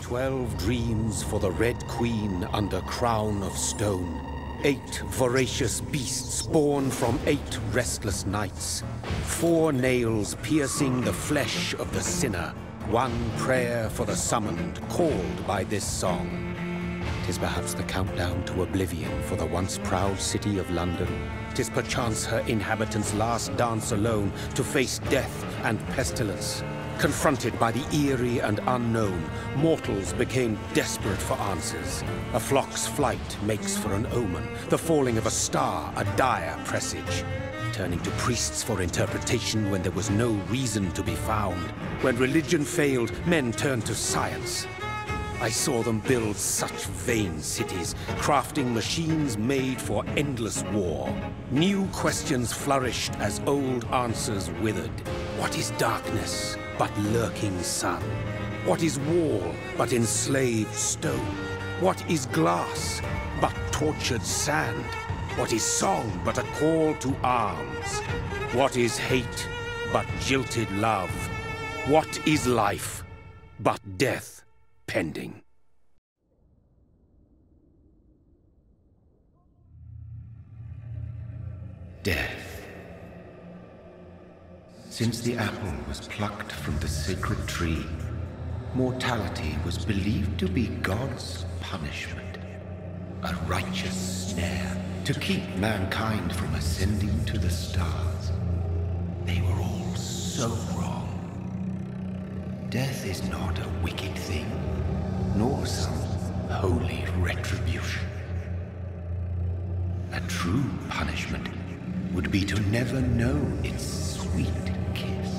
12 dreams for the Red Queen under crown of stone. 8 voracious beasts born from 8 restless nights. 4 nails piercing the flesh of the sinner. 1 prayer for the summoned, called by this song. 'Tis perhaps the countdown to oblivion for the once proud city of London. 'Tis perchance her inhabitants' last dance alone to face death and pestilence. Confronted by the eerie and unknown, mortals became desperate for answers. A flock's flight makes for an omen, the falling of a star a dire presage. Turning to priests for interpretation when there was no reason to be found. When religion failed, men turned to science. I saw them build such vain cities, crafting machines made for endless war. New questions flourished as old answers withered. What is darkness but lurking sun? What is wall but enslaved stone? What is glass but tortured sand? What is song but a call to arms? What is hate but jilted love? What is life but death pending? Death. Since the apple was plucked from the sacred tree, mortality was believed to be God's punishment, a righteous snare to keep mankind from ascending to the stars. They were all so wrong. Death is not a wicked thing, nor some holy retribution. A true punishment would be to never know its sweet kiss.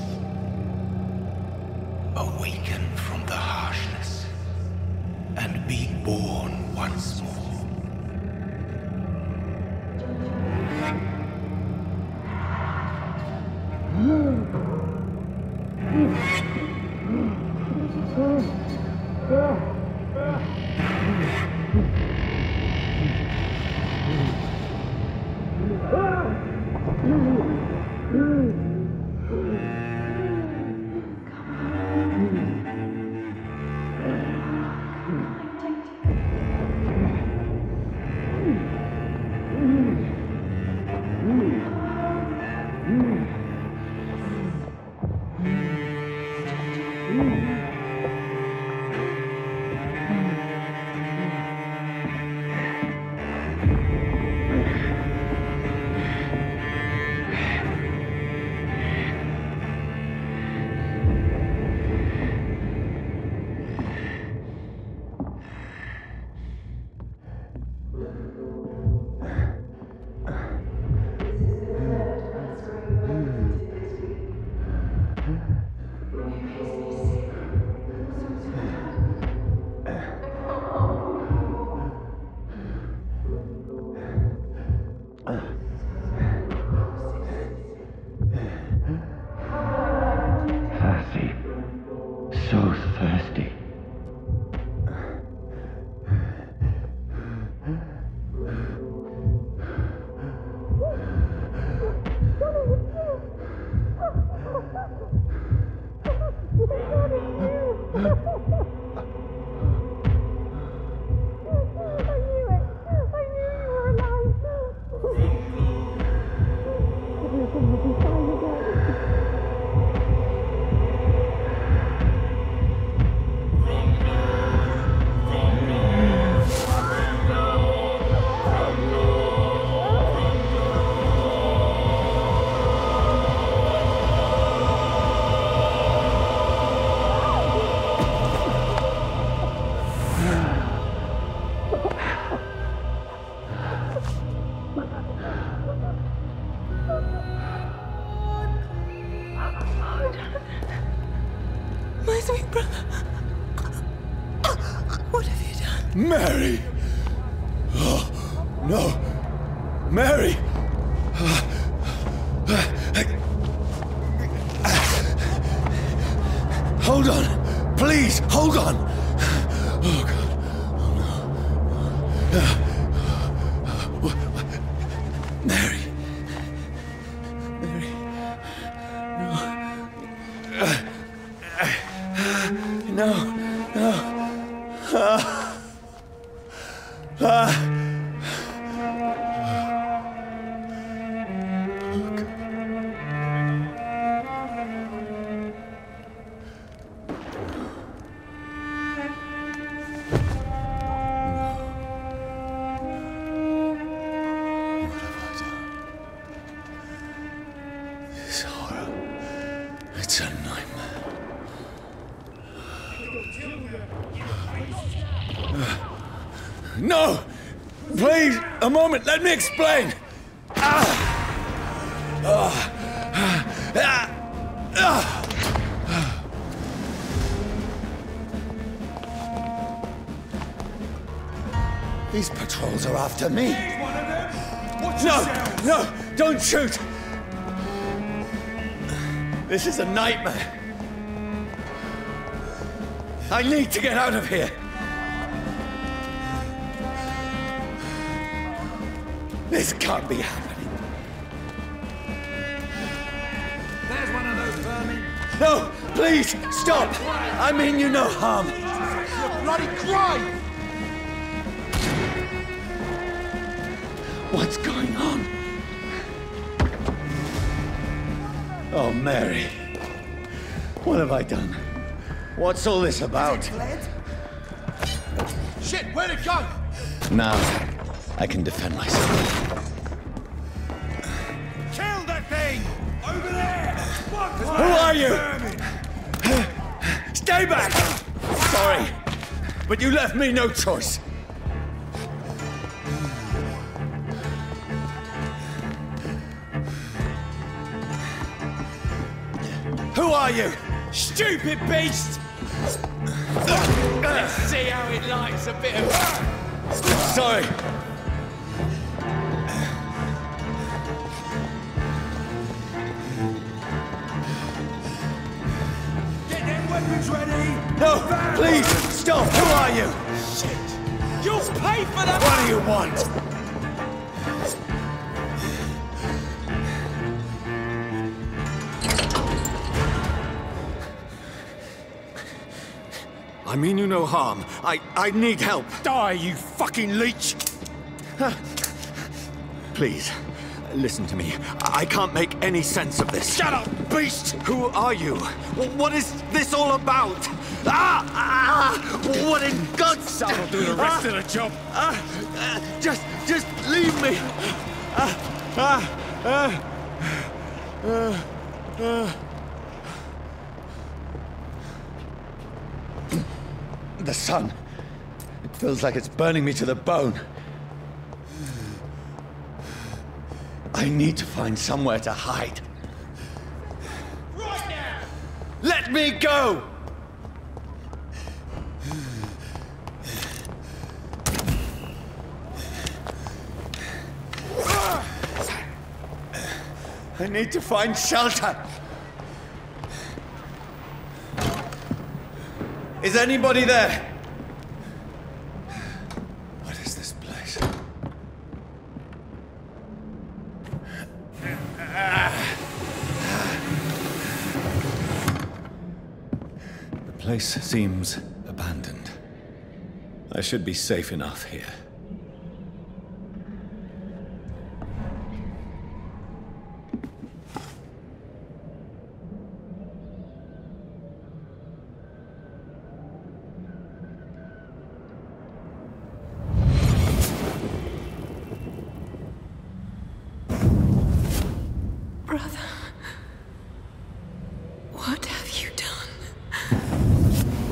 Awaken from the harshness and be born once more. Mary! Oh, no! Mary! Hold on! Please, hold on! Oh, God. Oh, no. Mary. Mary. No. No. No. It's a nightmare. No! Please, a moment, let me explain! These patrols are after me. No, don't shoot! This is a nightmare. I need to get out of here. This can't be happening. There's one of those vermin. No, please, stop! I mean you no harm. You bloody crime! What's going on? Oh, Mary. What have I done? What's all this about? Shit, where'd it go? Now, I can defend myself. Kill that thing! Over there! Who are you? Stay back! Sorry, but you left me no choice. Who are you? Stupid beast! Let's see how it likes a bit of... Sorry. Get them weapons ready! No, please, stop! Who are you? Shit! You'll pay for that! What do you want? I mean you no harm. I need help. Die, you fucking leech! Please, listen to me. I can't make any sense of this. Shut up, beast! Who are you? What is this all about? What in God's... That'll do the rest of the job. Just leave me. The sun. It feels like it's burning me to the bone. I need to find somewhere to hide. Right now! Let me go! I need to find shelter. Is anybody there? What is this place? The place seems abandoned. I should be safe enough here.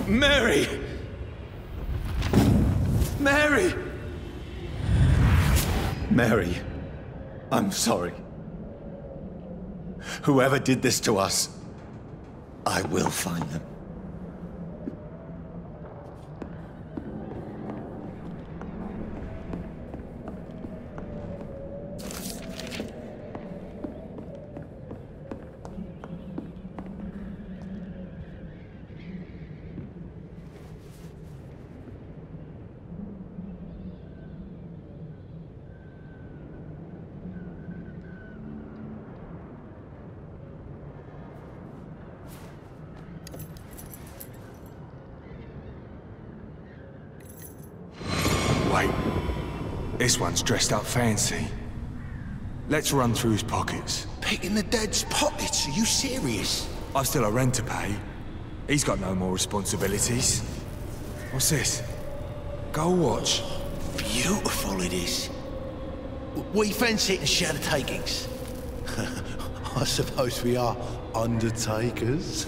Mary! Mary! Mary, I'm sorry. Whoever did this to us, I will find them. wait. This one's dressed up fancy. Let's run through his pockets. Picking the dead's pockets? Are you serious? I've still a rent to pay. He's got no more responsibilities. What's this? Gold watch. Beautiful it is. We fancy it and share the takings. I suppose we are undertakers.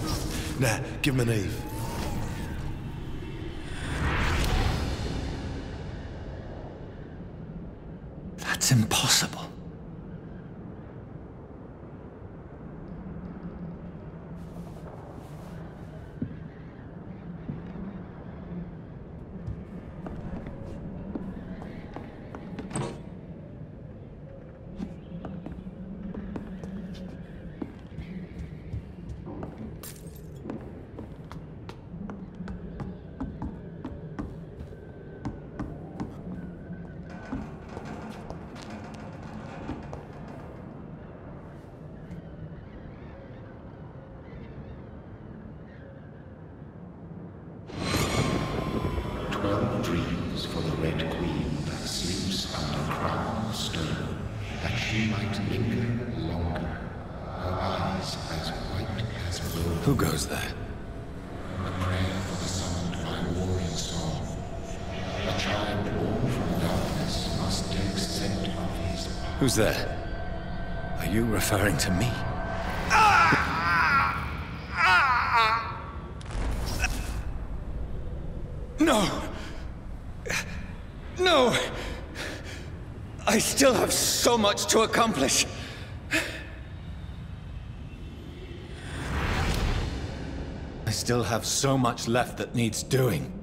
Now, give him an Eve. That's impossible. Dreams for the Red Queen that sleeps under crown of stone, that she might linger longer, her eyes as white as wool. Who goes there? A prayer for the summoned by warrior song. A child born from darkness must take scent of his path. Who's there? Are you referring to me? No! No! I still have so much to accomplish. I still have so much left that needs doing.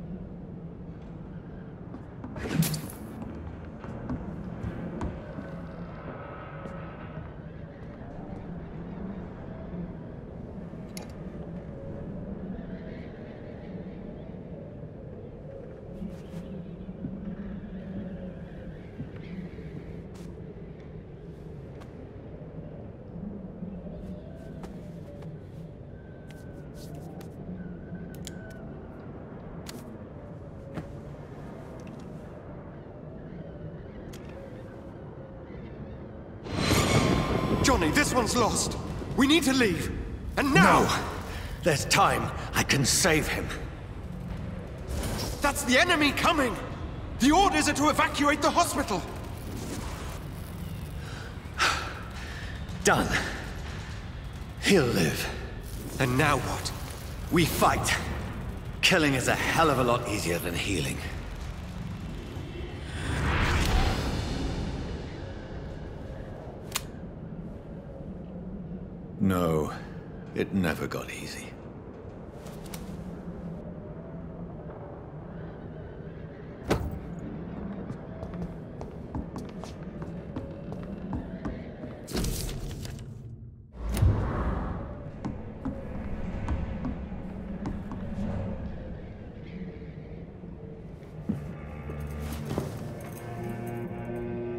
Johnny, this one's lost. We need to leave. And now! No! There's time. I can save him. That's the enemy coming! The orders are to evacuate the hospital! Done. He'll live. And now what? We fight. Killing is a hell of a lot easier than healing. No, it never got easy.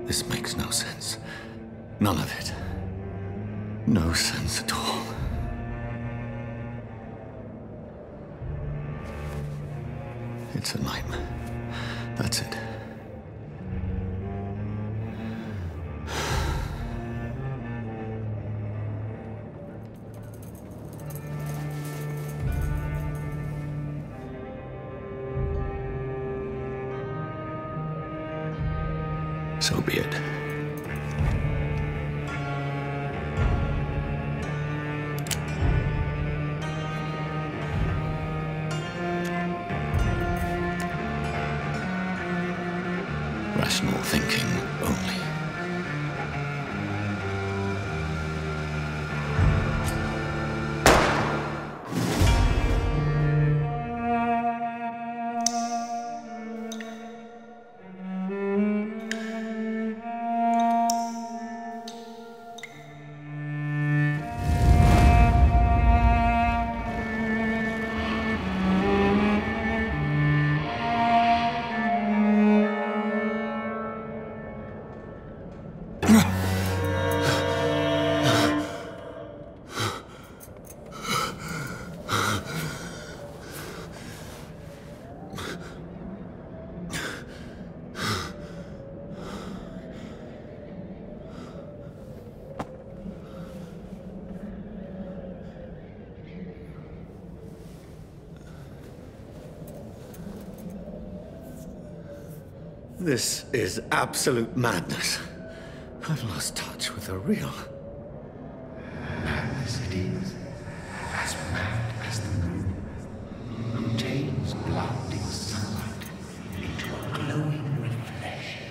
This makes no sense. None of it. No sense at all. It's a nightmare. That's it. So be it. Rational thinking only. This is absolute madness. I've lost touch with the real. Madness it is. As mad as the moon, who takes blinding sunlight into a glowing reflection.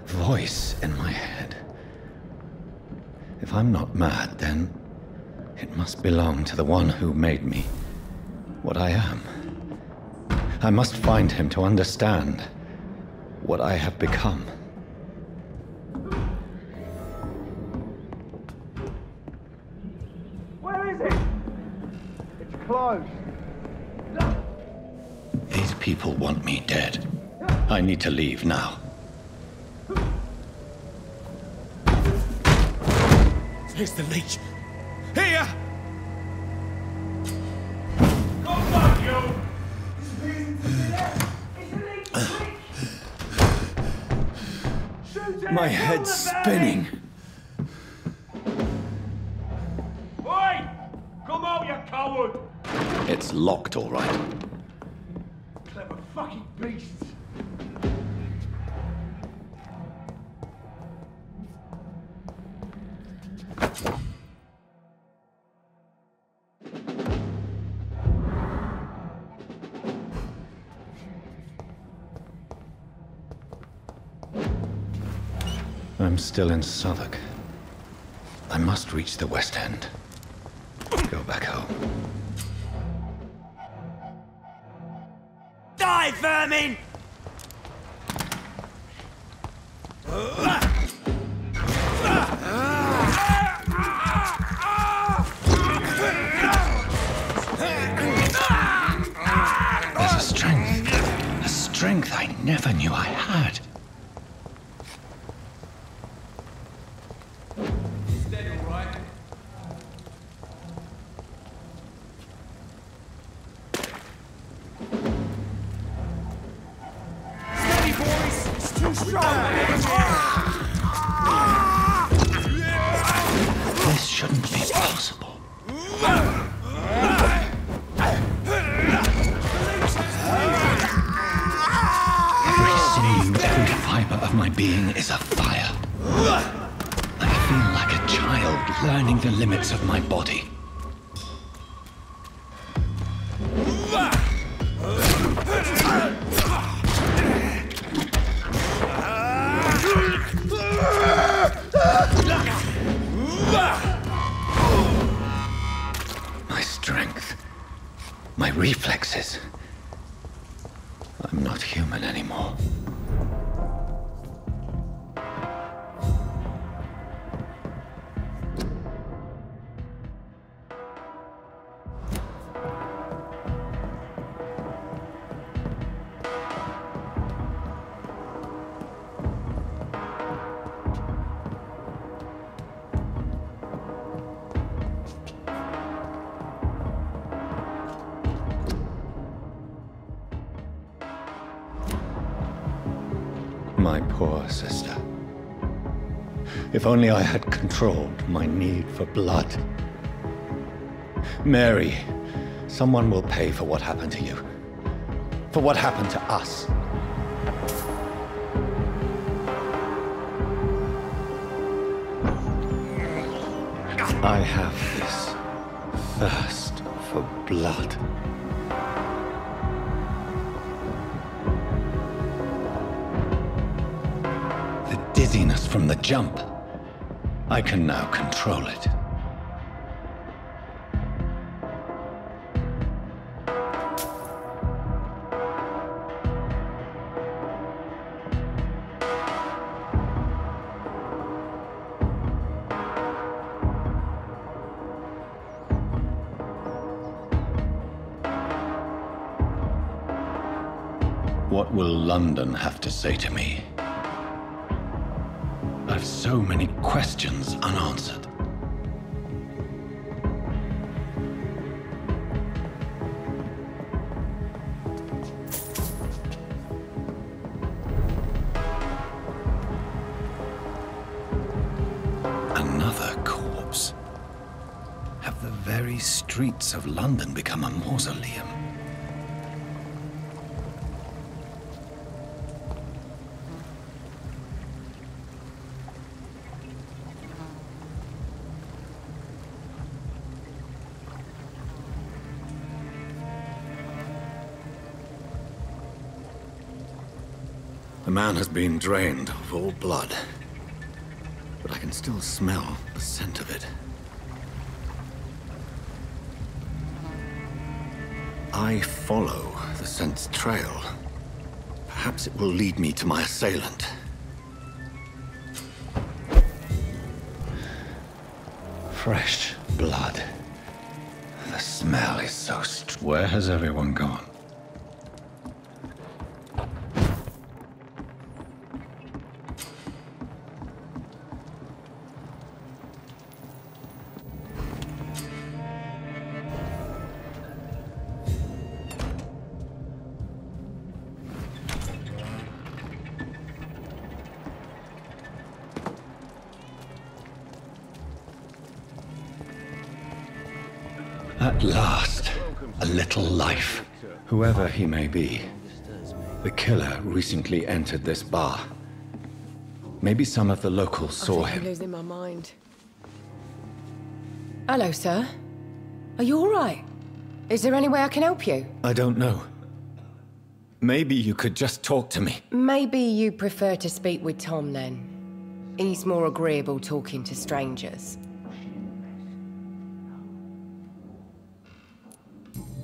Voice in my head. If I'm not mad, then it must belong to the one who made me what I am. I must find him to understand what I have become. Where is it? It's closed. These people want me dead. I need to leave now. Here's the leech. Here! Come on, you! My head's spinning. Oi! Come out, you coward! It's locked, all right. Clever fucking beasts! I'm still in Southwark. I must reach the West End. Go back home. Die, vermin! There's a strength I never knew I had. This shouldn't be possible. Every sinew, every fiber of my being is afire. I feel like a child learning the limits of my body. My strength, my reflexes. I'm not human anymore. My poor sister. If only I had controlled my need for blood. Mary, someone will pay for what happened to you. For what happened to us. I have this thirst for blood. dizziness from the jump. I can now control it. What will London have to say to me? I've so many questions unanswered. Another corpse. Have the very streets of London become a mausoleum? The man has been drained of all blood, but I can still smell the scent of it. I follow the scent's trail. Perhaps it will lead me to my assailant. Fresh blood. The smell is so strong. Where has everyone gone? At last, a little life. Whoever he may be, the killer recently entered this bar. Maybe some of the locals saw him. I'm losing my mind. Hello, sir. Are you all right? Is there any way I can help you? I don't know. Maybe you could just talk to me. Maybe you prefer to speak with Tom, then. He's more agreeable talking to strangers.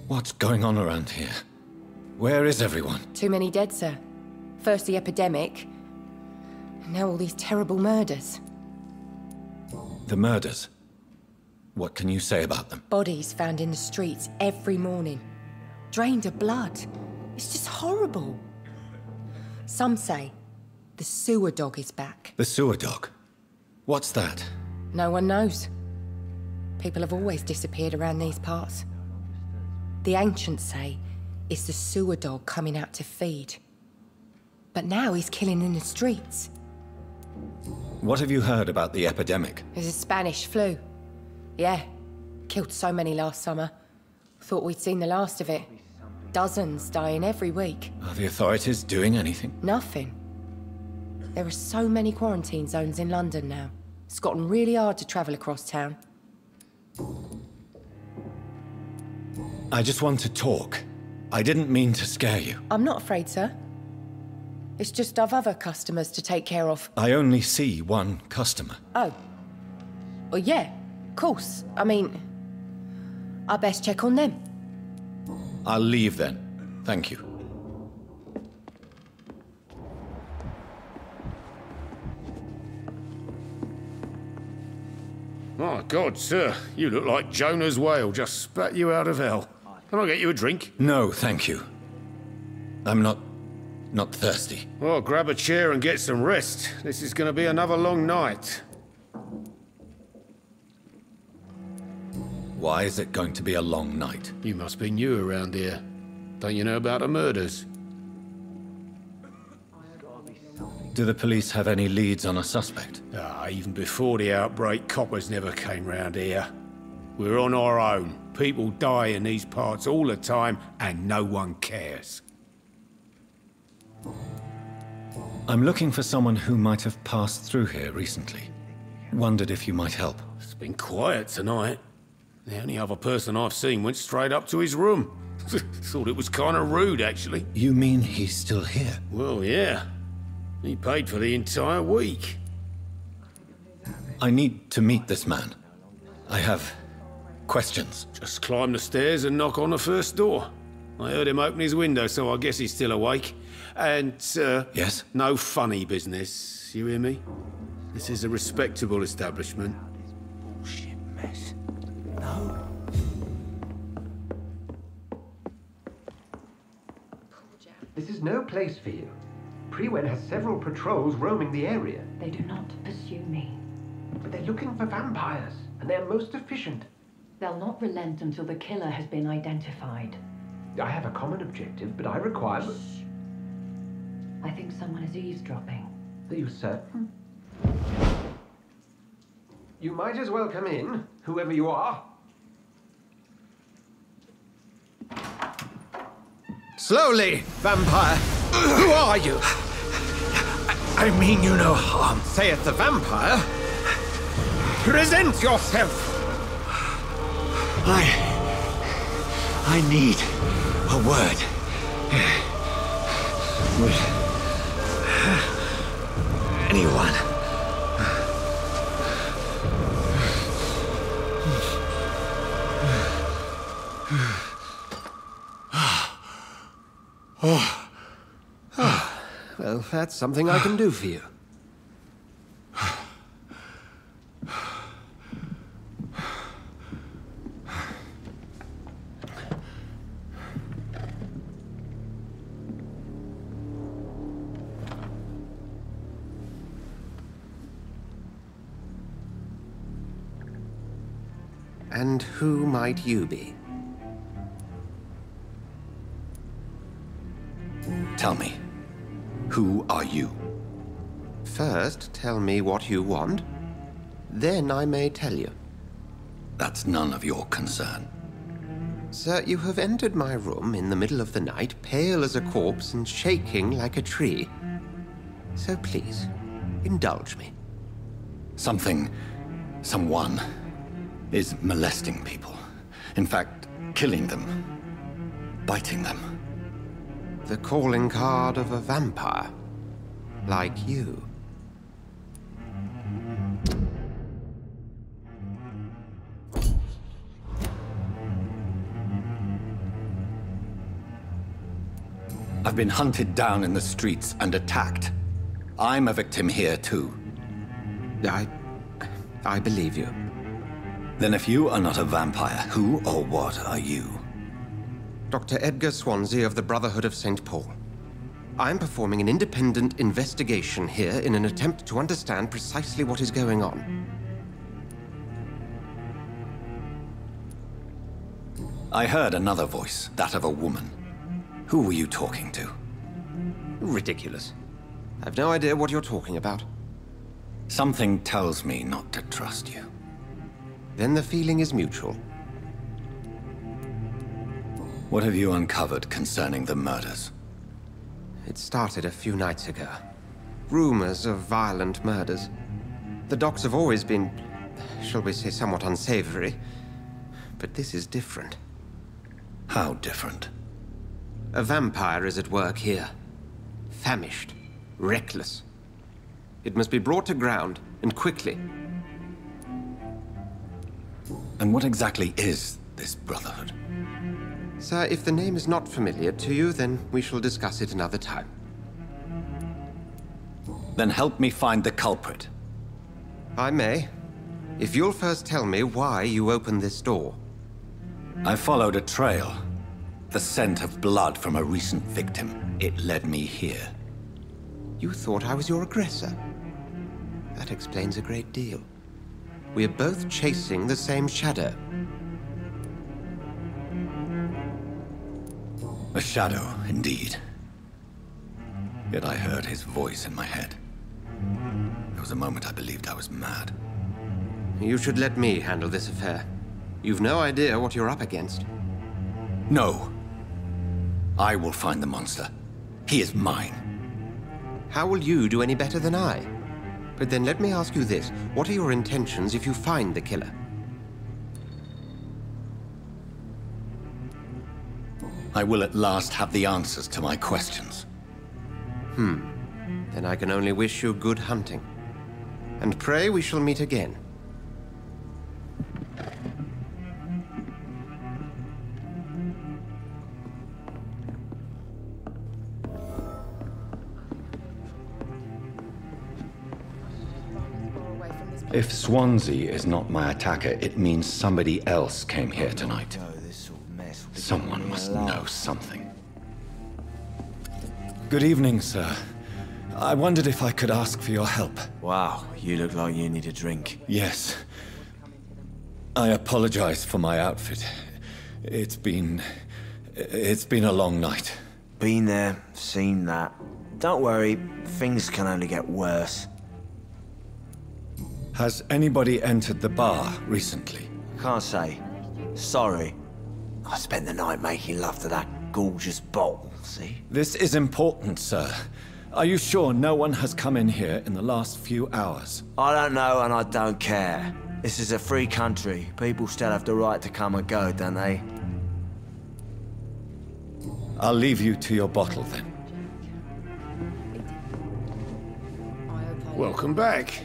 What's going on around here? Where is everyone? Too many dead, sir. First the epidemic, and now all these terrible murders. The murders? What can you say about them? Bodies found in the streets every morning. Drained of blood. It's just horrible. Some say the sewer dog is back. The sewer dog? What's that? No one knows. People have always disappeared around these parts. The ancients say it's the sewer dog coming out to feed. But now he's killing in the streets. What have you heard about the epidemic? There's a Spanish flu. Yeah, killed so many last summer. Thought we'd seen the last of it. Dozens dying every week. Are the authorities doing anything? Nothing. There are so many quarantine zones in London now. It's gotten really hard to travel across town. I just want to talk. I didn't mean to scare you. I'm not afraid, sir. It's just I've other customers to take care of. I only see one customer. Oh. Well, yeah, of course. I mean, I best check on them. I'll leave then. Thank you. My God, sir, you look like Jonah's whale just spat you out of hell. Can I get you a drink? No, thank you. I'm not thirsty. Well, grab a chair and get some rest. This is going to be another long night. Why is it going to be a long night? You must be new around here. Don't you know about the murders? Do the police have any leads on a suspect? Even before the outbreak, coppers never came round here. We're on our own. People die in these parts all the time, and no one cares. I'm looking for someone who might have passed through here recently. Wondered if you might help. It's been quiet tonight. The only other person I've seen went straight up to his room. Thought it was kind of rude, actually. You mean he's still here? Well, yeah. He paid for the entire week. I need to meet this man. I have questions. Just climb the stairs and knock on the first door. I heard him open his window, so I guess he's still awake. And, Yes? no funny business, you hear me? This is a respectable establishment. Bullshit mess. No. This is no place for you. Prewen has several patrols roaming the area. They do not pursue me. But they're looking for vampires, and they're most efficient. They'll not relent until the killer has been identified. I have a common objective, but I require... I think someone is eavesdropping. Are you certain? You might as well come in, whoever you are. Slowly, vampire. Who are you? I mean you no harm, saith the vampire. Present yourself. I need a word. Would anyone? Well, that's something I can do for you. And who might you be? Tell me, who are you? First, tell me what you want. Then I may tell you. That's none of your concern. Sir, you have entered my room in the middle of the night, pale as a corpse and shaking like a tree. So please, indulge me. Someone is molesting people. In fact, killing them. Biting them. The calling card of a vampire. Like you. I've been hunted down in the streets and attacked. I'm a victim here, too. I believe you. Then if you are not a vampire, who or what are you? Dr. Edgar Swansea of the Brotherhood of St. Paul. I'm performing an independent investigation here in an attempt to understand precisely what is going on. I heard another voice, that of a woman. Who were you talking to? Ridiculous. I've no idea what you're talking about. Something tells me not to trust you. Then the feeling is mutual. What have you uncovered concerning the murders? It started a few nights ago. Rumors of violent murders. The docks have always been, shall we say, somewhat unsavory. But this is different. How different? A vampire is at work here. Famished. Reckless. It must be brought to ground, and quickly. And what exactly is this Brotherhood? Sir, if the name is not familiar to you, then we shall discuss it another time. Then help me find the culprit. I may. If you'll first tell me why you opened this door. I followed a trail. The scent of blood from a recent victim. It led me here. You thought I was your aggressor. That explains a great deal. We're both chasing the same shadow. A shadow, indeed. Yet I heard his voice in my head. There was a moment I believed I was mad. You should let me handle this affair. You've no idea what you're up against. No. I will find the monster. He is mine. How will you do any better than I? But then let me ask you this. What are your intentions if you find the killer? I will at last have the answers to my questions. Then I can only wish you good hunting. And pray we shall meet again. If Swansea is not my attacker, it means somebody else came here tonight. Someone must know something. Good evening, sir. I wondered if I could ask for your help. Wow, you look like you need a drink. Yes. I apologize for my outfit. It's been a long night. Been there, seen that. Don't worry, things can only get worse. Has anybody entered the bar recently? Can't say. Sorry. I spent the night making love to that gorgeous bottle, see? This is important, sir. Are you sure no one has come in here in the last few hours? I don't know and I don't care. This is a free country. People still have the right to come and go, don't they? I'll leave you to your bottle, then. Welcome back.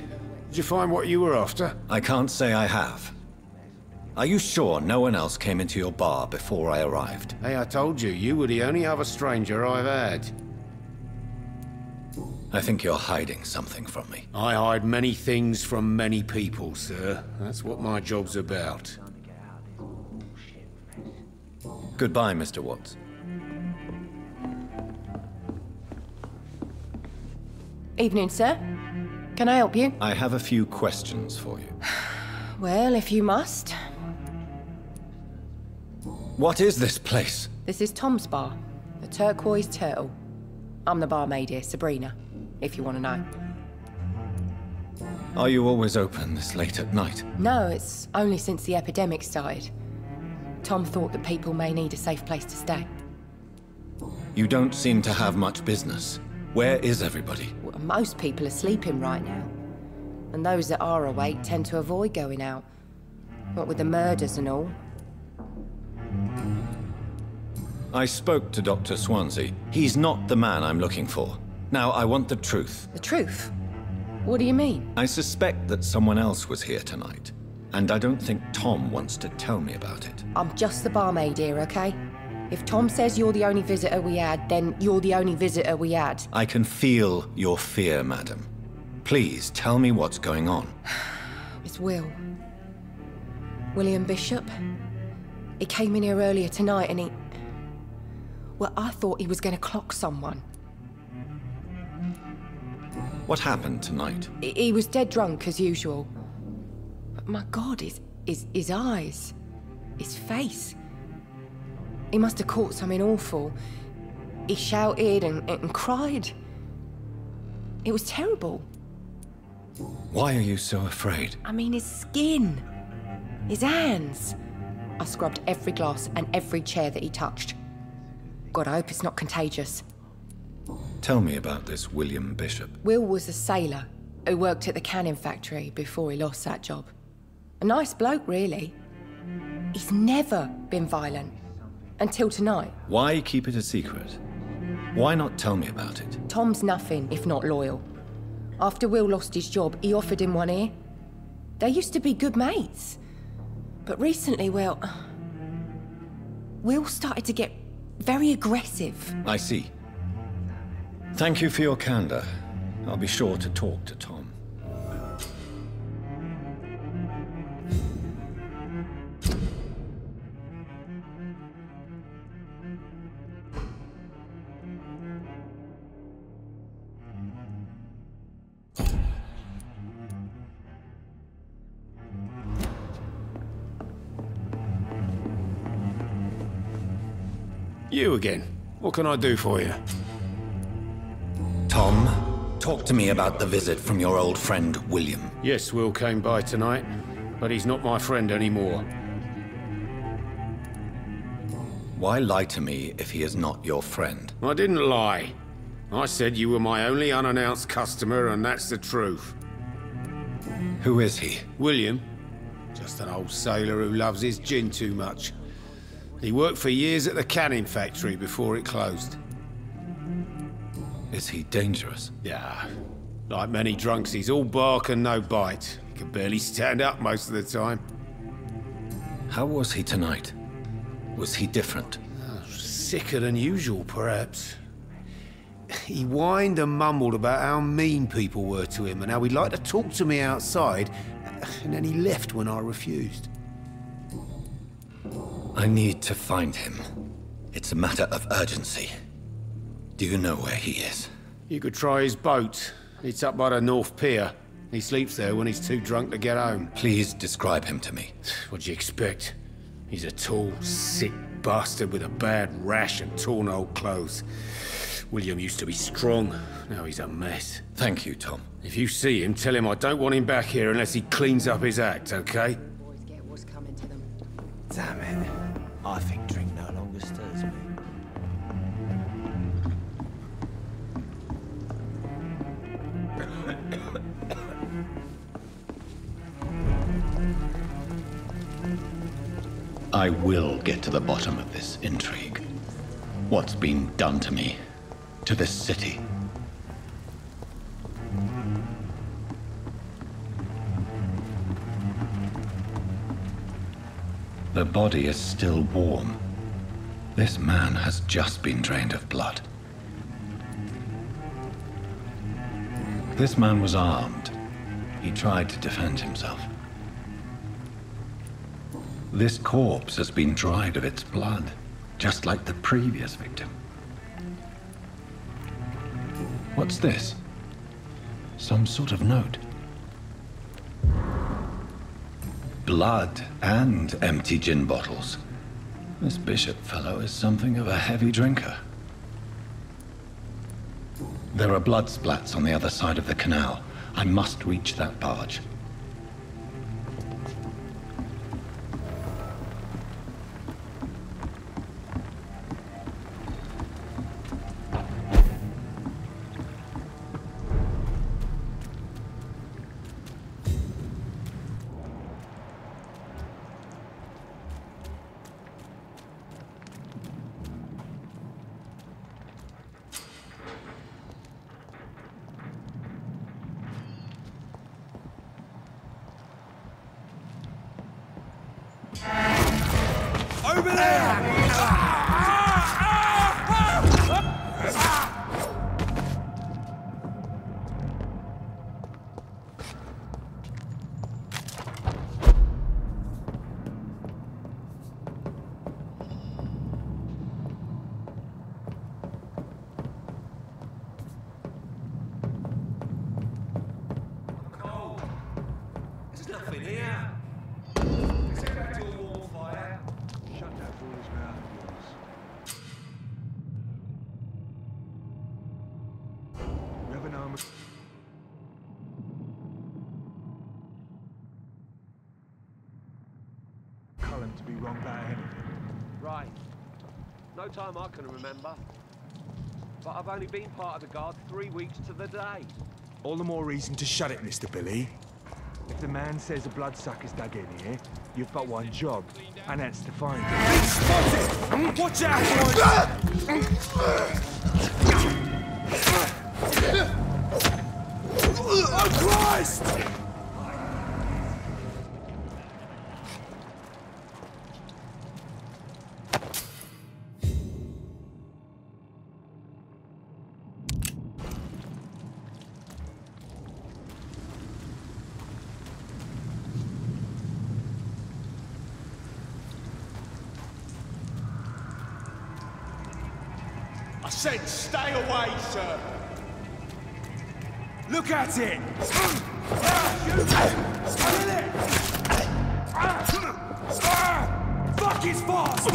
Did you find what you were after? I can't say I have. Are you sure no one else came into your bar before I arrived? Hey, I told you, you were the only other stranger I've had. I think you're hiding something from me. I hide many things from many people, sir. That's what my job's about. Goodbye, Mr. Watts. Evening, sir. Can I help you? I have a few questions for you. Well, if you must. What is this place? This is Tom's bar, the Turquoise Turtle. I'm the barmaid here, Sabrina, if you want to know. Are you always open this late at night? No, it's only since the epidemic started. Tom thought that people may need a safe place to stay. You don't seem to have much business. Where is everybody? Well, most people are sleeping right now. And those that are awake tend to avoid going out. What with the murders and all. I spoke to Dr. Swansea. He's not the man I'm looking for. Now, I want the truth. The truth? What do you mean? I suspect that someone else was here tonight. And I don't think Tom wants to tell me about it. I'm just the barmaid here, okay? If Tom says you're the only visitor we had, then you're the only visitor we had. I can feel your fear, madam. Please, tell me what's going on. It's Will. William Bishop. He came in here earlier tonight and he... Well, I thought he was going to clock someone. What happened tonight? He was dead drunk, as usual. But my God, his eyes. His face. He must have caught something awful. He shouted and cried. It was terrible. Why are you so afraid? I mean, his skin. His hands. I scrubbed every glass and every chair that he touched. God, I hope it's not contagious. Tell me about this William Bishop. Will was a sailor who worked at the canning factory before he lost that job. A nice bloke, really. He's never been violent. Until tonight. Why keep it a secret? Why not tell me about it? Tom's nothing if not loyal. After Will lost his job, he offered him one ear. They used to be good mates. But recently, well... Will started to get very aggressive. I see. Thank you for your candor. I'll be sure to talk to Tom. You again. What can I do for you? Tom, talk to me about the visit from your old friend, William. Yes, Will came by tonight, but he's not my friend anymore. Why lie to me if he is not your friend? I didn't lie. I said you were my only unannounced customer, and that's the truth. Who is he? William. Just an old sailor who loves his gin too much. He worked for years at the canning factory before it closed. Is he dangerous? Yeah. Like many drunks, he's all bark and no bite. He can barely stand up most of the time. How was he tonight? Was he different? Sicker than usual, perhaps. He whined and mumbled about how mean people were to him and how he'd like to talk to me outside, and then he left when I refused. I need to find him. It's a matter of urgency. Do you know where he is? You could try his boat. It's up by the North Pier. He sleeps there when he's too drunk to get home. Please describe him to me. What do you expect? He's a tall, sick bastard with a bad rash and torn old clothes. William used to be strong. Now he's a mess. Thank you, Tom. If you see him, tell him I don't want him back here unless he cleans up his act, okay? Boys get what's coming to them. Damn it. I think drink no longer stirs me. I will get to the bottom of this intrigue. What's been done to me? To this city? The body is still warm. This man has just been drained of blood. This man was armed. He tried to defend himself. This corpse has been dried of its blood, just like the previous victim. What's this? Some sort of note. Blood and empty gin bottles. This bishop fellow is something of a heavy drinker. There are blood splats on the other side of the canal. I must reach that barge. Over there! There's nothing here. Let's head back to a warm fire. Shut that fool's mouth of yours. We have an armor. Cullen to be wrong about anything. Right. No time I can remember. But I've only been part of the guard 3 weeks to the day. All the more reason to shut it, Mr. Billy. If the man says a bloodsucker's dug in here, you've got one job, and that's to find him. Spotted! Watch out, boys! Oh, Christ! I said stay away, sir. Look at it! Fuck his fast!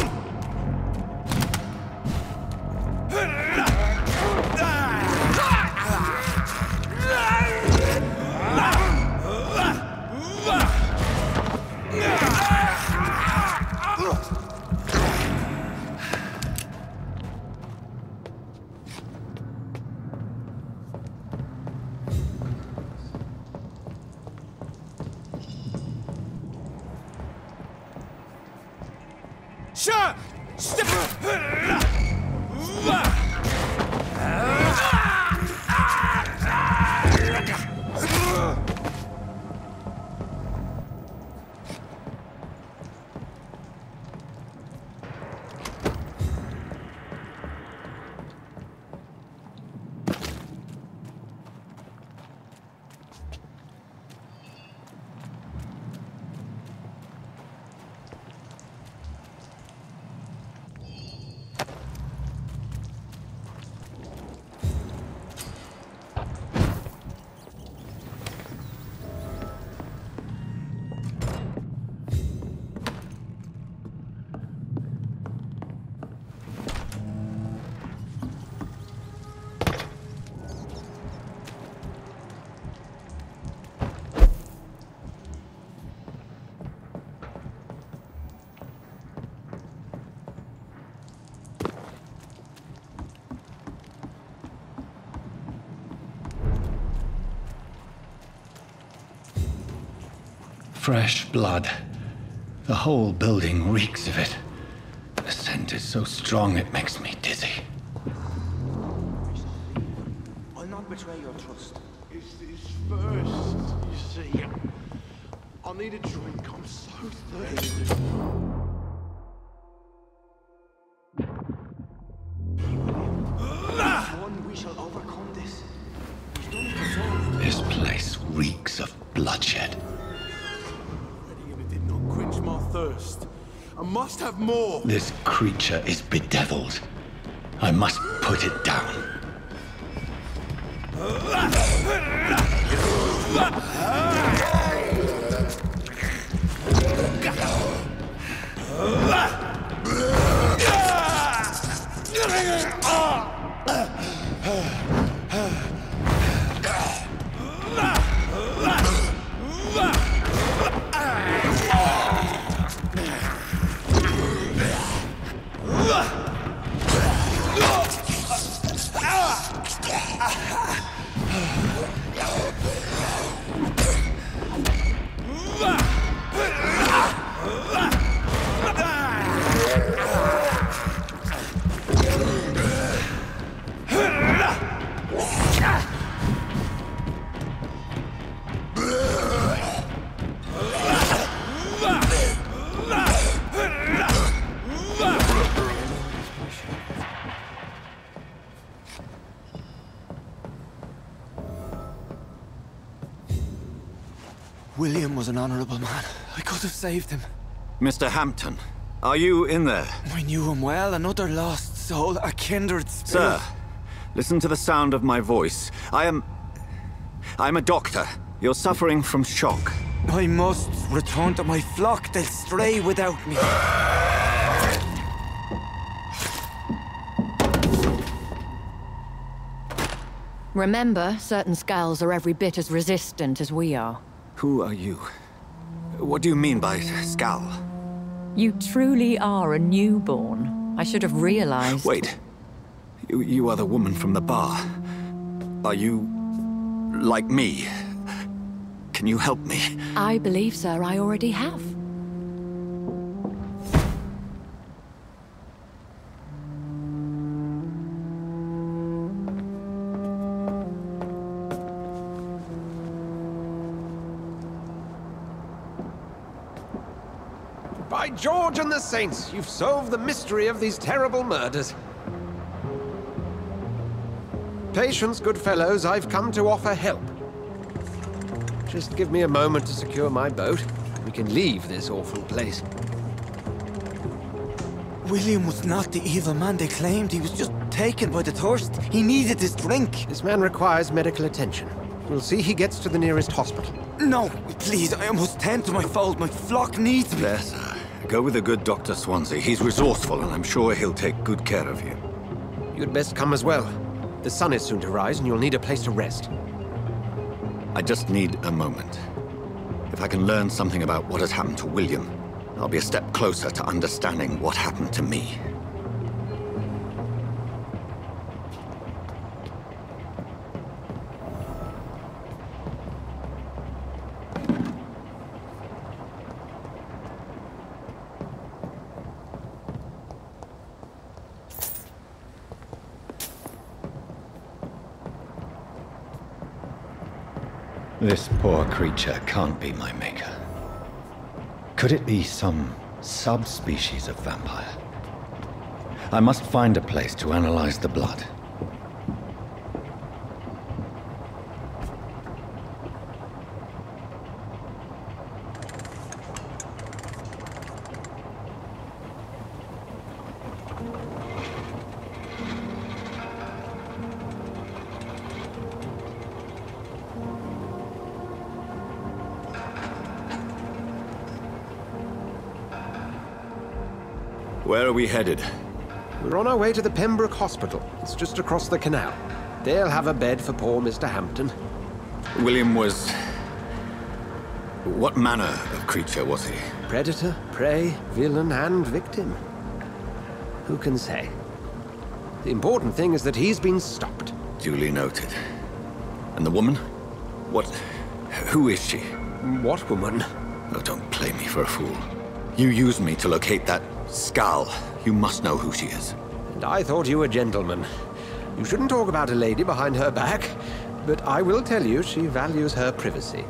Shut! Fresh blood. The whole building reeks of it. The scent is so strong it makes me dizzy. I'll not betray your trust. It's this first, you see. I need a drink, I'm so thirsty. One, we shall overcome this. We've done it before. This place reeks of bloodshed. And it did not quench my thirst. I must have more. This creature is bedeviled. I must put it down. William was an honorable man. I could have saved him. Mr. Hampton, are you in there? I knew him well, another lost soul, a kindred spirit. Sir, listen to the sound of my voice. I'm a doctor. You're suffering from shock. I must return to my flock. They'll stray without me. Remember, certain skulls are every bit as resistant as we are. Who are you? What do you mean by skull? You truly are a newborn. I should have realized. Wait. You are the woman from the bar. Are you... like me? Can you help me? I believe, sir, I already have. By George and the Saints, you've solved the mystery of these terrible murders. Patience, good fellows, I've come to offer help. Just give me a moment to secure my boat. We can leave this awful place. William was not the evil man they claimed. He was just taken by the thirst. He needed his drink. This man requires medical attention. We'll see he gets to the nearest hospital. No, please, I must tend to my fold. My flock needs me. There, sir. Go with the good Dr. Swansea. He's resourceful, and I'm sure he'll take good care of you. You'd best come as well. The sun is soon to rise, and you'll need a place to rest. I just need a moment. If I can learn something about what has happened to William, I'll be a step closer to understanding what happened to me. This poor creature can't be my maker. Could it be some subspecies of vampire? I must find a place to analyze the blood. Where are we headed? We're on our way to the Pembroke Hospital. It's just across the canal. They'll have a bed for poor Mr. Hampton. William was... what manner of creature was he? Predator, prey, villain, and victim. Who can say? The important thing is that he's been stopped. Duly noted. And the woman? What... who is she? What woman? Oh, don't play me for a fool. You used me to locate that skull. You must know who she is. And I thought you a gentleman. You shouldn't talk about a lady behind her back, but I will tell you she values her privacy.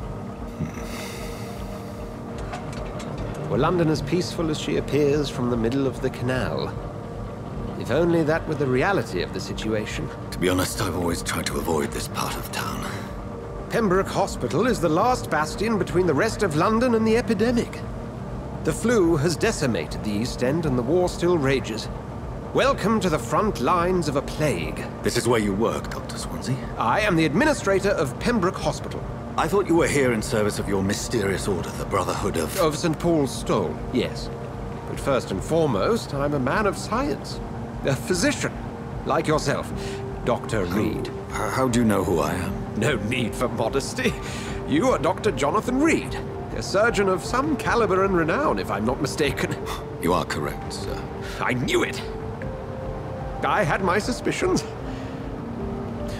Were London as peaceful as she appears from the middle of the canal? If only that were the reality of the situation. To be honest, I've always tried to avoid this part of town. Pembroke Hospital is the last bastion between the rest of London and the epidemic. The flu has decimated the East End and the war still rages. Welcome to the front lines of a plague. This is where you work, Dr. Swansea? I am the administrator of Pembroke Hospital. I thought you were here in service of your mysterious order, the Brotherhood of... Of St. Paul's Stole, yes. But first and foremost, I'm a man of science. A physician, like yourself, Dr. Reed. How do you know who I am? No need for modesty. You are Dr. Jonathan Reed, a surgeon of some caliber and renown, if I'm not mistaken. You are correct, sir. I knew it. I had my suspicions.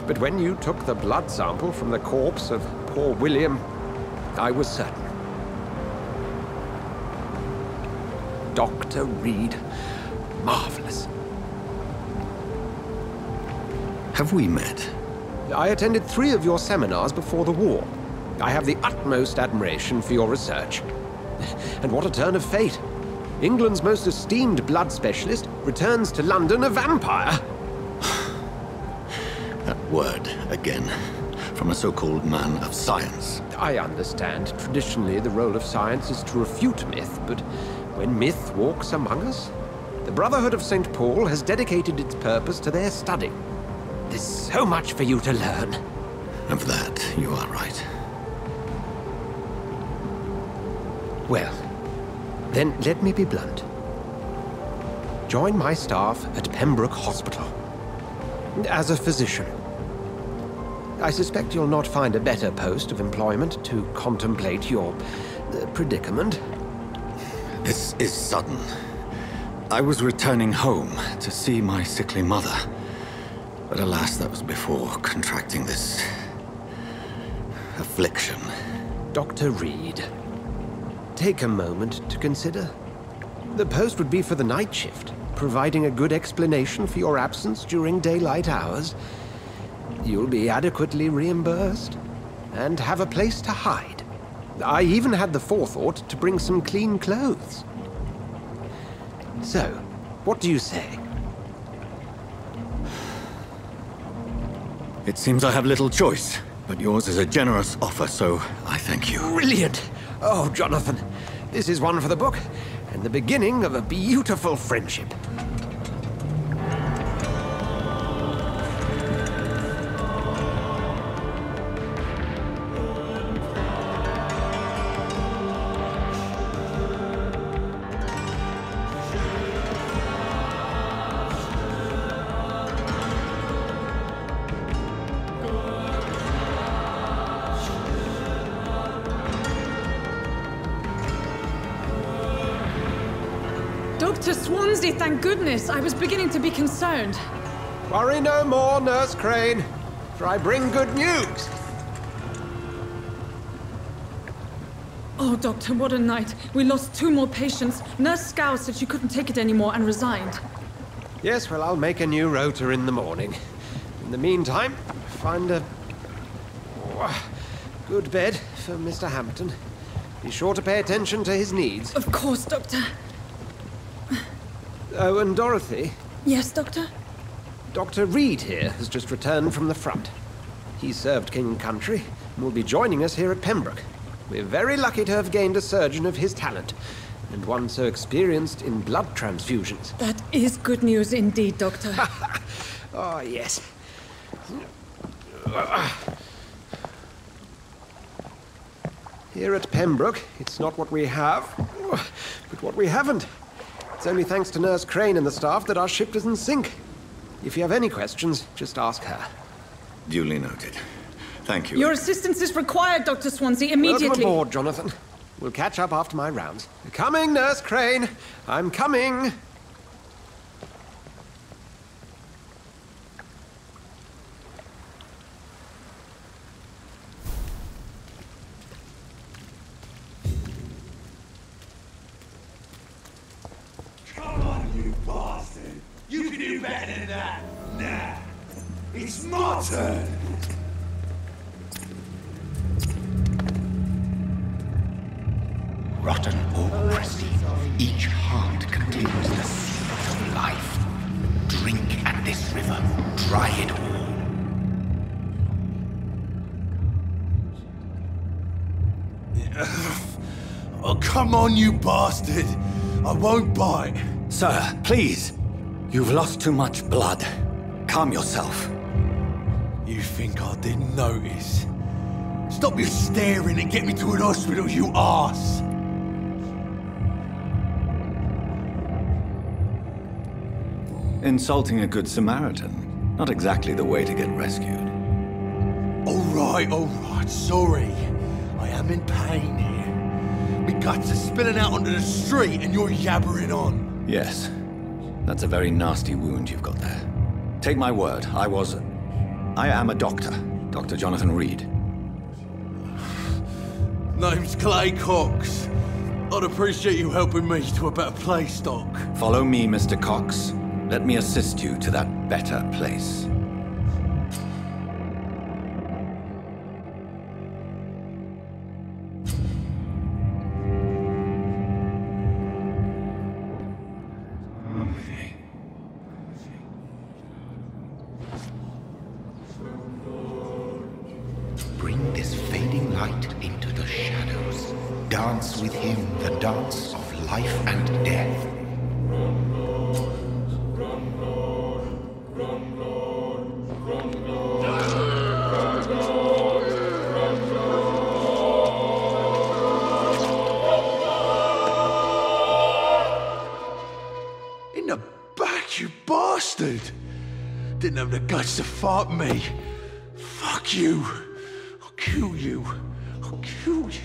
But when you took the blood sample from the corpse of poor William, I was certain. Dr. Reed. Marvelous. Have we met? I attended 3 of your seminars before the war. I have the utmost admiration for your research. And what a turn of fate. England's most esteemed blood specialist returns to London a vampire. That word, again, from a so-called man of science. I understand. Traditionally, the role of science is to refute myth, but when myth walks among us, the Brotherhood of St. Paul has dedicated its purpose to their study. There's so much for you to learn. Of that, you are right. Well, then let me be blunt. Join my staff at Pembroke Hospital. As a physician. I suspect you'll not find a better post of employment to contemplate your predicament. This is sudden. I was returning home to see my sickly mother. But alas, that was before contracting this... affliction. Dr. Reed, take a moment to consider. The post would be for the night shift, providing a good explanation for your absence during daylight hours. You'll be adequately reimbursed, and have a place to hide. I even had the forethought to bring some clean clothes. So, what do you say? It seems I have little choice, but yours is a generous offer, so I thank you. Brilliant! Oh, Jonathan, this is one for the book, and the beginning of a beautiful friendship. Dr. Swansea, thank goodness. I was beginning to be concerned. Worry no more, Nurse Crane, for I bring good news. Oh, Doctor, what a night. We lost 2 more patients. Nurse Scow said she couldn't take it anymore and resigned. Yes, well, I'll make a new rota in the morning. In the meantime, find a good bed for Mr. Hampton. Be sure to pay attention to his needs. Of course, Doctor. Oh, and Dorothy? Yes, Doctor? Dr. Reed here has just returned from the front. He served King and Country and will be joining us here at Pembroke. We're very lucky to have gained a surgeon of his talent, and one so experienced in blood transfusions. That is good news indeed, Doctor. Oh, yes. Here at Pembroke, it's not what we have, but what we haven't. It's only thanks to Nurse Crane and the staff that our ship doesn't sink. If you have any questions, just ask her. Duly noted. Thank you. Your assistance is required, Dr. Swansea, immediately. Welcome aboard, Jonathan. We'll catch up after my rounds. Coming, Nurse Crane. I'm coming. better than that. Nah. It's my turn. Rotten or crusty, each heart contains the secret of life. Drink at this river, try it all. Oh, come on, you bastard! I won't bite. Sir, please. You've lost too much blood. Calm yourself. You think I didn't notice? Stop your staring and get me to an hospital, you arse! Insulting a good Samaritan. Not exactly the way to get rescued. All right, sorry. I am in pain here. Me guts are spilling out onto the street and you're yabbering on. Yes. That's a very nasty wound you've got there. Take my word, I am a doctor. Dr. Jonathan Reed. Name's Clay Cox. I'd appreciate you helping me to a better place, Doc. Follow me, Mr. Cox. Let me assist you to that better place. Bring this fading light into the shadows. Dance with him the dance of life and death. In the back, you bastard! Didn't have the guts to fight me. Fuck you. I'll kill you. I'll kill you.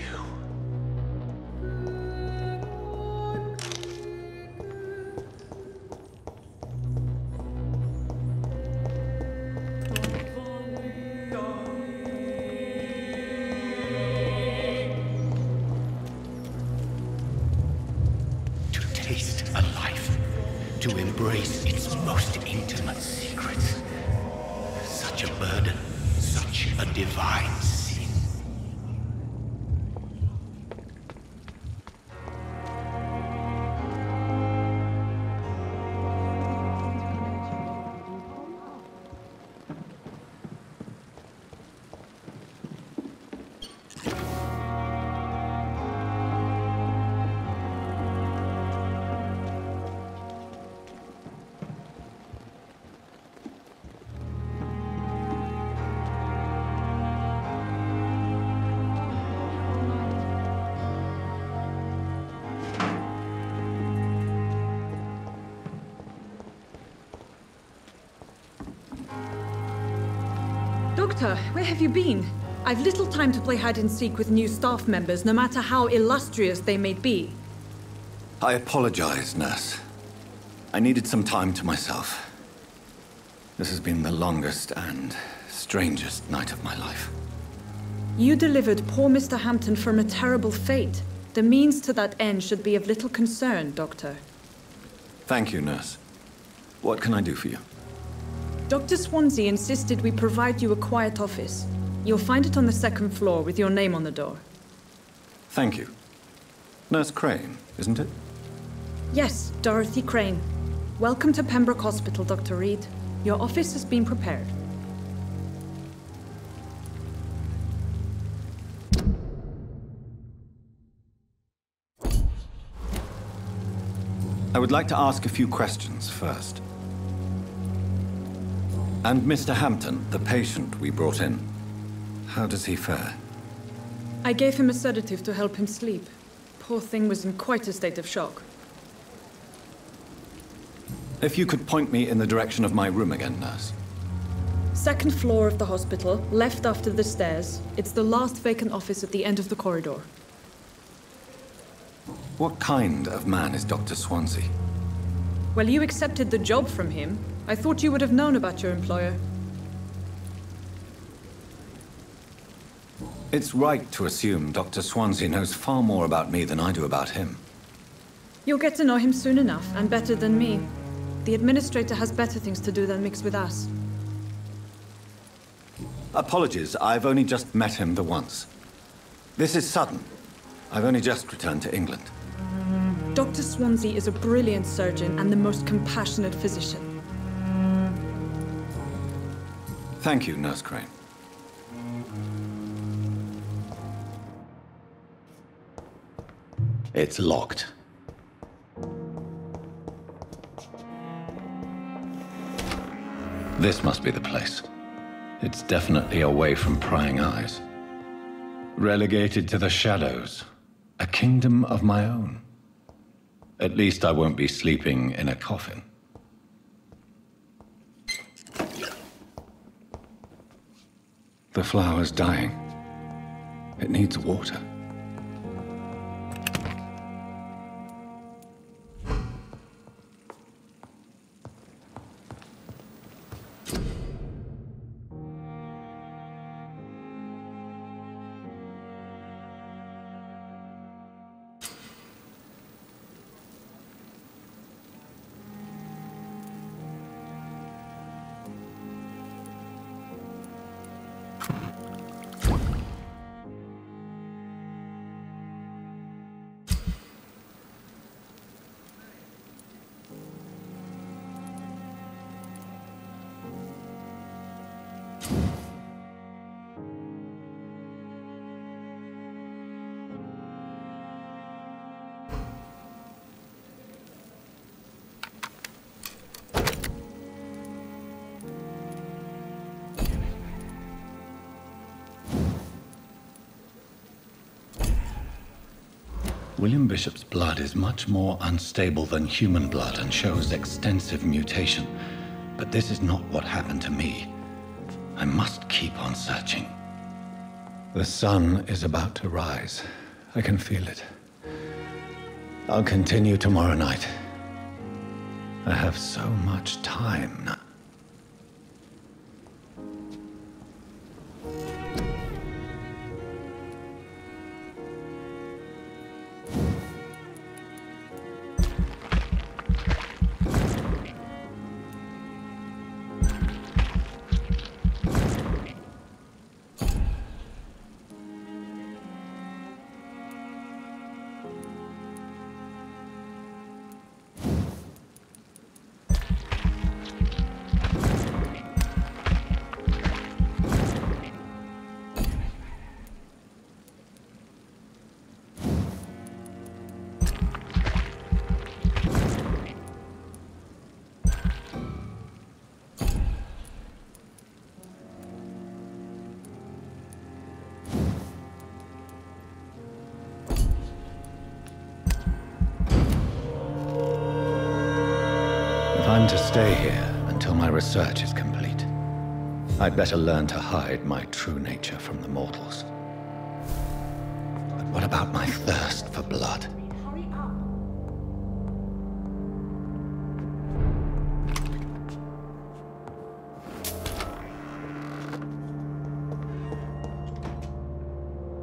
To taste a life, to embrace its most intimate secrets. Such a burden, such a divine sin. Doctor, where have you been? I've little time to play hide-and-seek with new staff members, no matter how illustrious they may be. I apologize, nurse. I needed some time to myself. This has been the longest and strangest night of my life. You delivered poor Mr. Hampton from a terrible fate. The means to that end should be of little concern, Doctor. Thank you, nurse. What can I do for you? Dr. Swansea insisted we provide you a quiet office. You'll find it on the second floor with your name on the door. Thank you. Nurse Crane, isn't it? Yes, Dorothy Crane. Welcome to Pembroke Hospital, Dr. Reed. Your office has been prepared. I would like to ask a few questions first. And Mr. Hampton, the patient we brought in, how does he fare? I gave him a sedative to help him sleep. Poor thing was in quite a state of shock. If you could point me in the direction of my room again, nurse. Second floor of the hospital, left after the stairs. It's the last vacant office at the end of the corridor. What kind of man is Dr. Swansea? Well, you accepted the job from him. I thought you would have known about your employer. It's right to assume Dr. Swansea knows far more about me than I do about him. You'll get to know him soon enough, and better than me. The administrator has better things to do than mix with us. Apologies, I've only just met him the once. This is sudden. I've only just returned to England. Dr. Swansea is a brilliant surgeon and the most compassionate physician. Thank you, Nurse Crane. It's locked. This must be the place. It's definitely away from prying eyes. Relegated to the shadows. A kingdom of my own. At least I won't be sleeping in a coffin. The flower's dying. It needs water. William Bishop's blood is much more unstable than human blood and shows extensive mutation. But this is not what happened to me. I must keep on searching. The sun is about to rise. I can feel it. I'll continue tomorrow night. I have so much time now. I'm to stay here until my research is complete. I'd better learn to hide my true nature from the mortals. But what about my thirst for blood?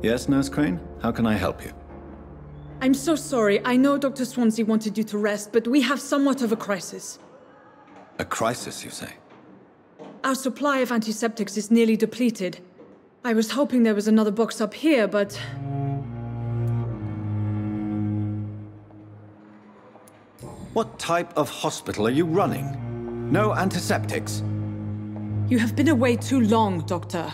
Yes, Nurse Crane? How can I help you? I'm so sorry. I know Dr. Swansea wanted you to rest, but we have somewhat of a crisis. A crisis, you say? Our supply of antiseptics is nearly depleted. I was hoping there was another box up here, but... What type of hospital are you running? No antiseptics? You have been away too long, Doctor.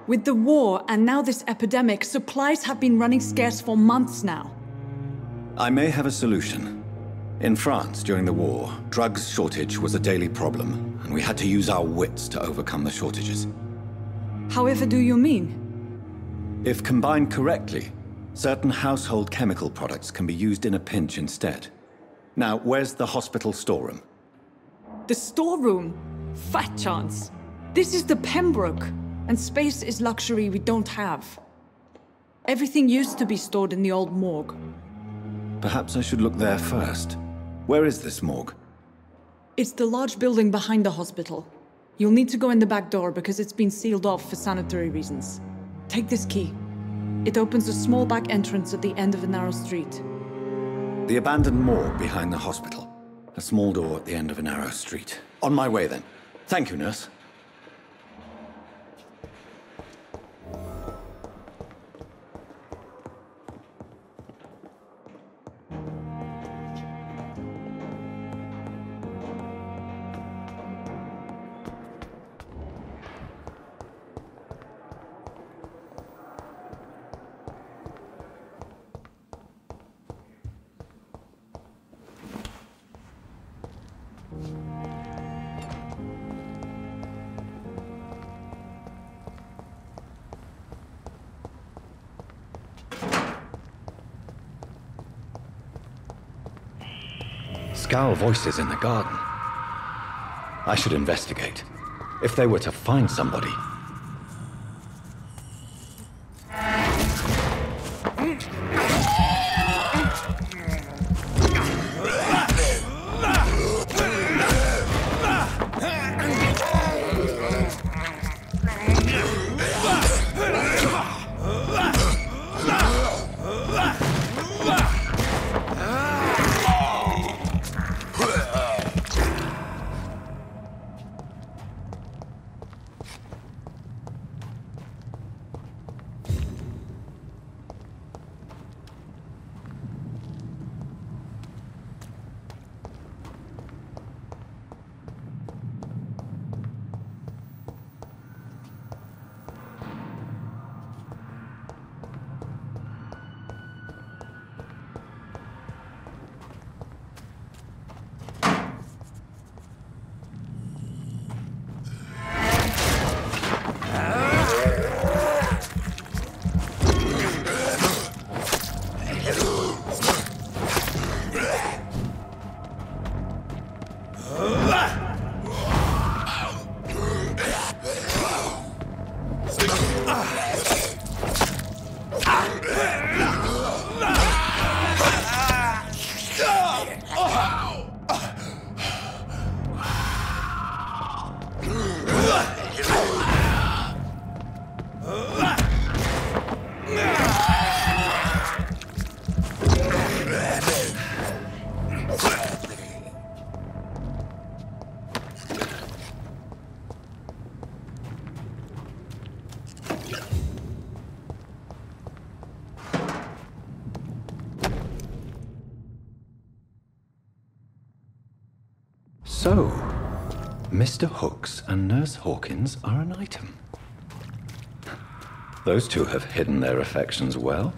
With the war and now this epidemic, supplies have been running scarce for months now. I may have a solution. In France, during the war, drugs shortage was a daily problem, and we had to use our wits to overcome the shortages. However do you mean? If combined correctly, certain household chemical products can be used in a pinch instead. Now, where's the hospital storeroom? The storeroom? Fat chance. This is the Pembroke, and space is luxury we don't have. Everything used to be stored in the old morgue. Perhaps I should look there first. Where is this morgue? It's the large building behind the hospital. You'll need to go in the back door because it's been sealed off for sanitary reasons. Take this key. It opens a small back entrance at the end of a narrow street. The abandoned morgue behind the hospital. A small door at the end of a narrow street. On my way, then. Thank you, nurse. Scowl voices in the garden. I should investigate. If they were to find somebody. So, Mr. Hooks and Nurse Hawkins are an item. Those two have hidden their affections well.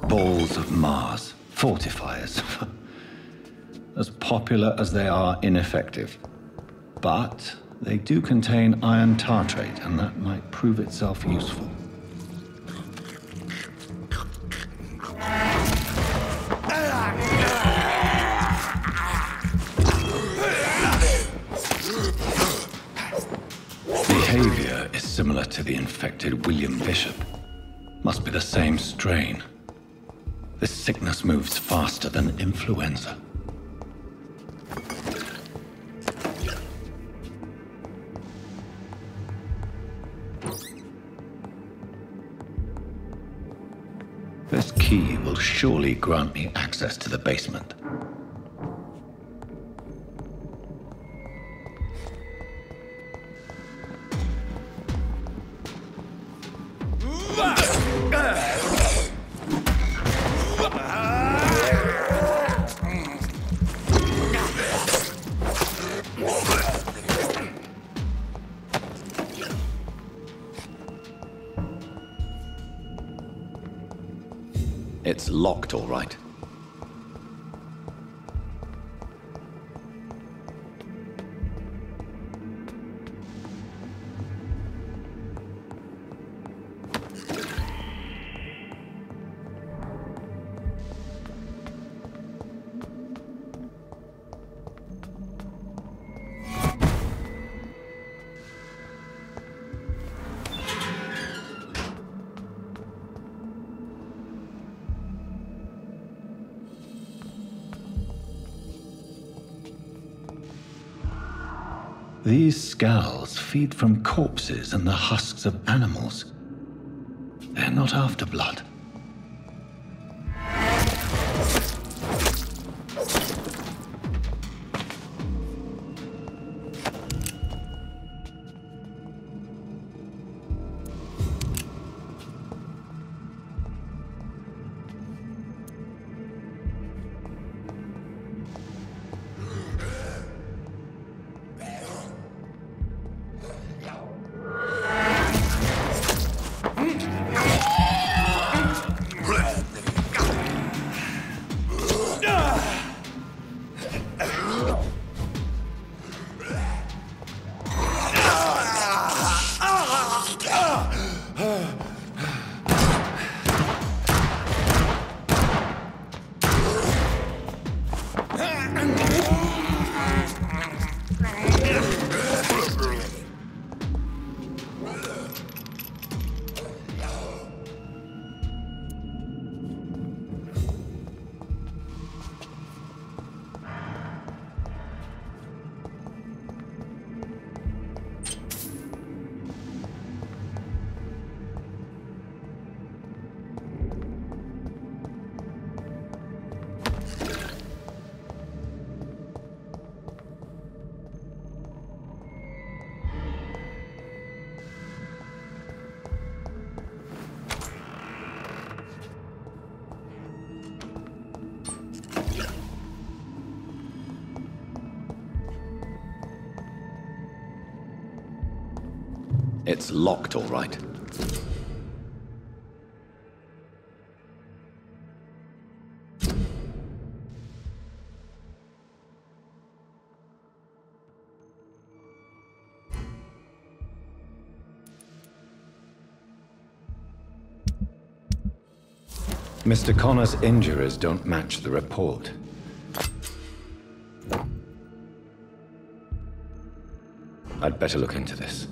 Balls of Mars, fortifiers. As popular as they are ineffective. But they do contain iron tartrate, and that might prove itself useful. Behavior is similar to the infected William Bishop. Must be the same strain. This sickness moves faster than influenza. This key will surely grant me access to the basement. It's locked, all right. These skulls feed from corpses and the husks of animals. They're not after blood. It's locked, all right. Mr. Connor's injuries don't match the report. I'd better look into this.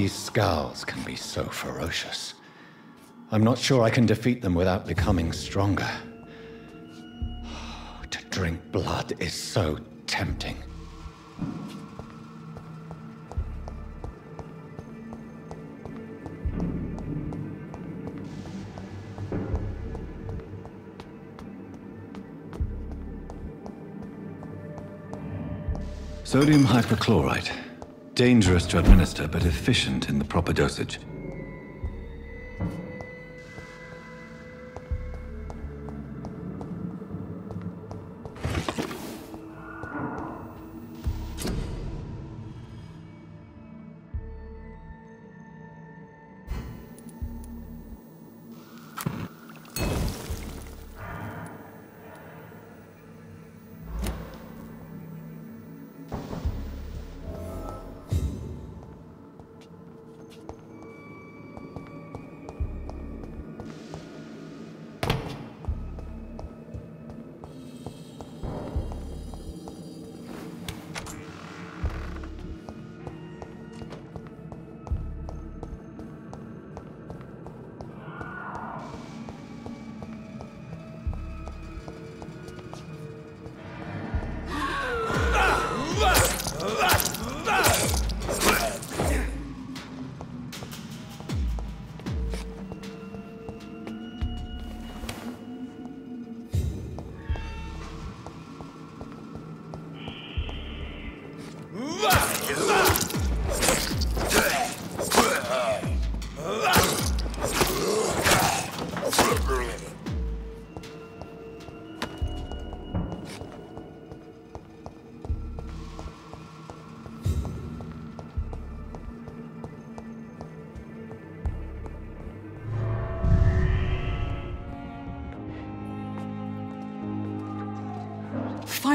Skulls can be so ferocious. I'm not sure I can defeat them without becoming stronger. To drink blood is so tempting. Sodium hypochlorite. Dangerous to administer, but efficient in the proper dosage.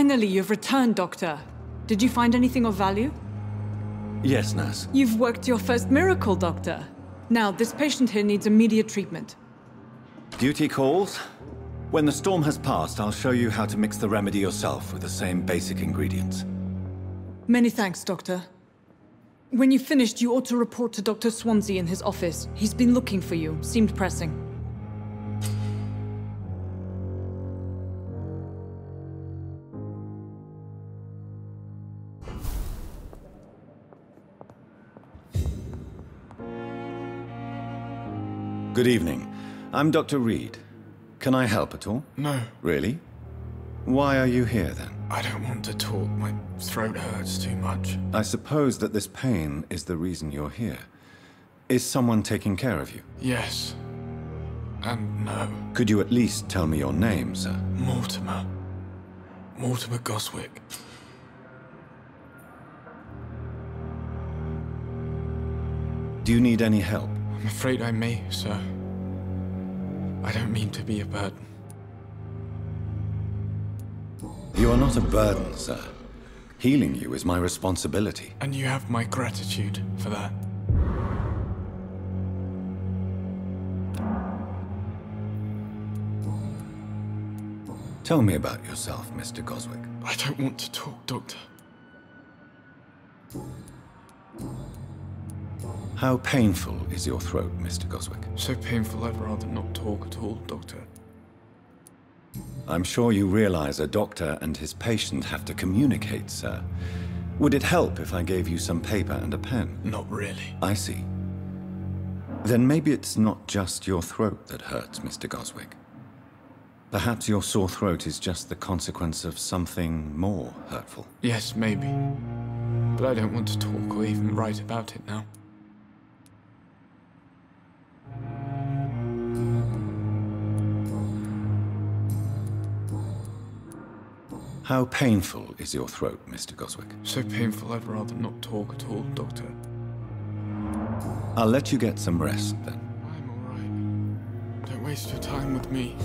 Finally, you've returned, Doctor. Did you find anything of value? Yes, nurse. You've worked your first miracle, Doctor. Now, this patient here needs immediate treatment. Duty calls. When the storm has passed, I'll show you how to mix the remedy yourself with the same basic ingredients. Many thanks, Doctor. When you've finished, you ought to report to Dr. Swansea in his office. He's been looking for you. Seemed pressing. Good evening. I'm Dr. Reed. Can I help at all? No. Really? Why are you here, then? I don't want to talk. My throat hurts too much. I suppose that this pain is the reason you're here. Is someone taking care of you? Yes. And no. Could you at least tell me your name, sir? Mortimer. Mortimer Goswick. Do you need any help? I'm afraid I may, sir. I don't mean to be a burden. You are not a burden, sir. Healing you is my responsibility. And you have my gratitude for that. Tell me about yourself, Mr. Goswick. I don't want to talk, Doctor. How painful is your throat, Mr. Goswick? So painful I'd rather not talk at all, Doctor. I'm sure you realize a doctor and his patient have to communicate, sir. Would it help if I gave you some paper and a pen? Not really. I see. Then maybe it's not just your throat that hurts, Mr. Goswick. Perhaps your sore throat is just the consequence of something more hurtful. Yes, maybe. But I don't want to talk or even write about it now. How painful is your throat, Mr. Goswick? So painful I'd rather not talk at all, Doctor. I'll let you get some rest, then. I'm all right. Don't waste your time with me.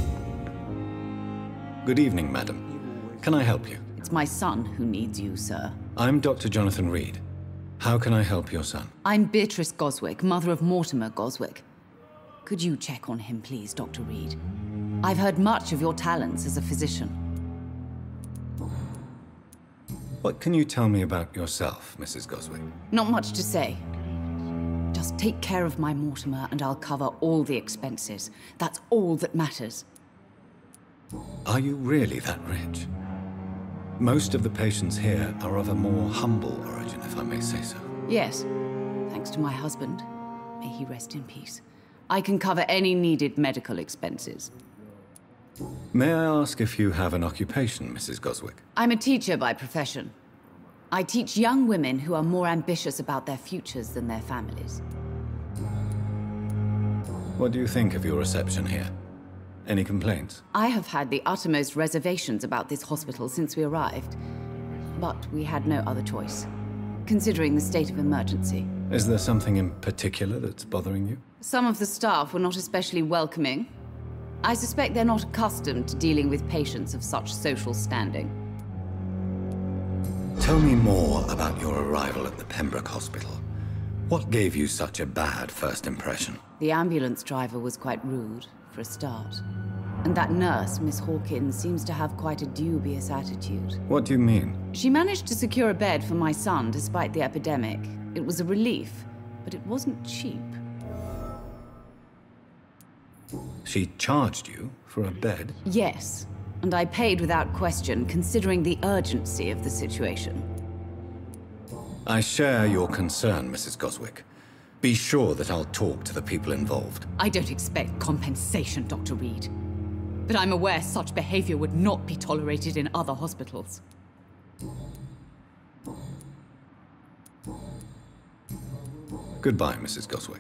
Good evening, madam. Can I help you? It's my son who needs you, sir. I'm Dr. Jonathan Reed. How can I help your son? I'm Beatrice Goswick, mother of Mortimer Goswick. Could you check on him, please, Dr. Reed? I've heard much of your talents as a physician. What can you tell me about yourself, Mrs. Goswick? Not much to say. Just take care of my Mortimer and I'll cover all the expenses. That's all that matters. Are you really that rich? Most of the patients here are of a more humble origin, if I may say so. Yes, thanks to my husband. May he rest in peace. I can cover any needed medical expenses. May I ask if you have an occupation, Mrs. Goswick? I'm a teacher by profession. I teach young women who are more ambitious about their futures than their families. What do you think of your reception here? Any complaints? I have had the uttermost reservations about this hospital since we arrived. But we had no other choice, considering the state of emergency. Is there something in particular that's bothering you? Some of the staff were not especially welcoming. I suspect they're not accustomed to dealing with patients of such social standing. Tell me more about your arrival at the Pembroke Hospital. What gave you such a bad first impression? The ambulance driver was quite rude, for a start. And that nurse, Miss Hawkins, seems to have quite a dubious attitude. What do you mean? She managed to secure a bed for my son despite the epidemic. It was a relief, but it wasn't cheap. She charged you for a bed? Yes, and I paid without question, considering the urgency of the situation. I share your concern, Mrs. Goswick. Be sure that I'll talk to the people involved. I don't expect compensation, Dr. Reed. But I'm aware such behavior would not be tolerated in other hospitals. Goodbye, Mrs. Goswick.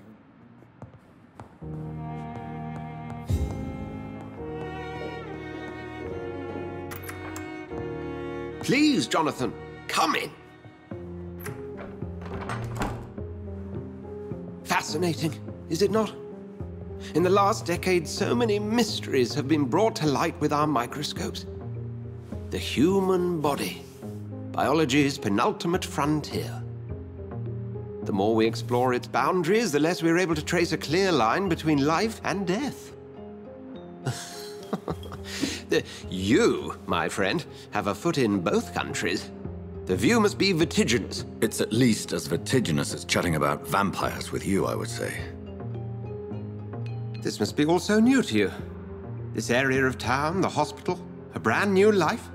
Please, Jonathan, come in. Fascinating, is it not? In the last decade, so many mysteries have been brought to light with our microscopes. The human body, biology's penultimate frontier. The more we explore its boundaries, the less we're able to trace a clear line between life and death. You, my friend, have a foot in both countries. The view must be vertiginous. It's at least as vertiginous as chatting about vampires with you, I would say. This must be all so new to you. This area of town, the hospital, a brand new life.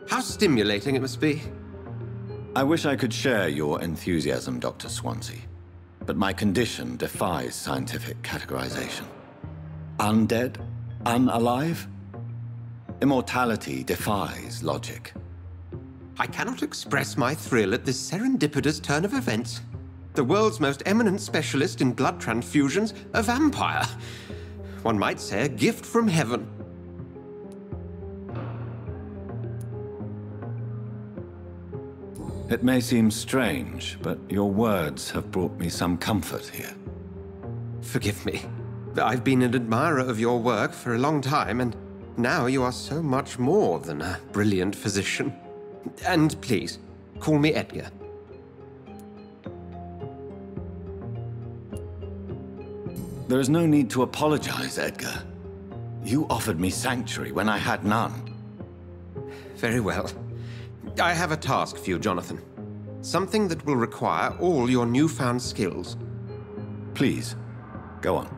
How stimulating it must be. I wish I could share your enthusiasm, Dr. Swansea. But my condition defies scientific categorization. Undead? Unalive? Immortality defies logic. I cannot express my thrill at this serendipitous turn of events. The world's most eminent specialist in blood transfusions, a vampire. One might say a gift from heaven. It may seem strange, but your words have brought me some comfort here. Forgive me. I've been an admirer of your work for a long time, and now you are so much more than a brilliant physician. And please, call me Edgar. There is no need to apologize, Edgar. You offered me sanctuary when I had none. Very well. I have a task for you, Jonathan. Something that will require all your newfound skills. Please, go on.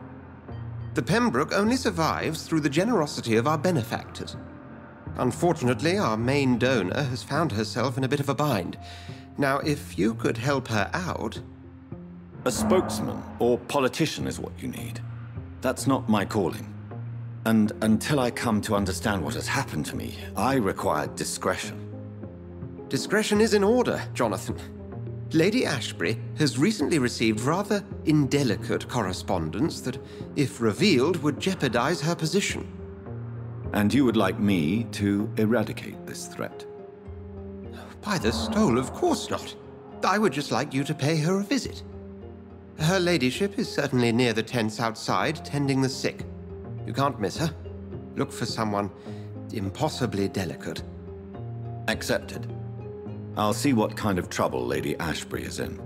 The Pembroke only survives through the generosity of our benefactors. Unfortunately, our main donor has found herself in a bit of a bind. Now, if you could help her out... A spokesman or politician is what you need. That's not my calling. And until I come to understand what has happened to me, I require discretion. Discretion is in order, Jonathan. Lady Ashbury has recently received rather indelicate correspondence that, if revealed, would jeopardize her position. And you would like me to eradicate this threat? By the stole, of course not. I would just like you to pay her a visit. Her ladyship is certainly near the tents outside, tending the sick. You can't miss her. Look for someone impossibly delicate. Accepted. I'll see what kind of trouble Lady Ashbury is in.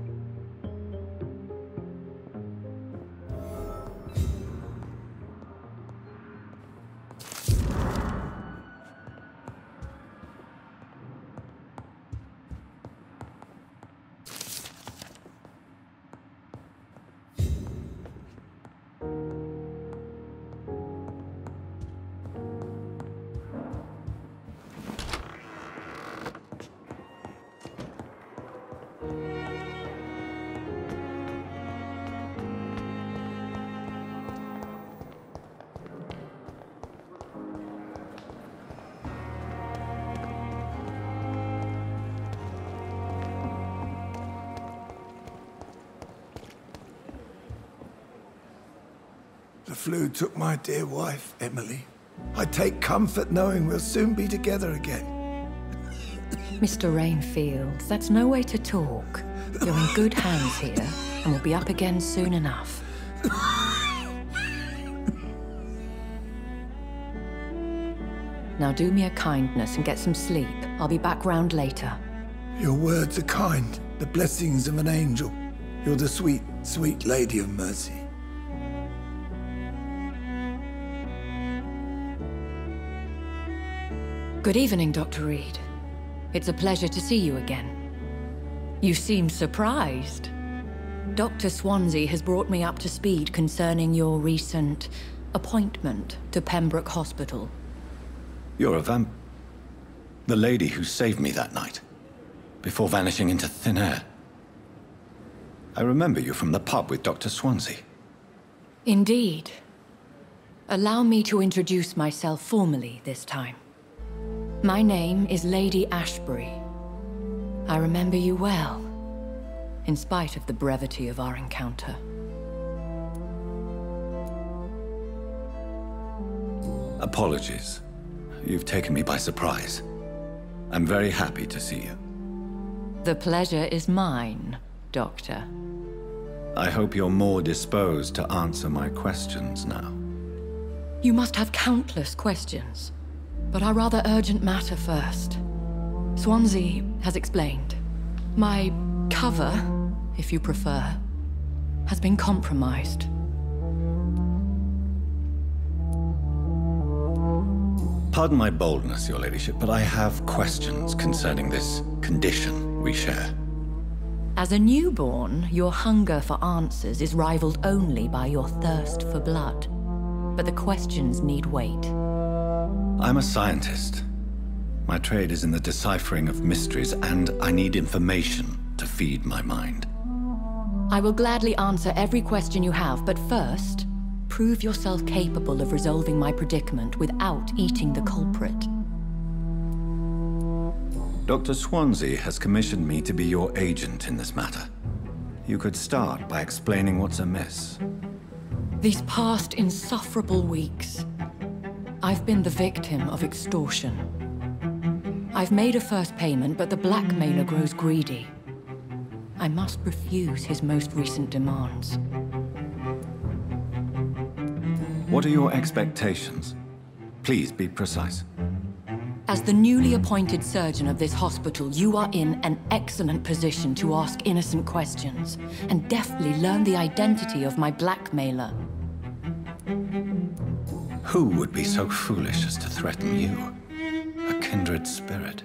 The flu took my dear wife, Emily. I take comfort knowing we'll soon be together again. Mr. Rainfield, that's no way to talk. You're in good hands here, and we'll be up again soon enough. Now do me a kindness and get some sleep. I'll be back round later. Your words are kind, the blessings of an angel. You're the sweet, sweet Lady of Mercy. Good evening, Dr. Reed. It's a pleasure to see you again. You seem surprised. Dr. Swansea has brought me up to speed concerning your recent appointment to Pembroke Hospital. You're a the lady who saved me that night, before vanishing into thin air. I remember you from the pub with Dr. Swansea. Indeed. Allow me to introduce myself formally this time. My name is Lady Ashbury. I remember you well, in spite of the brevity of our encounter. Apologies. You've taken me by surprise. I'm very happy to see you. The pleasure is mine, Doctor. I hope you're more disposed to answer my questions now. You must have countless questions, but our rather urgent matter first. Swansea has explained. My cover, if you prefer, has been compromised. Pardon my boldness, Your Ladyship, but I have questions concerning this condition we share. As a newborn, your hunger for answers is rivaled only by your thirst for blood. But the questions need wait. I'm a scientist. My trade is in the deciphering of mysteries, and I need information to feed my mind. I will gladly answer every question you have, but first, prove yourself capable of resolving my predicament without eating the culprit. Dr. Swansea has commissioned me to be your agent in this matter. You could start by explaining what's amiss. These past insufferable weeks, I've been the victim of extortion. I've made a first payment, but the blackmailer grows greedy. I must refuse his most recent demands. What are your expectations? Please be precise. As the newly appointed surgeon of this hospital, you are in an excellent position to ask innocent questions and deftly learn the identity of my blackmailer. Who would be so foolish as to threaten you? A kindred spirit.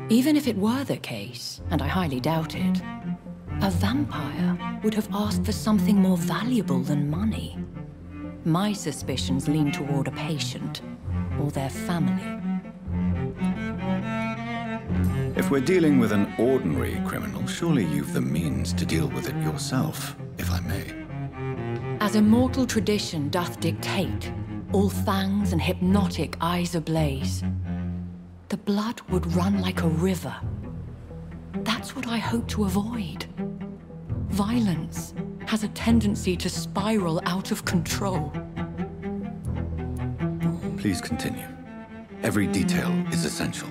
Even if it were the case, and I highly doubt it, a vampire would have asked for something more valuable than money. My suspicions lean toward a patient or their family. If we're dealing with an ordinary criminal, surely you've the means to deal with it yourself, if I may. As immortal tradition doth dictate, all fangs and hypnotic eyes ablaze, the blood would run like a river. That's what I hope to avoid. Violence has a tendency to spiral out of control. Please continue. Every detail is essential.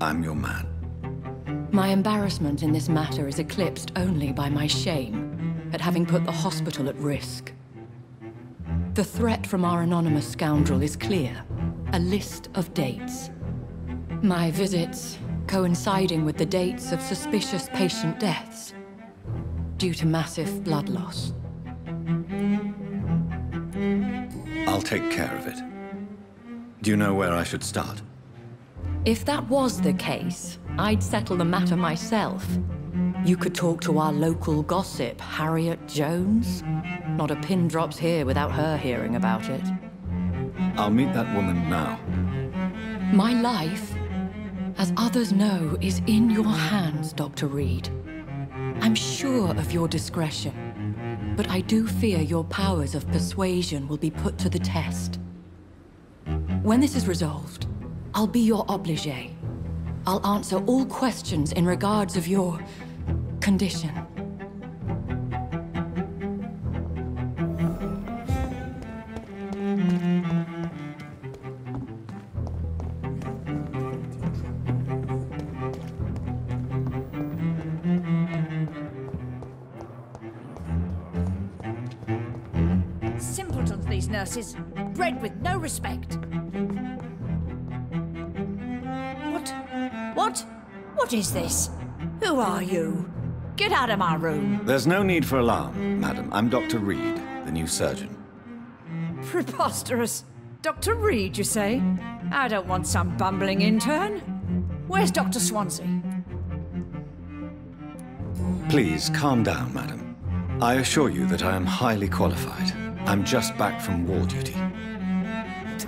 I'm your man. My embarrassment in this matter is eclipsed only by my shame at having put the hospital at risk. The threat from our anonymous scoundrel is clear. A list of dates. My visits coinciding with the dates of suspicious patient deaths due to massive blood loss. I'll take care of it. Do you know where I should start? If that was the case, I'd settle the matter myself. You could talk to our local gossip, Harriet Jones. Not a pin drops here without her hearing about it. I'll meet that woman now. My life, as others know, is in your hands, Dr. Reed. I'm sure of your discretion, but I do fear your powers of persuasion will be put to the test. When this is resolved, I'll be your obligé. I'll answer all questions in regards of your condition. these nurses. Bred with no respect. What is this? Who are you? Get out of my room. There's no need for alarm, madam. I'm Dr. Reed, the new surgeon. Preposterous. Dr. Reed, you say? I don't want some bumbling intern. Where's Dr. Swansea? Please, calm down, madam. I assure you that I am highly qualified. I'm just back from war duty.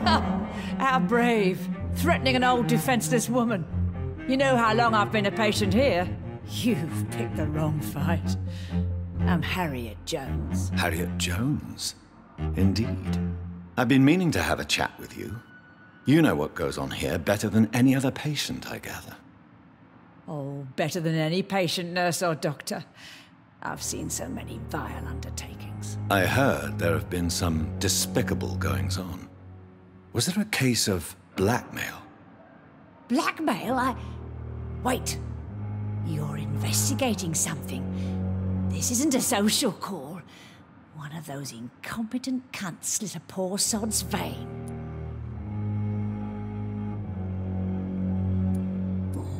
How brave. Threatening an old defenseless woman. You know how long I've been a patient here? You've picked the wrong fight. I'm Harriet Jones. Harriet Jones? Indeed. I've been meaning to have a chat with you. You know what goes on here better than any other patient, I gather. Oh, better than any patient, nurse or doctor. I've seen so many vile undertakings. I heard there have been some despicable goings-on. Was there a case of blackmail? Blackmail? Wait. You're investigating something. This isn't a social call. One of those incompetent cunts slit a poor sod's vein.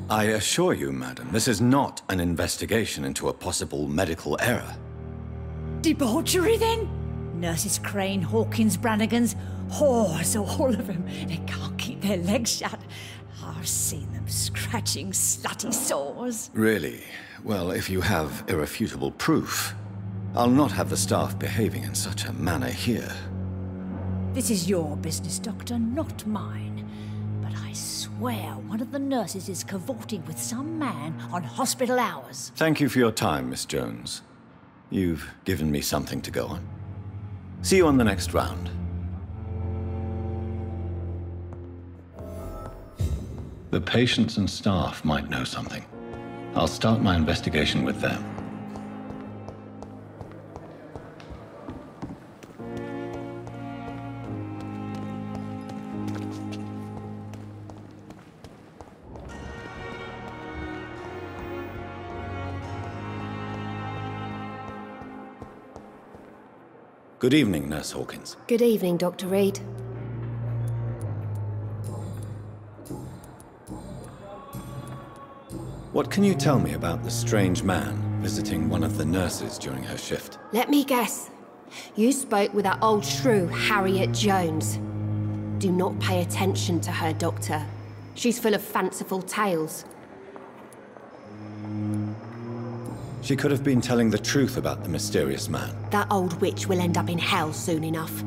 I assure you, madam, this is not an investigation into a possible medical error. Debauchery, then? Nurses Crane, Hawkins, Brannigans, whores, all of them. They can't keep their legs shut. I've seen them scratching slutty sores. Really? Well, if you have irrefutable proof, I'll not have the staff behaving in such a manner here. This is your business, Doctor, not mine. But I swear one of the nurses is cavorting with some man on hospital hours. Thank you for your time, Miss Jones. You've given me something to go on. See you on the next round. The patients and staff might know something. I'll start my investigation with them. Good evening, Nurse Hawkins. Good evening, Dr. Reed. What can you tell me about the strange man visiting one of the nurses during her shift? Let me guess. You spoke with that old shrew, Harriet Jones. Do not pay attention to her, Doctor. She's full of fanciful tales. She could have been telling the truth about the mysterious man. That old witch will end up in hell soon enough.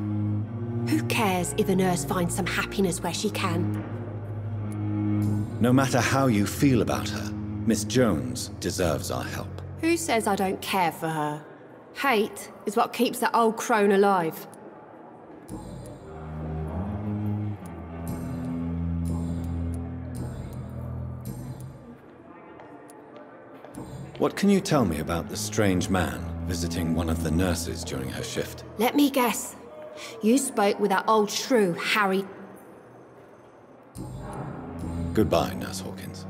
Who cares if the nurse finds some happiness where she can? No matter how you feel about her, Miss Jones deserves our help. Who says I don't care for her? Hate is what keeps that old crone alive. What can you tell me about the strange man visiting one of the nurses during her shift? Let me guess. You spoke with that old shrew, Harry... Goodbye, Nurse Hawkins.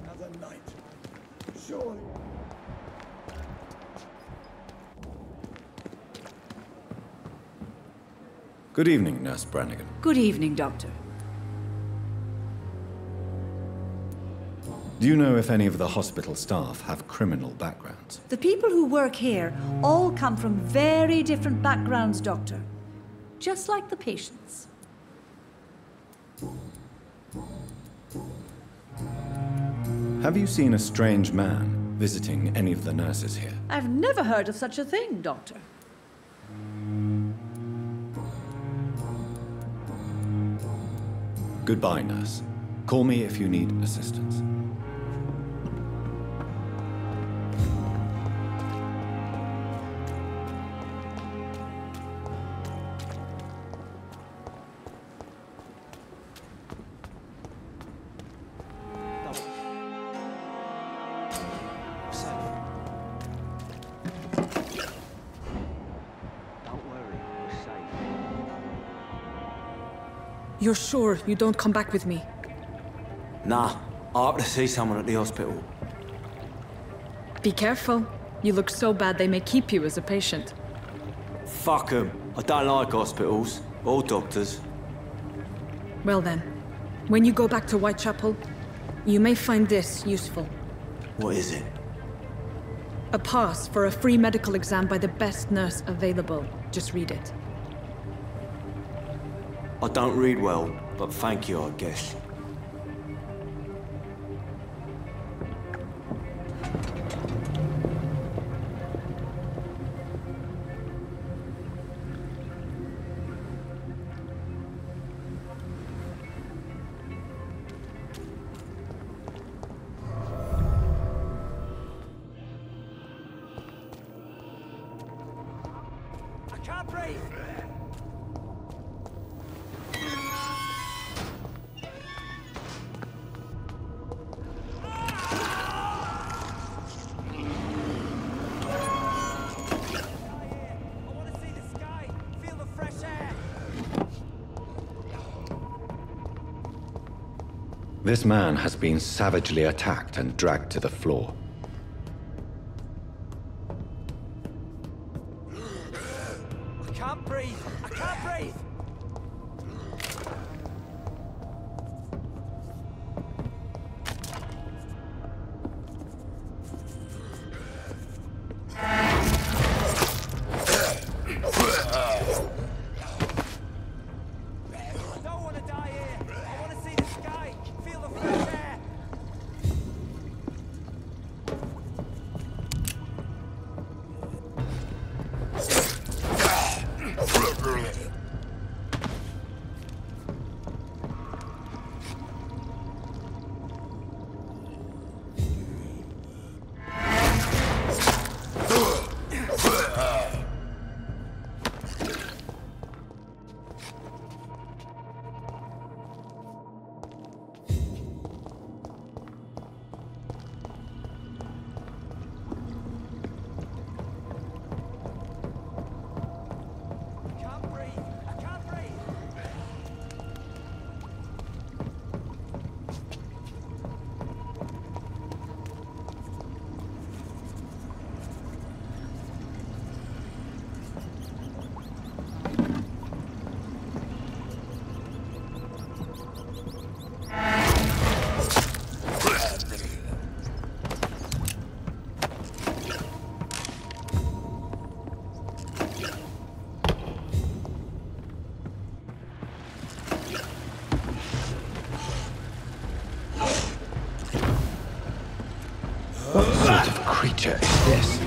Another night. Surely. Good evening, Nurse Brannigan. Good evening, Doctor. Do you know if any of the hospital staff have criminal backgrounds? The people who work here all come from very different backgrounds, Doctor. Just like the patients. Have you seen a strange man visiting any of the nurses here? I've never heard of such a thing, Doctor. Goodbye, nurse. Call me if you need assistance. You're sure you don't come back with me? Nah, I have to see someone at the hospital. Be careful. You look so bad they may keep you as a patient. Fuck 'em. I don't like hospitals. Or doctors. Well then, when you go back to Whitechapel, you may find this useful. What is it? A pass for a free medical exam by the best nurse available. Just read it. I don't read well, but thank you, I guess. This man has been savagely attacked and dragged to the floor. I can't breathe! I can't breathe! What sort of creature is this?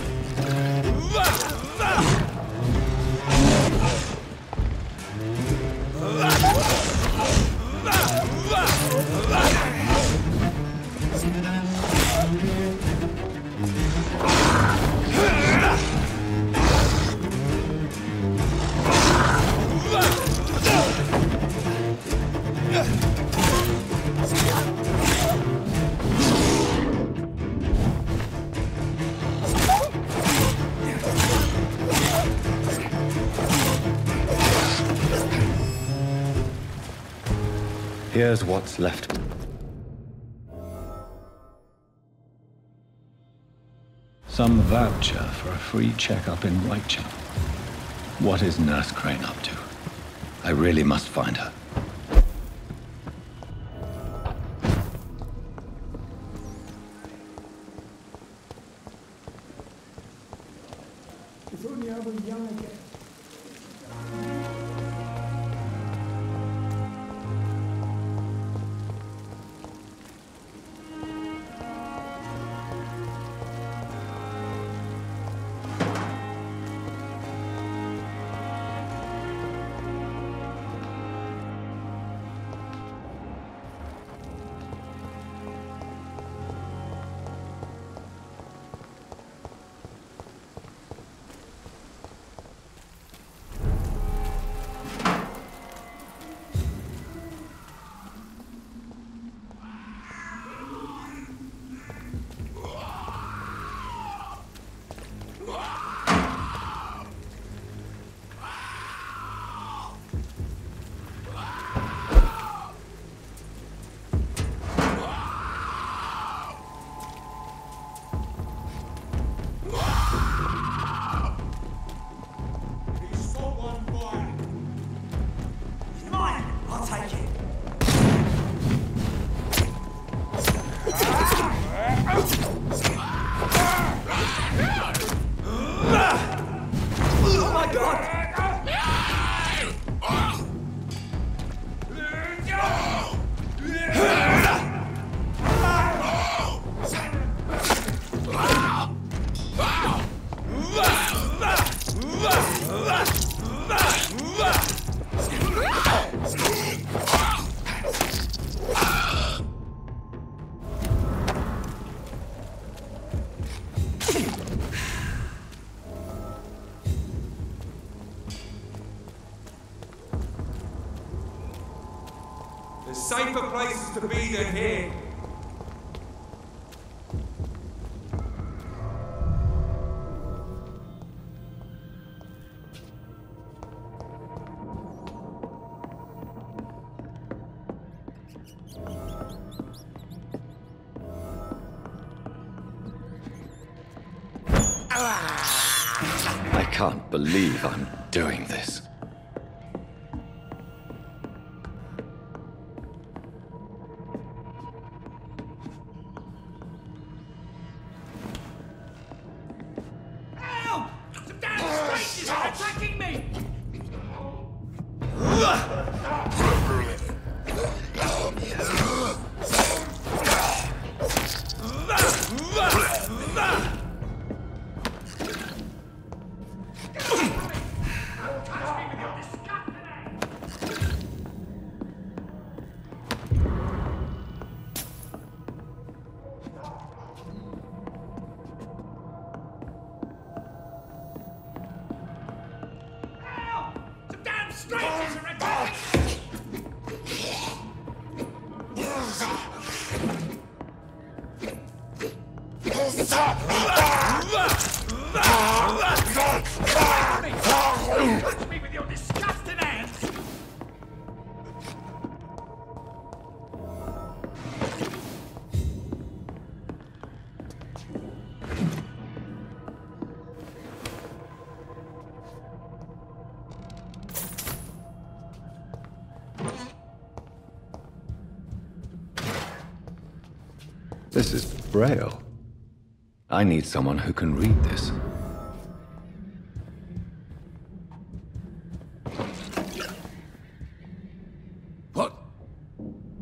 Here's what's left. Some voucher for a free checkup in Whitechapel. What is Nurse Crane up to? I really must find her. If only I were young again. There's safer places to be than here. I can't believe I'm doing this. Help! Some damn strangers are attacking me! This is Braille. I need someone who can read this.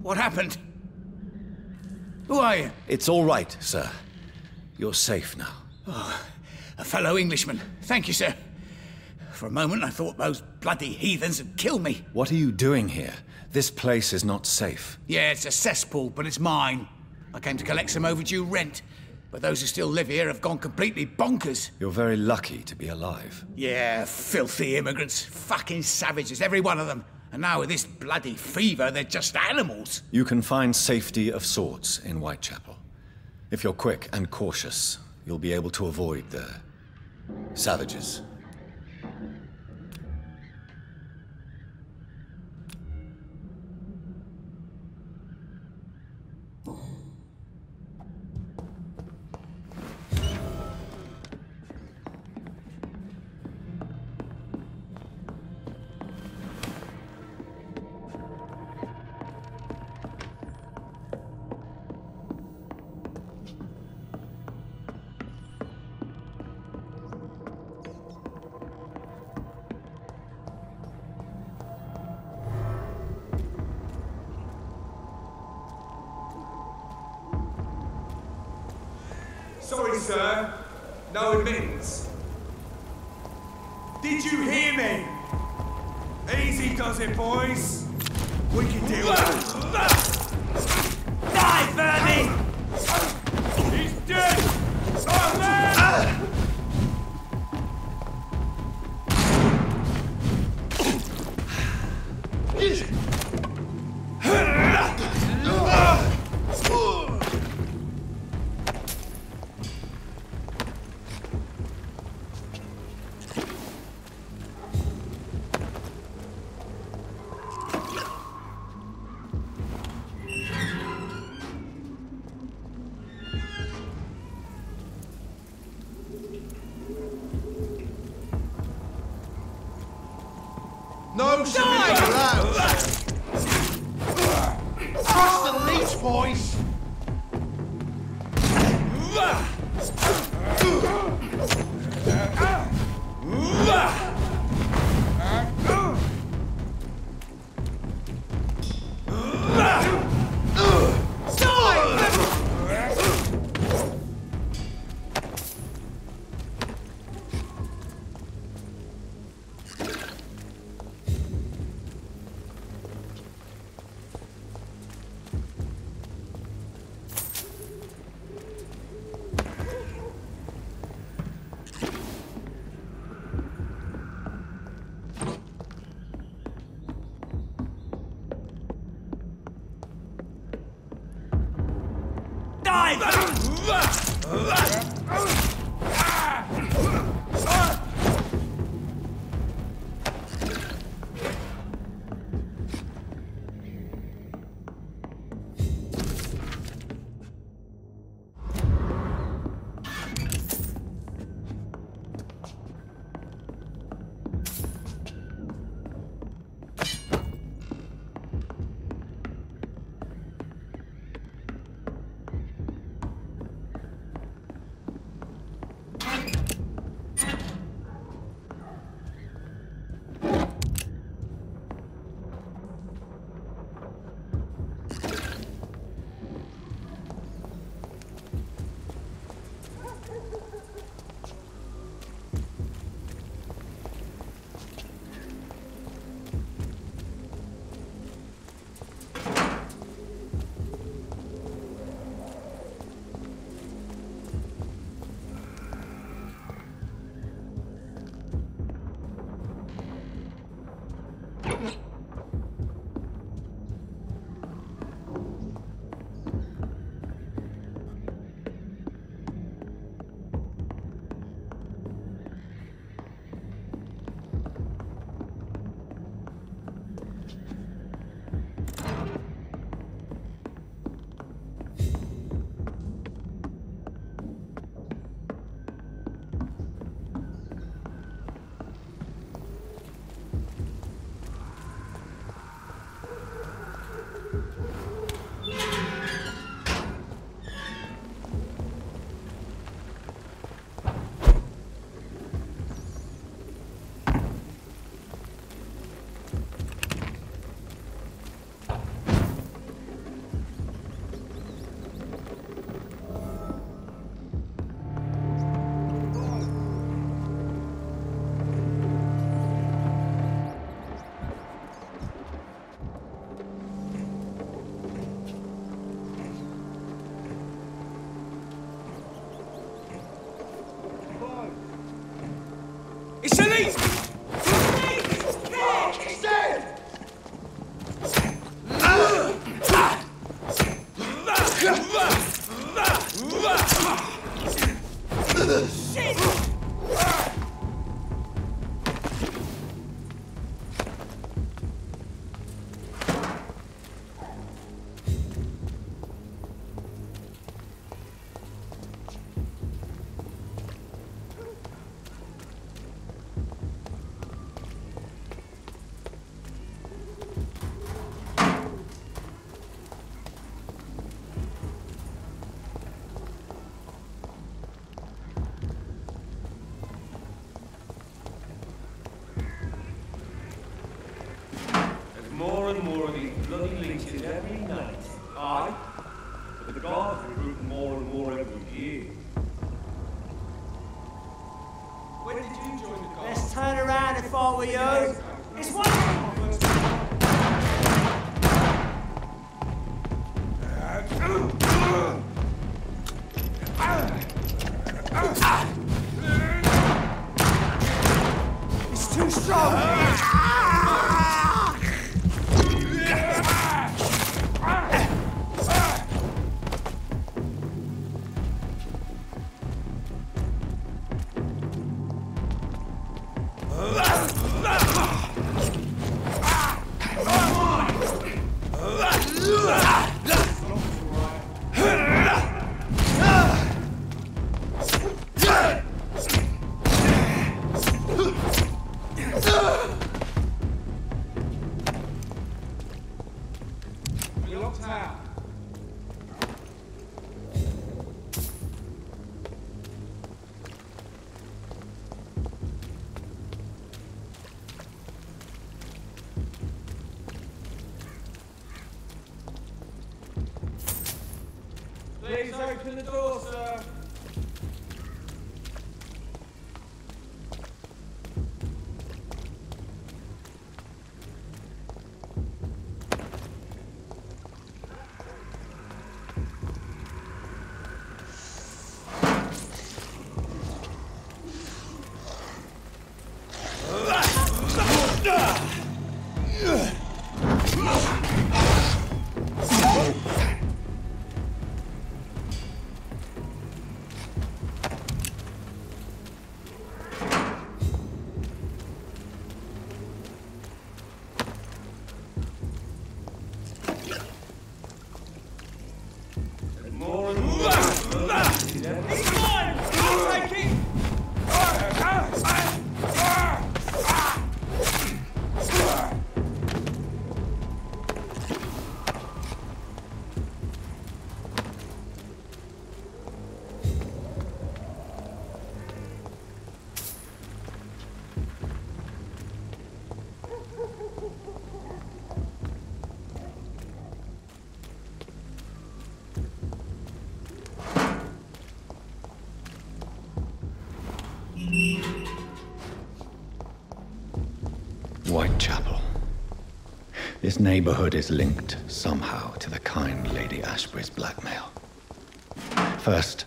What happened? Who are you? It's all right, sir. You're safe now. Oh, a fellow Englishman. Thank you, sir. For a moment, I thought those bloody heathens had killed me. What are you doing here? This place is not safe. Yeah, it's a cesspool, but it's mine. I came to collect some overdue rent, but those who still live here have gone completely bonkers. You're very lucky to be alive. Yeah, filthy immigrants. Fucking savages, every one of them. And now with this bloody fever, they're just animals. You can find safety of sorts in Whitechapel. If you're quick and cautious, you'll be able to avoid the savages. Sorry, sir. No admittance. Did you hear me? Easy does it, boys. We can deal with it. Die, Bernie! He's dead! Oh, man! No shooting allowed! Trust the leech, boys! More and more of these bloody leeches every night. Aye, but the guards recruit more and more every year. When did you join the guards? Let's turn around if I were you. It's one. It's too strong. Please open the door, sir. Whitechapel. This neighborhood is linked somehow to the kind Lady Ashbury's blackmail. First,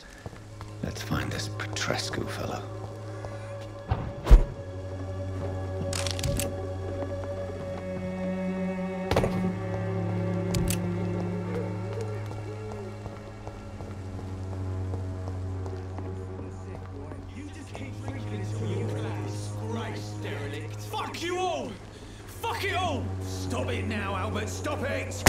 let's find this Petrescu fellow. Fuck you all! Fuck it all! Stop it now, Albert, stop it!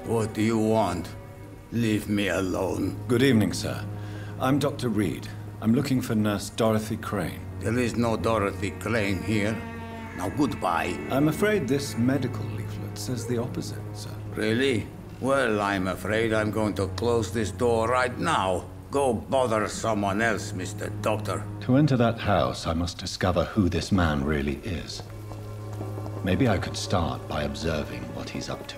What do you want? Leave me alone. Good evening, sir. I'm Dr. Reed. I'm looking for Nurse Dorothy Crane. There is no Dorothy Crane here. Now, goodbye. I'm afraid this medical leaflet says the opposite, sir. Really? Well, I'm afraid I'm going to close this door right now. Go bother someone else, Mr. Doctor. To enter that house, I must discover who this man really is. Maybe I could start by observing what he's up to.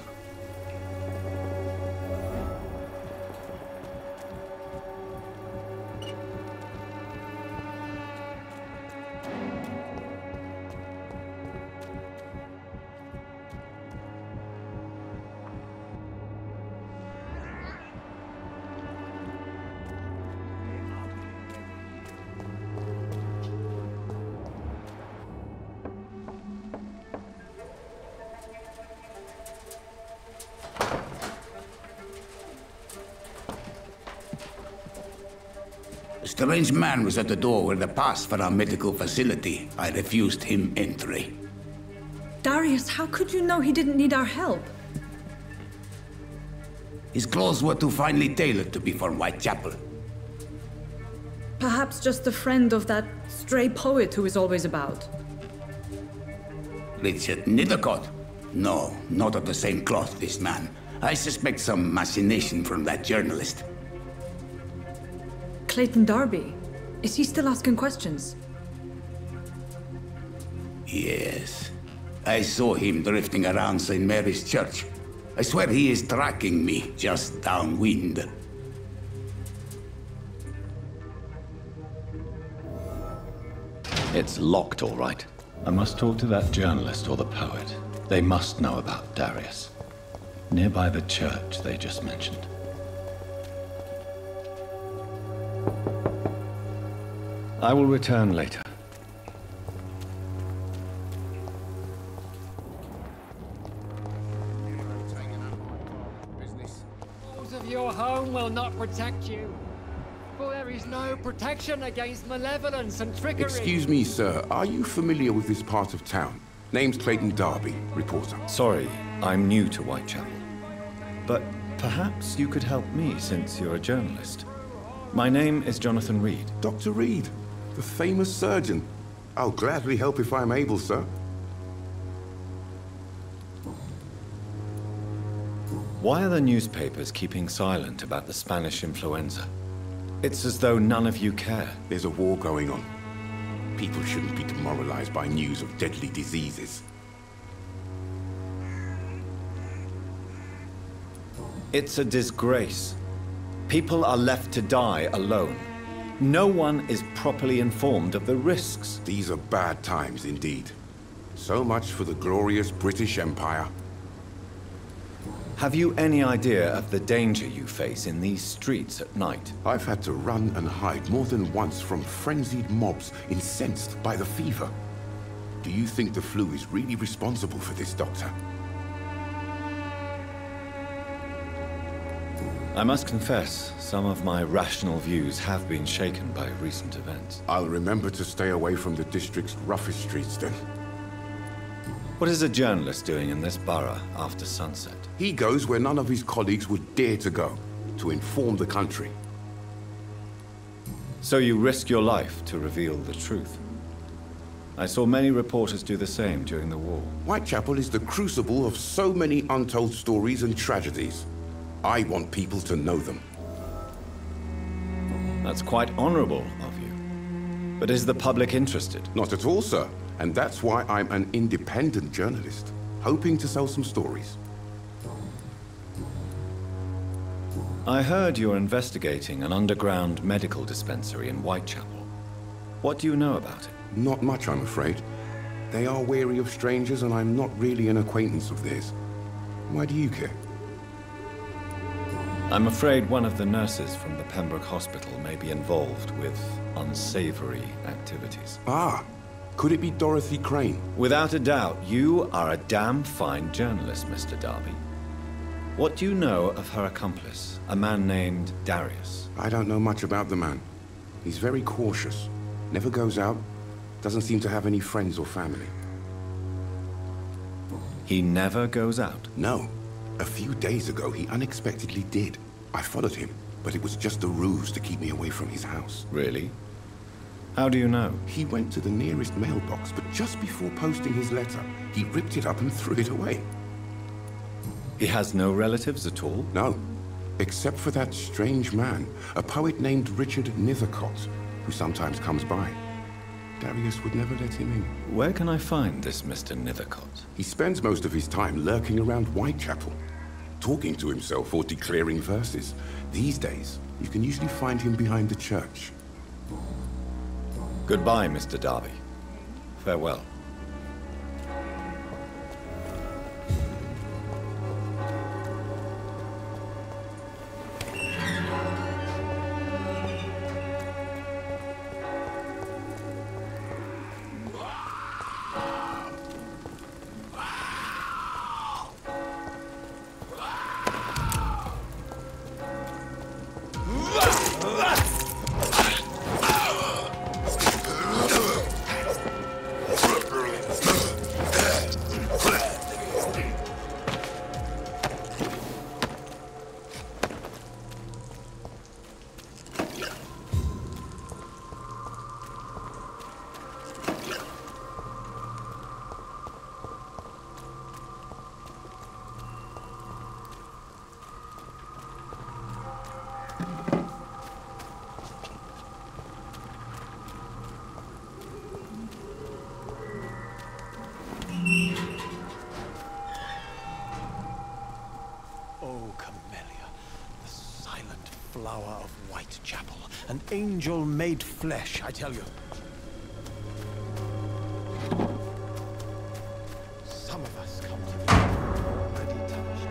A strange man was at the door with a pass for our medical facility. I refused him entry. Darius, how could you know he didn't need our help? His clothes were too finely tailored to be for Whitechapel. Perhaps just a friend of that stray poet who is always about. Richard Nethercott? No, not of the same cloth, this man. I suspect some machination from that journalist. Clayton Darby. Is he still asking questions? Yes. I saw him drifting around St. Mary's Church. I swear he is tracking me, just downwind. It's locked, all right. I must talk to that journalist or the poet. They must know about Darius. Nearby the church they just mentioned. I will return later. Those of your home will not protect you. For there is no protection against malevolence and trickery. Excuse me, sir. Are you familiar with this part of town? Name's Clayton Darby, reporter. Sorry, I'm new to Whitechapel. But perhaps you could help me since you're a journalist. My name is Jonathan Reed. Dr. Reed, the famous surgeon. I'll gladly help if I'm able, sir. Why are the newspapers keeping silent about the Spanish influenza? It's as though none of you care. There's a war going on. People shouldn't be demoralized by news of deadly diseases. It's a disgrace. People are left to die alone. No one is properly informed of the risks. These are bad times indeed. So much for the glorious British Empire. Have you any idea of the danger you face in these streets at night? I've had to run and hide more than once from frenzied mobs incensed by the fever. Do you think the flu is really responsible for this, Doctor? I must confess, some of my rational views have been shaken by recent events. I'll remember to stay away from the district's roughest streets then. What is a journalist doing in this borough after sunset? He goes where none of his colleagues would dare to go, to inform the country. So you risk your life to reveal the truth. I saw many reporters do the same during the war. Whitechapel is the crucible of so many untold stories and tragedies. I want people to know them. That's quite honorable of you. But is the public interested? Not at all, sir. And that's why I'm an independent journalist, hoping to sell some stories. I heard you're investigating an underground medical dispensary in Whitechapel. What do you know about it? Not much, I'm afraid. They are wary of strangers, and I'm not really an acquaintance of theirs. Why do you care? I'm afraid one of the nurses from the Pembroke Hospital may be involved with unsavory activities. Ah, could it be Dorothy Crane? Without a doubt, you are a damn fine journalist, Mr. Darby. What do you know of her accomplice, a man named Darius? I don't know much about the man. He's very cautious. Never goes out. Doesn't seem to have any friends or family. He never goes out? No. A few days ago, he unexpectedly did. I followed him, but it was just a ruse to keep me away from his house. Really? How do you know? He went to the nearest mailbox, but just before posting his letter, he ripped it up and threw it away. He has no relatives at all? No, except for that strange man, a poet named Richard Nethercott, who sometimes comes by. Darius would never let him in. Where can I find this Mr. Nethercott? He spends most of his time lurking around Whitechapel, talking to himself or declaring verses. These days, you can usually find him behind the church. Goodbye, Mr. Darby. Farewell. Oh, Camellia, the silent flower of Whitechapel, an angel made flesh, I tell you. Some of us come to already touched.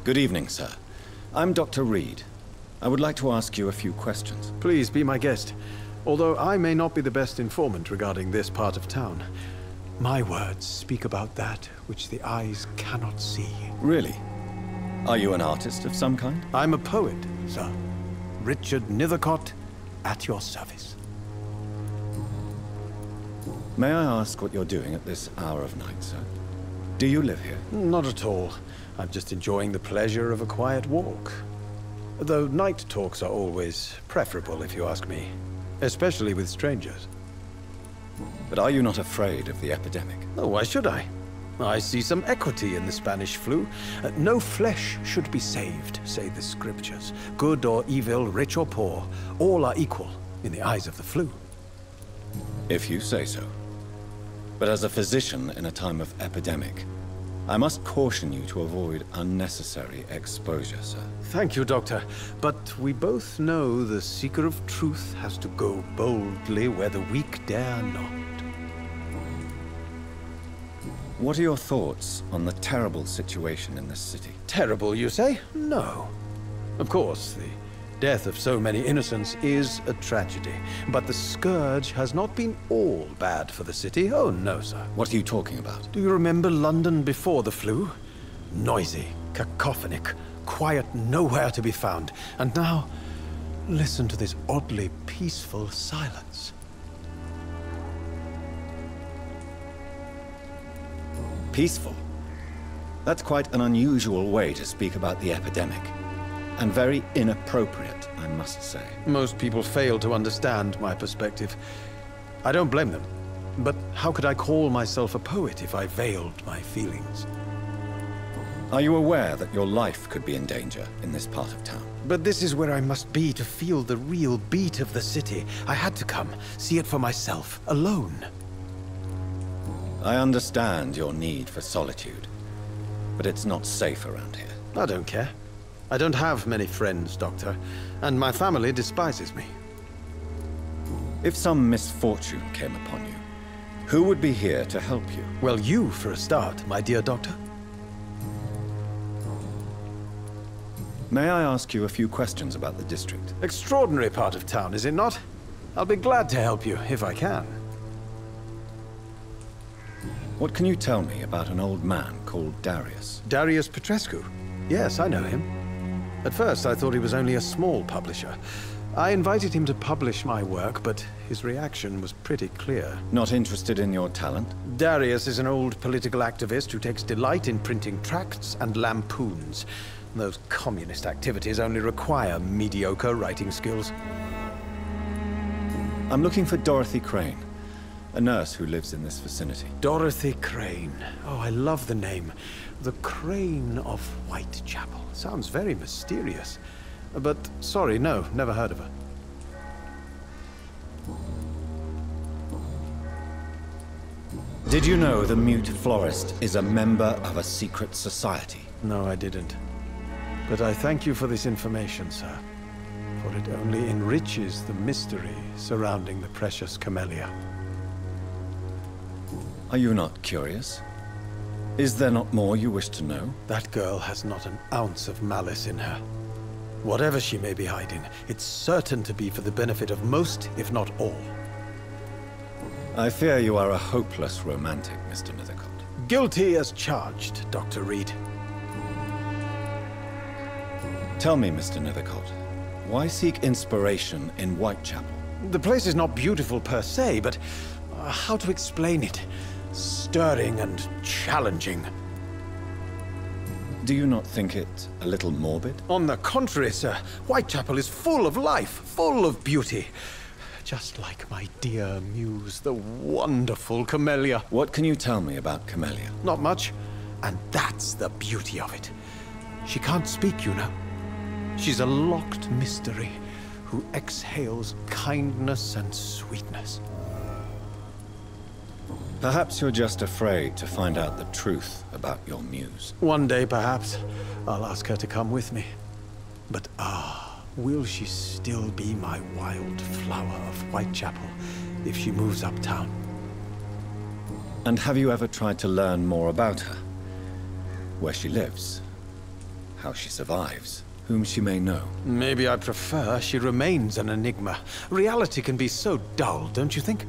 Good evening, sir. I'm Dr. Reed. I would like to ask you a few questions. Please be my guest. Although I may not be the best informant regarding this part of town, my words speak about that which the eyes cannot see. Really? Are you an artist of some kind? I'm a poet, sir. Richard Nethercott, at your service. May I ask what you're doing at this hour of night, sir? Do you live here? Not at all. I'm just enjoying the pleasure of a quiet walk. Though night talks are always preferable, if you ask me. Especially with strangers. But are you not afraid of the epidemic? Oh, why should I? I see some equity in the Spanish flu. No flesh should be saved, say the scriptures. Good or evil, rich or poor, all are equal in the eyes of the flu. If you say so. But as a physician in a time of epidemic, I must caution you to avoid unnecessary exposure, sir. Thank you, Doctor. But we both know the seeker of truth has to go boldly where the weak dare not. What are your thoughts on the terrible situation in this city? Terrible, you say? No. Of course, the death of so many innocents is a tragedy. But the scourge has not been all bad for the city. Oh, no, sir. What are you talking about? Do you remember London before the flu? Noisy, cacophonic, quiet nowhere to be found. And now, listen to this oddly peaceful silence. Peaceful? That's quite an unusual way to speak about the epidemic. And very inappropriate, I must say. Most people fail to understand my perspective. I don't blame them. But how could I call myself a poet if I veiled my feelings? Are you aware that your life could be in danger in this part of town? But this is where I must be to feel the real beat of the city. I had to come, see it for myself, alone. I understand your need for solitude, but it's not safe around here. I don't care. I don't have many friends, Doctor, and my family despises me. If some misfortune came upon you, who would be here to help you? Well, you, for a start, my dear Doctor. May I ask you a few questions about the district? Extraordinary part of town, is it not? I'll be glad to help you, if I can. What can you tell me about an old man called Darius? Darius Petrescu? Yes, I know him. At first, I thought he was only a small publisher. I invited him to publish my work, but his reaction was pretty clear. Not interested in your talent? Darius is an old political activist who takes delight in printing tracts and lampoons. Those communist activities only require mediocre writing skills. I'm looking for Dorothy Crane, a nurse who lives in this vicinity. Dorothy Crane. Oh, I love the name. The Crane of Whitechapel. Sounds very mysterious. But, sorry, no, never heard of her. Did you know the mute florist is a member of a secret society? No, I didn't. But I thank you for this information, sir. For it only enriches the mystery surrounding the precious camellia. Are you not curious? Is there not more you wish to know? That girl has not an ounce of malice in her. Whatever she may be hiding, it's certain to be for the benefit of most, if not all. I fear you are a hopeless romantic, Mr. Nethercott. Guilty as charged, Dr. Reed. Tell me, Mr. Nethercott, why seek inspiration in Whitechapel? The place is not beautiful per se, but how to explain it? Stirring and challenging. Do you not think it a little morbid? On the contrary, sir. Whitechapel is full of life, full of beauty. Just like my dear muse, the wonderful Camellia. What can you tell me about Camellia? Not much. And that's the beauty of it. She can't speak, you know. She's a locked mystery who exhales kindness and sweetness. Perhaps you're just afraid to find out the truth about your muse. One day, perhaps, I'll ask her to come with me. But will she still be my wild flower of Whitechapel if she moves uptown? And have you ever tried to learn more about her? Where she lives? How she survives? Whom she may know? Maybe I prefer she remains an enigma. Reality can be so dull, don't you think?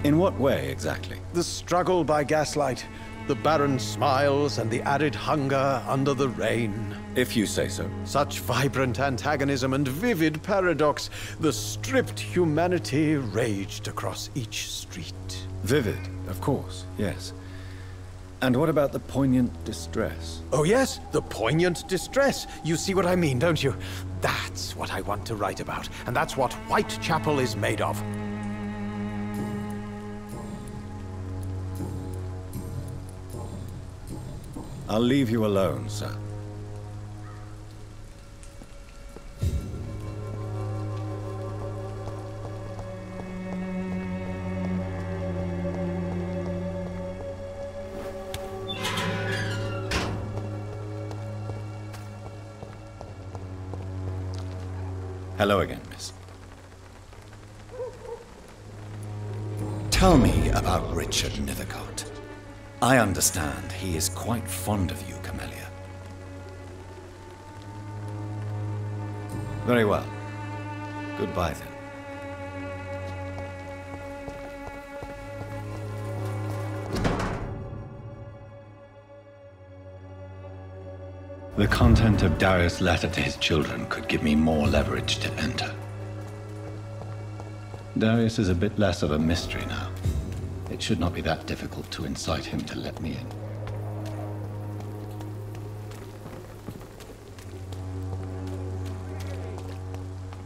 In what way, exactly? The struggle by gaslight, the barren smiles and the arid hunger under the rain. If you say so. Such vibrant antagonism and vivid paradox. The stripped humanity raged across each street. Vivid, of course, yes. And what about the poignant distress? Oh yes, the poignant distress. You see what I mean, don't you? That's what I want to write about, and that's what Whitechapel is made of. I'll leave you alone, sir. Hello again, miss. Tell me about Richard Nethercott. I understand he is quite fond of you, Camellia. Very well. Goodbye, then. The content of Darius' letter to his children could give me more leverage to enter. Darius is a bit less of a mystery now. It should not be that difficult to incite him to let me in.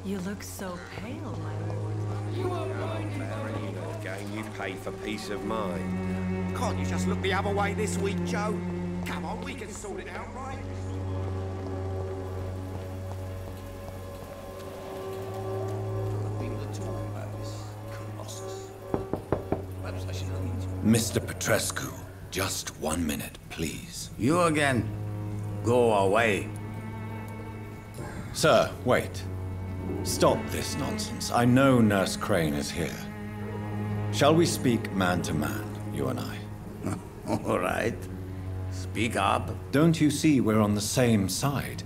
You look so pale, my lord. You are right. Game you pay for peace of mind. Can't you just look the other way this week, Joe? Come on, we can sort it out, right? Mr. Petrescu, just 1 minute, please. You again? Go away. Sir, wait. Stop this nonsense. I know Nurse Crane is here. Shall we speak man to man, you and I? All right. Speak up. Don't you see we're on the same side?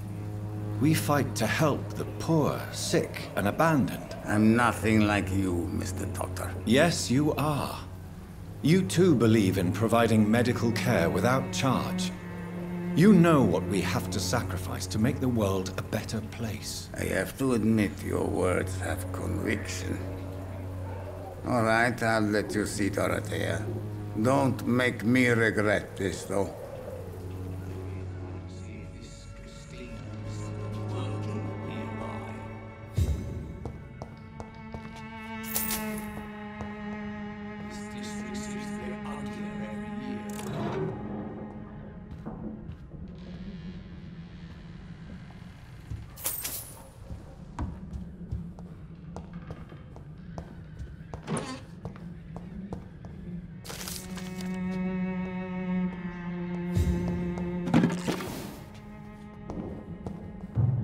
We fight to help the poor, sick, and abandoned. I'm nothing like you, Mr. Doctor. Yes, you are. You too believe in providing medical care without charge. You know what we have to sacrifice to make the world a better place. I have to admit your words have conviction. All right, I'll let you see, Dorothea. Don't make me regret this, though.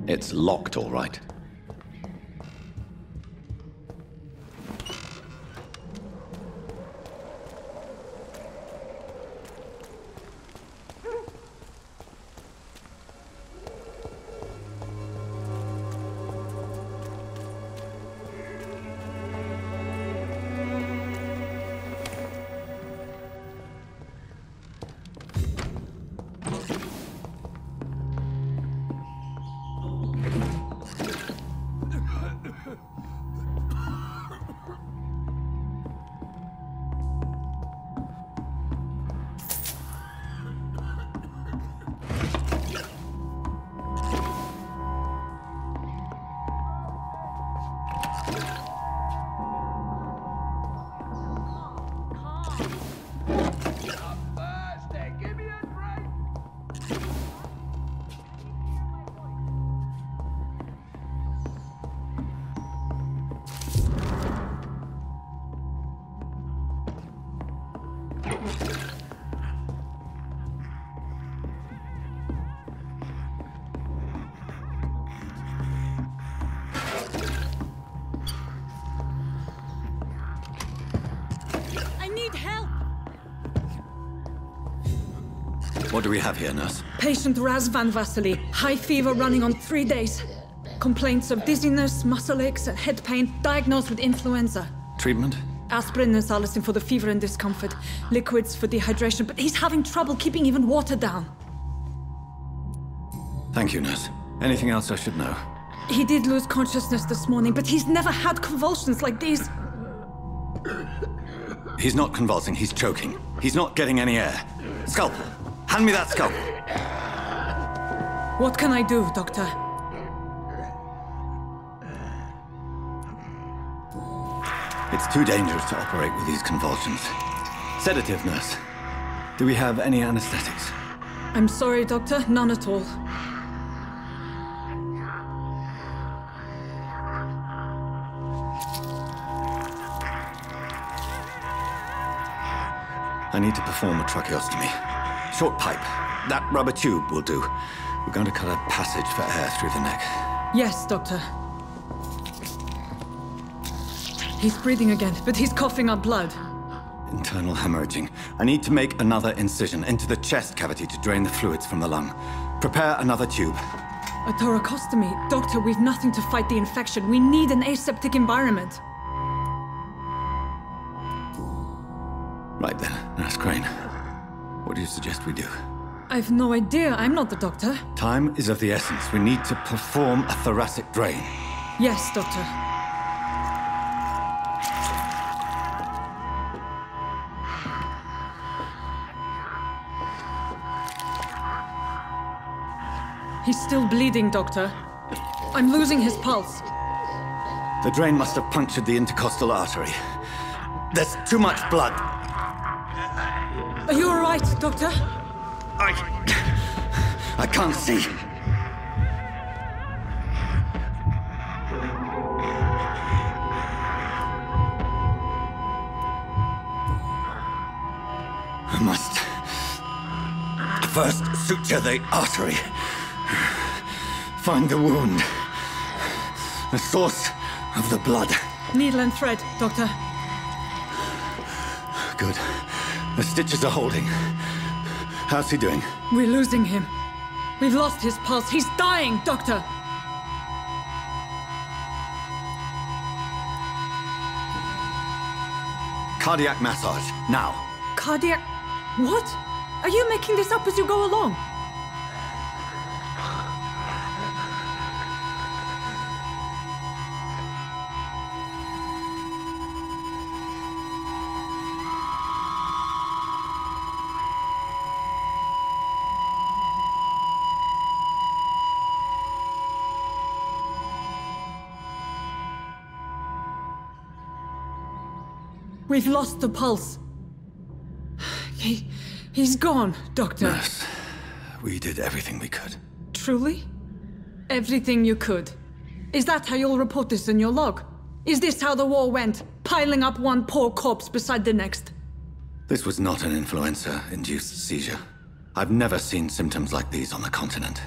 It's locked, all right. What do we have here, nurse? Patient Raz Van Vasily. High fever running on 3 days. Complaints of dizziness, muscle aches, and head pain. Diagnosed with influenza. Treatment? Aspirin and salicin for the fever and discomfort. Liquids for dehydration, but he's having trouble keeping even water down. Thank you, nurse. Anything else I should know? He did lose consciousness this morning, but he's never had convulsions like these. He's not convulsing, he's choking. He's not getting any air. Scalpel! Hand me that scalpel! What can I do, Doctor? It's too dangerous to operate with these convulsions. Sedative, nurse. Do we have any anesthetics? I'm sorry, Doctor. None at all. I need to perform a tracheostomy. Short pipe. That rubber tube will do. We're going to cut a passage for air through the neck. Yes, Doctor. He's breathing again, but he's coughing up blood. Internal hemorrhaging. I need to make another incision into the chest cavity to drain the fluids from the lung. Prepare another tube. A thoracostomy? Doctor, we've nothing to fight the infection. We need an aseptic environment. Right then, Nurse Crane. What do you suggest we do? I've no idea. I'm not the doctor. Time is of the essence. We need to perform a thoracic drain. Yes, Doctor. He's still bleeding, Doctor. I'm losing his pulse. The drain must have punctured the intercostal artery. There's too much blood. Are you all right, Doctor? I can't see. I must first suture the artery. Find the wound. The source of the blood. Needle and thread, Doctor. Good. The stitches are holding. How's he doing? We're losing him. We've lost his pulse. He's dying, Doctor! Cardiac massage, now. Cardiac... What? Are you making this up as you go along? We've lost the pulse. He's gone, Doctor. Nurse, we did everything we could. Truly? Everything you could? Is that how you'll report this in your log? Is this how the war went? Piling up one poor corpse beside the next? This was not an influenza-induced seizure. I've never seen symptoms like these on the continent.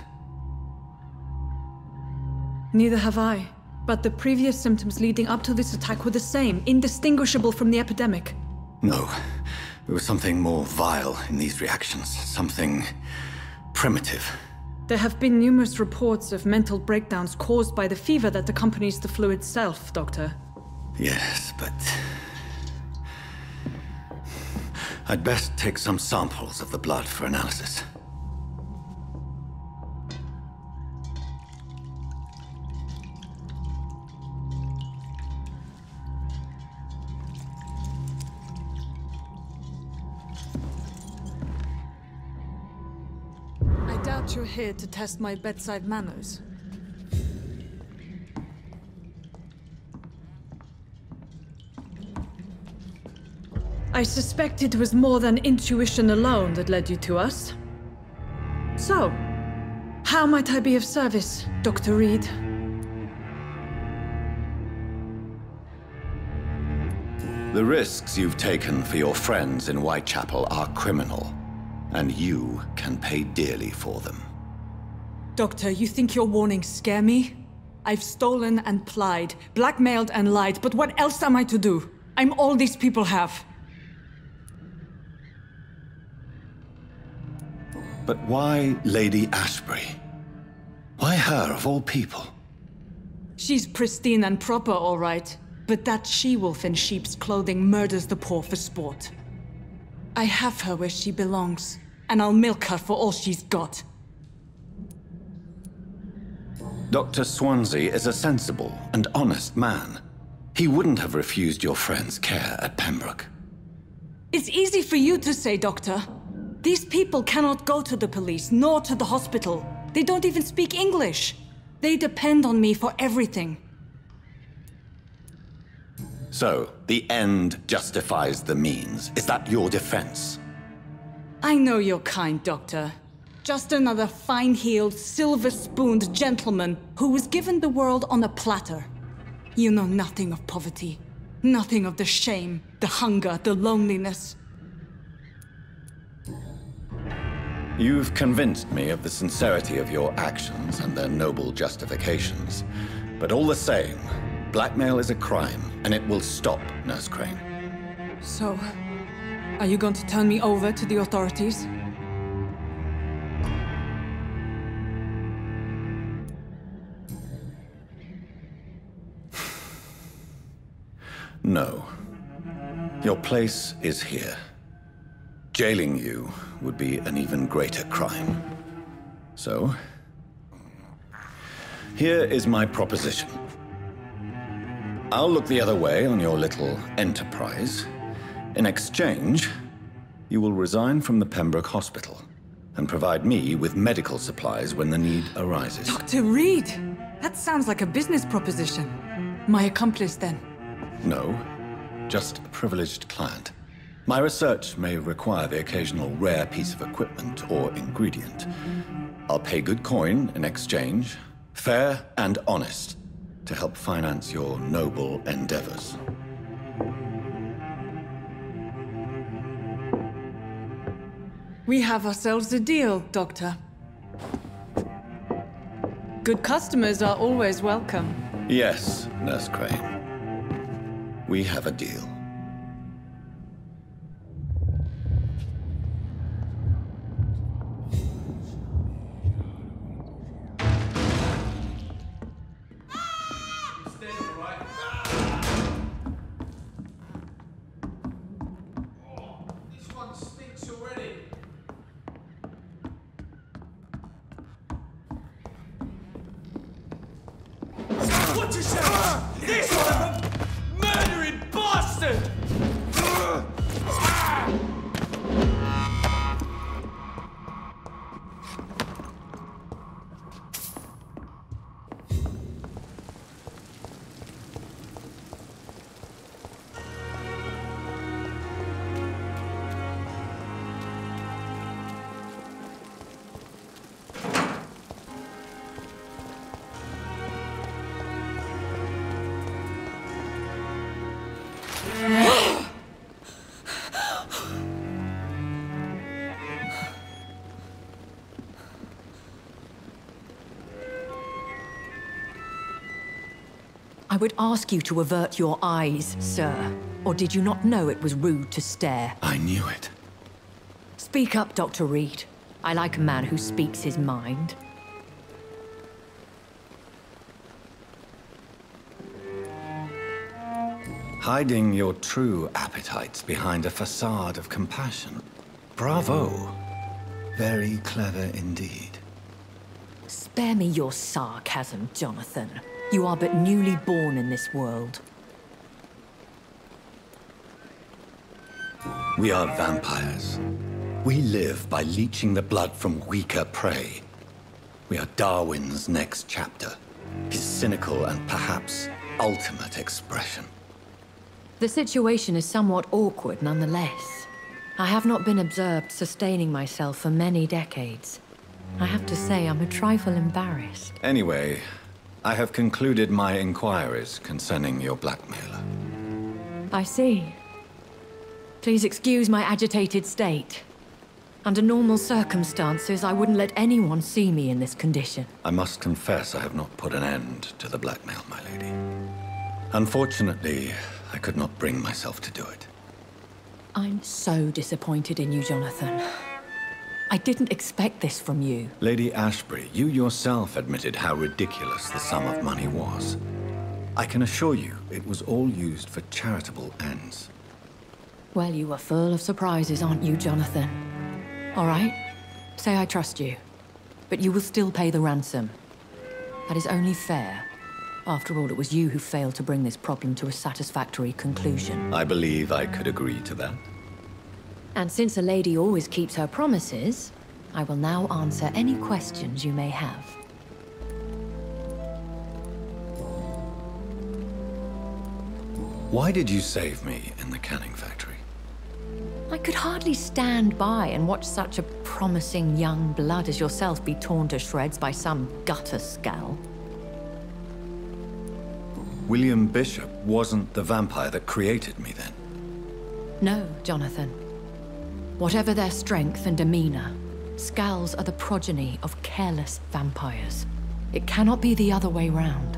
Neither have I. But the previous symptoms leading up to this attack were the same, indistinguishable from the epidemic. No. There was something more vile in these reactions. Something primitive. There have been numerous reports of mental breakdowns caused by the fever that accompanies the flu itself, Doctor. Yes, but... I'd best take some samples of the blood for analysis. You're here to test my bedside manners. I suspect it was more than intuition alone that led you to us. So, how might I be of service, Dr. Reed? The risks you've taken for your friends in Whitechapel are criminal. And you can pay dearly for them. Doctor, you think your warnings scare me? I've stolen and plied, blackmailed and lied, but what else am I to do? I'm all these people have. But why Lady Ashbury? Why her, of all people? She's pristine and proper, all right. But that she-wolf in sheep's clothing murders the poor for sport. I have her where she belongs, and I'll milk her for all she's got. Dr. Swansea is a sensible and honest man. He wouldn't have refused your friend's care at Pembroke. It's easy for you to say, Doctor. These people cannot go to the police, nor to the hospital. They don't even speak English. They depend on me for everything. So, the end justifies the means. Is that your defense? I know you're kind, Doctor. Just another fine-heeled, silver-spooned gentleman who was given the world on a platter. You know nothing of poverty. Nothing of the shame, the hunger, the loneliness. You've convinced me of the sincerity of your actions and their noble justifications. But all the same, blackmail is a crime, and it will stop, Nurse Crane. So, are you going to turn me over to the authorities? No. Your place is here. Jailing you would be an even greater crime. So, here is my proposition. I'll look the other way on your little enterprise. In exchange, you will resign from the Pembroke Hospital and provide me with medical supplies when the need arises. Dr. Reed! That sounds like a business proposition. My accomplice, then? No, just a privileged client. My research may require the occasional rare piece of equipment or ingredient. I'll pay good coin in exchange, fair and honest, to help finance your noble endeavors. We have ourselves a deal, Doctor. Good customers are always welcome. Yes, Nurse Crane. We have a deal. What you say? This one! Murdering bastard! I would ask you to avert your eyes, sir. Or did you not know it was rude to stare? I knew it. Speak up, Dr. Reed. I like a man who speaks his mind. Hiding your true appetites behind a facade of compassion. Bravo. Very clever indeed. Spare me your sarcasm, Jonathan. You are but newly born in this world. We are vampires. We live by leeching the blood from weaker prey. We are Darwin's next chapter. His cynical and perhaps ultimate expression. The situation is somewhat awkward nonetheless. I have not been observed sustaining myself for many decades. I have to say I'm a trifle embarrassed. Anyway, I have concluded my inquiries concerning your blackmailer. I see. Please excuse my agitated state. Under normal circumstances, I wouldn't let anyone see me in this condition. I must confess I have not put an end to the blackmail, my lady. Unfortunately, I could not bring myself to do it. I'm so disappointed in you, Jonathan. I didn't expect this from you. Lady Ashbury, you yourself admitted how ridiculous the sum of money was. I can assure you, it was all used for charitable ends. Well, you are full of surprises, aren't you, Jonathan? All right, say I trust you. But you will still pay the ransom. That is only fair. After all, it was you who failed to bring this problem to a satisfactory conclusion. I believe I could agree to that. And since a lady always keeps her promises, I will now answer any questions you may have. Why did you save me in the canning factory? I could hardly stand by and watch such a promising young blood as yourself be torn to shreds by some gutter scowl. William Bishop wasn't the vampire that created me then? No, Jonathan. Whatever their strength and demeanor, scowls are the progeny of careless vampires. It cannot be the other way round.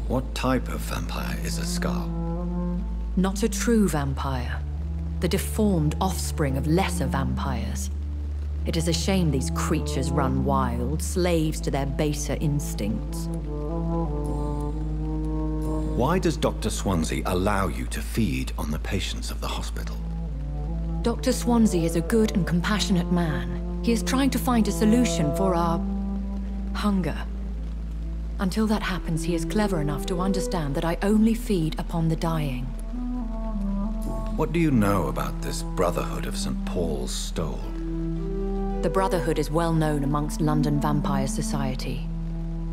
What type of vampire is a scowl? Not a true vampire. The deformed offspring of lesser vampires. It is a shame these creatures run wild, slaves to their baser instincts. Why does Dr. Swansea allow you to feed on the patients of the hospital? Dr. Swansea is a good and compassionate man. He is trying to find a solution for our hunger. Until that happens, he is clever enough to understand that I only feed upon the dying. What do you know about this Brotherhood of St. Paul's Stole? The Brotherhood is well known amongst London Vampire Society.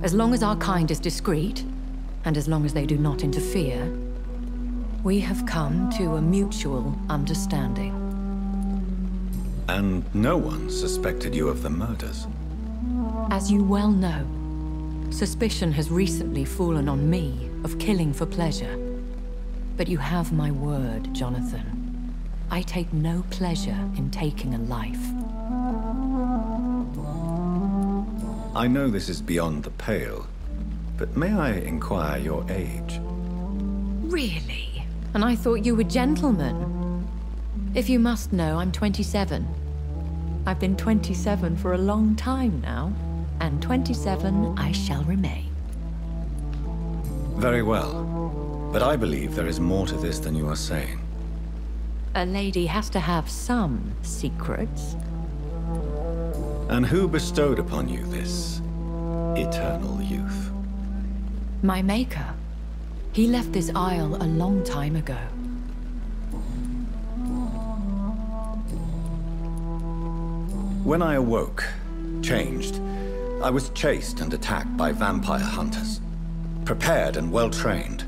As long as our kind is discreet, and as long as they do not interfere, we have come to a mutual understanding. And no one suspected you of the murders? As you well know, suspicion has recently fallen on me of killing for pleasure. But you have my word, Jonathan. I take no pleasure in taking a life. I know this is beyond the pale, but may I inquire your age? Really? And I thought you were gentlemen. If you must know, I'm 27. I've been 27 for a long time now, and 27 I shall remain. Very well. But I believe there is more to this than you are saying. A lady has to have some secrets. And who bestowed upon you this eternal youth? My maker. He left this isle a long time ago. When I awoke, changed, I was chased and attacked by vampire hunters. Prepared and well-trained.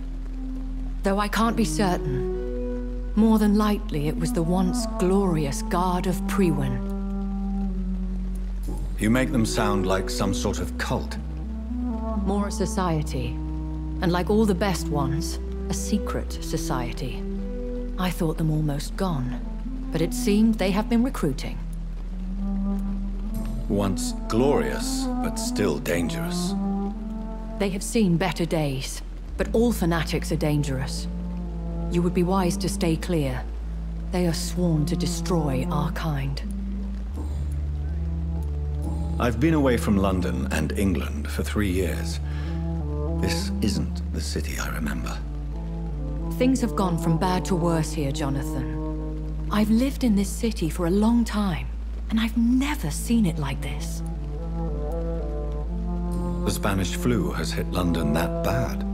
Though I can't be certain, more than likely it was the once glorious Guard of Priwen. You make them sound like some sort of cult. More a society, and like all the best ones, a secret society. I thought them almost gone, but it seemed they have been recruiting. Once glorious, but still dangerous. They have seen better days. But all fanatics are dangerous. You would be wise to stay clear. They are sworn to destroy our kind. I've been away from London and England for 3 years. This isn't the city I remember. Things have gone from bad to worse here, Jonathan. I've lived in this city for a long time, and I've never seen it like this. The Spanish flu has hit London that bad.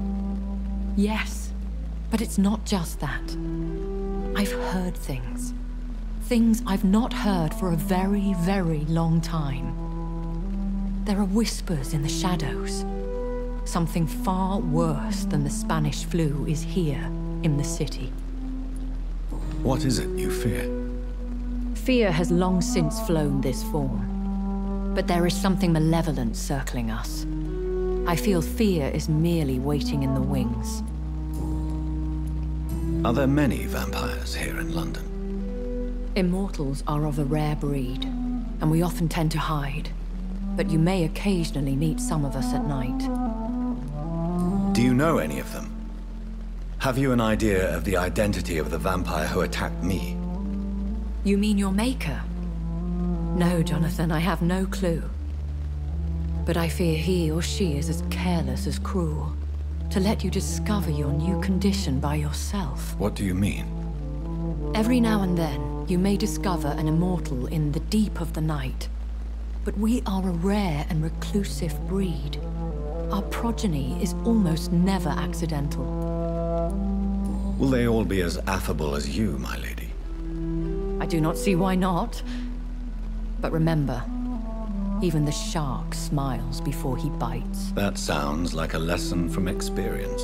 Yes, but it's not just that. I've heard things. Things I've not heard for a very, very long time. There are whispers in the shadows. Something far worse than the Spanish flu is here in the city. What is it you fear? Fear has long since flown this form. But there is something malevolent circling us. I feel fear is merely waiting in the wings. Are there many vampires here in London? Immortals are of a rare breed, and we often tend to hide. But you may occasionally meet some of us at night. Do you know any of them? Have you an idea of the identity of the vampire who attacked me? You mean your maker? No, Jonathan, I have no clue. But I fear he or she is as careless as cruel. To let you discover your new condition by yourself. What do you mean? Every now and then, you may discover an immortal in the deep of the night. But we are a rare and reclusive breed. Our progeny is almost never accidental. Will they all be as affable as you, my lady? I do not see why not. But remember, even the shark smiles before he bites. That sounds like a lesson from experience.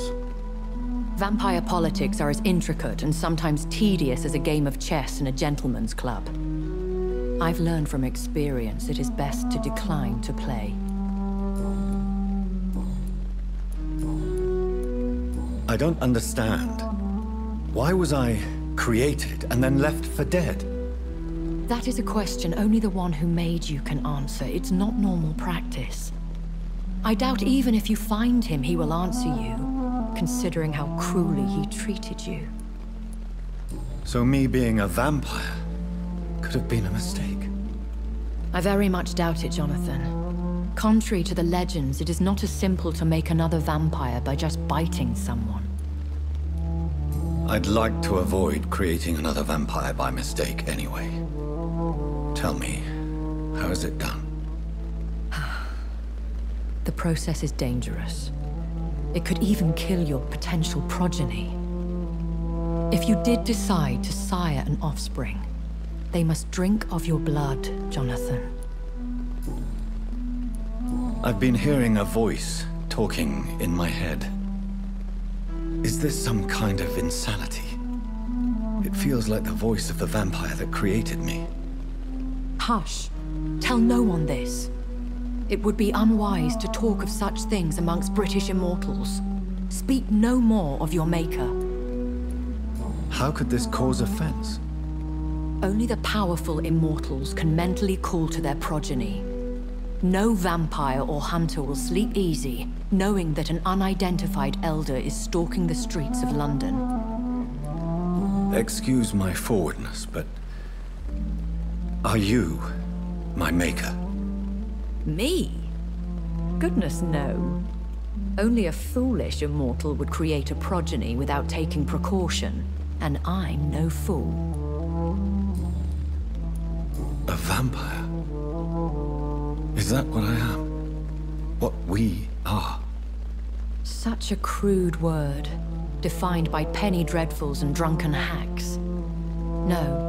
Vampire politics are as intricate and sometimes tedious as a game of chess in a gentleman's club. I've learned from experience it is best to decline to play. I don't understand. Why was I created and then left for dead? That is a question only the one who made you can answer. It's not normal practice. I doubt even if you find him, he will answer you, considering how cruelly he treated you. So me being a vampire could have been a mistake. I very much doubt it, Jonathan. Contrary to the legends, it is not as simple to make another vampire by just biting someone. I'd like to avoid creating another vampire by mistake anyway. Tell me, how is it done? The process is dangerous. It could even kill your potential progeny. If you did decide to sire an offspring, they must drink of your blood, Jonathan. I've been hearing a voice talking in my head. Is this some kind of insanity? It feels like the voice of the vampire that created me. Hush. Tell no one this. It would be unwise to talk of such things amongst British immortals. Speak no more of your maker. How could this cause offense? Only the powerful immortals can mentally call to their progeny. No vampire or hunter will sleep easy, knowing that an unidentified elder is stalking the streets of London. Excuse my forwardness, but... are you my maker? Me? Goodness, no. Only a foolish immortal would create a progeny without taking precaution, and I'm no fool. A vampire? Is that what I am? What we are? Such a crude word, defined by penny dreadfuls and drunken hacks. No.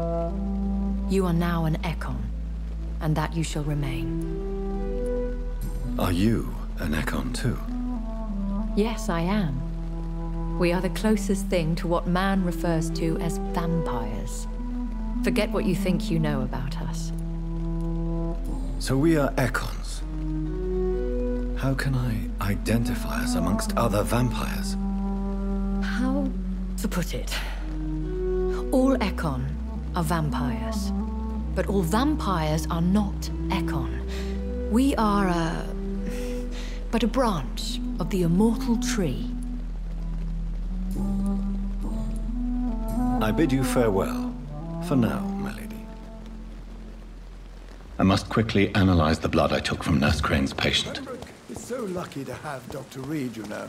You are now an Ekon, and that you shall remain. Are you an Ekon too? Yes, I am. We are the closest thing to what man refers to as vampires. Forget what you think you know about us. So we are Ekons. How can I identify us amongst other vampires? How to put it? All Ekon are vampires. But all vampires are not Ekon. We are but a branch of the immortal tree. I bid you farewell, for now, my lady. I must quickly analyze the blood I took from Nurse Crane's patient. We're so lucky to have Dr. Reed, you know.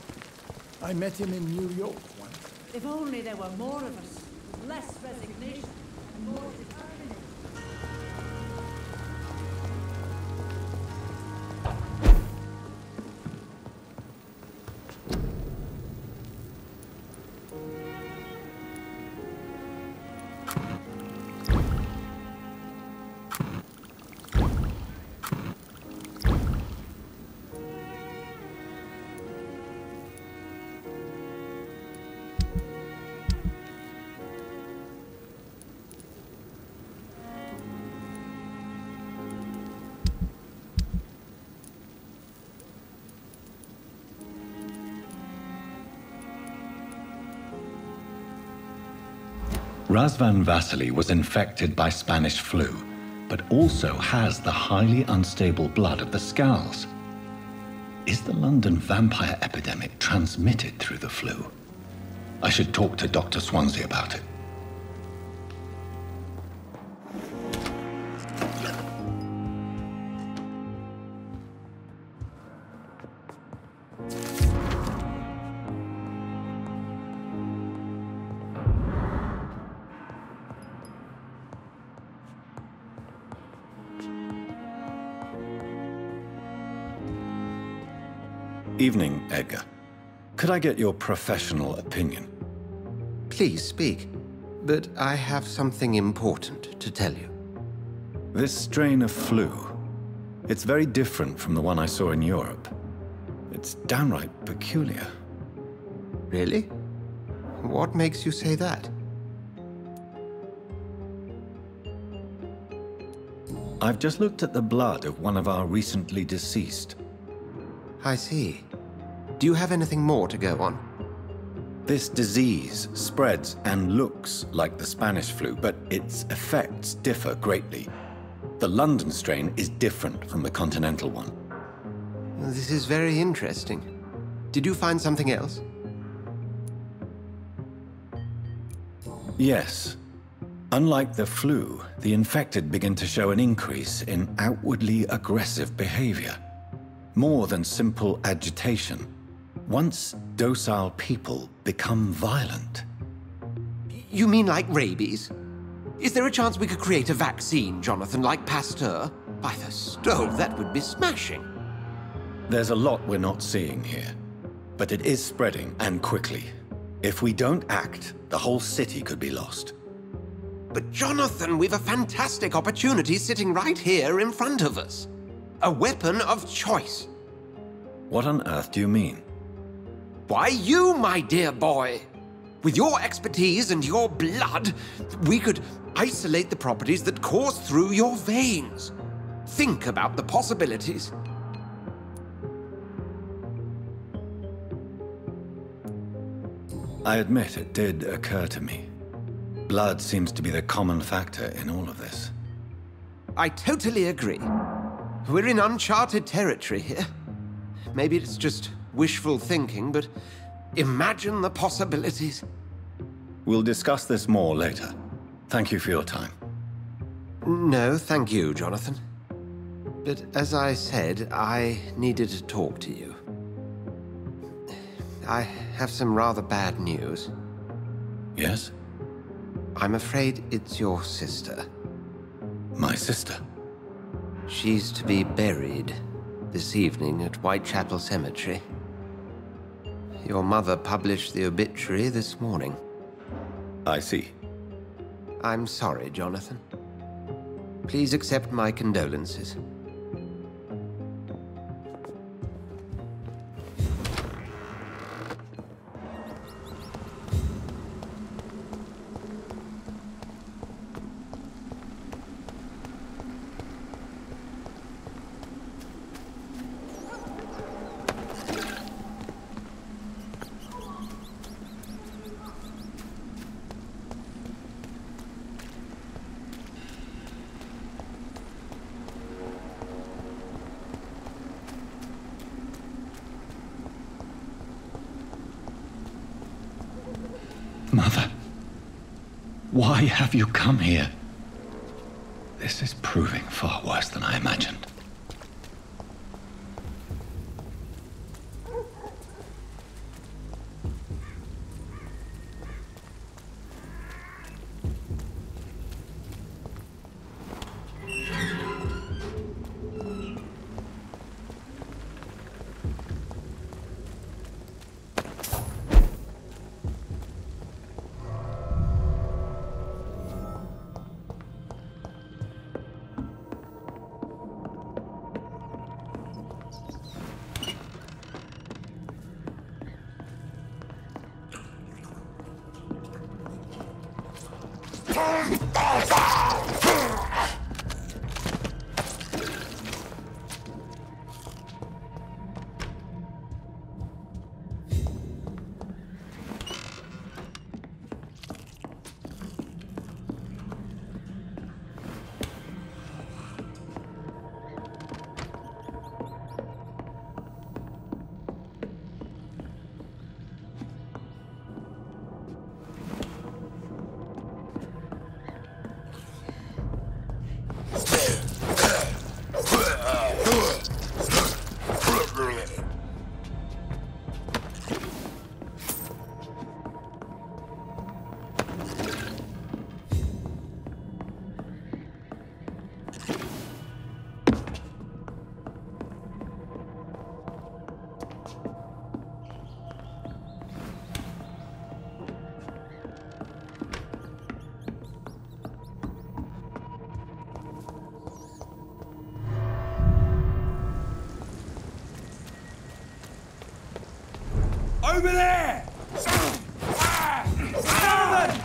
I met him in New York once. If only there were more of us, with less resignation and more determination. Razvan Vasily was infected by Spanish flu, but also has the highly unstable blood of the Scowls. Is the London vampire epidemic transmitted through the flu? I should talk to Dr. Swansea about it. Evening, Edgar. Could I get your professional opinion? Please speak, but I have something important to tell you. This strain of flu, it's very different from the one I saw in Europe. It's downright peculiar. Really? What makes you say that? I've just looked at the blood of one of our recently deceased. I see. Do you have anything more to go on? This disease spreads and looks like the Spanish flu, but its effects differ greatly. The London strain is different from the continental one. This is very interesting. Did you find something else? Yes. Unlike the flu, the infected begin to show an increase in outwardly aggressive behavior. More than simple agitation. Once docile people become violent. You mean like rabies? Is there a chance we could create a vaccine, Jonathan, like Pasteur? By the stove, that would be smashing. There's a lot we're not seeing here. But it is spreading, and quickly. If we don't act, the whole city could be lost. But Jonathan, we've a fantastic opportunity sitting right here in front of us. A weapon of choice. What on earth do you mean? Why, you, my dear boy. With your expertise and your blood, we could isolate the properties that course through your veins. Think about the possibilities. I admit it did occur to me. Blood seems to be the common factor in all of this. I totally agree. We're in uncharted territory here. Maybe it's just wishful thinking, but imagine the possibilities. We'll discuss this more later. Thank you for your time. No, thank you, Jonathan. But as I said, I needed to talk to you. I have some rather bad news. Yes? I'm afraid it's your sister. My sister? She's to be buried this evening at Whitechapel Cemetery. Your mother published the obituary this morning. I see. I'm sorry, Jonathan. Please accept my condolences. Mother, why have you come here? This is proving far worse than I imagined. Over there! Norman!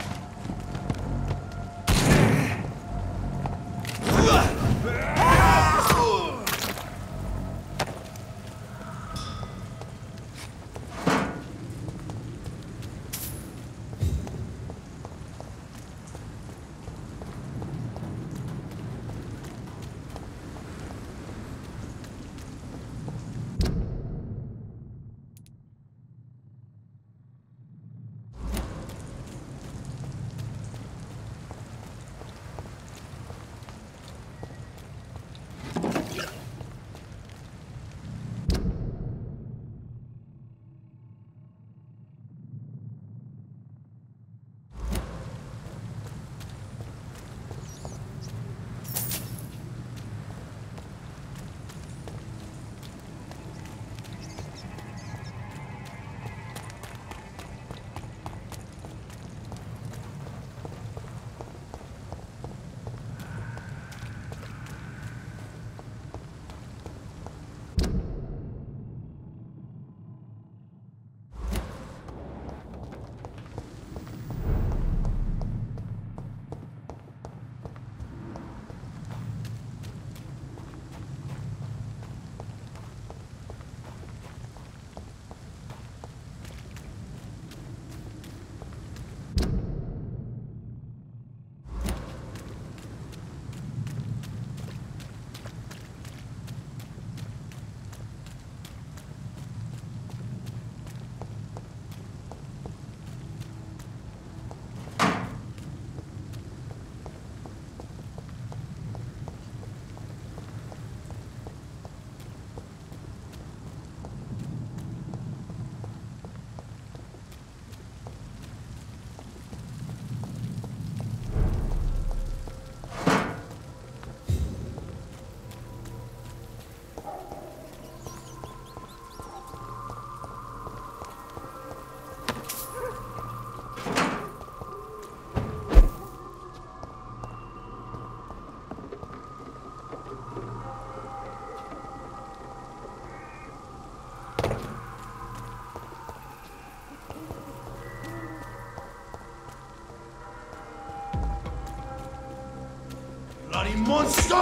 Bloody monster!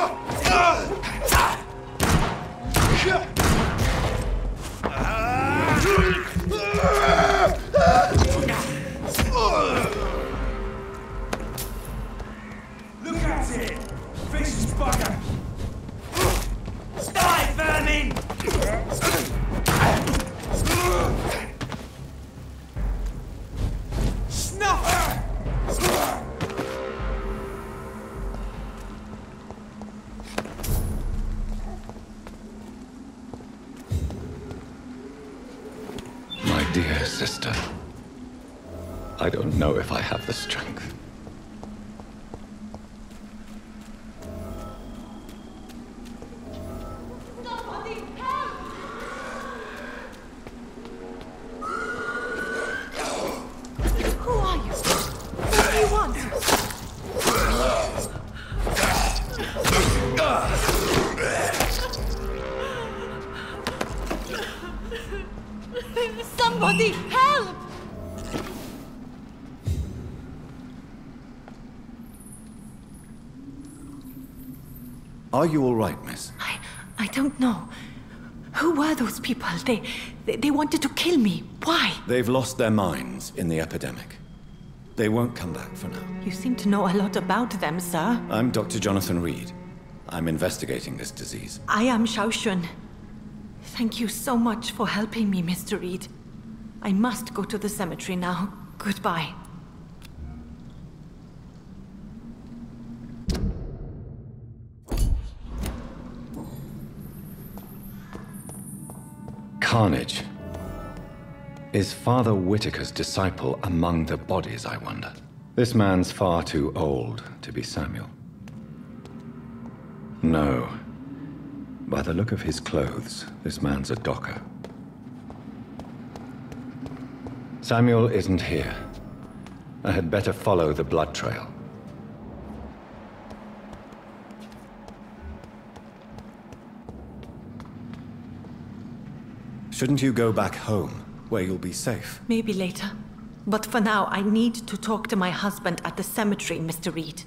Look at it! Vicious bugger! Die, vermin! Snuff! Dear sister, I don't know if I have the strength. Somebody help! Who are you? What do you want? Somebody help! Are you all right, miss? I don't know. Who were those people? They wanted to kill me. Why? They've lost their minds in the epidemic. They won't come back for now. You seem to know a lot about them, sir. I'm Dr. Jonathan Reed. I'm investigating this disease. I am Xiaoxun. Thank you so much for helping me, Mr. Reed. I must go to the cemetery now. Goodbye. Carnage. Is Father Whitaker's disciple among the bodies, I wonder? This man's far too old to be Samuel. No. By the look of his clothes, this man's a docker. Samuel isn't here. I had better follow the blood trail. Shouldn't you go back home? where you'll be safe. Maybe later. But for now, I need to talk to my husband at the cemetery, Mr. Reed.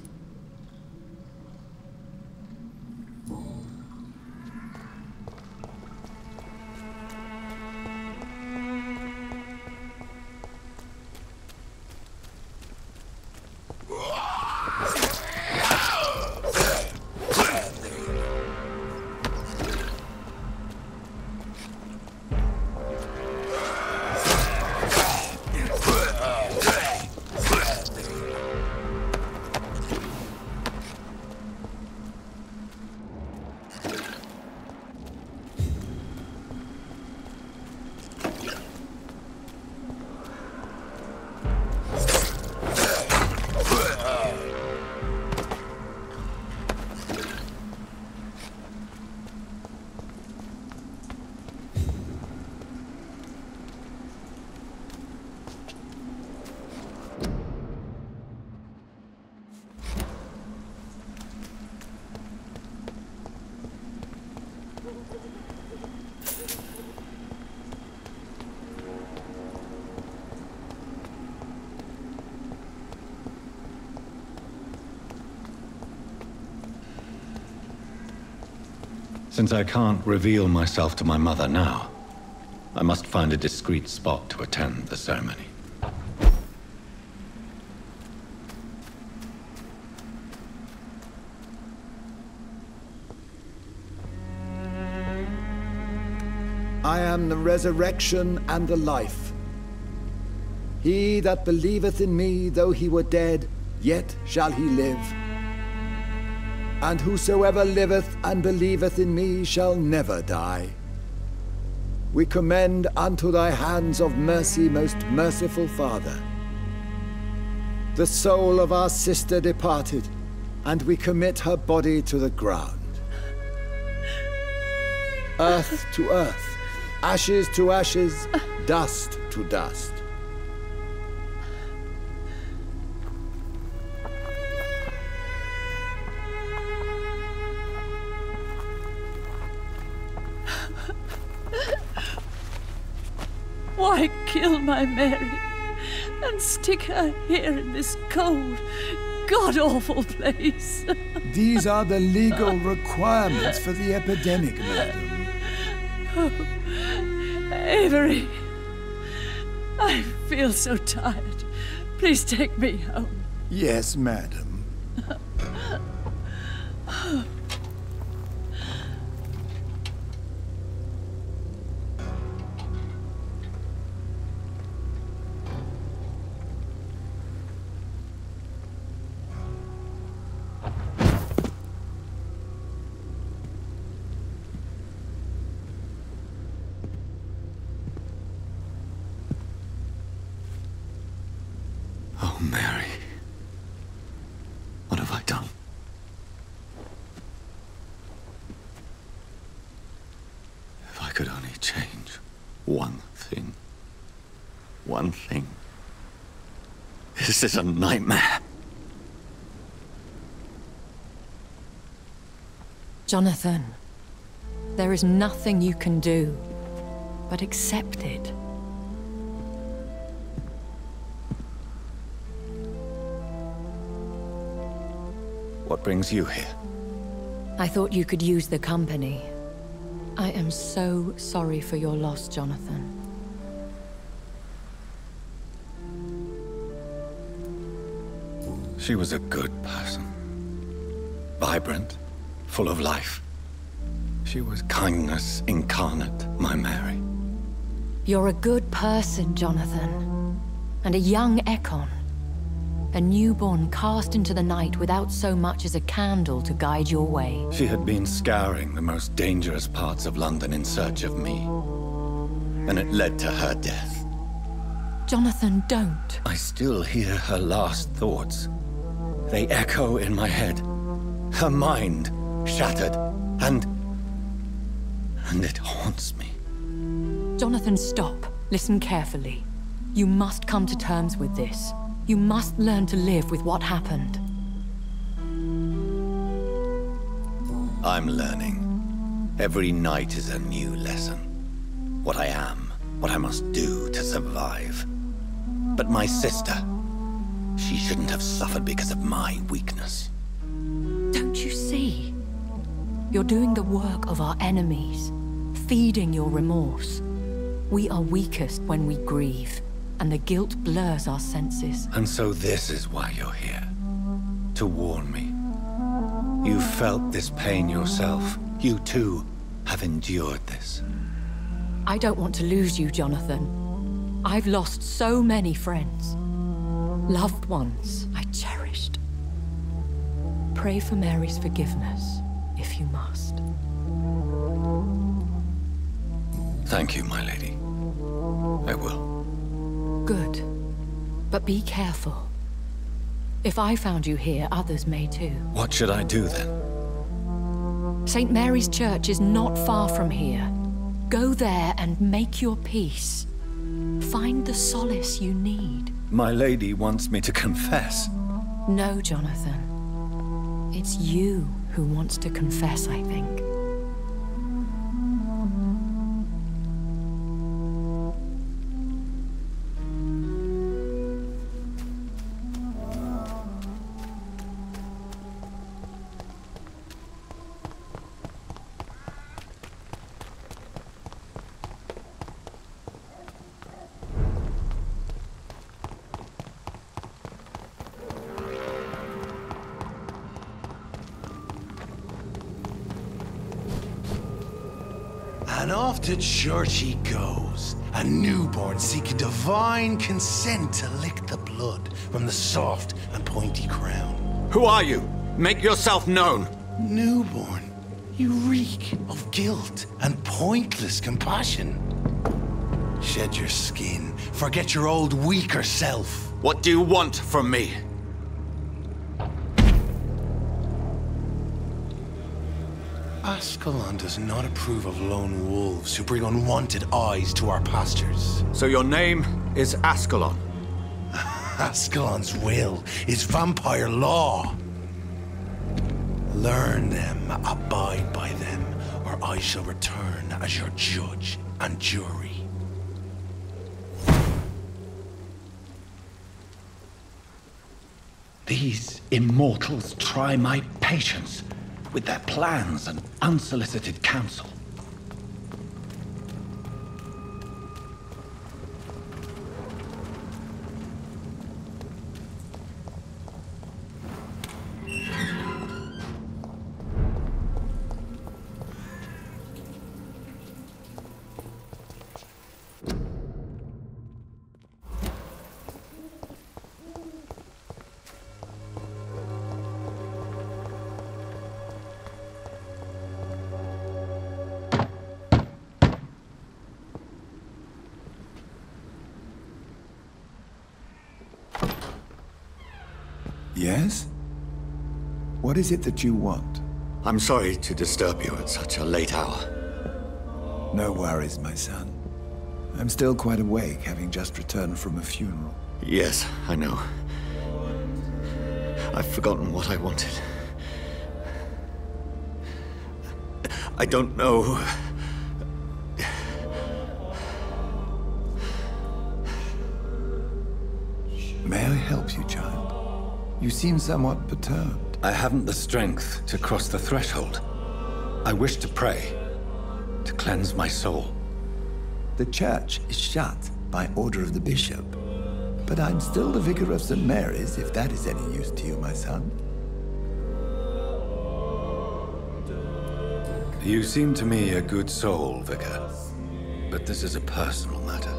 Since I can't reveal myself to my mother now, I must find a discreet spot to attend the ceremony. I am the resurrection and the life. He that believeth in me, though he were dead, yet shall he live. And whosoever liveth and believeth in me shall never die. We commend unto thy hands of mercy, most merciful Father, the soul of our sister departed, and we commit her body to the ground. Earth to earth, ashes to ashes, dust to dust. Why kill my Mary and stick her here in this cold, god-awful place? These are the legal requirements for the epidemic, madam. Oh, Avery, I feel so tired. Please take me home. Yes, madam. Oh, Mary. What have I done? If I could only change one thing. One thing. This is a nightmare. Jonathan, there is nothing you can do but accept it. What brings you here? I thought you could use the company. I am so sorry for your loss, Jonathan. She was a good person. Vibrant, full of life. She was kindness incarnate, my Mary. You're a good person, Jonathan. And a young Ekon. A newborn cast into the night without so much as a candle to guide your way. She had been scouring the most dangerous parts of London in search of me. And it led to her death. Jonathan, don't. I still hear her last thoughts. They echo in my head. Her mind shattered, and it haunts me. Jonathan, stop. Listen carefully. You must come to terms with this. You must learn to live with what happened. I'm learning. Every night is a new lesson. What I am what I must do to survive. But my sister, she shouldn't have suffered because of my weakness. Don't you see? You're doing the work of our enemies, feeding your remorse. We are weakest when we grieve, and the guilt blurs our senses. And so this is why you're here. To warn me. You felt this pain yourself. You too have endured this. I don't want to lose you, Jonathan. I've lost so many friends. Loved ones I cherished. Pray for Mary's forgiveness, if you must. Thank you, my lady. I will. Good. But be careful. If I found you here, others may too. What should I do then? St. Mary's Church is not far from here. Go there and make your peace. Find the solace you need. My lady wants me to confess. No, Jonathan. It's you who wants to confess, I think. And off to church he goes, a newborn seeking divine consent to lick the blood from the soft and pointy crown. Who are you? Make yourself known. Newborn, you reek of guilt and pointless compassion. Shed your skin, forget your old weaker self. What do you want from me? Ascalon does not approve of lone wolves who bring unwanted eyes to our pastures. So your name is Ascalon? Ascalon's will is vampire law. Learn them, abide by them, or I shall return as your judge and jury. These immortals try my patience with their plans and unsolicited counsel. Yes? What is it that you want? I'm sorry to disturb you at such a late hour. No worries, my son. I'm still quite awake, having just returned from a funeral. Yes, I know. I've forgotten what I wanted. I don't know. May I help you, child? You seem somewhat perturbed. I haven't the strength to cross the threshold. I wish to pray, to cleanse my soul. The church is shut by order of the bishop. But I'm still the vicar of St. Mary's, if that is any use to you, my son. You seem to me a good soul, vicar. But this is a personal matter.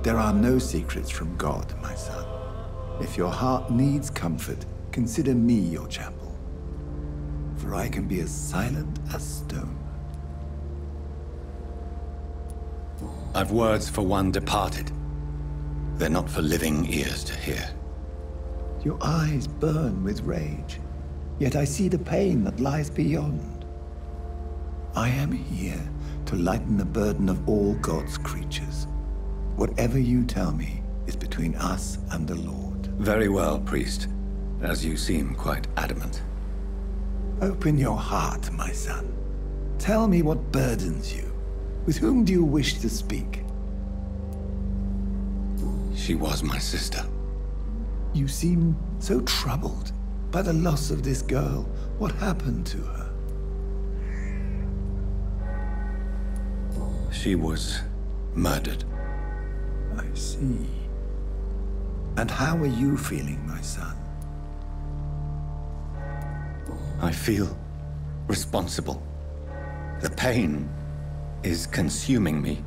There are no secrets from God, my son. If your heart needs comfort, consider me your chapel. For I can be as silent as stone. I've words for one departed. They're not for living ears to hear. Your eyes burn with rage, yet I see the pain that lies beyond. I am here to lighten the burden of all God's creatures. Whatever you tell me is between us and the Lord. Very well, priest, as you seem quite adamant. Open your heart, my son. Tell me what burdens you. With whom do you wish to speak? She was my sister. You seem so troubled by the loss of this girl. What happened to her? She was murdered. I see. And how are you feeling, my son? I feel responsible. The pain is consuming me.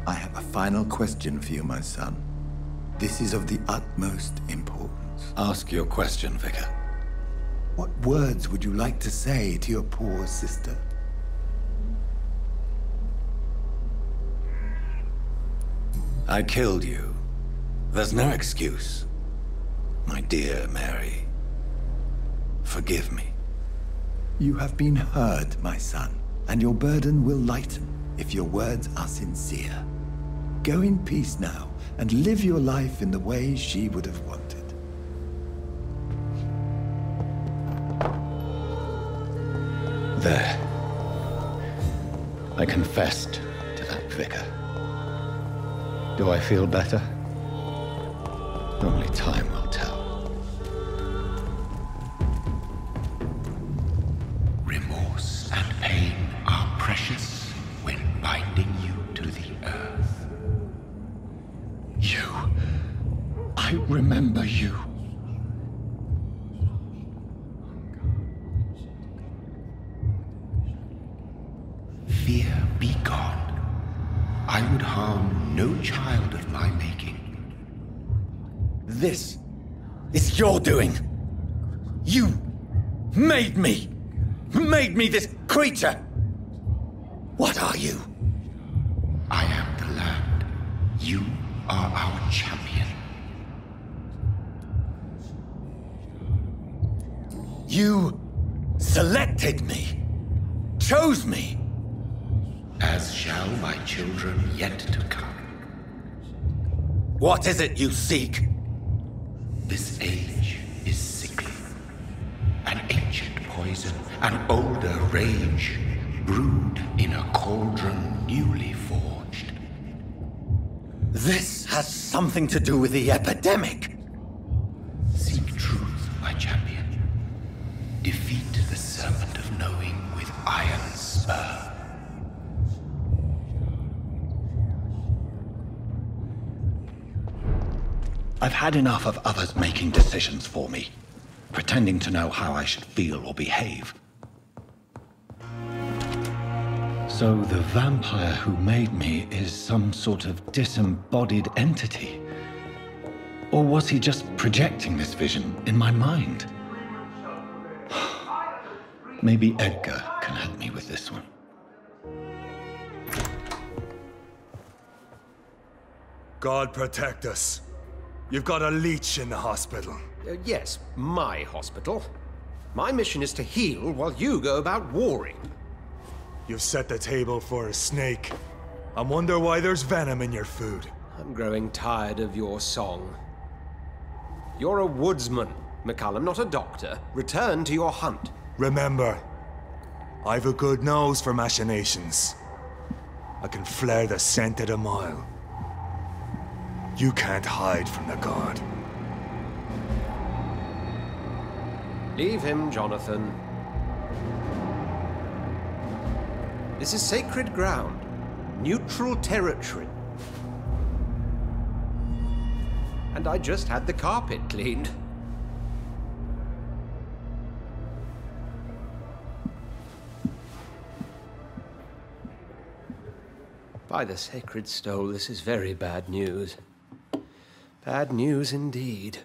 I have a final question for you, my son. This is of the utmost importance. Ask your question, Vicar. What words would you like to say to your poor sister? I killed you. There's no excuse. My dear Mary, forgive me. You have been heard, my son, and your burden will lighten if your words are sincere. Go in peace now, and live your life in the way she would have wanted. There. I confessed to that vicar. Do I feel better? Only time will tell. Remorse and pain are precious when binding you to the earth. You. I remember you. Fear be gone. I would harm no child of my making. This is your doing. You made me. Made me this creature. What are you? I am the land. You are our champion. You selected me. Chose me. As shall my children yet to come. What is it you seek? This age is sickly. An ancient poison, an older rage, brewed in a cauldron newly forged. This has something to do with the epidemic. Seek truth, my champion. Defeat the serpent of knowing with iron spur. I've had enough of others making decisions for me, pretending to know how I should feel or behave. So the vampire who made me is some sort of disembodied entity? Or was he just projecting this vision in my mind? Maybe Edgar can help me with this one. God protect us. You've got a leech in the hospital. Yes, my hospital. My mission is to heal while you go about warring. You've set the table for a snake. I wonder why there's venom in your food. I'm growing tired of your song. You're a woodsman, McCallum, not a doctor. Return to your hunt. Remember, I've a good nose for machinations. I can flare the scent at a mile. You can't hide from the god. Leave him, Jonathan. This is sacred ground. Neutral territory. And I just had the carpet cleaned. By the sacred stole, this is very bad news. Bad news indeed.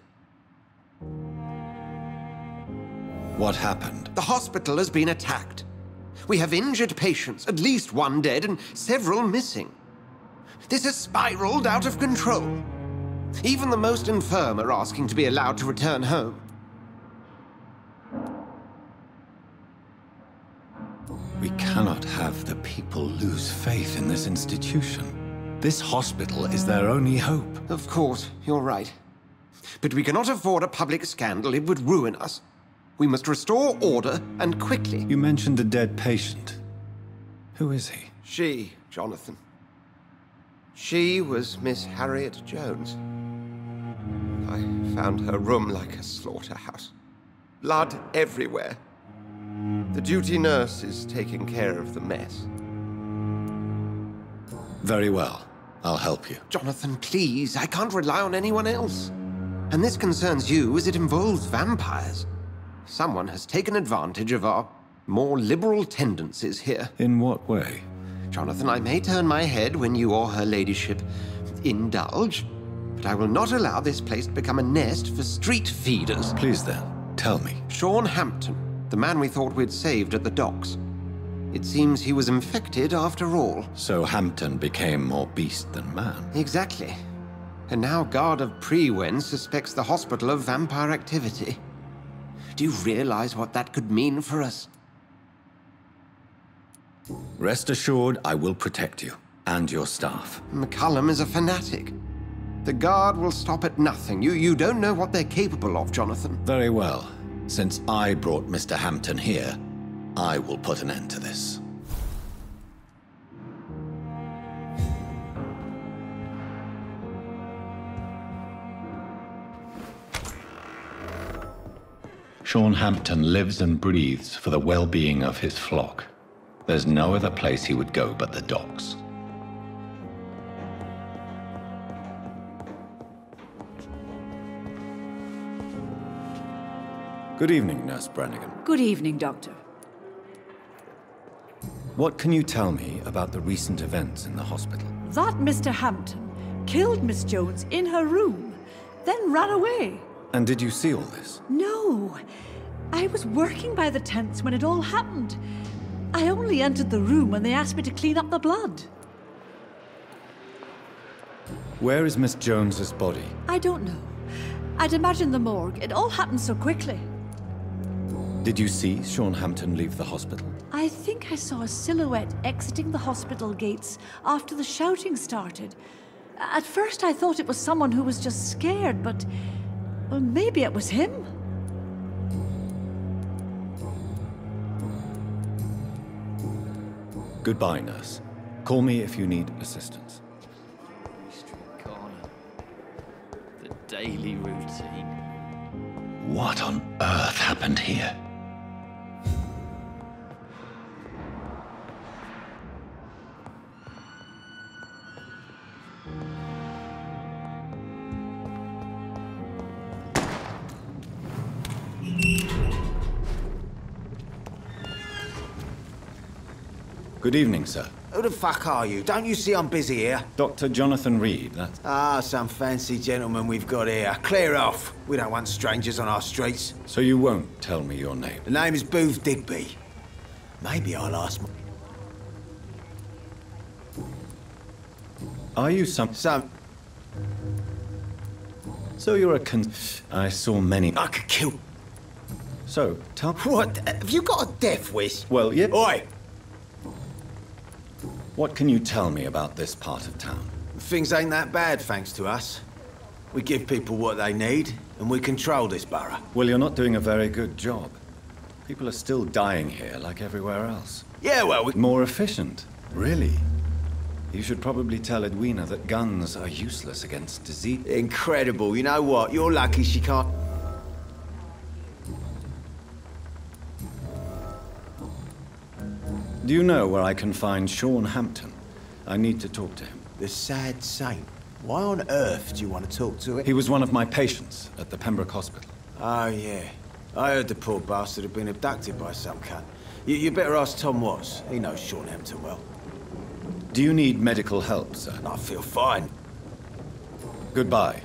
What happened? The hospital has been attacked. We have injured patients, at least one dead and several missing. This has spiraled out of control. Even the most infirm are asking to be allowed to return home. We cannot have the people lose faith in this institution. This hospital is their only hope. Of course, you're right. But we cannot afford a public scandal. It would ruin us. We must restore order, and quickly. You mentioned a dead patient. Who is he? She, Jonathan. She was Miss Harriet Jones. I found her room like a slaughterhouse. Blood everywhere. The duty nurse is taking care of the mess. Very well. I'll help you. Jonathan, please. I can't rely on anyone else. And this concerns you as it involves vampires. Someone has taken advantage of our more liberal tendencies here. In what way? Jonathan, I may turn my head when you or her ladyship indulge, but I will not allow this place to become a nest for street feeders. Please then, tell me. Sean Hampton, the man we thought we'd saved at the docks. It seems he was infected after all. So Hampton became more beast than man? Exactly. And now Guard of Prewen suspects the hospital of vampire activity. Do you realize what that could mean for us? Rest assured, I will protect you and your staff. McCullum is a fanatic. The Guard will stop at nothing. You don't know what they're capable of, Jonathan. Very well. Since I brought Mr. Hampton here, I will put an end to this. Sean Hampton lives and breathes for the well-being of his flock. There's no other place he would go but the docks. Good evening, Nurse Brannigan. Good evening, Doctor. What can you tell me about the recent events in the hospital? That Mr. Hampton killed Miss Jones in her room, then ran away. And did you see all this? No. I was working by the tents when it all happened. I only entered the room when they asked me to clean up the blood. Where is Miss Jones's body? I don't know. I'd imagine the morgue. It all happened so quickly. Did you see Sean Hampton leave the hospital? I think I saw a silhouette exiting the hospital gates after the shouting started. At first I thought it was someone who was just scared, but well, maybe it was him. Goodbye, nurse. Call me if you need assistance. Street corner. The daily routine. What on earth happened here? Good evening, sir. Who the fuck are you? Don't you see I'm busy here? Dr. Jonathan Reed, that's... Ah, some fancy gentleman we've got here. Clear off. We don't want strangers on our streets. So you won't tell me your name? The name is Booth Digby. Maybe I'll ask... Are you some... So you're a I saw many... I could kill... So, tell... What? Have you got a death wish? Well, yeah... Oi! What can you tell me about this part of town? Things ain't that bad, thanks to us. We give people what they need, and we control this borough. Well, you're not doing a very good job. People are still dying here, like everywhere else. Yeah, well, More efficient, really. You should probably tell Edwina that guns are useless against disease. Incredible. You know what? You're lucky she can't... Do you know where I can find Sean Hampton? I need to talk to him. The sad saint. Why on earth do you want to talk to him? He was one of my patients at the Pembroke Hospital. Oh, yeah. I heard the poor bastard had been abducted by some cunt. You better ask Tom Watts. He knows Sean Hampton well. Do you need medical help, sir? I feel fine. Goodbye.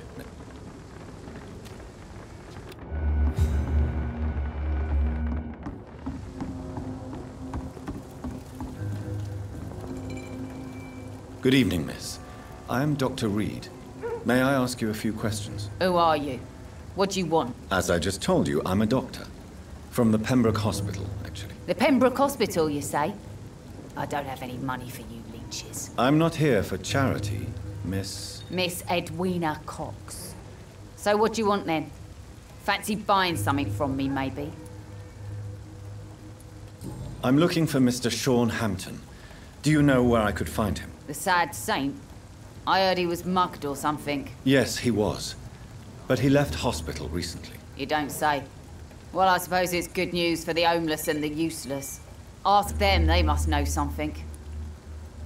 Good evening, miss. I am Dr. Reed. May I ask you a few questions? Who are you? What do you want? As I just told you, I'm a doctor. From the Pembroke Hospital, actually. The Pembroke Hospital, you say? I don't have any money for you leeches. I'm not here for charity, Miss... Miss Edwina Cox. So what do you want then? Fancy buying something from me, maybe? I'm looking for Mr. Sean Hampton. Do you know where I could find him? The sad saint? I heard he was mugged or something. Yes, he was. But he left hospital recently. You don't say. Well, I suppose it's good news for the homeless and the useless. Ask them, they must know something.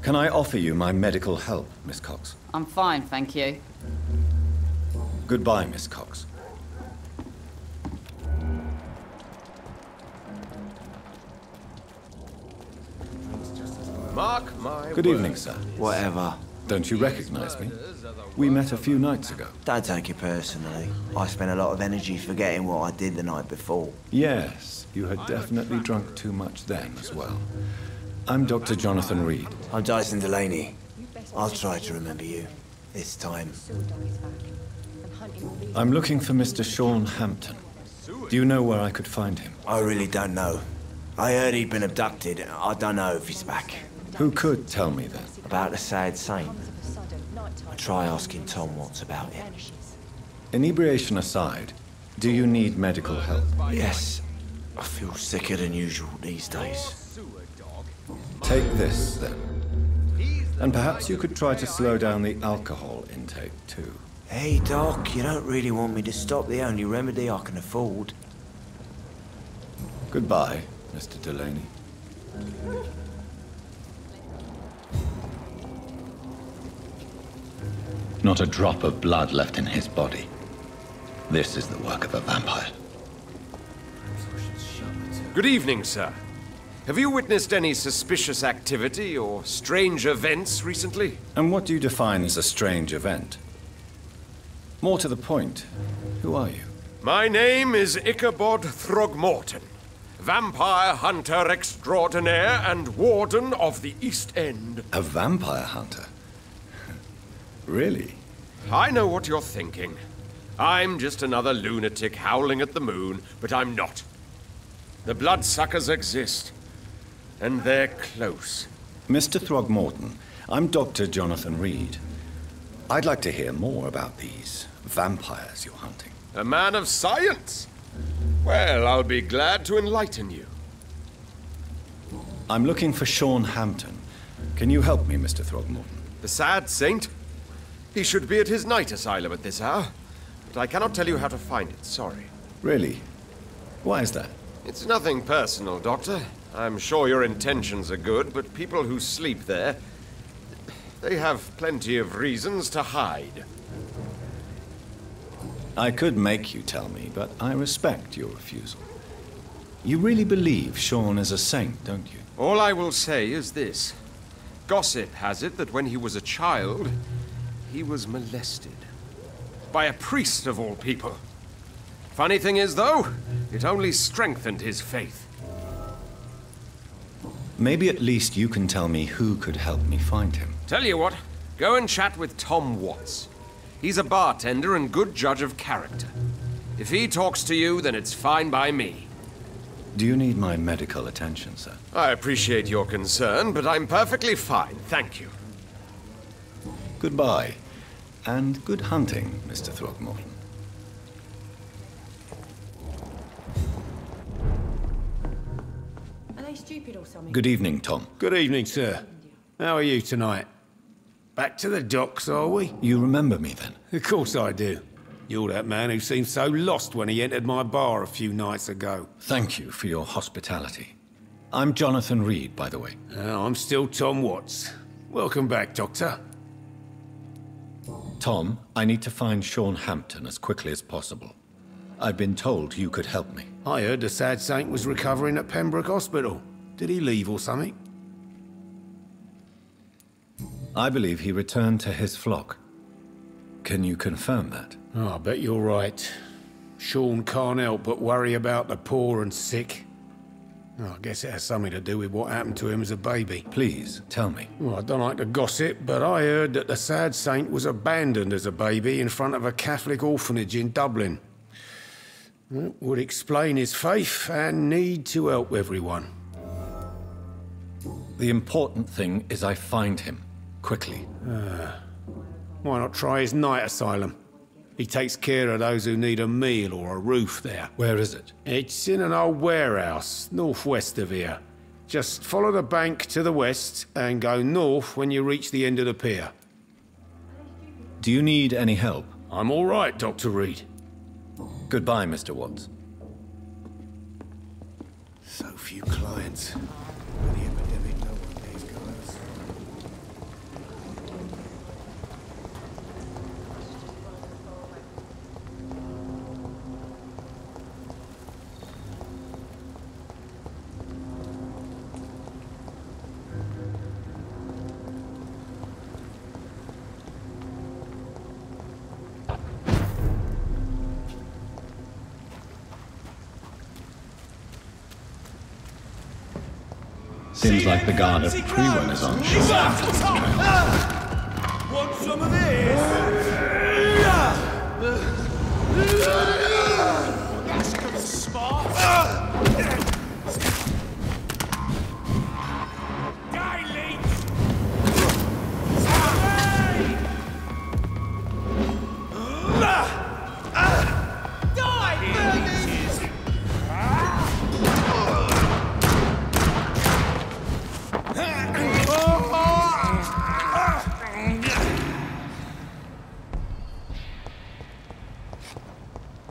Can I offer you my medical help, Miss Cox? I'm fine, thank you. Goodbye, Miss Cox. Mark my Good evening, sir. Whatever. Don't you recognize me? We met a few nights ago. Don't take it personally. I spent a lot of energy forgetting what I did the night before. Yes, you had definitely drunk too much then as well. I'm Dr. Jonathan Reed. I'm Dyson Delaney. I'll try to remember you. This time. I'm looking for Mr. Sean Hampton. Do you know where I could find him? I really don't know. I heard he'd been abducted. I don't know if he's back. Who could tell me that? About the sad saint. I try asking Tom Watts about it. Inebriation aside, do you need medical help? Yes. I feel sicker than usual these days. Take this, then. And perhaps you could try to slow down the alcohol intake, too. Hey, Doc, you don't really want me to stop the only remedy I can afford. Goodbye, Mr. Delaney. Not a drop of blood left in his body. This is the work of a vampire. Good evening, sir. Have you witnessed any suspicious activity or strange events recently? And what do you define as a strange event? More to the point, who are you? My name is Ichabod Throgmorton, vampire hunter extraordinaire and warden of the East End. A vampire hunter? Really? I know what you're thinking. I'm just another lunatic howling at the moon, but I'm not. The bloodsuckers exist, and they're close. Mr. Throgmorton, I'm Dr. Jonathan Reed. I'd like to hear more about these vampires you're hunting. A man of science? Well, I'll be glad to enlighten you. I'm looking for Sean Hampton. Can you help me, Mr. Throgmorton? The sad saint? He should be at his night asylum at this hour, but I cannot tell you how to find it, sorry. Really? Why is that? It's nothing personal, Doctor. I'm sure your intentions are good, but people who sleep there, they have plenty of reasons to hide. I could make you tell me, but I respect your refusal. You really believe Sean is a saint, don't you? All I will say is this. Gossip has it that when he was a child, he was molested. By a priest of all people. Funny thing is, though, it only strengthened his faith. Maybe at least you can tell me who could help me find him. Tell you what, go and chat with Tom Watts. He's a bartender and good judge of character. If he talks to you, then it's fine by me. Do you need my medical attention, sir? I appreciate your concern, but I'm perfectly fine, thank you. Goodbye, and good hunting, Mr. Throgmorton. Are they stupid or something? Good evening, Tom. Good evening, sir. How are you tonight? Back to the docks, are we? You remember me, then? Of course I do. You're that man who seemed so lost when he entered my bar a few nights ago. Thank you for your hospitality. I'm Jonathan Reed, by the way. I'm still Tom Watts. Welcome back, Doctor. Tom, I need to find Sean Hampton as quickly as possible. I've been told you could help me. I heard the sad saint was recovering at Pembroke Hospital. Did he leave or something? I believe he returned to his flock. Can you confirm that? Oh, I bet you're right. Sean can't help but worry about the poor and sick. Oh, I guess it has something to do with what happened to him as a baby. Please, tell me. Well, I don't like to gossip, but I heard that the sad saint was abandoned as a baby in front of a Catholic orphanage in Dublin. That would explain his faith and need to help everyone. The important thing is I find him, quickly. Why not try his night asylum? He takes care of those who need a meal or a roof there. Where is it? It's in an old warehouse, northwest of here. Just follow the bank to the west and go north when you reach the end of the pier. Do you need any help? I'm all right, Dr. Reed. Goodbye, Mr. Watts. So few clients. With the epidemic, no one dares go outside. Seems like the guard of Pre-One is on. Want some of this? That's gonna smart. Die, leech!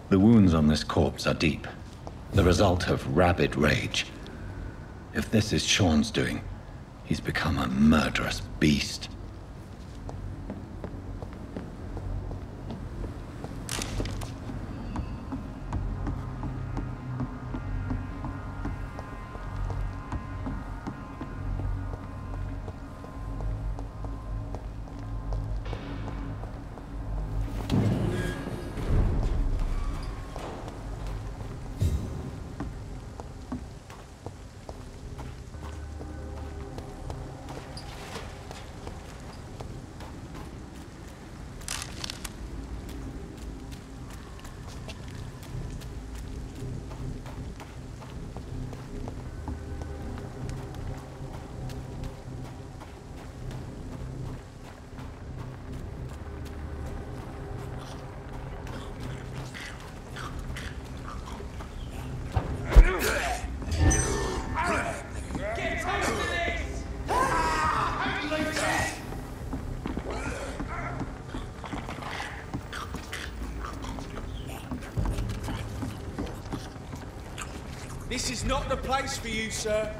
The wounds on this corpse are deep, the result of rabid rage. If this is Sean's doing, he's become a murderous beast. This is not the place for you, sir.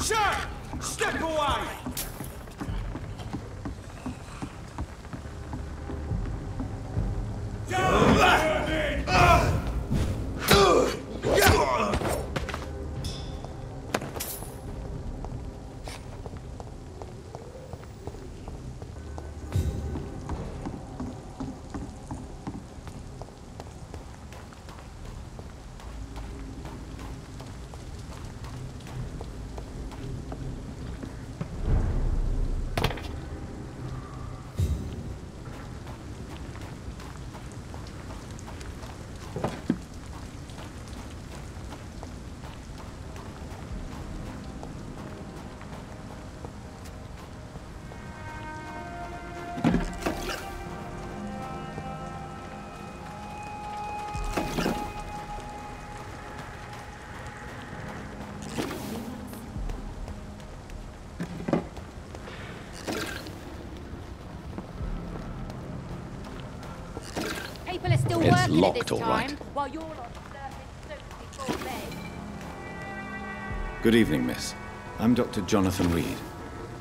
Sir! Step away! People are still It's working locked, at this all time, right. while you're on surfing suits before bed. Good evening, miss. I'm Dr. Jonathan Reed.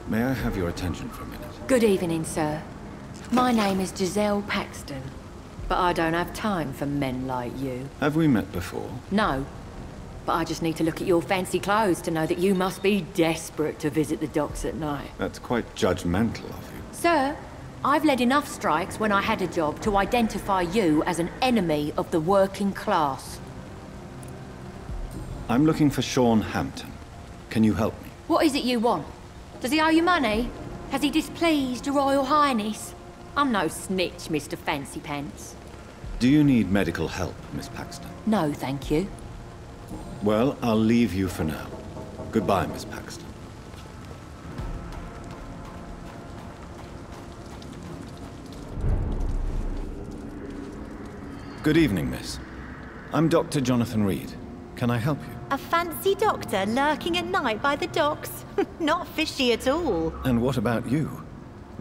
May I have your attention for a minute? Good evening, sir. My name is Giselle Paxton, but I don't have time for men like you. Have we met before? No, but I just need to look at your fancy clothes to know that you must be desperate to visit the docks at night. That's quite judgmental of you. Sir, I've led enough strikes when I had a job to identify you as an enemy of the working class. I'm looking for Sean Hampton. Can you help me? What is it you want? Does he owe you money? Has he displeased your Royal Highness? I'm no snitch, Mr. Fancy Pants. Do you need medical help, Miss Paxton? No, thank you. Well, I'll leave you for now. Goodbye, Miss Paxton. Good evening, miss. I'm Dr. Jonathan Reed. Can I help you? A fancy doctor lurking at night by the docks? Not fishy at all. And what about you?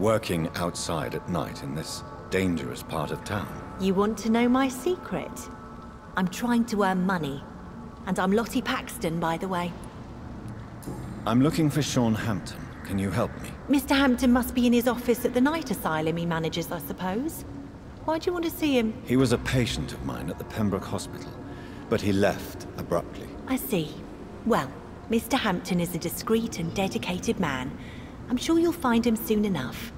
working outside at night in this dangerous part of town. You want to know my secret? I'm trying to earn money. And I'm Lottie Paxton, by the way. I'm looking for Sean Hampton. Can you help me? Mr. Hampton must be in his office at the night asylum he manages, I suppose. Why do you want to see him? He was a patient of mine at the Pembroke Hospital, but he left abruptly. I see. Well, Mr. Hampton is a discreet and dedicated man. I'm sure you'll find him soon enough.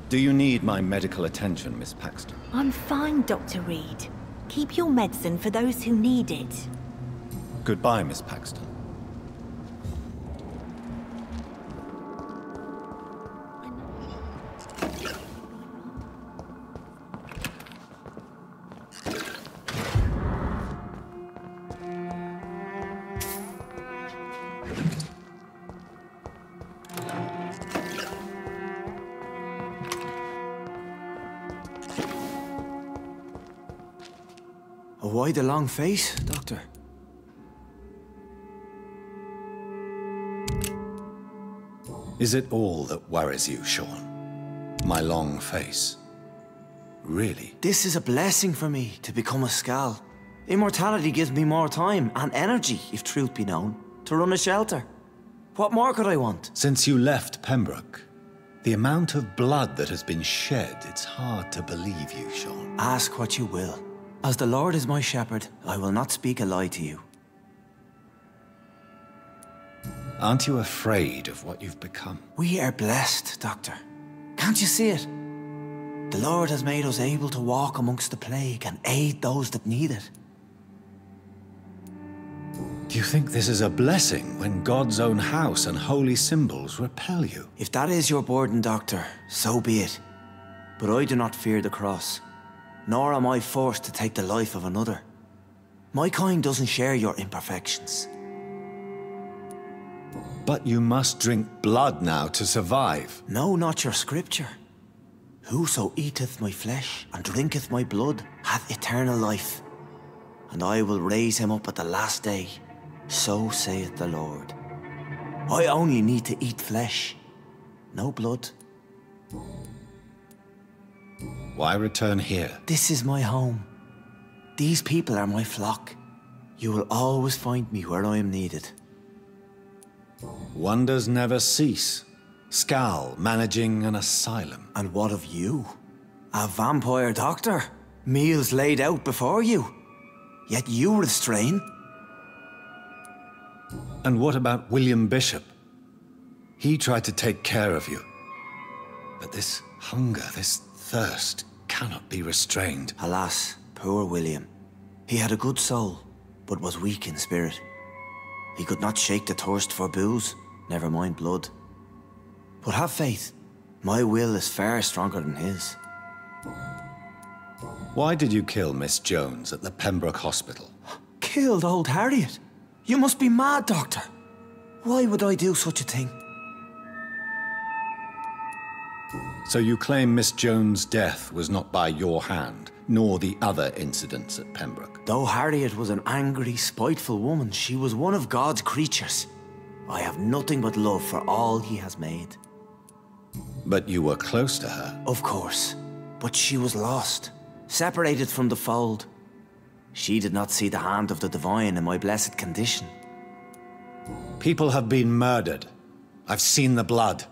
Do you need my medical attention, Miss Paxton? I'm fine, Dr. Reed. Keep your medicine for those who need it. Goodbye, Miss Paxton. Why the long face, Doctor? Is it all that worries you, Sean? My long face? Really? This is a blessing for me, to become a Skal. Immortality gives me more time and energy, if truth be known, to run a shelter. What more could I want? Since you left Pembroke, the amount of blood that has been shed, it's hard to believe you, Sean. Ask what you will. As the Lord is my shepherd, I will not speak a lie to you. Aren't you afraid of what you've become? We are blessed, Doctor. Can't you see it? The Lord has made us able to walk amongst the plague and aid those that need it. Do you think this is a blessing when God's own house and holy symbols repel you? If that is your burden, Doctor, so be it. But I do not fear the cross. Nor am I forced to take the life of another. My kind doesn't share your imperfections. But you must drink blood now to survive. No, not your scripture. Whoso eateth my flesh and drinketh my blood hath eternal life, and I will raise him up at the last day. So saith the Lord. I only need to eat flesh, no blood. Why return here? This is my home. These people are my flock. You will always find me where I am needed. Wonders never cease. Skal managing an asylum. And what of you? A vampire doctor? Meals laid out before you. Yet you restrain. And what about William Bishop? He tried to take care of you. But this hunger, this thirst, cannot be restrained. Alas, poor William. He had a good soul, but was weak in spirit. He could not shake the thirst for booze, never mind blood. But have faith. My will is far stronger than his. Why did you kill Miss Jones at the Pembroke Hospital? Killed old Harriet? You must be mad, Doctor. Why would I do such a thing? So you claim Miss Jones' death was not by your hand, nor the other incidents at Pembroke? Though Harriet was an angry, spiteful woman, she was one of God's creatures. I have nothing but love for all he has made. But you were close to her? Of course. But she was lost, separated from the fold. She did not see the hand of the divine in my blessed condition. People have been murdered. I've seen the blood.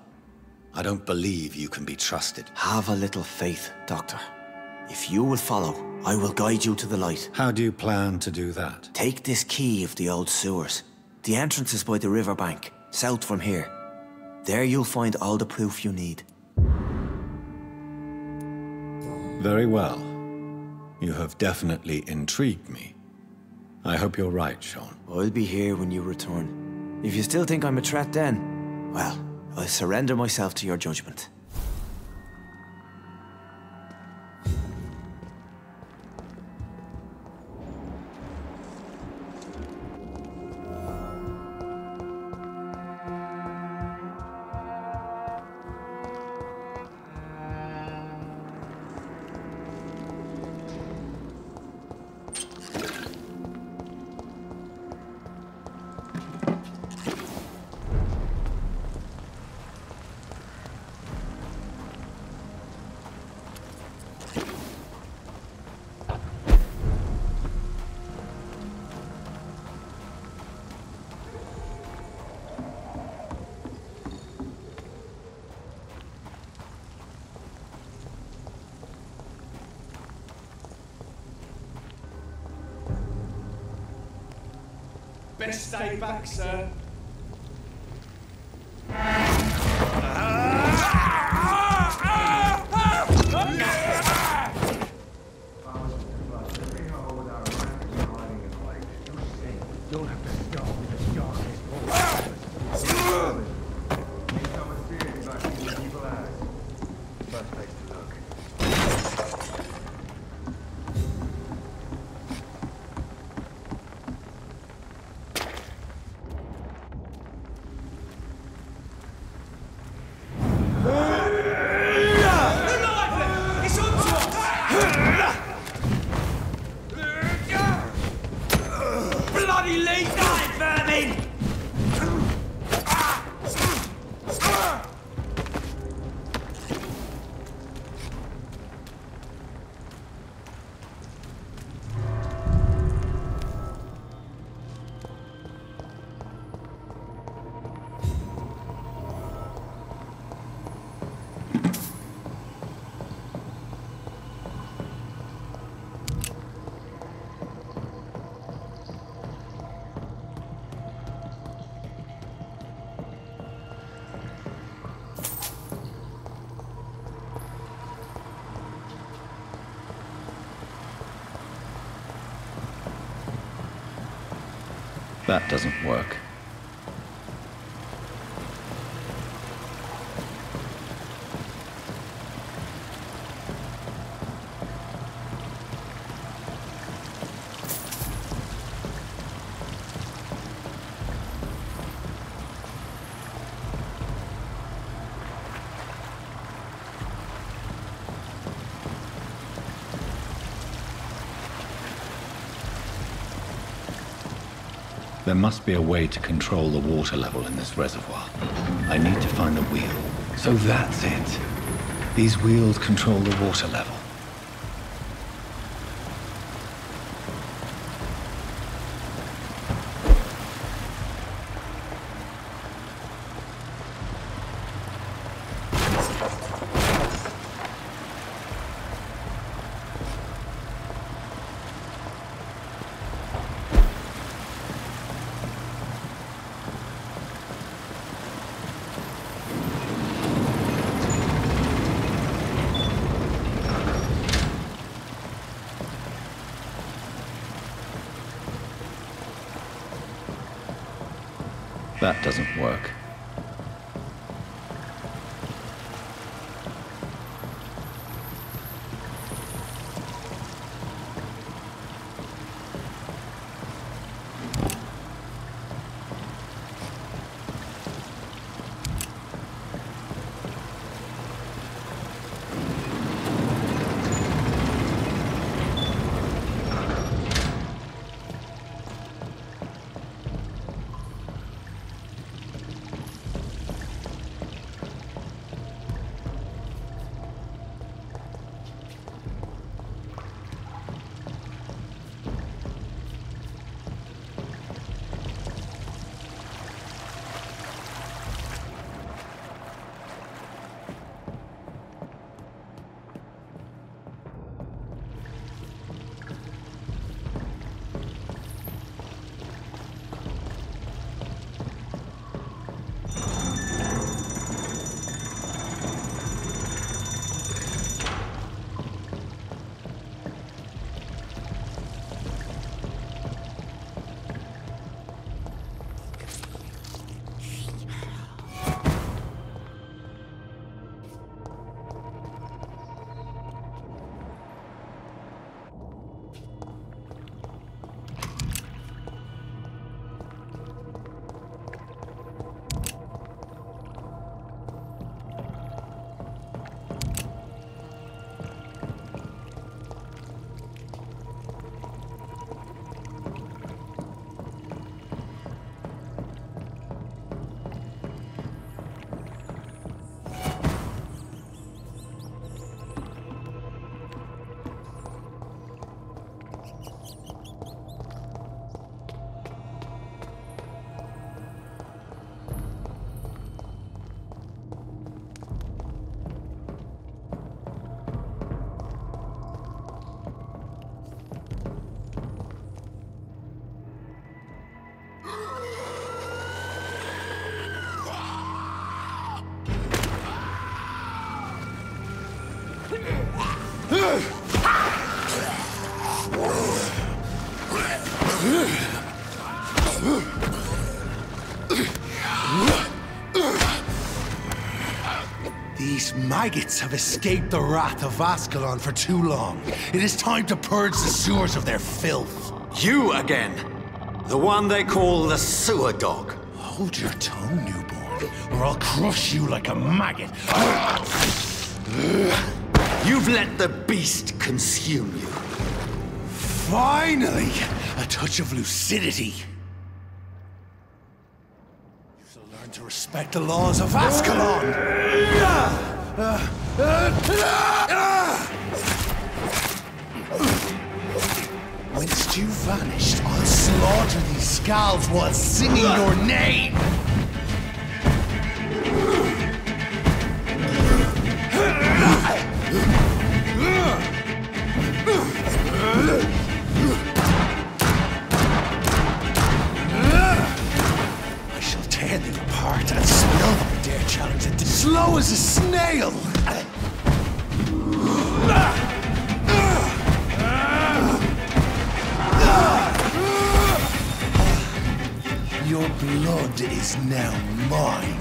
I don't believe you can be trusted. Have a little faith, Doctor. If you will follow, I will guide you to the light. How do you plan to do that? Take this key of the old sewers. The entrance is by the riverbank, south from here. There you'll find all the proof you need. Very well. You have definitely intrigued me. I hope you're right, Sean. I'll be here when you return. If you still think I'm a threat then, well, I surrender myself to your judgment. Best stay back, sir. You'll have to start with the darkest part. Become a serious like these evil eyes. First place to look. Bloody lead die, vermin! That doesn't work. There must be a way to control the water level in this reservoir. I need to find the wheel. So that's it. These wheels control the water level. That doesn't work. These maggots have escaped the wrath of Ascalon for too long. It is time to purge the sewers of their filth. You again! The one they call the sewer dog. Hold your tongue, newborn, or I'll crush you like a maggot. You've let the beast consume you. Finally! A touch of lucidity. You shall learn to respect the laws of Ascalon! Whilst you vanished, I'll slaughter these scalds while singing your name! I shall tear thee apart and spill them dare challenge it. Slow as a snail! Your blood is now mine.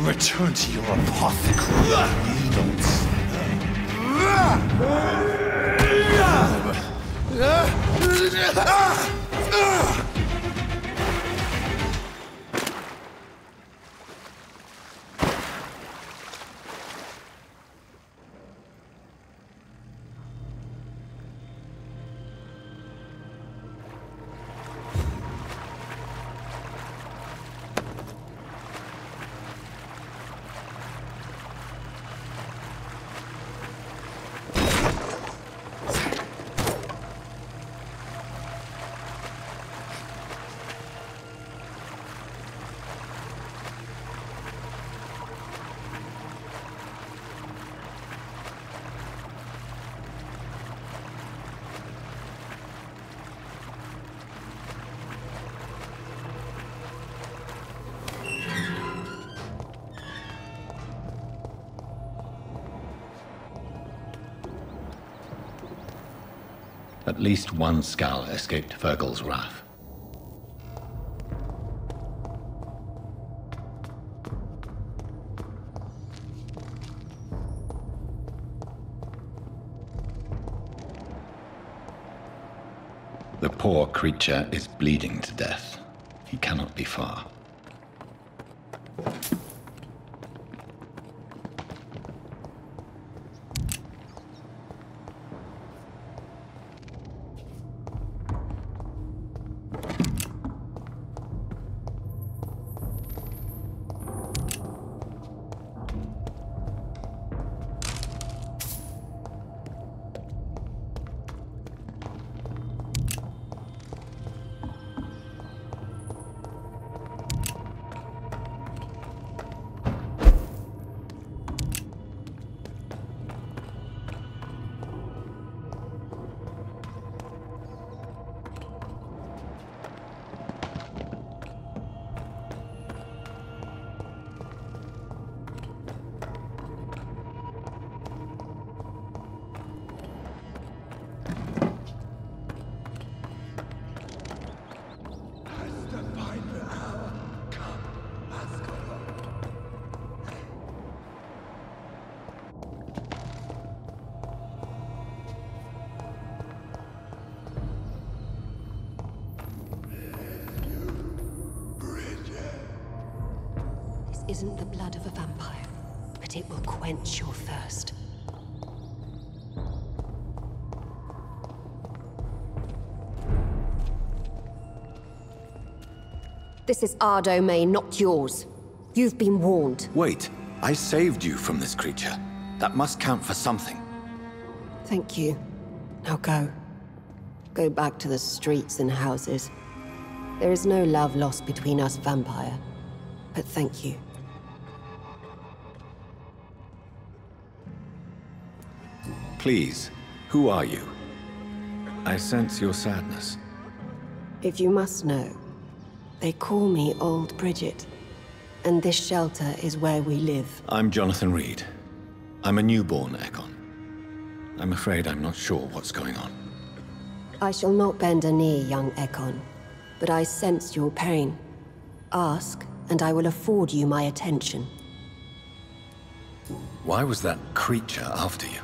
Return to your apothecary, needles. At least one Skal escaped Fergal's wrath. The poor creature is bleeding to death. He cannot be far. Isn't the blood of a vampire, but it will quench your thirst. This is our domain, not yours. You've been warned. Wait, I saved you from this creature. That must count for something. Thank you. Now go. Go back to the streets and houses. There is no love lost between us, vampire. But thank you. Please, who are you? I sense your sadness. If you must know, they call me Old Bridget, and this shelter is where we live. I'm Jonathan Reed. I'm a newborn Ekon. I'm afraid I'm not sure what's going on. I shall not bend a knee, young Ekon, but I sense your pain. Ask, and I will afford you my attention. Why was that creature after you?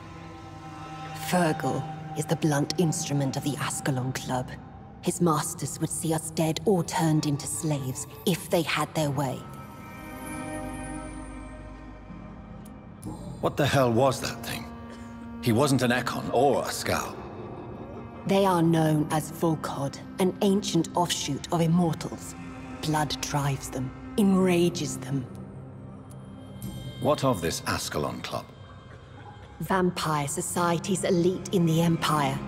Fergal is the blunt instrument of the Ascalon Club. His masters would see us dead or turned into slaves if they had their way. What the hell was that thing? He wasn't an Ekon or a Scowl. They are known as Volkod, an ancient offshoot of immortals. Blood drives them, enrages them. What of this Ascalon Club? Vampire society's elite in the Empire.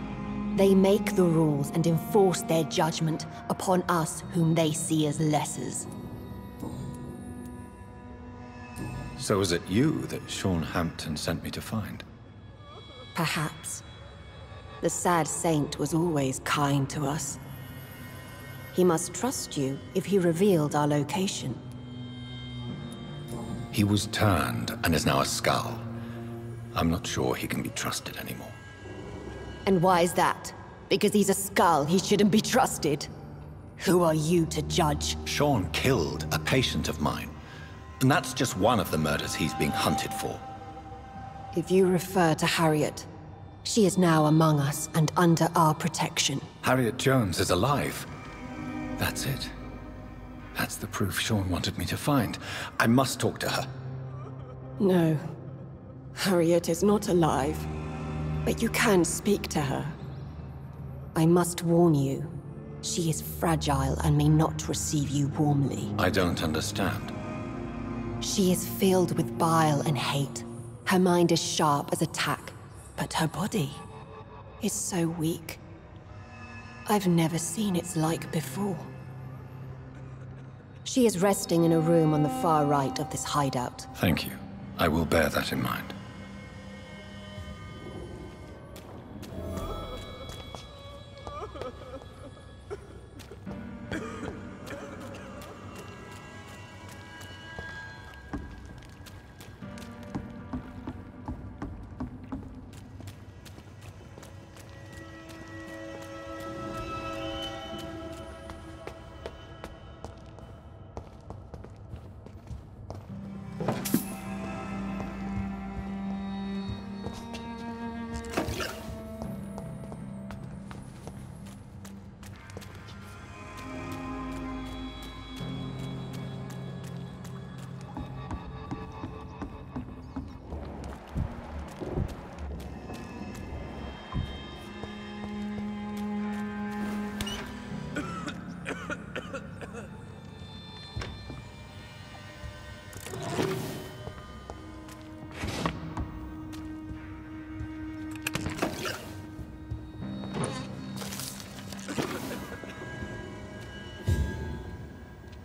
They make the rules and enforce their judgment upon us whom they see as lessers. So is it you that Sean Hampton sent me to find? Perhaps. The sad saint was always kind to us. He must trust you if he revealed our location. He was turned and is now a Scowl. I'm not sure he can be trusted anymore. And why is that? Because he's a Skull, he shouldn't be trusted. Who are you to judge? Sean killed a patient of mine. And that's just one of the murders he's being hunted for. If you refer to Harriet, she is now among us and under our protection. Harriet Jones is alive. That's it. That's the proof Sean wanted me to find. I must talk to her. No. Harriet is not alive. But you can speak to her. I must warn you. She is fragile and may not receive you warmly. I don't understand. She is filled with bile and hate. Her mind is sharp as a tack, but her body is so weak. I've never seen its like before. She is resting in a room on the far right of this hideout. Thank you. I will bear that in mind.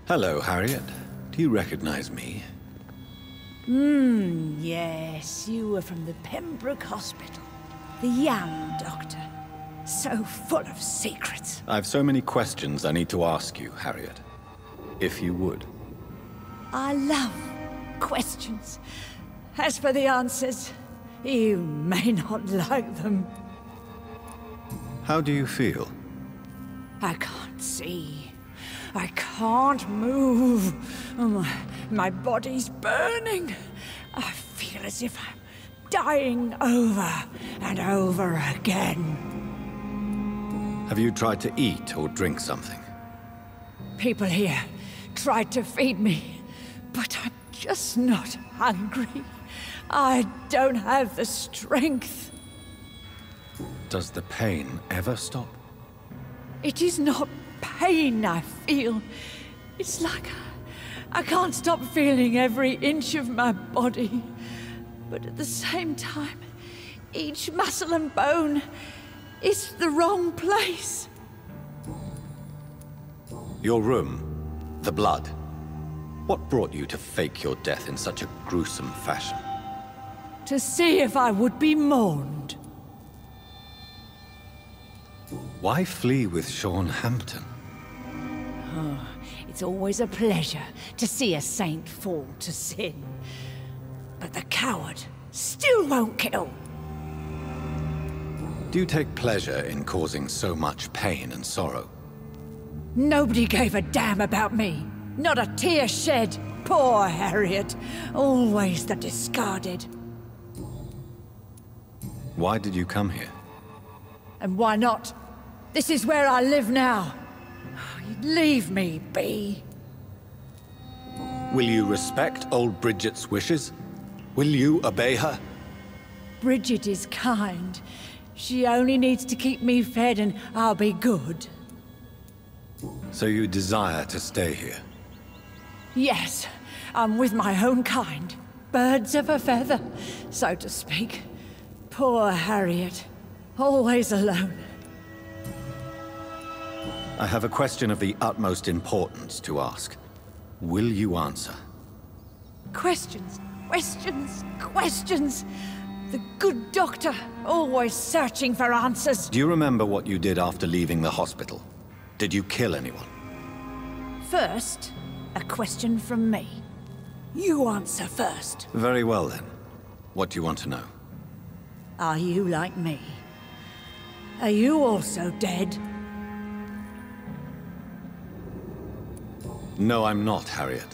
Hello, Harriet. Do you recognize me? Yes, you were from the Pembroke Hospital. The young doctor. So full of secrets. I have so many questions I need to ask you, Harriet. If you would. I love questions. As for the answers, you may not like them. How do you feel? I can't see. I can't move. My body's burning. I feel as if I'm dying over and over again. Have you tried to eat or drink something? People here tried to feed me, but I'm just not hungry. I don't have the strength. Does the pain ever stop? It is not pain I feel. It's like I can't stop feeling every inch of my body. But at the same time, each muscle and bone is the wrong place. Your room, the blood. What brought you to fake your death in such a gruesome fashion? To see if I would be mourned. Why flee with Sean Hampton? Oh, it's always a pleasure to see a saint fall to sin. But the coward still won't kill. Do you take pleasure in causing so much pain and sorrow? Nobody gave a damn about me. Not a tear shed. Poor Harriet. Always the discarded. Why did you come here? And why not? This is where I live now. Leave me be. Will you respect old Bridget's wishes? Will you obey her? Bridget is kind. She only needs to keep me fed and I'll be good. So you desire to stay here? Yes, I'm with my own kind. Birds of a feather, so to speak. Poor Harriet. Always alone. I have a question of the utmost importance to ask. Will you answer? Questions, questions, questions. The good doctor, always searching for answers. Do you remember what you did after leaving the hospital? Did you kill anyone? First, a question from me. You answer first. Very well then. What do you want to know? Are you like me? Are you also dead? No, I'm not, Harriet.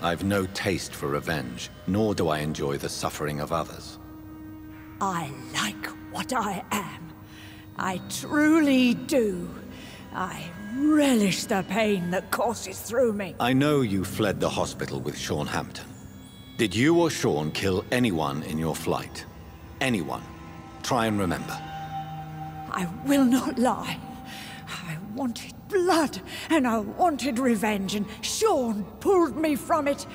I've no taste for revenge, nor do I enjoy the suffering of others. I like what I am. I truly do. I relish the pain that courses through me. I know you fled the hospital with Sean Hampton. Did you or Sean kill anyone in your flight? Anyone? Try and remember. I will not lie. I wanted blood, and I wanted revenge, and Sean pulled me from it,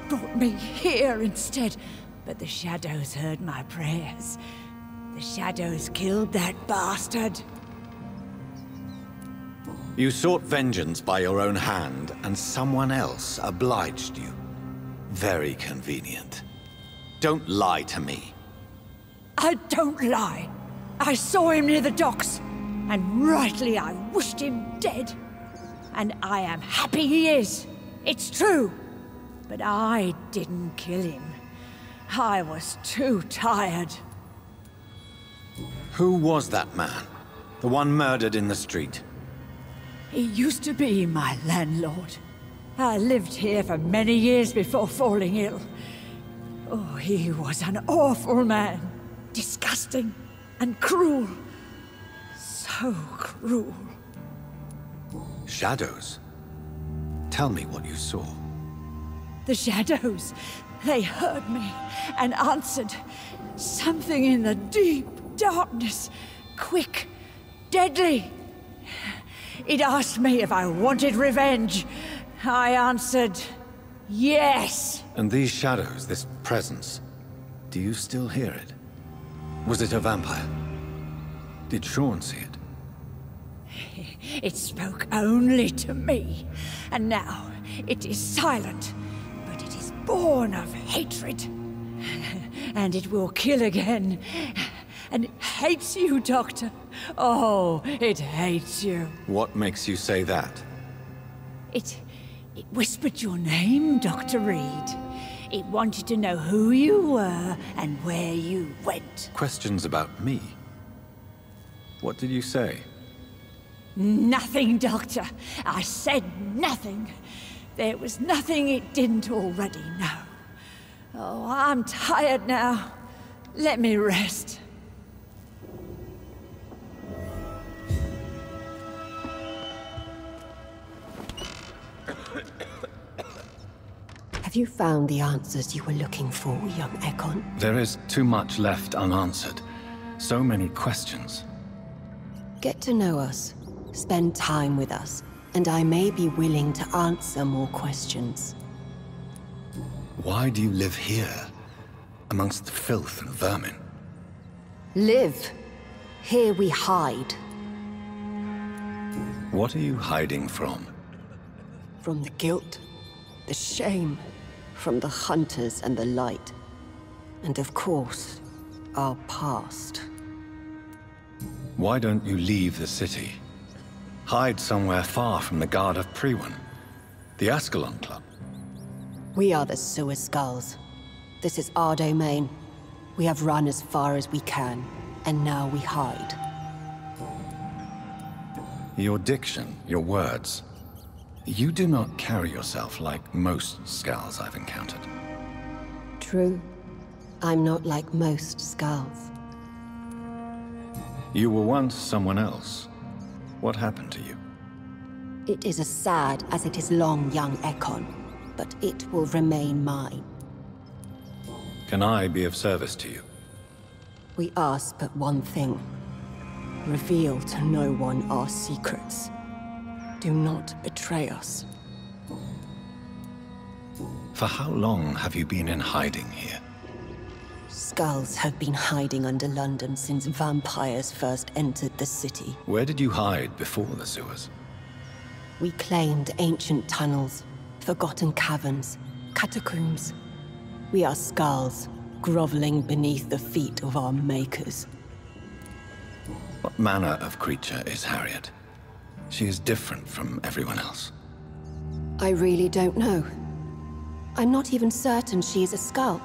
brought me here instead. But the shadows heard my prayers. The shadows killed that bastard. You sought vengeance by your own hand, and someone else obliged you. Very convenient. Don't lie to me. I don't lie. I saw him near the docks, and rightly I wished him dead. And I am happy he is. It's true. But I didn't kill him. I was too tired. Who was that man? The one murdered in the street? He used to be my landlord. I lived here for many years before falling ill. Oh, he was an awful man. Disgusting and cruel. So cruel. Shadows? Tell me what you saw. The shadows, they heard me and answered. Something in the deep darkness. Quick, deadly. It asked me if I wanted revenge. I answered, yes. And these shadows, this presence, do you still hear it? Was it a vampire? Did Sean see it? It spoke only to me, and now it is silent, but it is born of hatred. And it will kill again. And it hates you, Doctor. Oh, it hates you. What makes you say that? It whispered your name, Dr. Reed. It wanted to know who you were and where you went. Questions about me? What did you say? Nothing, Doctor. I said nothing. There was nothing it didn't already know. Oh, I'm tired now. Let me rest. Have you found the answers you were looking for, young Ekon? There is too much left unanswered. So many questions. Get to know us. Spend time with us, and I may be willing to answer more questions. Why do you live here, amongst the filth and vermin? Live. Here we hide. What are you hiding from? From the guilt, the shame, from the hunters and the light. And of course, our past. Why don't you leave the city? Hide somewhere far from the Guard of Priwen, the Ascalon Club. We are the Sewer Skulls. This is our domain. We have run as far as we can, and now we hide. Your diction, your words. You do not carry yourself like most Skulls I've encountered. True. I'm not like most Skulls. You were once someone else. What happened to you? It is as sad as it is long, young Ekon, but it will remain mine. Can I be of service to you? We ask but one thing. Reveal to no one our secrets. Do not betray us. For how long have you been in hiding here? Skulls have been hiding under London since vampires first entered the city. Where did you hide before the sewers? We claimed ancient tunnels, forgotten caverns, catacombs. We are Skulls, groveling beneath the feet of our makers. What manner of creature is Harriet? She is different from everyone else. I really don't know. I'm not even certain she is a Skull.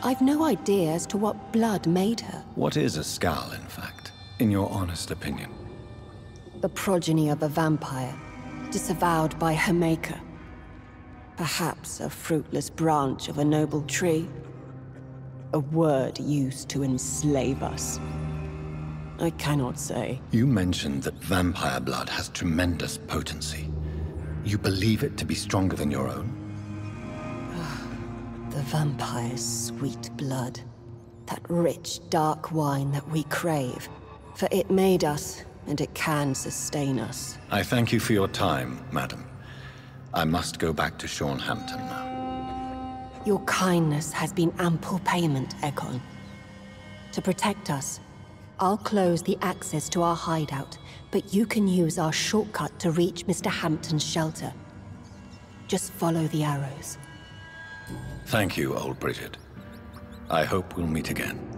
I've no idea as to what blood made her. What is a Skull, in fact, in your honest opinion? The progeny of a vampire, disavowed by her maker. Perhaps a fruitless branch of a noble tree. A word used to enslave us. I cannot say. You mentioned that vampire blood has tremendous potency. You believe it to be stronger than your own? The vampire's sweet blood. That rich, dark wine that we crave. For it made us, and it can sustain us. I thank you for your time, madam. I must go back to Hampton now. Your kindness has been ample payment, Ekon. To protect us, I'll close the access to our hideout, but you can use our shortcut to reach Mr. Hampton's shelter. Just follow the arrows. Thank you, old Bridget. I hope we'll meet again.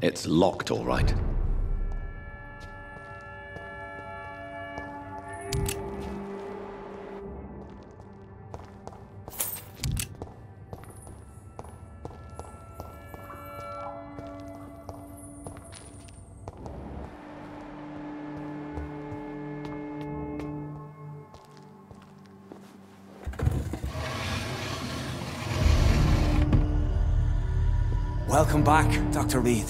It's locked, all right. Welcome back, Dr. Reed.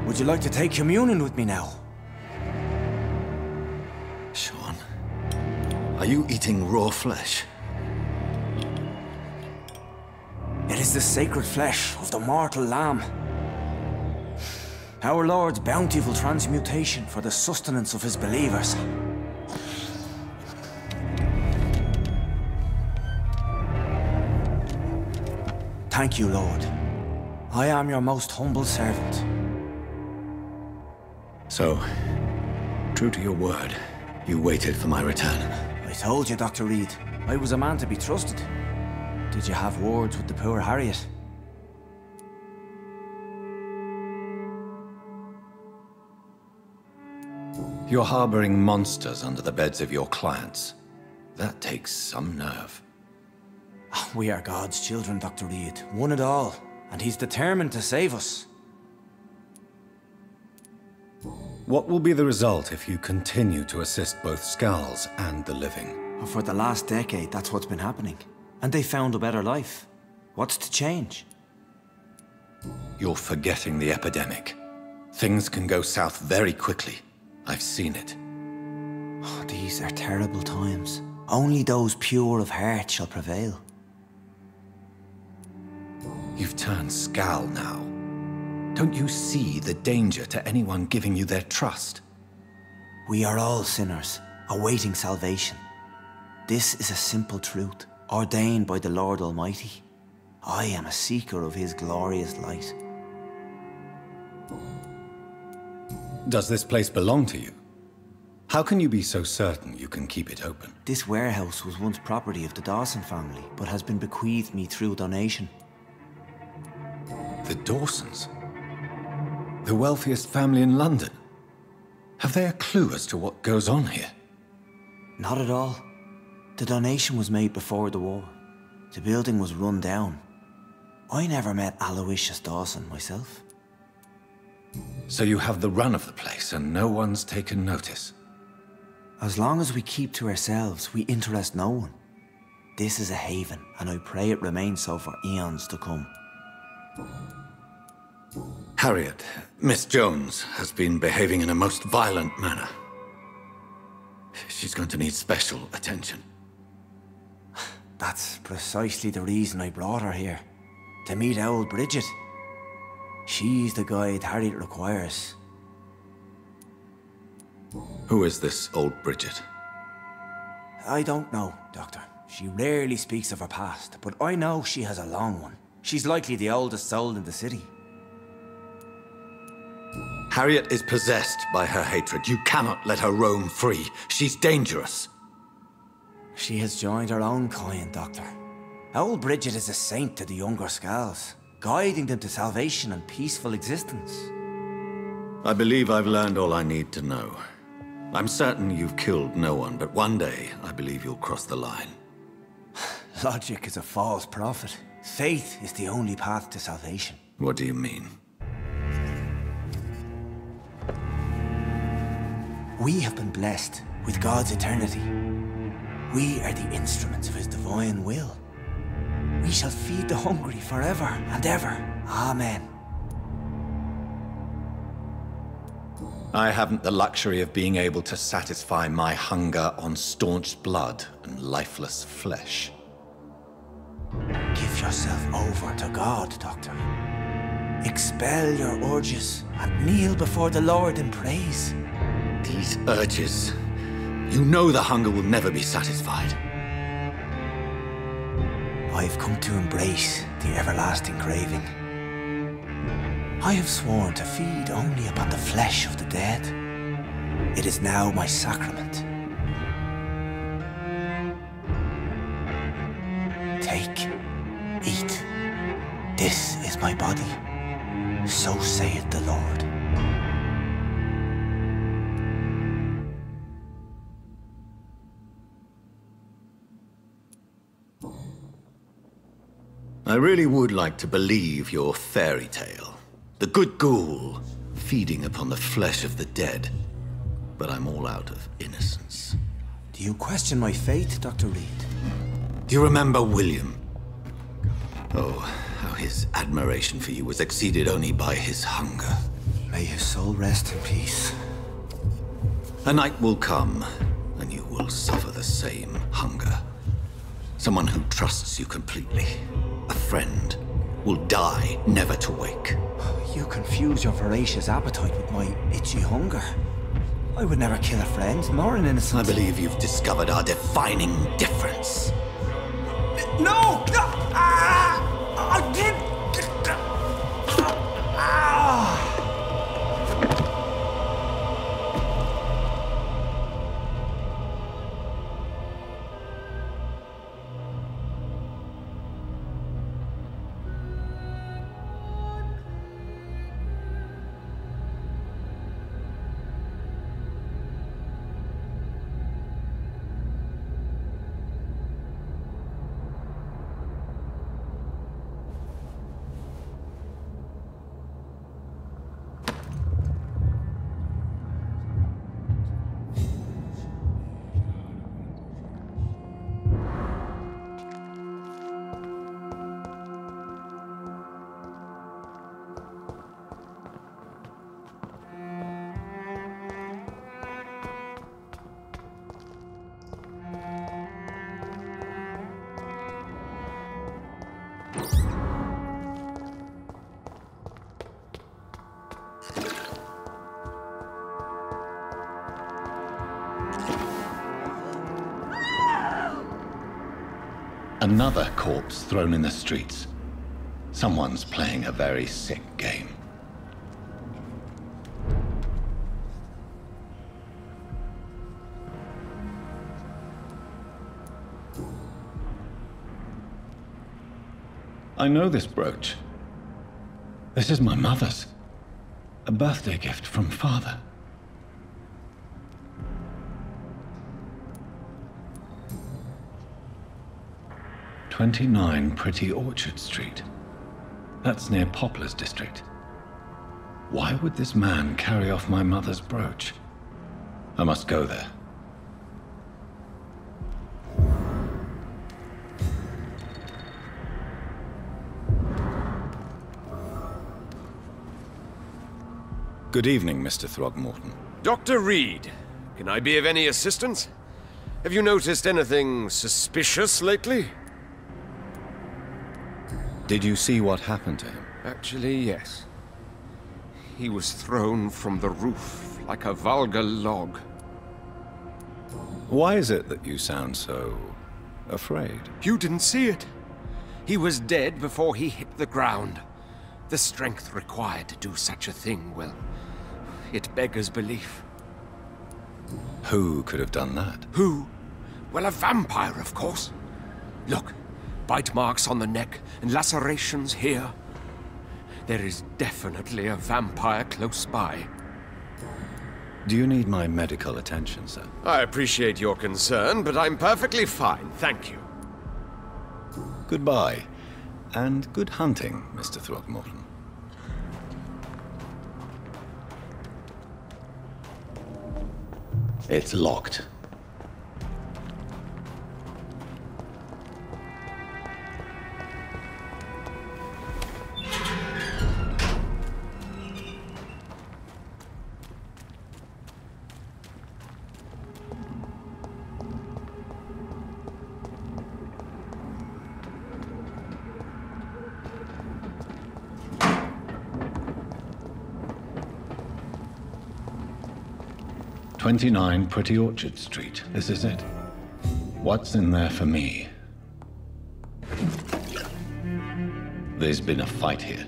Would you like to take communion with me now? Sean, are you eating raw flesh? It is the sacred flesh of the mortal lamb. Our Lord's bountiful transmutation for the sustenance of his believers. Thank you, Lord. I am your most humble servant. So, true to your word, you waited for my return. I told you, Dr. Reed, I was a man to be trusted. Did you have words with the poor Harriet? You're harboring monsters under the beds of your clients. That takes some nerve. We are God's children, Dr. Reed, one and all, and he's determined to save us. What will be the result if you continue to assist both Skulls and the living? For the last decade, that's what's been happening. And they found a better life. What's to change? you're forgetting the epidemic. Things can go south very quickly. I've seen it. Oh, these are terrible times. Only those pure of heart shall prevail. You've turned Scal now. Don't you see the danger to anyone giving you their trust? We are all sinners, awaiting salvation. This is a simple truth, ordained by the Lord Almighty. I am a seeker of His glorious light. Does this place belong to you? How can you be so certain you can keep it open? This warehouse was once property of the Dawson family, but has been bequeathed me through donation. The Dawsons? The wealthiest family in London? Have they a clue as to what goes on here? Not at all. The donation was made before the war. The building was run down. I never met Aloysius Dawson myself. So you have the run of the place and no one's taken notice? As long as we keep to ourselves, we interest no one. This is a haven, and I pray it remains so for eons to come. Harriet, Miss Jones has been behaving in a most violent manner. She's going to need special attention. That's precisely the reason I brought her here. To meet old Bridget. She's the guide Harriet requires. Who is this old Bridget? I don't know, Doctor. She rarely speaks of her past, but I know she has a long one. She's likely the oldest soul in the city. Harriet is possessed by her hatred. You cannot let her roam free. She's dangerous. She has joined her own kind, Doctor. Old Bridget is a saint to the younger Scals, guiding them to salvation and peaceful existence. I believe I've learned all I need to know. I'm certain you've killed no one, but one day I believe you'll cross the line. Logic is a false prophet. Faith is the only path to salvation. What do you mean? We have been blessed with God's eternity. We are the instruments of His divine will. We shall feed the hungry forever and ever. Amen. I haven't the luxury of being able to satisfy my hunger on staunch blood and lifeless flesh. Give yourself over to God, Doctor. Expel your urges and kneel before the Lord in praise. These urges. You know the hunger will never be satisfied. I've come to embrace the everlasting craving. I have sworn to feed only upon the flesh of the dead. It is now my sacrament. Take, eat. This is my body. So saith the Lord. I really would like to believe your fairy tale. The good ghoul feeding upon the flesh of the dead. But I'm all out of innocence. Do you question my faith, Dr. Reed? Do you remember William? Oh, how his admiration for you was exceeded only by his hunger. May his soul rest in peace. A night will come, and you will suffer the same hunger. Someone who trusts you completely. A friend will die, never to wake. You confuse your voracious appetite with my itchy hunger. I would never kill a friend, nor an innocent. I believe you've discovered our defining difference. No! No! I did... Another corpse thrown in the streets. Someone's playing a very sick game. I know this brooch. This is my mother's. A birthday gift from father. "29 Pretty Orchard Street." That's near Poplar's district. Why would this man carry off my mother's brooch? I must go there. Good evening, Mr. Throgmorton. Dr. Reed, can I be of any assistance? Have you noticed anything suspicious lately? Did you see what happened to him? Actually, yes. He was thrown from the roof like a vulgar log. Why is it that you sound so afraid? You didn't see it. He was dead before he hit the ground. The strength required to do such a thing, well, it beggars belief. Who could have done that? Who? Well, a vampire, of course. Look, bite marks on the neck and lacerations here. There is definitely a vampire close by. Do you need my medical attention, sir? I appreciate your concern, but I'm perfectly fine, thank you. Goodbye, and good hunting, Mr. Throgmorton. It's locked. "29 Pretty Orchard Street. This is it. What's in there for me?" There's been a fight here.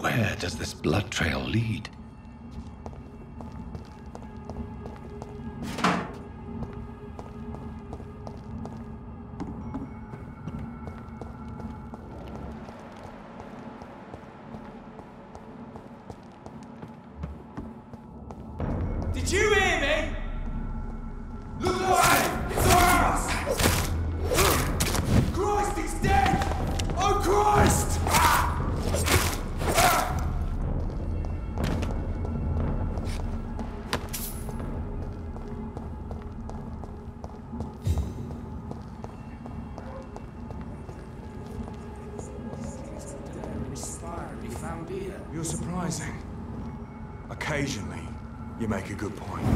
Where does this blood trail lead? Did you hear me? Look away! It's ours! Christ, he's dead! Oh, Christ! You're surprising. Occasionally, you make a good point.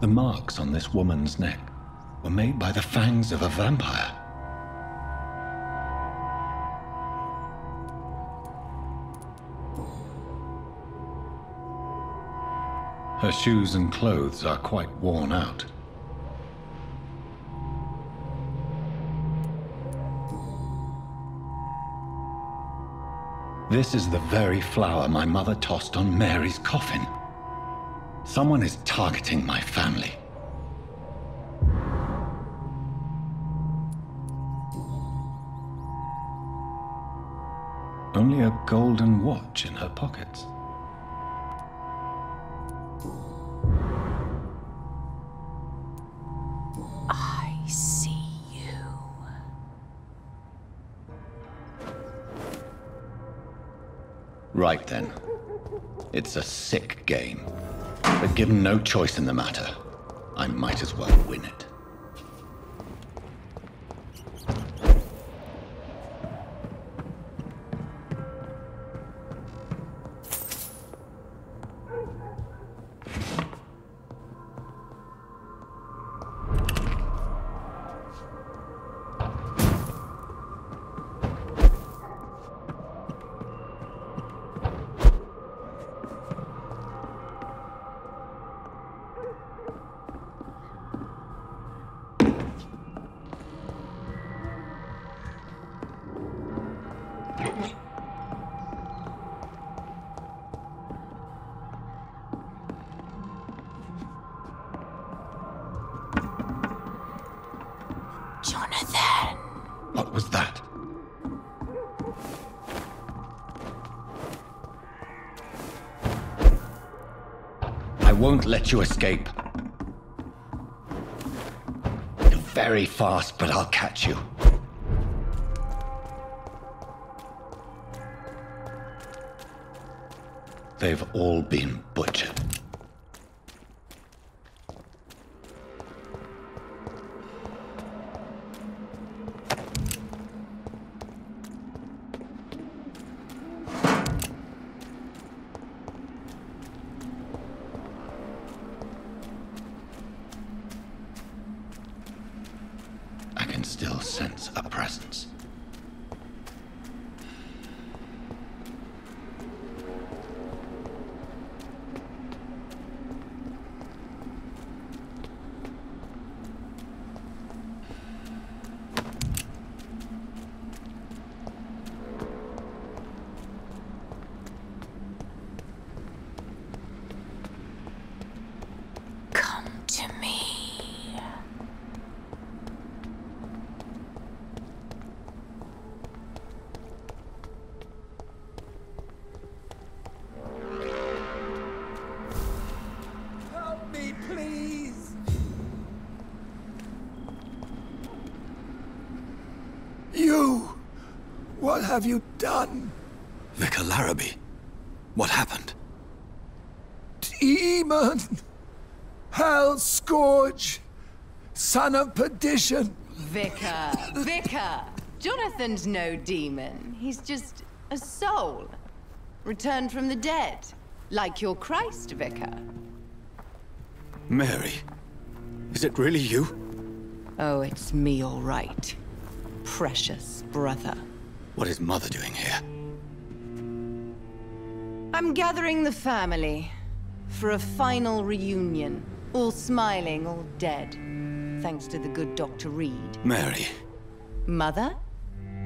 The marks on this woman's neck were made by the fangs of a vampire. Her shoes and clothes are quite worn out. This is the very flower my mother tossed on Mary's coffin. Someone is targeting my family. Only a golden watch in her pockets. I see you. Right then. It's a sick game. But given no choice in the matter, I might as well win it. Jonathan. What was that? I won't let you escape. You're very fast, but I'll catch you. They've all been butchered. I can still sense a presence. What have you done? Vicar Larrabee, what happened? Demon! Hell scourge! Son of perdition! Vicar! Vicar! Jonathan's no demon. He's just a soul. Returned from the dead. Like your Christ, Vicar. Mary, is it really you? Oh, it's me, all right. Precious brother. What is Mother doing here? I'm gathering the family for a final reunion. All smiling, all dead. Thanks to the good Dr. Reed. Mary. Mother,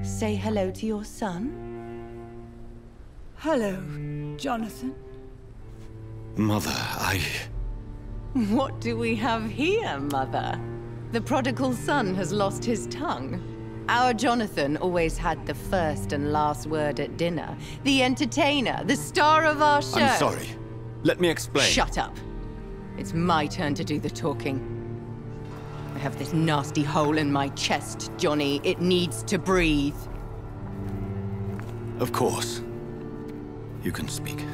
say hello to your son. Hello, Jonathan. Mother, What do we have here, Mother? The prodigal son has lost his tongue. Our Jonathan always had the first and last word at dinner. The entertainer, the star of our show. I'm sorry. Let me explain. Shut up. It's my turn to do the talking. I have this nasty hole in my chest, Johnny. It needs to breathe. Of course. You can speak.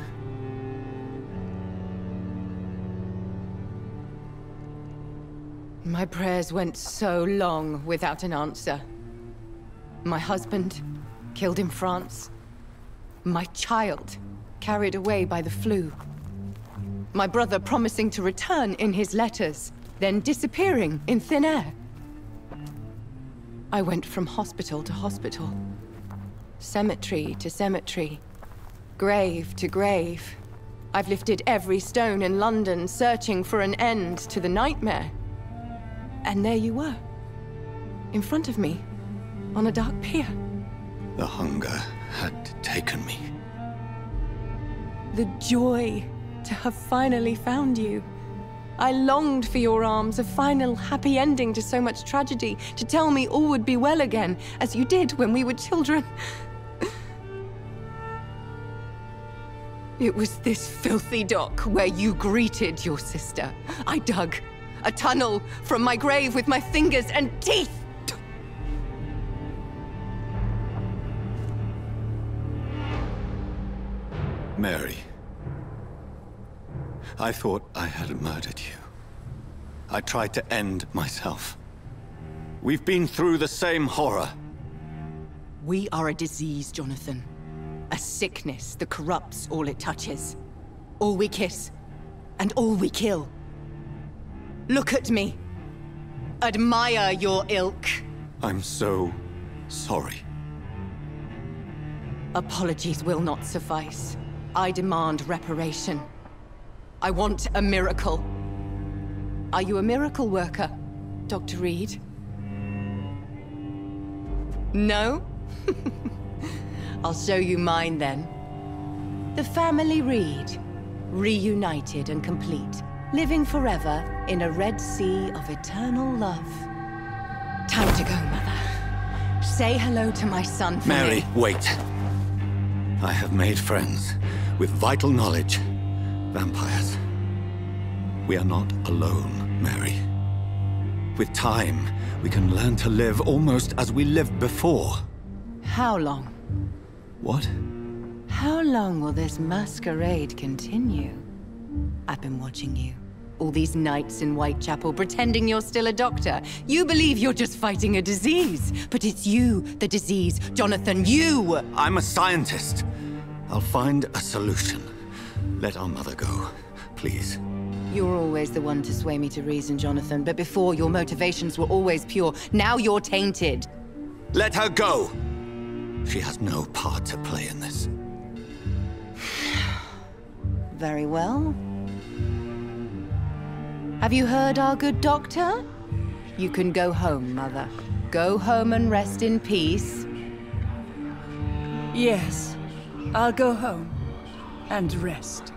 My prayers went so long without an answer. My husband, killed in France. My child, carried away by the flu. My brother promising to return in his letters, then disappearing in thin air. I went from hospital to hospital, cemetery to cemetery, grave to grave. I've lifted every stone in London, searching for an end to the nightmare. And there you were, in front of me, on a dark pier. The hunger had taken me. The joy to have finally found you. I longed for your arms, a final happy ending to so much tragedy, to tell me all would be well again, as you did when we were children. It was this filthy dock where you greeted your sister. I dug a tunnel from my grave with my fingers and teeth. Mary, I thought I had murdered you. I tried to end myself. We've been through the same horror. We are a disease, Jonathan. A sickness that corrupts all it touches. All we kiss, and all we kill. Look at me. Admire your ilk. I'm so sorry. Apologies will not suffice. I demand reparation. I want a miracle. Are you a miracle worker, Dr. Reed? No? I'll show you mine then. The family Reed, reunited and complete, living forever in a red sea of eternal love. Time to go, Mother. Say hello to my son for Mary, me. wait. I have made friends with vital knowledge. Vampires. We are not alone, Mary. With time, we can learn to live almost as we lived before. How long? What? How long will this masquerade continue? I've been watching you. All these nights in Whitechapel, pretending you're still a doctor. You believe you're just fighting a disease. But it's you, the disease. Jonathan, you! I'm a scientist. I'll find a solution. Let our mother go, please. You're always the one to sway me to reason, Jonathan. But before, your motivations were always pure. Now you're tainted. Let her go! She has no part to play in this. Very well. Have you heard our good doctor? You can go home, Mother. Go home and rest in peace. Yes, I'll go home and rest.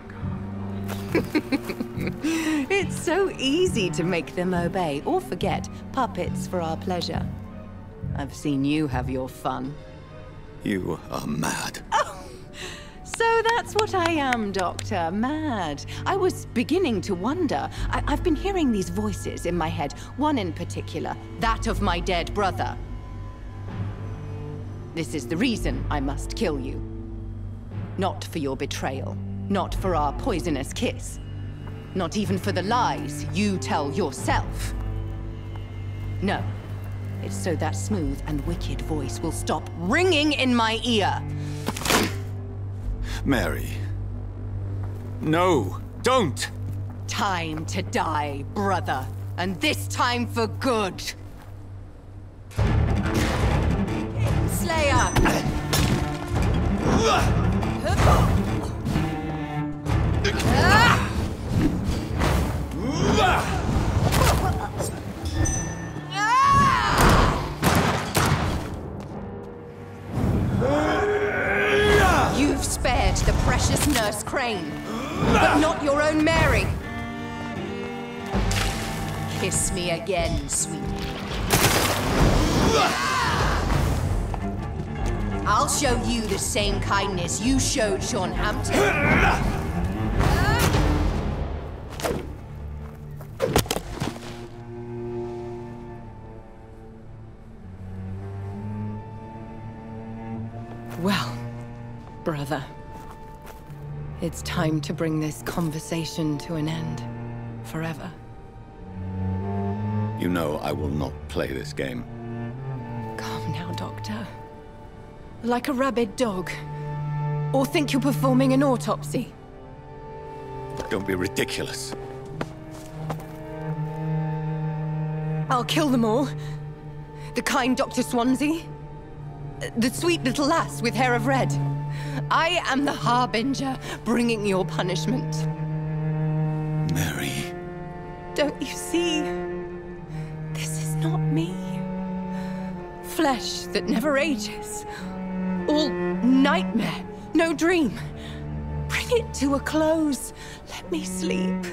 It's so easy to make them obey or forget. Puppets for our pleasure. I've seen you have your fun. You are mad. Oh, so that's what I am, Doctor. Mad. I was beginning to wonder. I've been hearing these voices in my head. One in particular, that of my dead brother. This is the reason I must kill you. Not for your betrayal. Not for our poisonous kiss. Not even for the lies you tell yourself. No. It's so that smooth and wicked voice will stop ringing in my ear. Mary. No, don't! Time to die, brother. And this time for good. Slayer! You've spared the precious Nurse Crane, but not your own Mary. Kiss me again, sweetie. I'll show you the same kindness you showed Sean Hampton. Well, brother, it's time to bring this conversation to an end. Forever. You know I will not play this game. Calm now, Doctor. Like a rabid dog. Or think you're performing an autopsy. Don't be ridiculous. I'll kill them all. The kind Dr. Swansea. The sweet little lass with hair of red. I am the Harbinger, bringing your punishment. Mary. Don't you see? This is not me. Flesh that never ages. All nightmare, no dream. Bring it to a close. Let me sleep.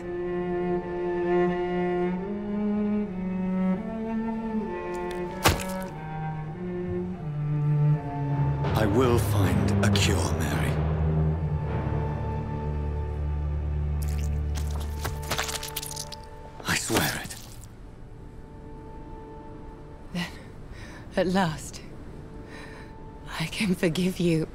I will find a cure, Mary. I swear it. Then, at last, I can forgive you.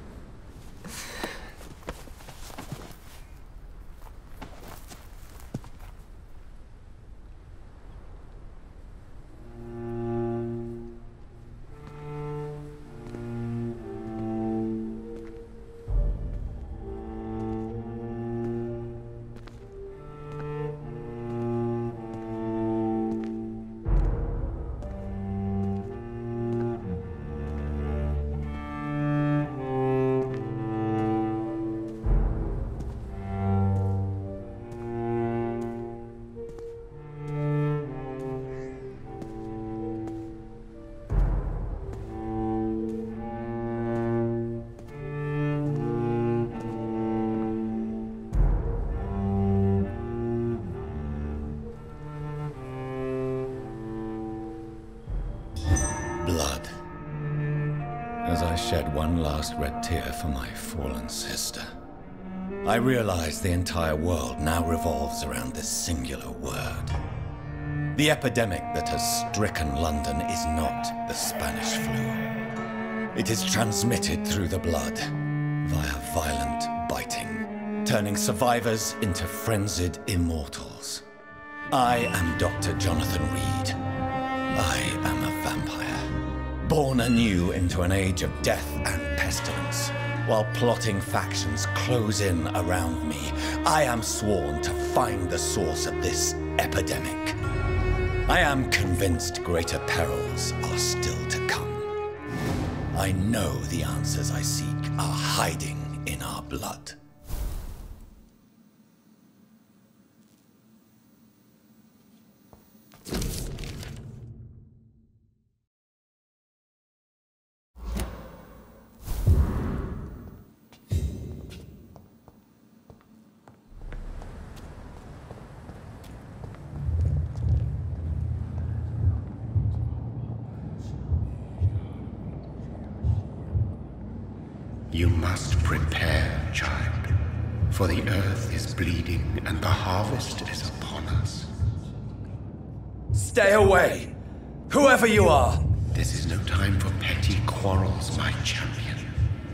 Blood. As I shed one last red tear for my fallen sister, I realize the entire world now revolves around this singular word. The epidemic that has stricken London is not the Spanish flu. It is transmitted through the blood, via violent biting, turning survivors into frenzied immortals. I am Dr. Jonathan Reed. I am a vampire, born anew into an age of death and pestilence. While plotting factions close in around me, I am sworn to find the source of this epidemic. I am convinced greater perils are still to come. I know the answers I seek are hiding in our blood. You must prepare, child, for the earth is bleeding and the harvest is upon us. Stay away, whoever you are! This is no time for petty quarrels, my champion.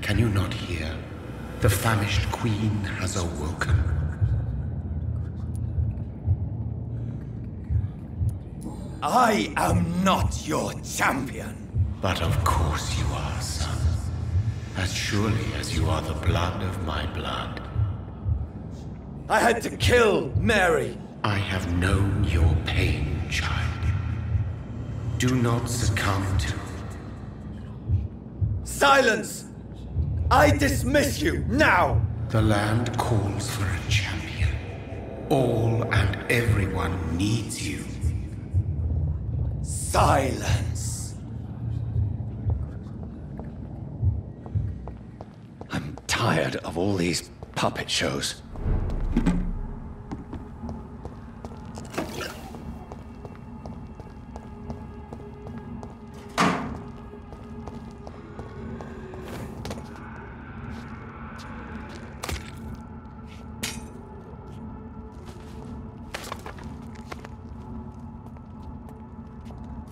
Can you not hear? The famished queen has awoken. I am not your champion! But of course you are, son. As surely as you are the blood of my blood. I had to kill Mary! I have known your pain, child. Do not succumb to... Silence! I dismiss you, now! The land calls for a champion. All and everyone needs you. Silence! I'm tired of all these puppet shows.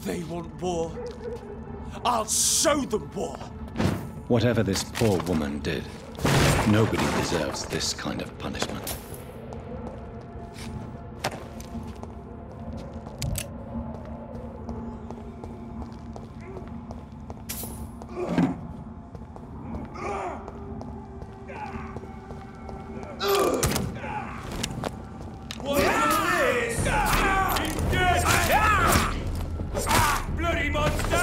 They want war. I'll show them war. Whatever this poor woman did, nobody deserves this kind of punishment. Bloody monster!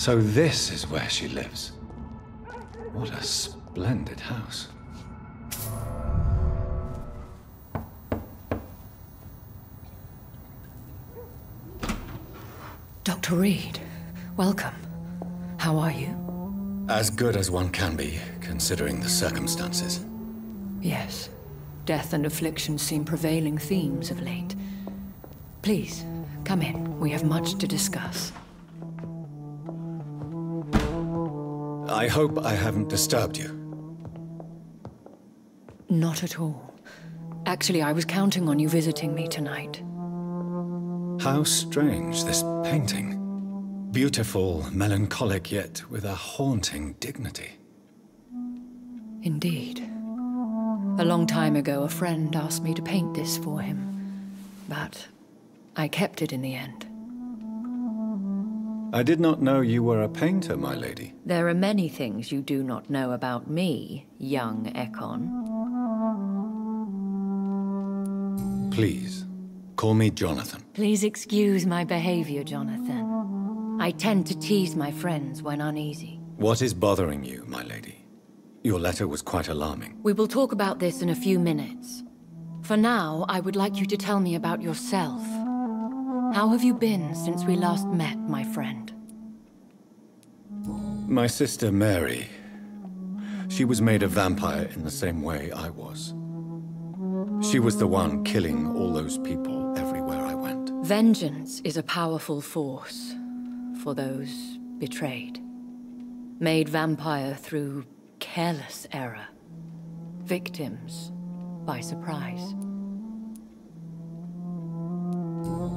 So this is where she lives. What a splendid house. Dr. Reed, welcome. How are you? As good as one can be, considering the circumstances. Yes. Death and affliction seem prevailing themes of late. Please, come in. We have much to discuss. I hope I haven't disturbed you. Not at all. Actually, I was counting on you visiting me tonight. How strange, this painting. Beautiful, melancholic, yet with a haunting dignity. Indeed. A long time ago, a friend asked me to paint this for him, but I kept it in the end. I did not know you were a painter, my lady. There are many things you do not know about me, young Ekon. Please, call me Jonathan. Please excuse my behavior, Jonathan. I tend to tease my friends when uneasy. What is bothering you, my lady? Your letter was quite alarming. We will talk about this in a few minutes. For now, I would like you to tell me about yourself. How have you been since we last met, my friend? My sister Mary. She was made a vampire in the same way I was. She was the one killing all those people everywhere I went. Vengeance is a powerful force for those betrayed. Made vampire through careless error. Victims by surprise.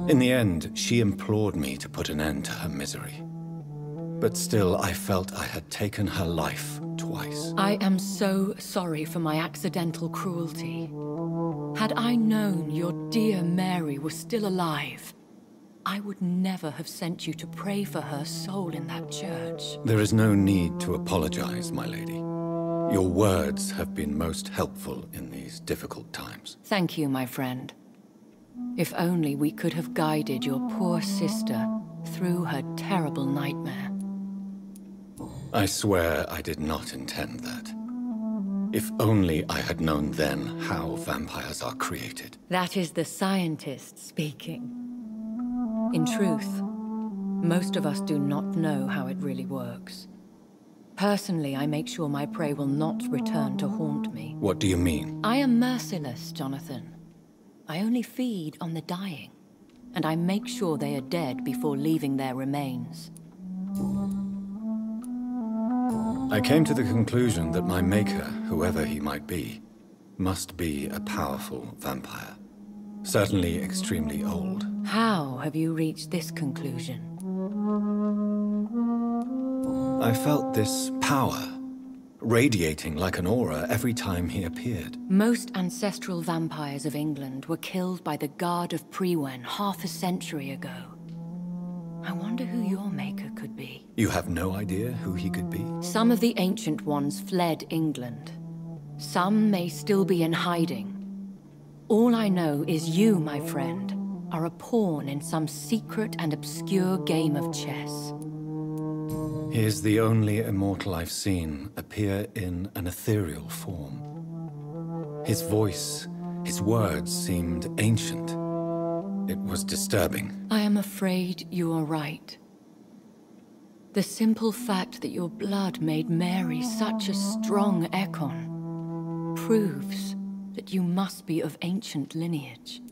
In the end, she implored me to put an end to her misery. But still, I felt I had taken her life twice. I am so sorry for my accidental cruelty. Had I known your dear Mary was still alive, I would never have sent you to pray for her soul in that church. There is no need to apologize, my lady. Your words have been most helpful in these difficult times. Thank you, my friend. If only we could have guided your poor sister through her terrible nightmare. I swear I did not intend that. If only I had known then how vampires are created. That is the scientist speaking. In truth, most of us do not know how it really works. Personally, I make sure my prey will not return to haunt me. What do you mean? I am merciless, Jonathan. I only feed on the dying, and I make sure they are dead before leaving their remains. I came to the conclusion that my maker, whoever he might be, must be a powerful vampire. Certainly extremely old. How have you reached this conclusion? I felt this power, radiating like an aura every time he appeared. Most ancestral vampires of England were killed by the Guard of Prewen half a century ago. I wonder who your maker could be. You have no idea who he could be? Some of the ancient ones fled England. Some may still be in hiding. All I know is you, my friend, are a pawn in some secret and obscure game of chess. He is the only immortal I've seen appear in an ethereal form. His voice, his words seemed ancient. It was disturbing. I am afraid you are right. The simple fact that your blood made Mary such a strong Ekon proves that you must be of ancient lineage.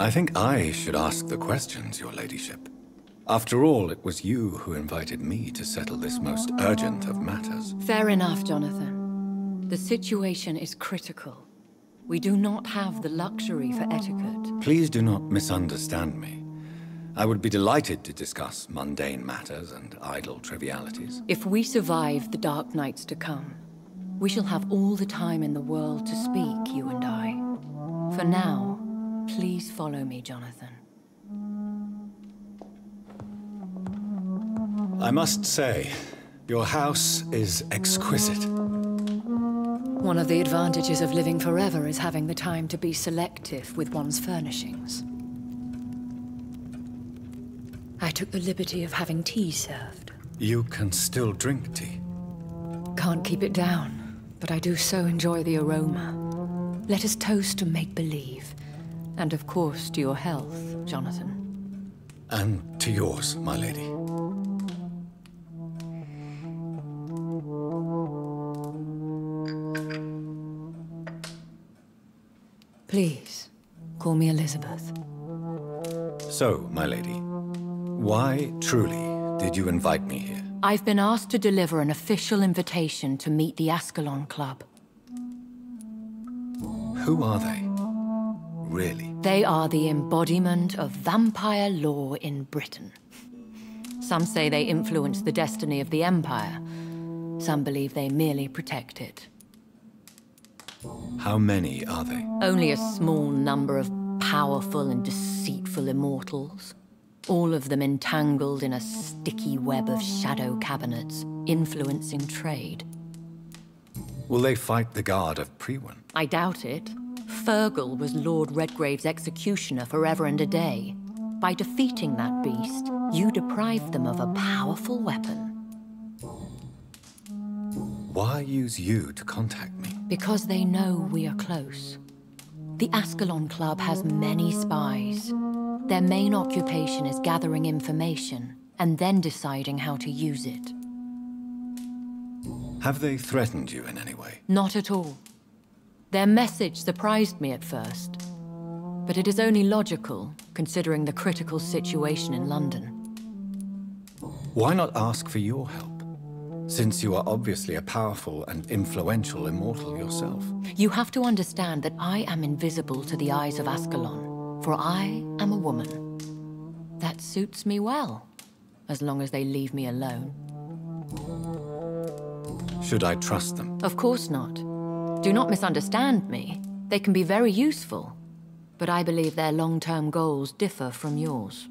I think I should ask the questions, your ladyship. After all, it was you who invited me to settle this most urgent of matters. Fair enough, Jonathan. The situation is critical. We do not have the luxury for etiquette. Please do not misunderstand me. I would be delighted to discuss mundane matters and idle trivialities. If we survive the dark nights to come, we shall have all the time in the world to speak, you and I. For now, please follow me, Jonathan. I must say, your house is exquisite. One of the advantages of living forever is having the time to be selective with one's furnishings. I took the liberty of having tea served. You can still drink tea? Can't keep it down, but I do so enjoy the aroma. Let us toast to make-believe. And of course, to your health, Jonathan. And to yours, my lady. Please, call me Elizabeth. So, my lady, why, truly, did you invite me here? I've been asked to deliver an official invitation to meet the Ascalon Club. Who are they? Really? They are the embodiment of vampire law in Britain. Some say they influence the destiny of the Empire. Some believe they merely protect it. How many are they? Only a small number of powerful and deceitful immortals. All of them entangled in a sticky web of shadow cabinets, influencing trade. Will they fight the guard of Priwen? I doubt it. Fergal was Lord Redgrave's executioner forever and a day. By defeating that beast, you deprived them of a powerful weapon. Why use you to contact me? Because they know we are close. The Ascalon Club has many spies. Their main occupation is gathering information, and then deciding how to use it. Have they threatened you in any way? Not at all. Their message surprised me at first. But it is only logical, considering the critical situation in London. Why not ask for your help? Since you are obviously a powerful and influential immortal yourself. You have to understand that I am invisible to the eyes of Ascalon, for I am a woman. That suits me well, as long as they leave me alone. Should I trust them? Of course not. Do not misunderstand me. They can be very useful, but I believe their long-term goals differ from yours.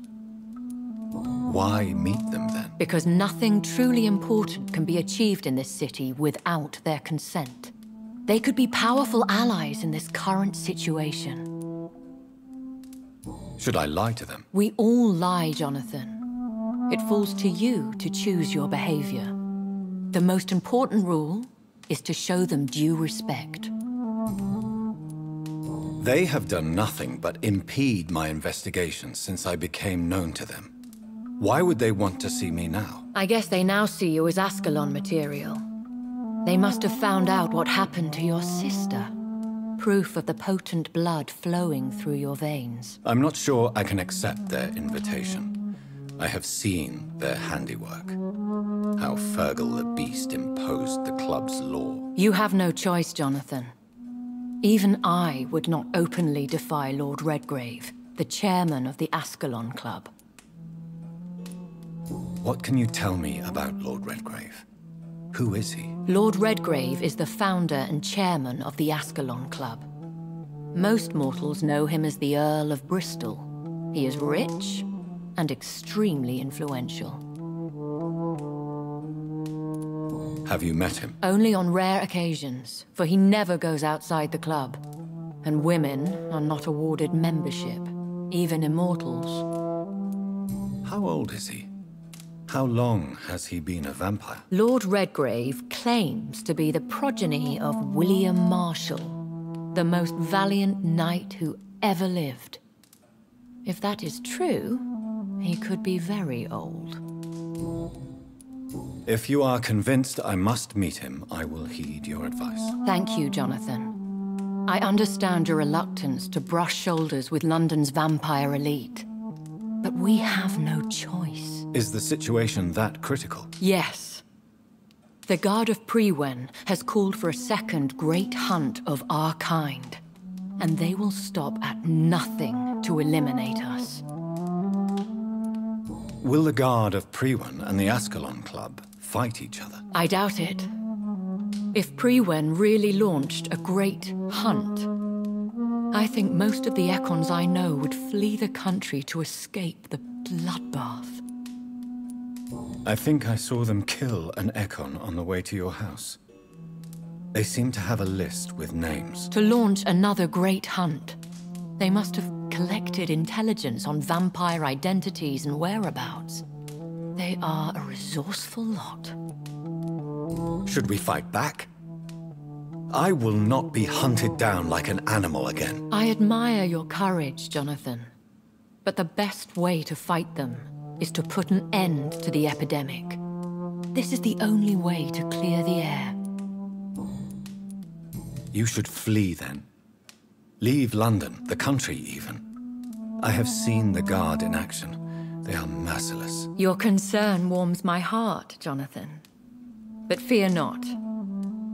Why meet them then? Because nothing truly important can be achieved in this city without their consent. They could be powerful allies in this current situation. Should I lie to them? We all lie, Jonathan. It falls to you to choose your behavior. The most important rule is to show them due respect. They have done nothing but impede my investigations since I became known to them. Why would they want to see me now? I guess they now see you as Ascalon material. They must have found out what happened to your sister. Proof of the potent blood flowing through your veins. I'm not sure I can accept their invitation. I have seen their handiwork. How Fergal the Beast imposed the club's law. You have no choice, Jonathan. Even I would not openly defy Lord Redgrave, the chairman of the Ascalon Club. What can you tell me about Lord Redgrave? Who is he? Lord Redgrave is the founder and chairman of the Ascalon Club. Most mortals know him as the Earl of Bristol. He is rich and extremely influential. Have you met him? Only on rare occasions, for he never goes outside the club. And women are not awarded membership, even immortals. How old is he? How long has he been a vampire? Lord Redgrave claims to be the progeny of William Marshall, the most valiant knight who ever lived. If that is true, he could be very old. If you are convinced I must meet him, I will heed your advice. Thank you, Jonathan. I understand your reluctance to brush shoulders with London's vampire elite. But we have no choice. Is the situation that critical? Yes. The Guard of Priwen has called for a second great hunt of our kind. And they will stop at nothing to eliminate us. Will the Guard of Priwen and the Ascalon Club fight each other? I doubt it. If Priwen really launched a great hunt, I think most of the Ekons I know would flee the country to escape the bloodbath. I think I saw them kill an Ekon on the way to your house. They seem to have a list with names. To launch another great hunt, They must have collected intelligence on vampire identities and whereabouts. They are a resourceful lot. Should we fight back? I will not be hunted down like an animal again. I admire your courage, Jonathan. But the best way to fight them is to put an end to the epidemic. This is the only way to clear the air. You should flee then. Leave London, the country even. I have seen the Guard in action. They are merciless. Your concern warms my heart, Jonathan. But fear not.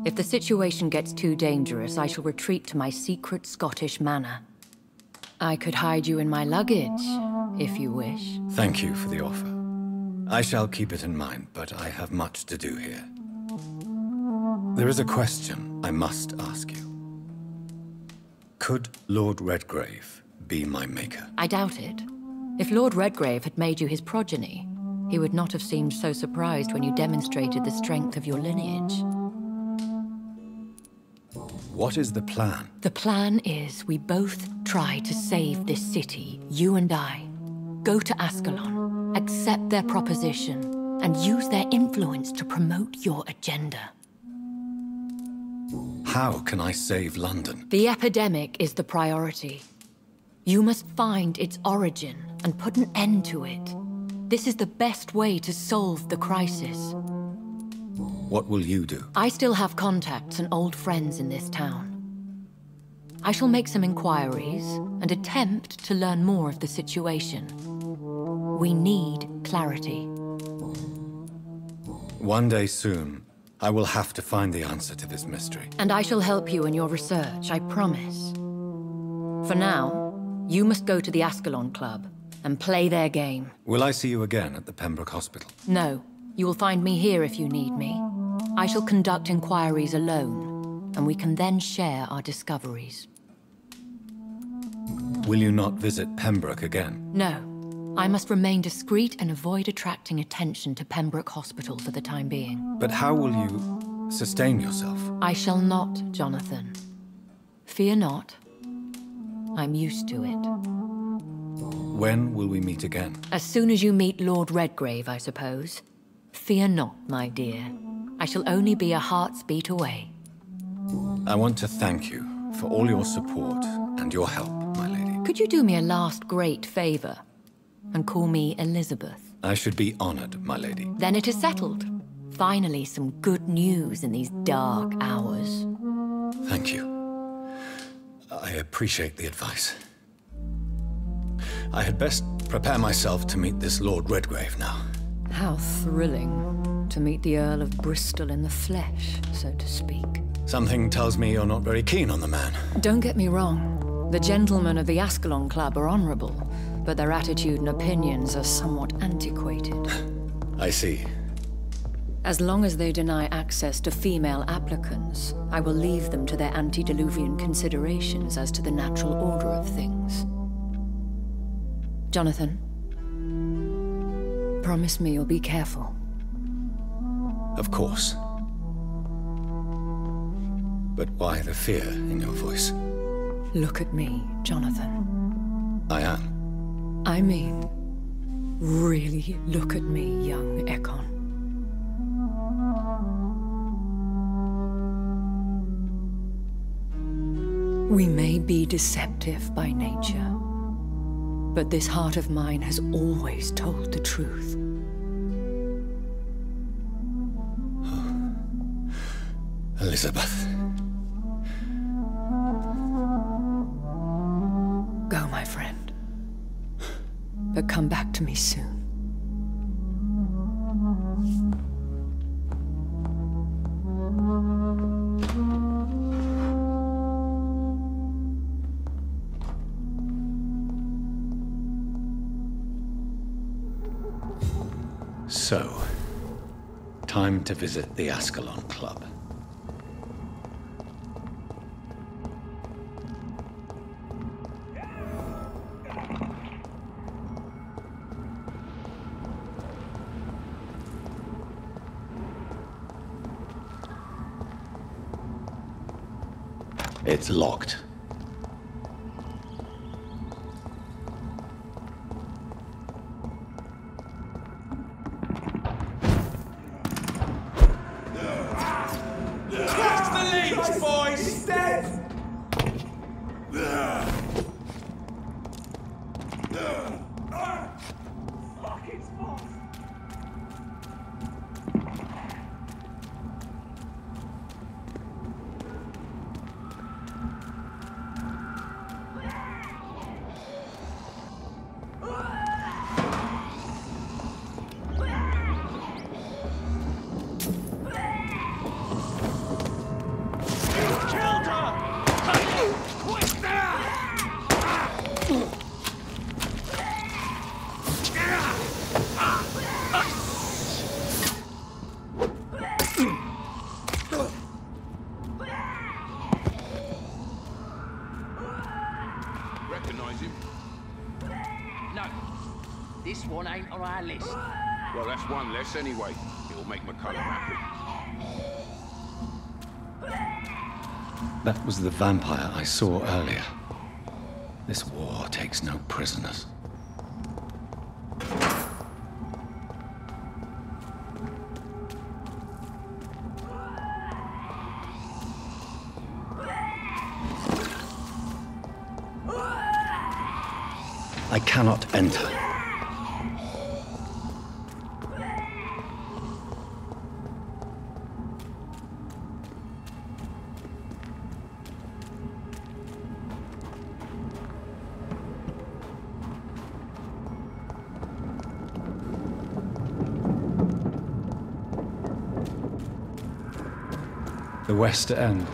If the situation gets too dangerous, I shall retreat to my secret Scottish manor. I could hide you in my luggage, if you wish. Thank you for the offer. I shall keep it in mind, but I have much to do here. There is a question I must ask you. Could Lord Redgrave be my maker? I doubt it. If Lord Redgrave had made you his progeny, he would not have seemed so surprised when you demonstrated the strength of your lineage. What is the plan? The plan is we both try to save this city, you and I. Go to Ascalon, accept their proposition, and use their influence to promote your agenda. How can I save London? The epidemic is the priority. You must find its origin and put an end to it. This is the best way to solve the crisis. What will you do? I still have contacts and old friends in this town. I shall make some inquiries and attempt to learn more of the situation. We need clarity. One day soon, I will have to find the answer to this mystery. And I shall help you in your research, I promise. For now, you must go to the Ascalon Club and play their game. Will I see you again at the Pembroke Hospital? No. You will find me here if you need me. I shall conduct inquiries alone, and we can then share our discoveries. Will you not visit Pembroke again? No. I must remain discreet and avoid attracting attention to Pembroke Hospital for the time being. But how will you sustain yourself? I shall not, Jonathan. Fear not. I'm used to it. When will we meet again? As soon as you meet Lord Redgrave, I suppose. Fear not, my dear. I shall only be a heart's beat away. I want to thank you for all your support and your help, my lady. Could you do me a last great favor and call me Elizabeth? I should be honored, my lady. Then it is settled. Finally, some good news in these dark hours. Thank you. I appreciate the advice. I had best prepare myself to meet this Lord Redgrave now. How thrilling to meet the Earl of Bristol in the flesh, so to speak. Something tells me you're not very keen on the man. Don't get me wrong. The gentlemen of the Ascalon Club are honorable, but their attitude and opinions are somewhat antiquated. I see. As long as they deny access to female applicants, I will leave them to their antediluvian considerations as to the natural order of things. Jonathan, promise me you'll be careful. Of course. But why the fear in your voice? Look at me, Jonathan. I am. I mean, really look at me, young Ekon. We may be deceptive by nature, but this heart of mine has always told the truth. Elizabeth. Go, my friend. But come back to me soon. So, time to visit the Ascalon Club. It's locked. Boys, boys! He's dead! Recognize him? No. This one ain't on our list. Well, that's one less anyway. It'll make McCullough happy. That was the vampire I saw earlier. This war takes no prisoners. I cannot enter. The West End.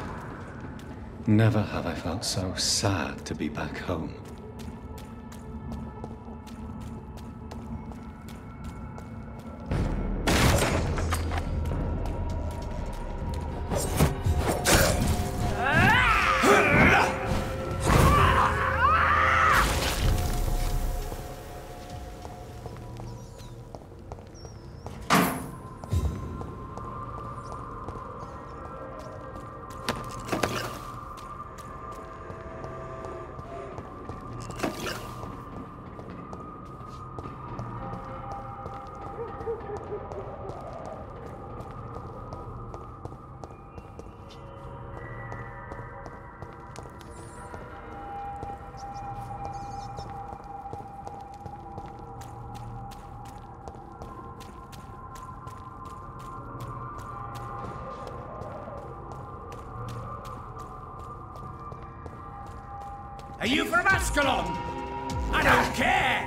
Never have I felt so sad to be back home. Are you from Ascalon? I don't care!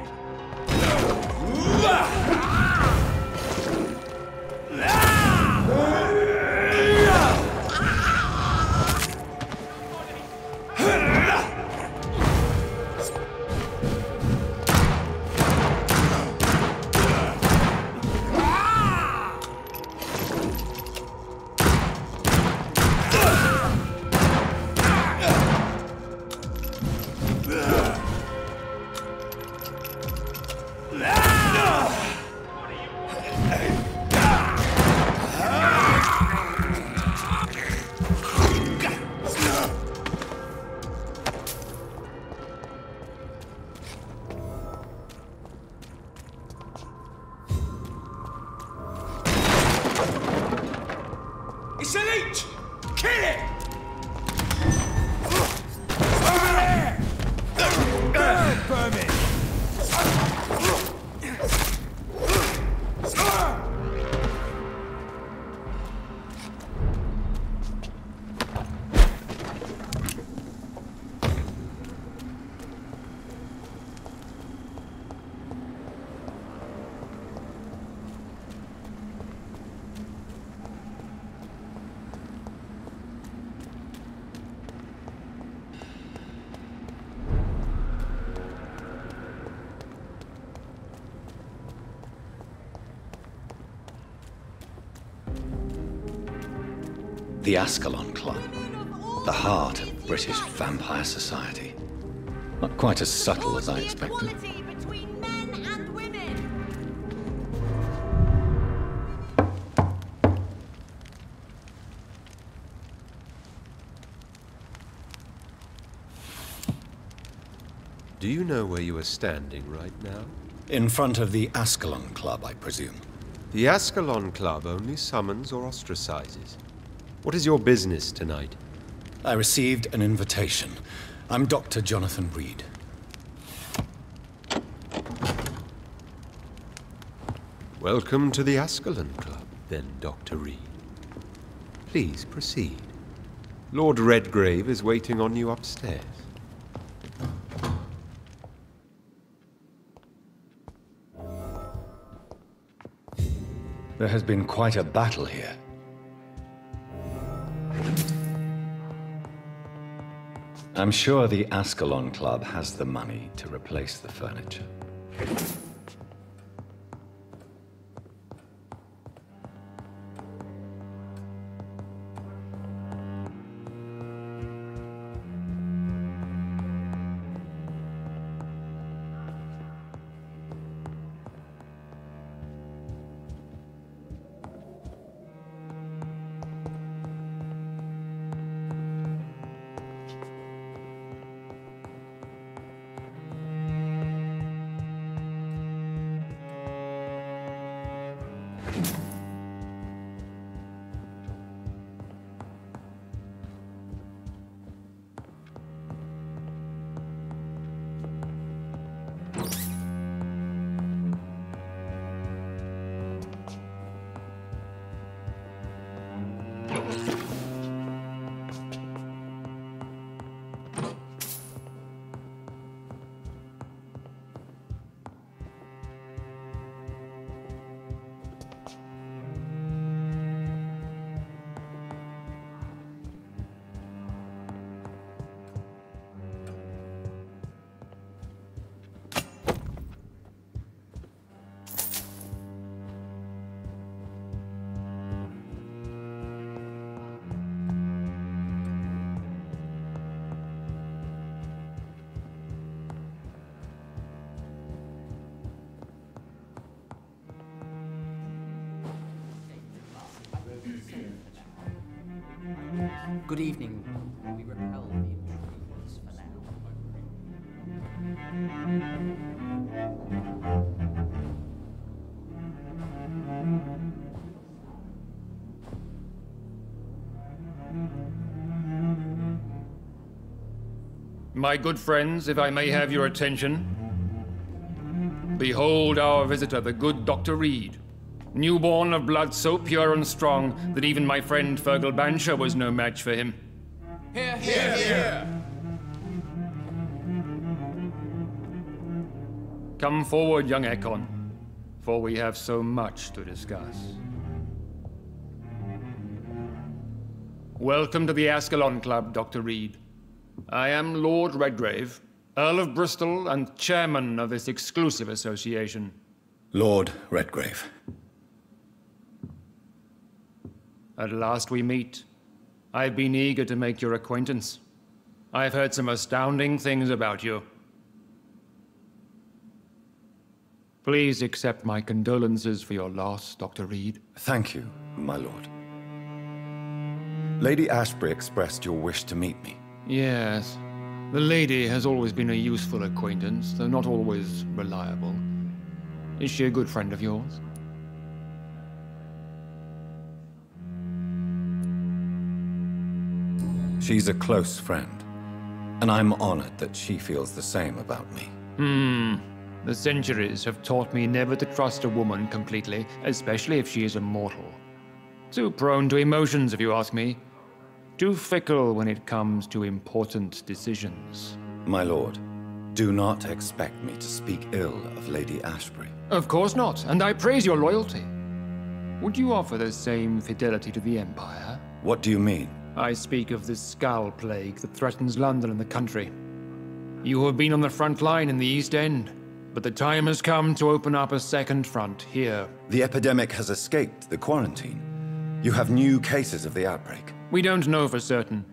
It's a leech! Kill it! Over there! Burn it! The Ascalon Club. The heart of British vampire society. Not quite as subtle as I expected. Between men and women. Do you know where you are standing right now? In front of the Ascalon Club, I presume. The Ascalon Club only summons or ostracizes. What is your business tonight? I received an invitation. I'm Dr. Jonathan Reed. Welcome to the Ascalon Club, then, Dr. Reed. Please proceed. Lord Redgrave is waiting on you upstairs. There has been quite a battle here. I'm sure the Ascalon Club has the money to replace the furniture. Good evening. We repel the intruders for now. My good friends, if I may have your attention. Behold our visitor, the good Dr. Reed. Newborn of blood so pure and strong that even my friend Fergal Bansher was no match for him. Here, here, here! Come forward, young Ekon, for we have so much to discuss. Welcome to the Ascalon Club, Dr. Reed. I am Lord Redgrave, Earl of Bristol and chairman of this exclusive association. Lord Redgrave. At last we meet. I've been eager to make your acquaintance. I've heard some astounding things about you. Please accept my condolences for your loss, Dr. Reed. Thank you, my lord. Lady Ashbury expressed your wish to meet me. Yes. The lady has always been a useful acquaintance, though not always reliable. Is she a good friend of yours? She's a close friend, and I'm honored that she feels the same about me. The centuries have taught me never to trust a woman completely, especially if she is a mortal. Too prone to emotions, if you ask me. Too fickle when it comes to important decisions. My lord, do not expect me to speak ill of Lady Ashbury. Of course not, and I praise your loyalty. Would you offer the same fidelity to the Empire? What do you mean? I speak of the Skull Plague that threatens London and the country. You have been on the front line in the East End, but the time has come to open up a second front here. The epidemic has escaped the quarantine. You have new cases of the outbreak. We don't know for certain,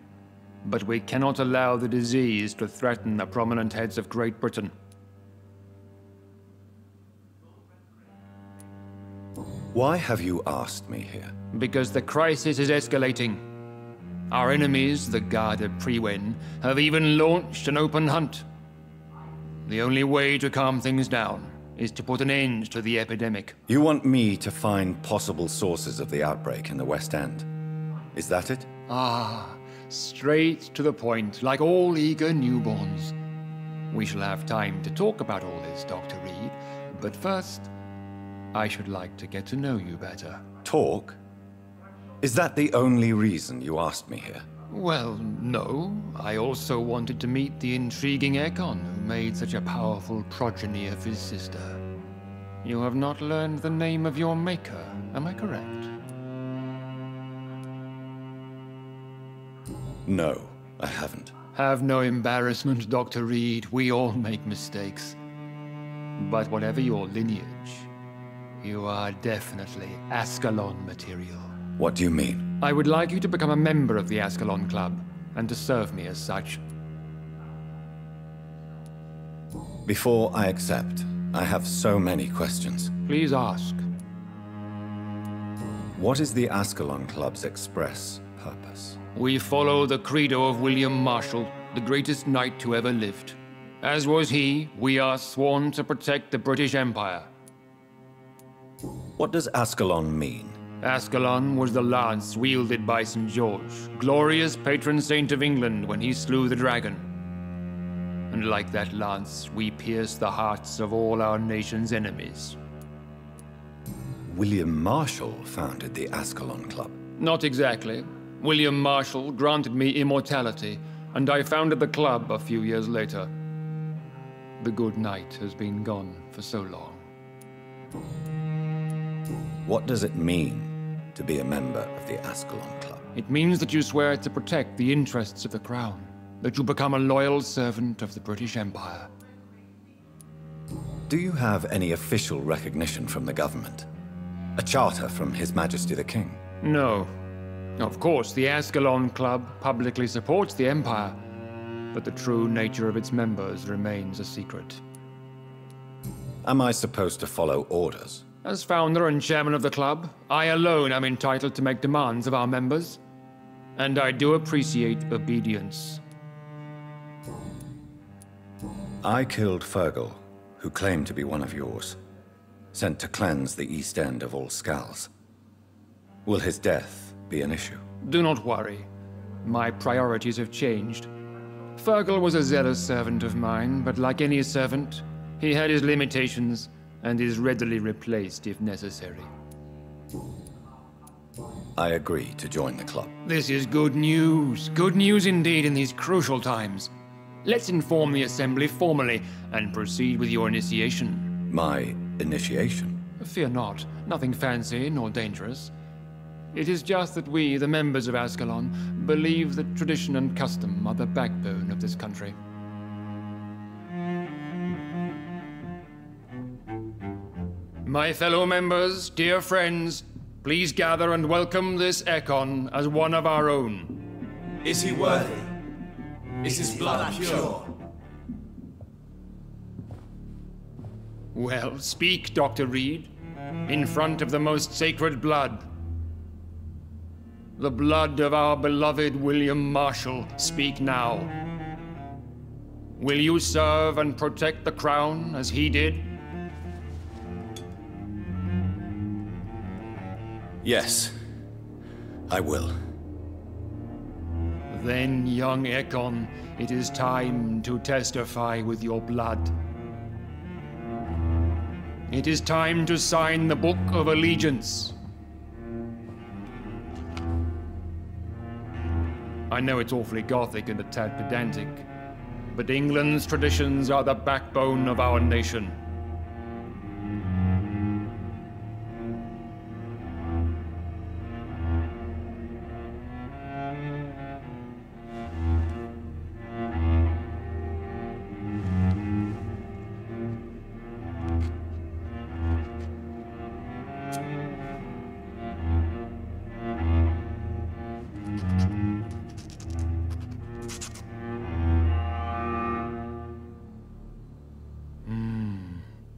but we cannot allow the disease to threaten the prominent heads of Great Britain. Why have you asked me here? Because the crisis is escalating. Our enemies, the Guard of Priwen, have even launched an open hunt. The only way to calm things down is to put an end to the epidemic. You want me to find possible sources of the outbreak in the West End? Is that it? Ah, Straight to the point, like all eager newborns. We shall have time to talk about all this, Dr. Reed, but first, I should like to get to know you better. Talk? Is that the only reason you asked me here? Well, no. I also wanted to meet the intriguing Ekon who made such a powerful progeny of his sister. You have not learned the name of your maker, am I correct? No, I haven't. Have no embarrassment, Dr. Reed. We all make mistakes. But whatever your lineage, you are definitely Ascalon material. What do you mean? I would like you to become a member of the Ascalon Club, and to serve me as such. Before I accept, I have so many questions. Please ask. What is the Ascalon Club's express purpose? We follow the credo of William Marshall, the greatest knight who ever lived. As was he, we are sworn to protect the British Empire. What does Ascalon mean? Ascalon was the lance wielded by St. George, glorious patron saint of England when he slew the dragon. And like that lance, we pierce the hearts of all our nation's enemies. William Marshall founded the Ascalon Club. Not exactly. William Marshall granted me immortality, and I founded the club a few years later. The good knight has been gone for so long. What does it mean to be a member of the Ascalon Club? It means that you swear to protect the interests of the crown, that you become a loyal servant of the British Empire. Do you have any official recognition from the government? A charter from His Majesty the King? No. Of course, the Ascalon Club publicly supports the Empire, but the true nature of its members remains a secret. Am I supposed to follow orders? As founder and chairman of the club, I alone am entitled to make demands of our members, and I do appreciate obedience. I killed Fergal, who claimed to be one of yours, sent to cleanse the East End of all Skulls. Will his death be an issue? Do not worry. My priorities have changed. Fergal was a zealous servant of mine, but like any servant, he had his limitations and is readily replaced if necessary. I agree to join the club. This is good news. Good news indeed in these crucial times. Let's inform the Assembly formally and proceed with your initiation. My initiation? Fear not. Nothing fancy nor dangerous. It is just that we, the members of Ascalon, believe that tradition and custom are the backbone of this country. My fellow members, dear friends, please gather and welcome this Ekon as one of our own. Is he worthy? Is his blood pure? Well, speak, Dr. Reed, in front of the most sacred blood. The blood of our beloved William Marshall, speak now. Will you serve and protect the crown as he did? Yes, I will. Then, young Ekon, it is time to testify with your blood. It is time to sign the Book of Allegiance. I know it's awfully gothic and a tad pedantic, but England's traditions are the backbone of our nation.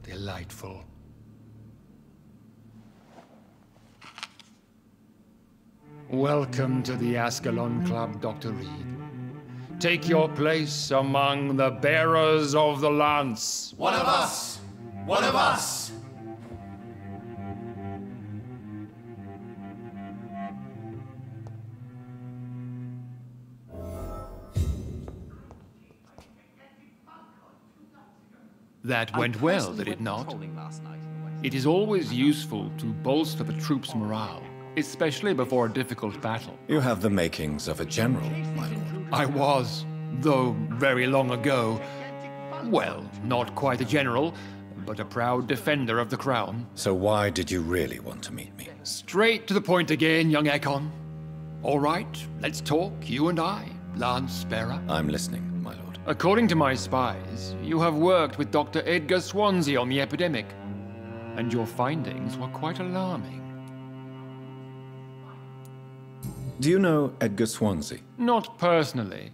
Delightful. Welcome to the Ascalon Club, Dr. Reed. Take your place among the bearers of the lance. One of us! One of us! That went well, did it not? It is always useful to bolster the troops' morale, especially before a difficult battle. You have the makings of a general, my lord. I was, though very long ago. Well, not quite a general, but a proud defender of the crown. So why did you really want to meet me? Straight to the point again, young Ekon. All right, let's talk, you and I, Lance Sparrow. I'm listening, my lord. According to my spies, you have worked with Dr. Edgar Swansea on the epidemic, and your findings were quite alarming. Do you know Edgar Swansea? Not personally,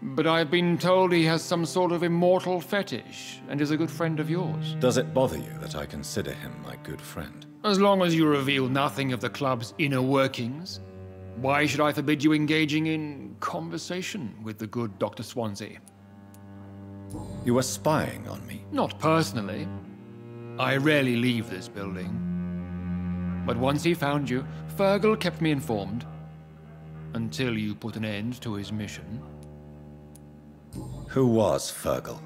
but I've been told he has some sort of immortal fetish and is a good friend of yours. Does it bother you that I consider him my good friend? As long as you reveal nothing of the club's inner workings, why should I forbid you engaging in conversation with the good Dr. Swansea? You were spying on me? Not personally. I rarely leave this building. But once he found you, Fergal kept me informed. Until you put an end to his mission. Who was Fergal?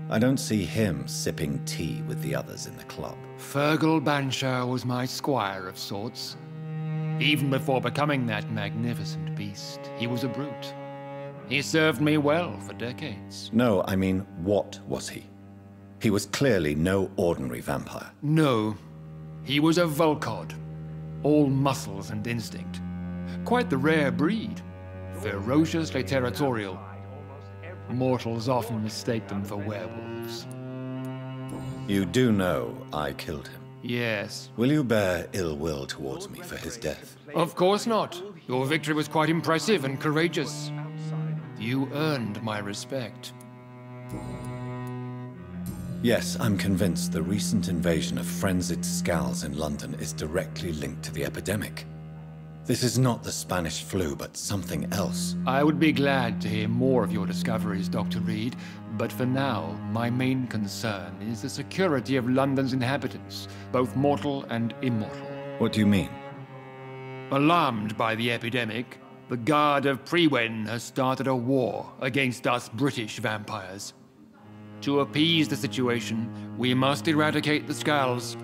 I don't see him sipping tea with the others in the club. Fergal Banshire was my squire of sorts. Even before becoming that magnificent beast, he was a brute. He served me well for decades. No, I mean, what was he? He was clearly no ordinary vampire. No, he was a Volcod. All muscles and instinct. Quite the rare breed. Ferociously territorial. Mortals often mistake them for werewolves. You do know I killed him? Yes. Will you bear ill will towards me for his death? Of course not. Your victory was quite impressive and courageous. You earned my respect. Yes, I'm convinced the recent invasion of frenzied Scowls in London is directly linked to the epidemic. This is not the Spanish flu, but something else. I would be glad to hear more of your discoveries, Dr. Reed, but for now, my main concern is the security of London's inhabitants, both mortal and immortal. What do you mean? Alarmed by the epidemic, the Guard of Prewen has started a war against us British vampires. To appease the situation, we must eradicate the Scowls.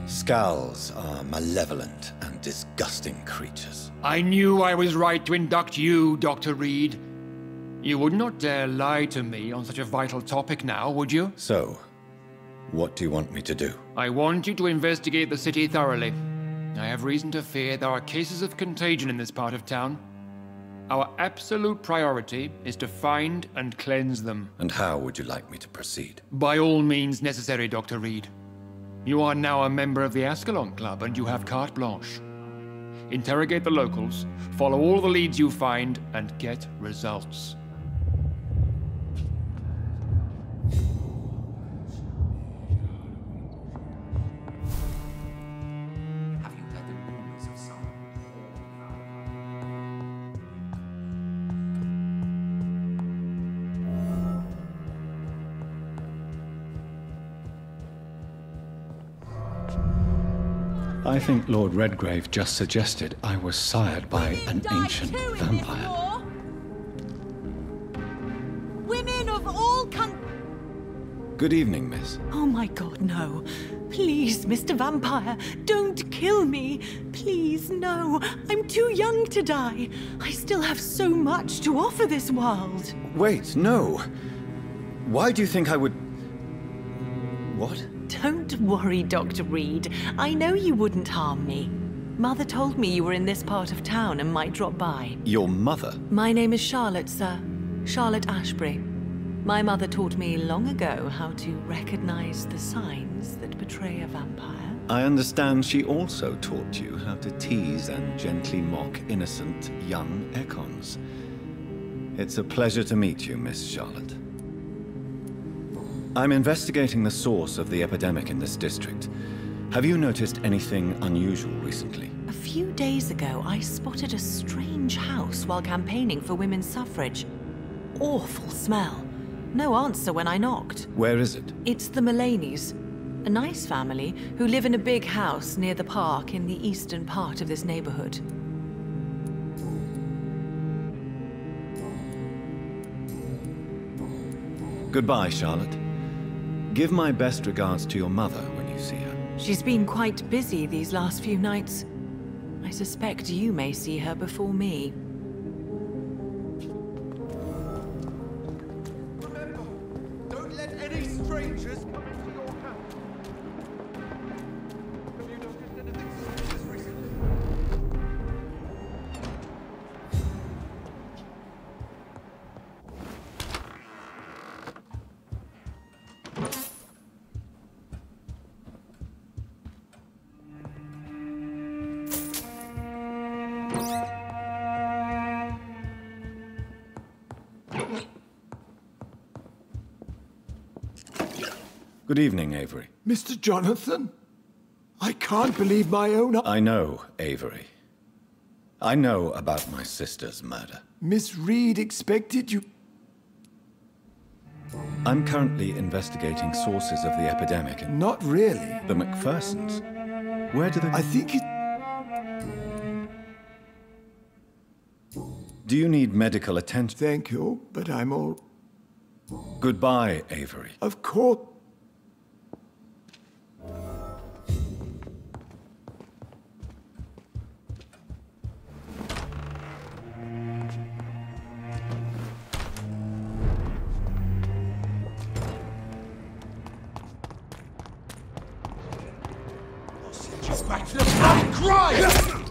Scowls are malevolent and disgusting creatures. I knew I was right to induct you, Dr. Reed. You would not dare lie to me on such a vital topic now, would you? So, what do you want me to do? I want you to investigate the city thoroughly. I have reason to fear there are cases of contagion in this part of town. Our absolute priority is to find and cleanse them. And how would you like me to proceed? By all means necessary, Dr. Reed. You are now a member of the Ascalon Club, and you have carte blanche. Interrogate the locals, follow all the leads you find, and get results. I think Lord Redgrave just suggested I was sired by an ancient vampire. Women of all Good evening, miss. Oh my god, no. Please, Mr. Vampire, don't kill me. Please, no. I'm too young to die. I still have so much to offer this world. Wait, no. Why do you think I would... What? Don't worry, Dr. Reed. I know you wouldn't harm me. Mother told me you were in this part of town and might drop by. Your mother? My name is Charlotte, sir. Charlotte Ashbury. My mother taught me long ago how to recognize the signs that betray a vampire. I understand she also taught you how to tease and gently mock innocent young Ekons. It's a pleasure to meet you, Miss Charlotte. I'm investigating the source of the epidemic in this district. Have you noticed anything unusual recently? A few days ago, I spotted a strange house while campaigning for women's suffrage. Awful smell. No answer when I knocked. Where is it? It's the Mullaneys, a nice family who live in a big house near the park in the eastern part of this neighborhood. Goodbye, Charlotte. Give my best regards to your mother when you see her. She's been quite busy these last few nights. I suspect you may see her before me. Remember, don't let any strangers come into your house. Have you noticed anything suspicious recently? Good evening, Avery. Mr. Jonathan? I can't believe my own... I know, Avery. I know about my sister's murder. Miss Reed expected you... I'm currently investigating sources of the epidemic and... Not really. The McPhersons. Where do they... I think it... Do you need medical attention? Thank you, but I'm all... Goodbye, Avery. Of course... Back to the bloody crime!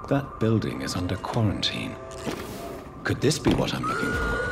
That building is under quarantine. Could this be what I'm looking for?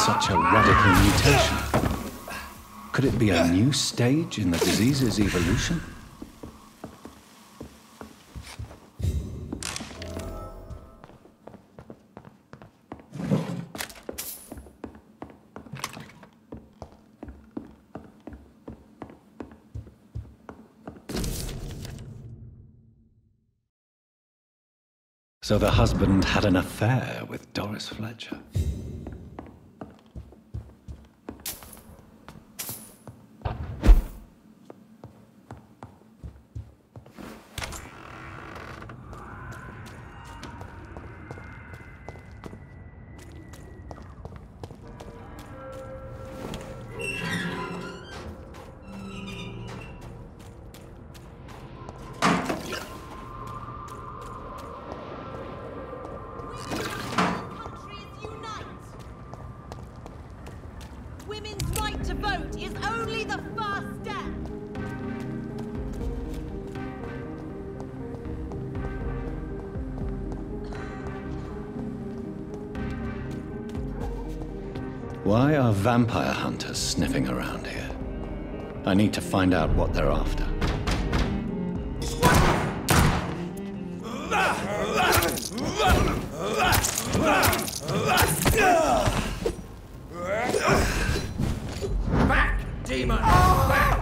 such a radical mutation? Could it be a new stage in the disease's evolution? So the husband had an affair with Doris Fletcher. Why are vampire hunters sniffing around here? I need to find out what they're after. Back, demon! Back!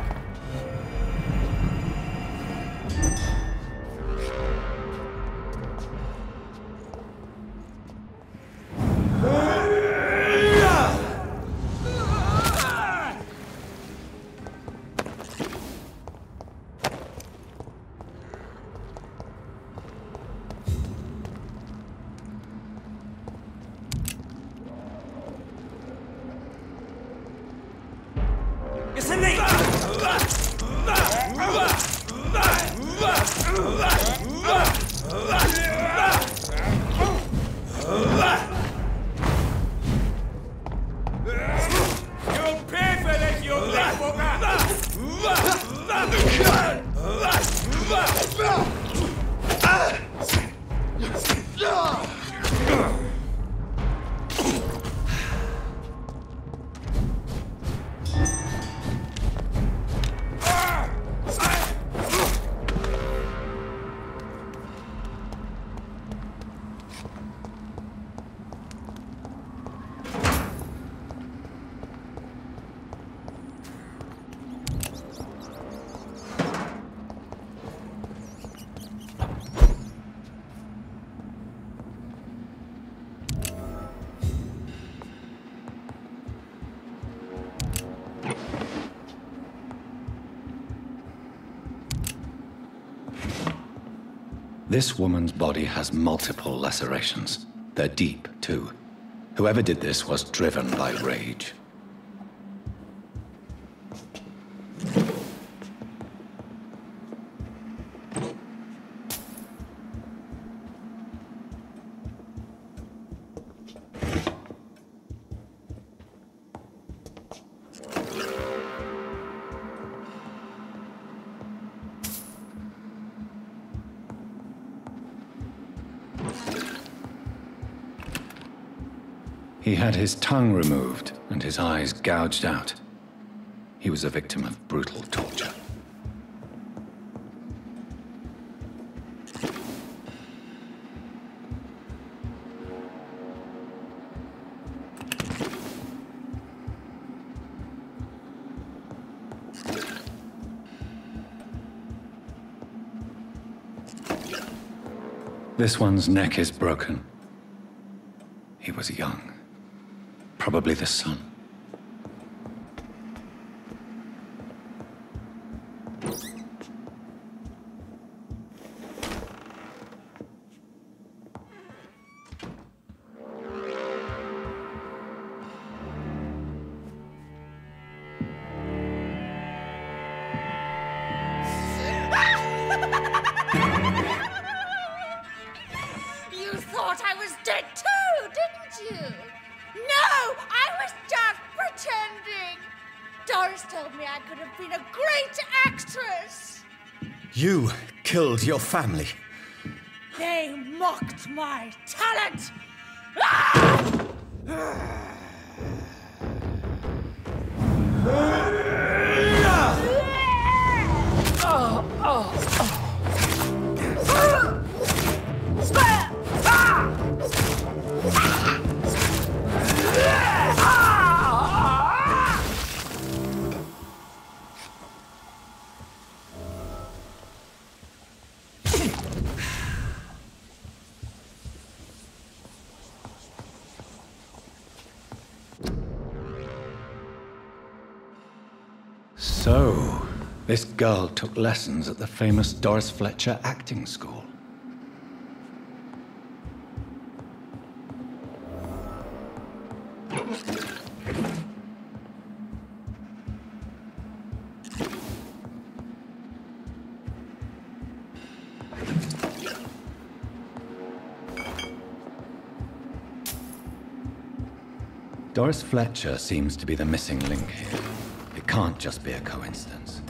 This woman's body has multiple lacerations. They're deep, too. Whoever did this was driven by rage. He had his tongue removed and his eyes gouged out. He was a victim of brutal torture. This one's neck is broken. He was young. Probably the son. You thought I was dead too, didn't you? No, I was just pretending. Doris told me I could have been a great actress. You killed your family. They mocked my talent. So, this girl took lessons at the famous Doris Fletcher acting school. Doris Fletcher seems to be the missing link here. It can't just be a coincidence.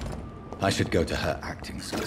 I should go to her acting school.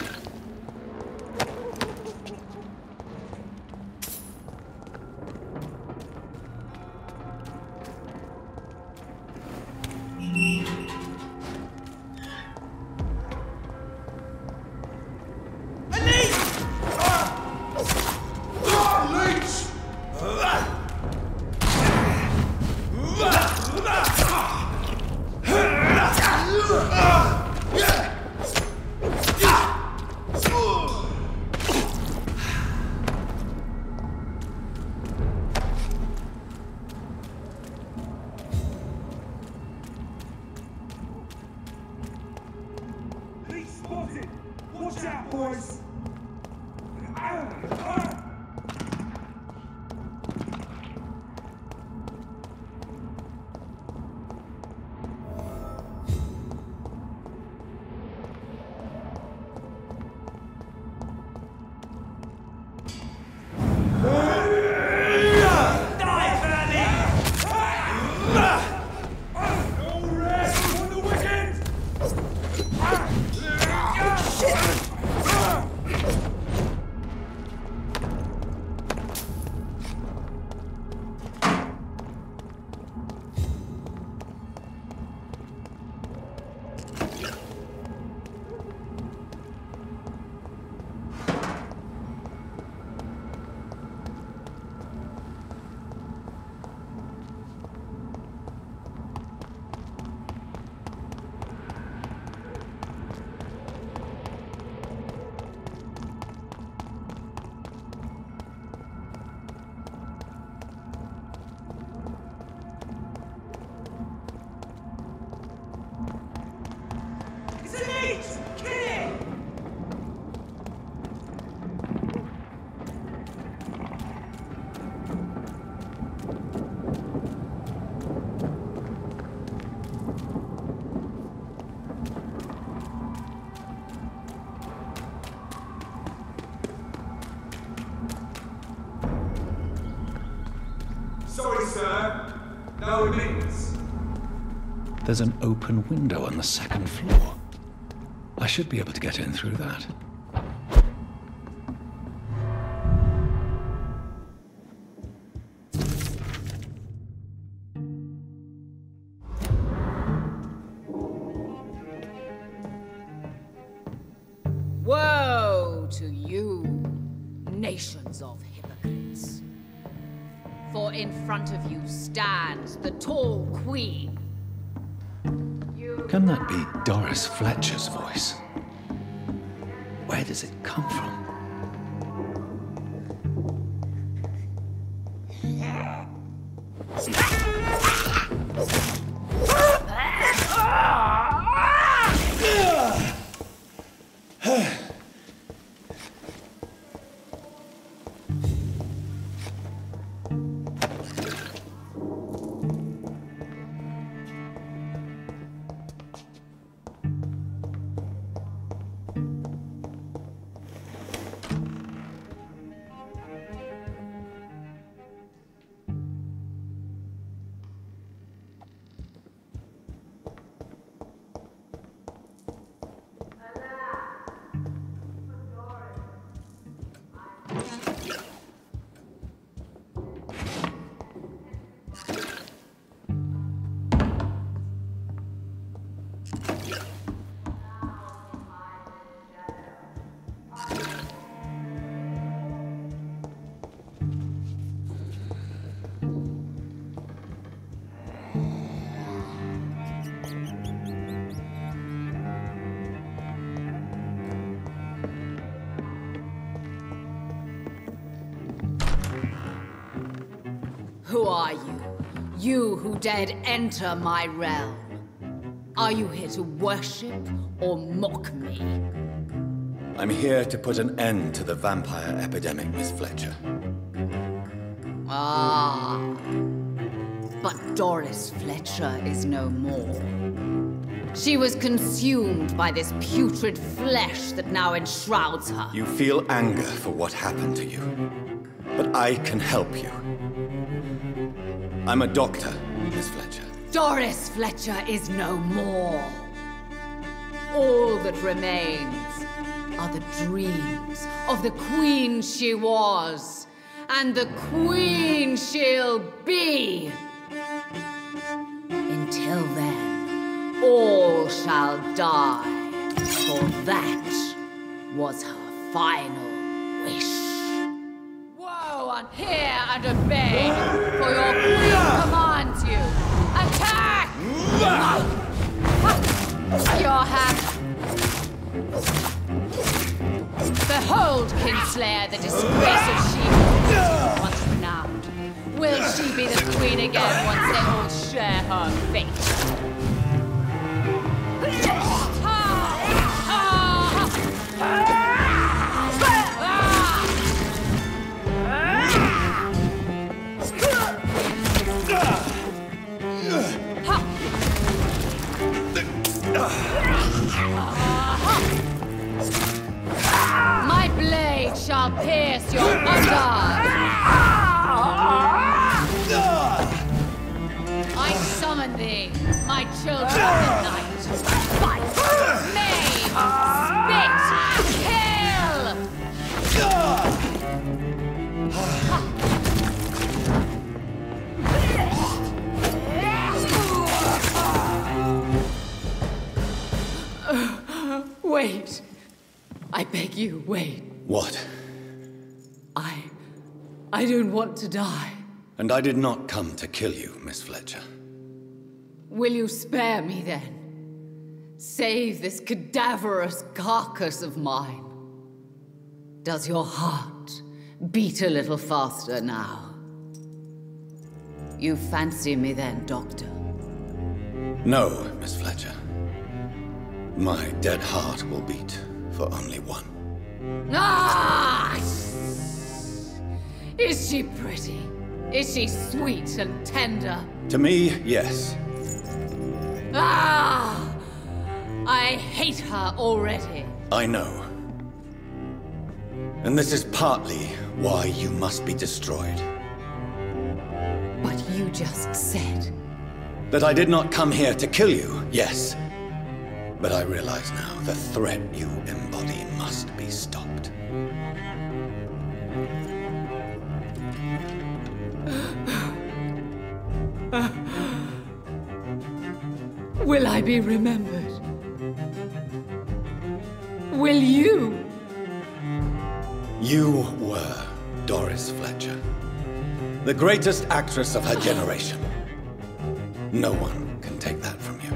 Sorry, sir. No admittance. There's an open window on the second floor. I should be able to get in through that. Woe to you, nations of hypocrites. For in front of you stands the tall queen. Can that be Doris Fletcher's voice? Where does it come from? Who are you? You who dared enter my realm. Are you here to worship or mock me? I'm here to put an end to the vampire epidemic, Miss Fletcher. Ah. But Doris Fletcher is no more. She was consumed by this putrid flesh that now enshrouds her. You feel anger for what happened to you. But I can help you. I'm a doctor, Miss Fletcher. Doris Fletcher is no more. All that remains are the dreams of the queen she was, and the queen she'll be. Until then, all shall die, for that was her final wish. Woe unhear and obey, for your queen commands you. Attack! Your hand. Behold, Kinslayer, the disgrace of she once renowned. Will she be the queen again once they all share her fate? My blade shall pierce your under. I summon thee, my children of the night. Fight, maim, spit, kill! Wait. I beg you, wait. What? I don't want to die. And I did not come to kill you, Miss Fletcher. Will you spare me then? Save this cadaverous carcass of mine. Does your heart beat a little faster now? You fancy me then, Doctor? No, Miss Fletcher. My dead heart will beat for only one. Ah! Is she pretty? Is she sweet and tender? To me, yes. Ah! I hate her already. I know. And this is partly why you must be destroyed. But you just said... That I did not come here to kill you, yes. But I realize now the threat you embody must be stopped. Will I be remembered? Will you? You were Doris Fletcher, the greatest actress of her generation. No one can take that from you.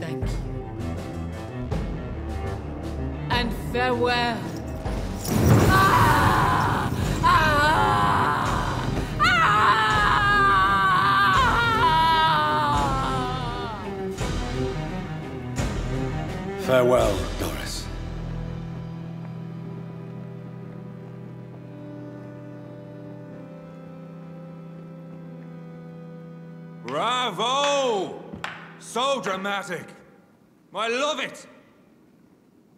Thank you. And farewell. Ah! Ah! Ah! Farewell, Doris. Bravo! So dramatic. I love it.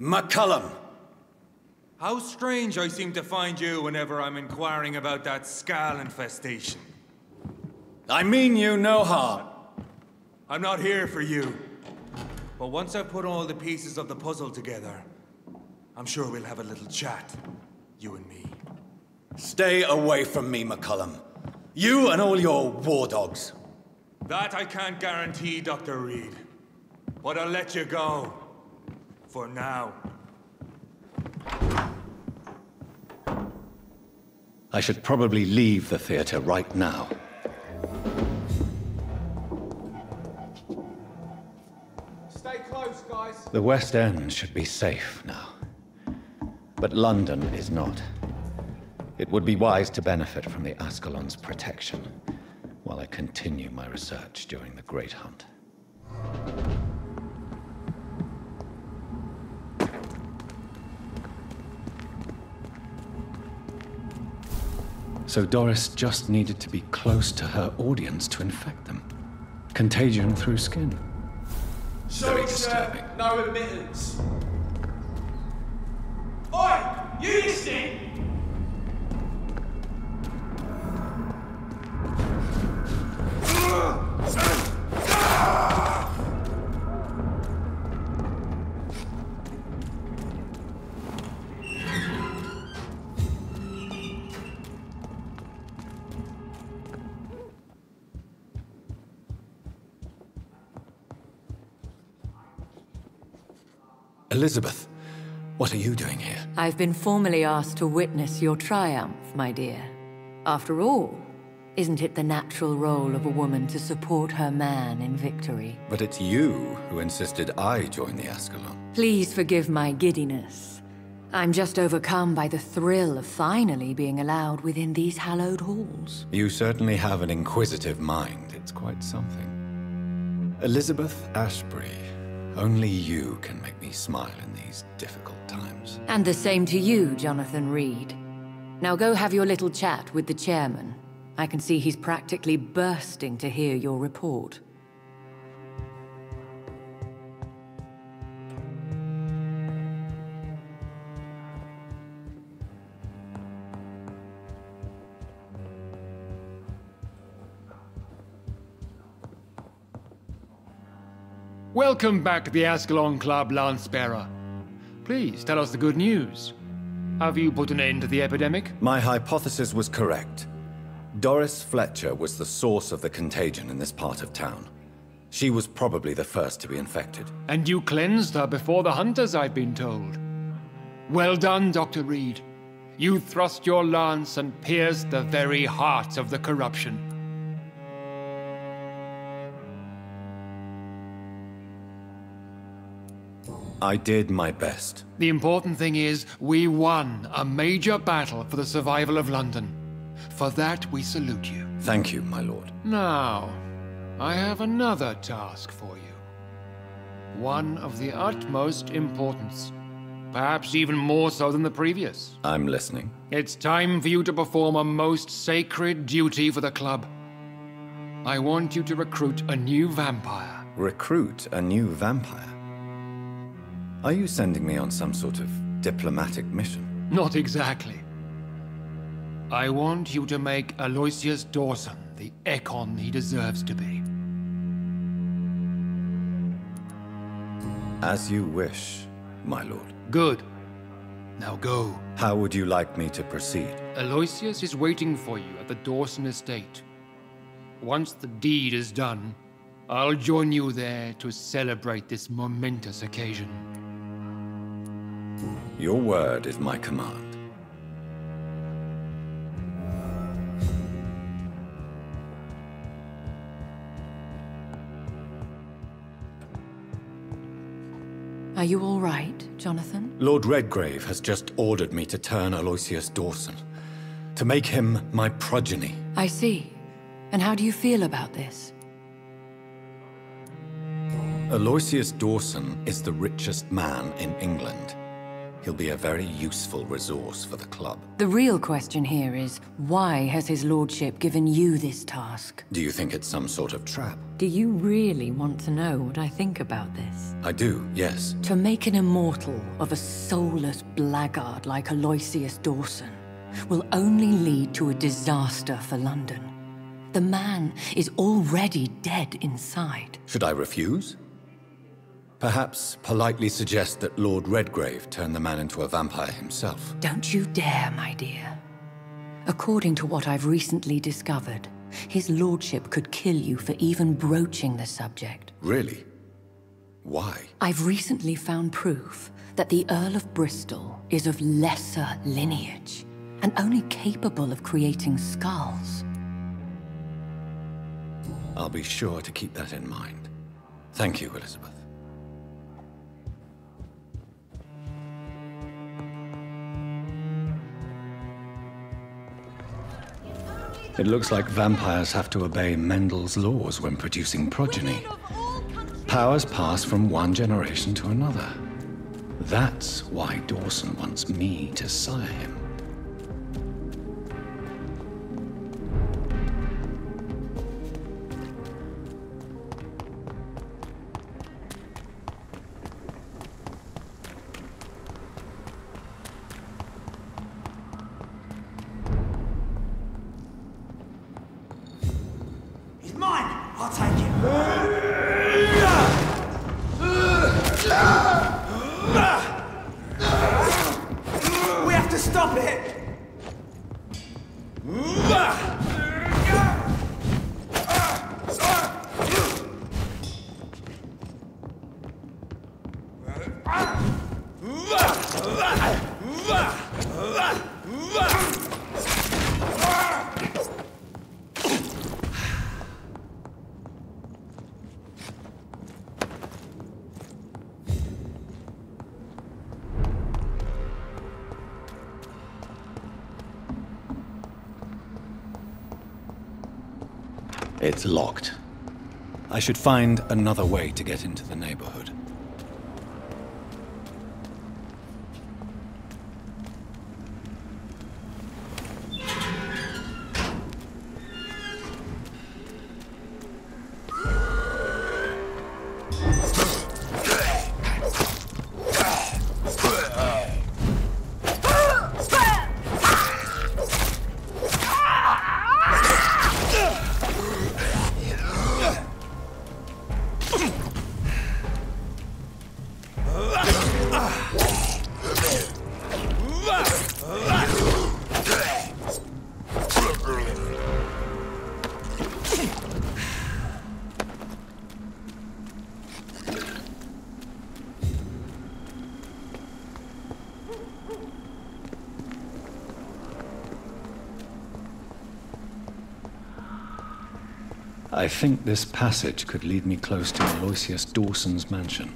McCullum! How strange I seem to find you whenever I'm inquiring about that skull infestation. I mean you no harm. I'm not here for you. But once I've put all the pieces of the puzzle together, I'm sure we'll have a little chat, you and me. Stay away from me, McCullum. You and all your war dogs. That I can't guarantee, Dr. Reed. But I'll let you go. For now. I should probably leave the theater right now. Stay close, guys. The West End should be safe now. But London is not. It would be wise to benefit from the Ascalon's protection while I continue my research during the Great Hunt. So Doris just needed to be close to her audience to infect them. Contagion through skin. Sorry, Very disturbing. sir. No admittance. Oi! You listening? Elizabeth, what are you doing here? I've been formally asked to witness your triumph, my dear. After all, isn't it the natural role of a woman to support her man in victory? But it's you who insisted I join the Ascalon. Please forgive my giddiness. I'm just overcome by the thrill of finally being allowed within these hallowed halls. You certainly have an inquisitive mind. It's quite something. Elizabeth Ashbury, only you can make me smile in these difficult times. And the same to you, Jonathan Reed. Now go have your little chat with the chairman. I can see he's practically bursting to hear your report. Welcome back to the Ascalon Club, Lance-Bearer. Please tell us the good news. Have you put an end to the epidemic? My hypothesis was correct. Doris Fletcher was the source of the contagion in this part of town. She was probably the first to be infected. And you cleansed her before the hunters, I've been told. Well done, Dr. Reed. You thrust your lance and pierced the very heart of the corruption. I did my best. The important thing is, we won a major battle for the survival of London. For that, we salute you. Thank you, my lord. Now, I have another task for you. One of the utmost importance. Perhaps even more so than the previous. I'm listening. It's time for you to perform a most sacred duty for the club. I want you to recruit a new vampire. Recruit a new vampire? Are you sending me on some sort of diplomatic mission? Not exactly. I want you to make Aloysius Dawson the Ekon he deserves to be. As you wish, my lord. Good. Now go. How would you like me to proceed? Aloysius is waiting for you at the Dawson estate. Once the deed is done, I'll join you there to celebrate this momentous occasion. Your word is my command. Are you all right, Jonathan? Lord Redgrave has just ordered me to turn Aloysius Dawson, to make him my progeny. I see. And how do you feel about this? Aloysius Dawson is the richest man in England. He'll be a very useful resource for the club. The real question here is, why has his lordship given you this task? Do you think it's some sort of trap? Do you really want to know what I think about this? I do, yes. To make an immortal of a soulless blackguard like Aloysius Dawson will only lead to a disaster for London. The man is already dead inside. Should I refuse? Perhaps politely suggest that Lord Redgrave turn the man into a vampire himself. Don't you dare, my dear. According to what I've recently discovered, his lordship could kill you for even broaching the subject. Really? Why? I've recently found proof that the Earl of Bristol is of lesser lineage and only capable of creating skulls. I'll be sure to keep that in mind. Thank you, Elizabeth. It looks like vampires have to obey Mendel's laws when producing progeny. Powers pass from one generation to another. That's why Dawson wants me to sire him. He's mine! I'll take him! We have to stop it! It's locked. I should find another way to get into the neighborhood. I think this passage could lead me close to Aloysius Dawson's mansion.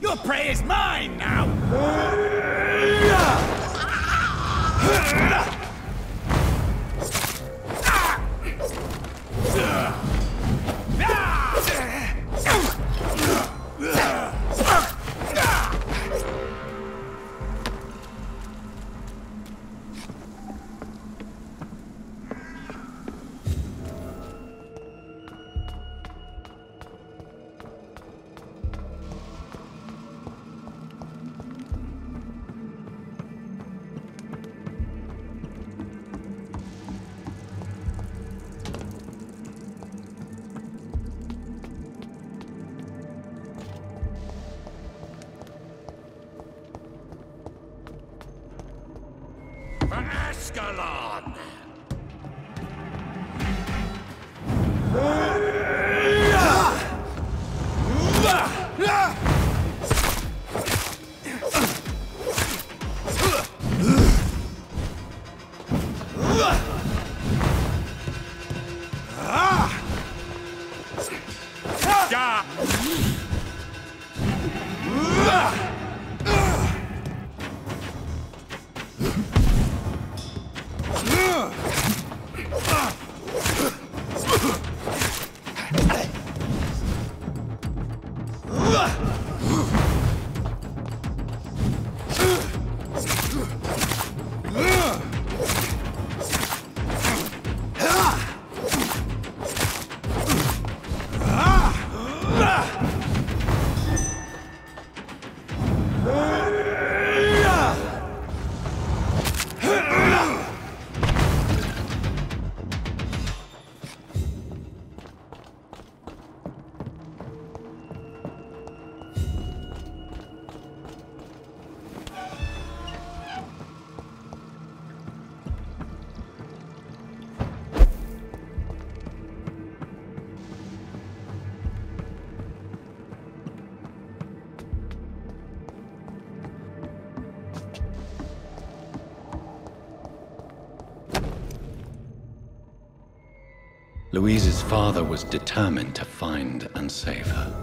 Your prey is mine now! Escalon! Louise's father was determined to find and save her.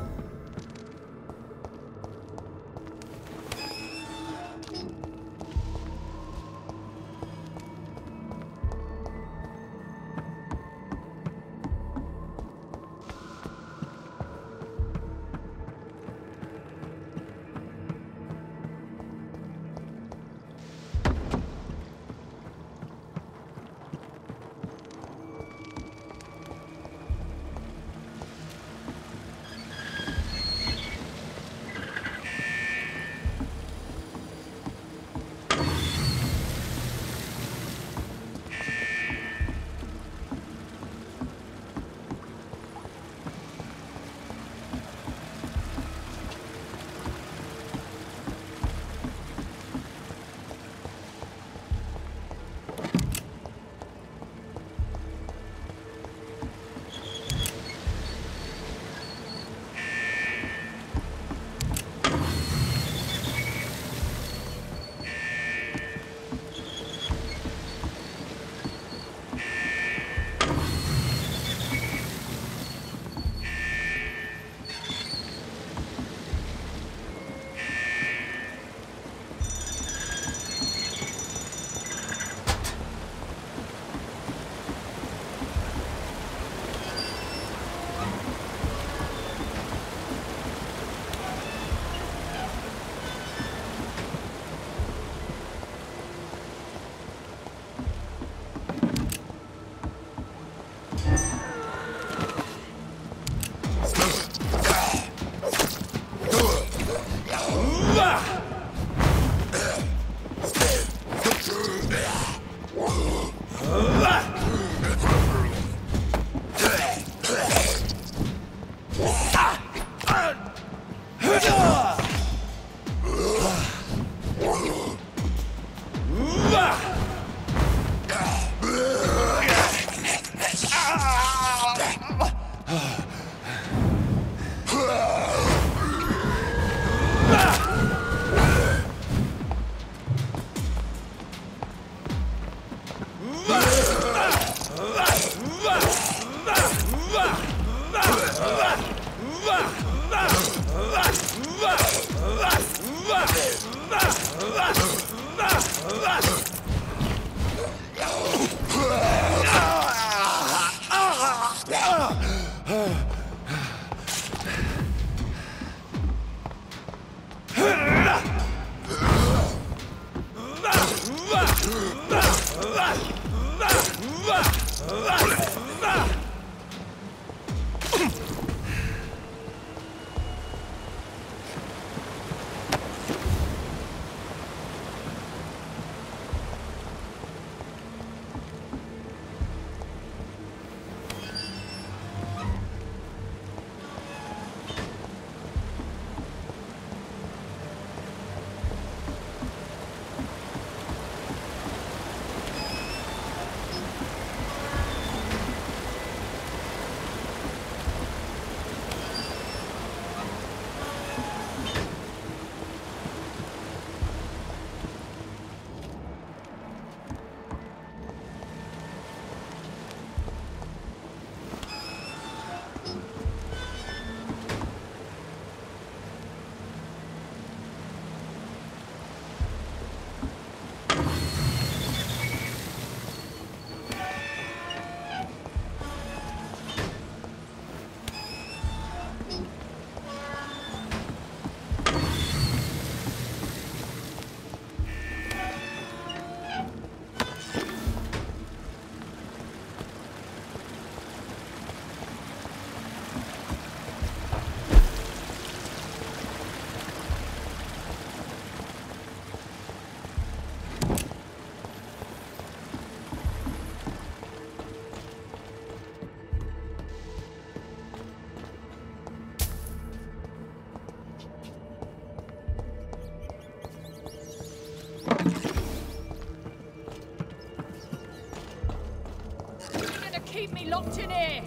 Keep me locked in here!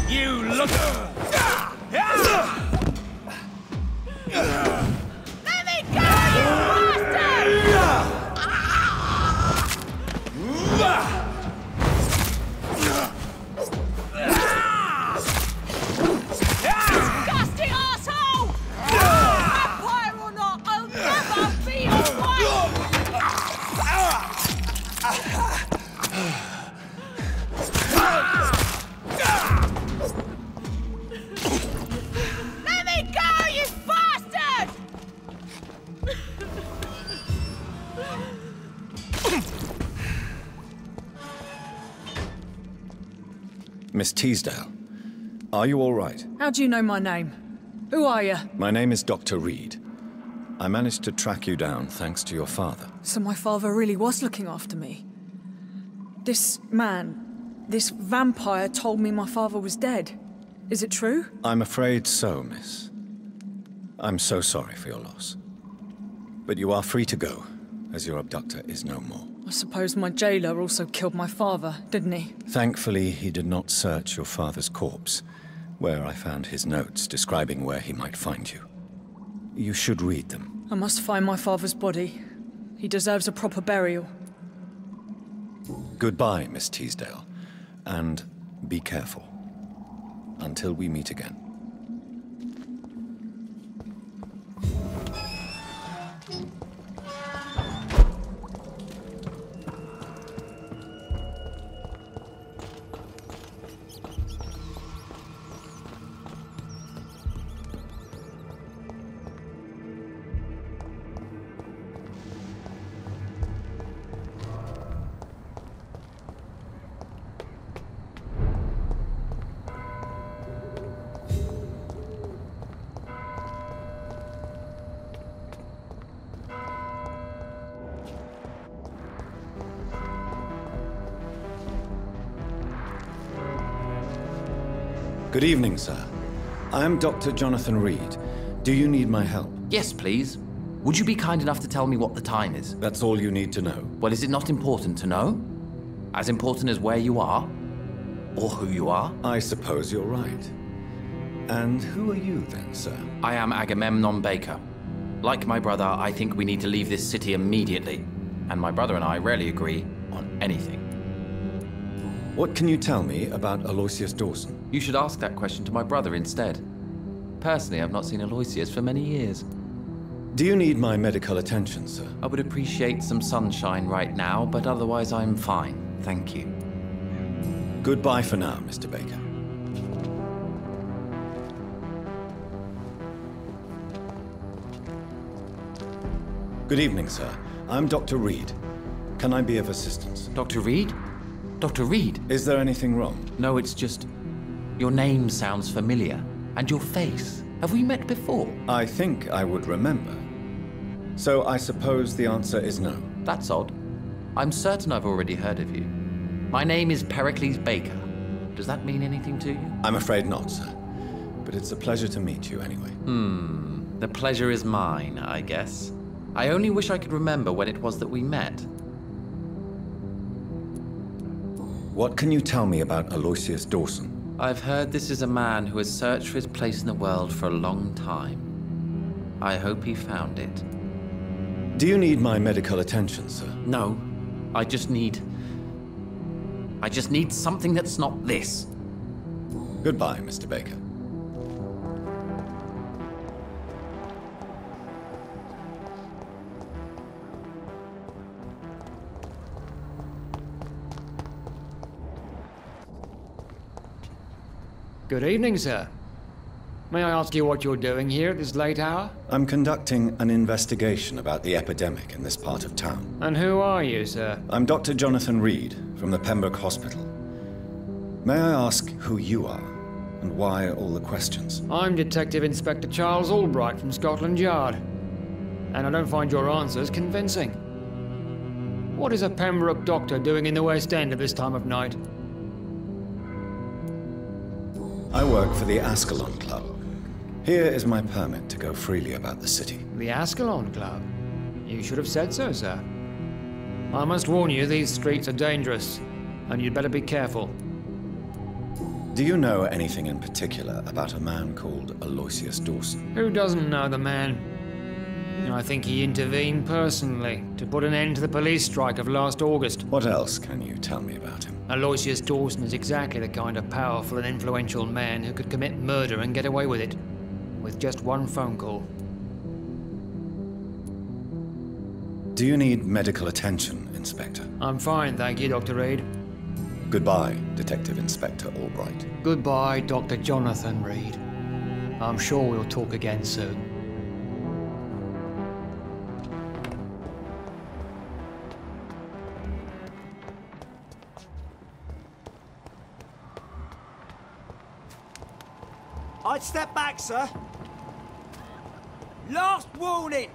You look... Let me go, you bastard! Miss Teasdale, are you all right? How do you know my name? Who are you? My name is Dr. Reed. I managed to track you down thanks to your father. So my father really was looking after me. This man, this vampire told me my father was dead. Is it true? I'm afraid so, miss. I'm so sorry for your loss. But you are free to go, as your abductor is no more. I suppose my jailer also killed my father, didn't he? Thankfully, he did not search your father's corpse, where I found his notes describing where he might find you. You should read them. I must find my father's body. He deserves a proper burial. Goodbye, Miss Teasdale, and be careful. Until we meet again. Good evening, sir. I am Dr. Jonathan Reed. Do you need my help? Yes, please. Would you be kind enough to tell me what the time is? That's all you need to know. Well, is it not important to know? As important as where you are? Or who you are? I suppose you're right. And who are you then, sir? I am Agamemnon Baker. Like my brother, I think we need to leave this city immediately. And my brother and I rarely agree on anything. What can you tell me about Aloysius Dawson? You should ask that question to my brother instead. Personally, I've not seen Aloysius for many years. Do you need my medical attention, sir? I would appreciate some sunshine right now, but otherwise I'm fine. Thank you. Goodbye for now, Mr. Baker. Good evening, sir. I'm Dr. Reed. Can I be of assistance? Dr. Reed? Dr. Reed? Is there anything wrong? No, it's just... your name sounds familiar. And your face. Have we met before? I think I would remember. So I suppose the answer is no. That's odd. I'm certain I've already heard of you. My name is Pericles Baker. Does that mean anything to you? I'm afraid not, sir. But it's a pleasure to meet you anyway. The pleasure is mine, I guess. I only wish I could remember when it was that we met. What can you tell me about Aloysius Dawson? I've heard this is a man who has searched for his place in the world for a long time. I hope he found it. Do you need my medical attention, sir? No. I just need something that's not this. Goodbye, Mr. Baker. Good evening, sir. May I ask you what you're doing here at this late hour? I'm conducting an investigation about the epidemic in this part of town. And who are you, sir? I'm Dr. Jonathan Reed, from the Pembroke Hospital. May I ask who you are, and why all the questions? I'm Detective Inspector Charles Albright from Scotland Yard. And I don't find your answers convincing. What is a Pembroke doctor doing in the West End at this time of night? I work for the Ascalon Club. Here is my permit to go freely about the city. The Ascalon Club? You should have said so, sir. I must warn you, these streets are dangerous, and you'd better be careful. Do you know anything in particular about a man called Aloysius Dawson? Who doesn't know the man? I think he intervened personally to put an end to the police strike of last August. What else can you tell me about him? Aloysius Dawson is exactly the kind of powerful and influential man who could commit murder and get away with it, with just one phone call. Do you need medical attention, Inspector? I'm fine, thank you, Dr. Reed. Goodbye, Detective Inspector Albright. Goodbye, Dr. Jonathan Reed. I'm sure we'll talk again soon. I'd step back, sir. Last warning!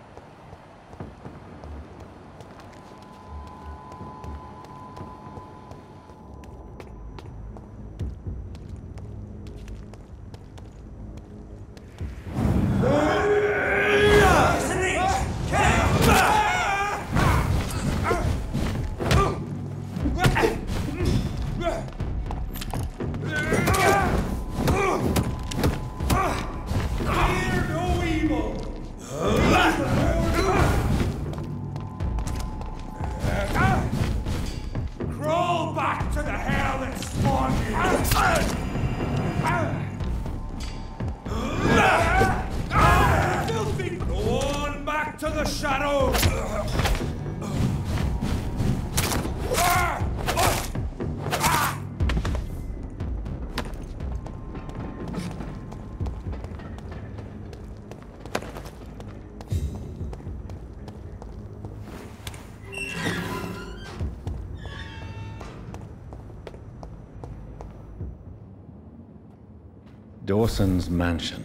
Dawson's mansion.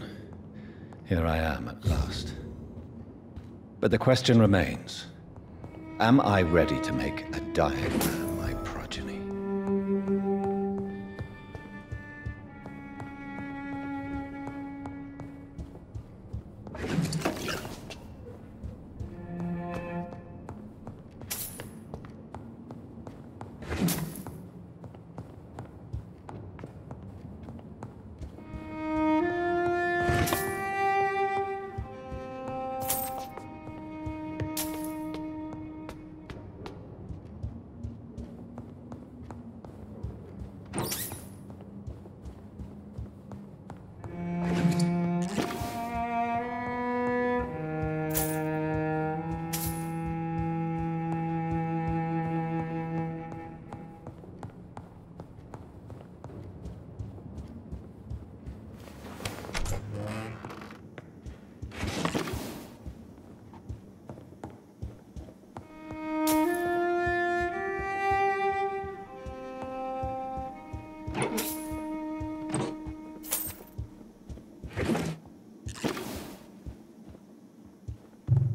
Here I am at last. But the question remains, am I ready to make a dying man my progeny?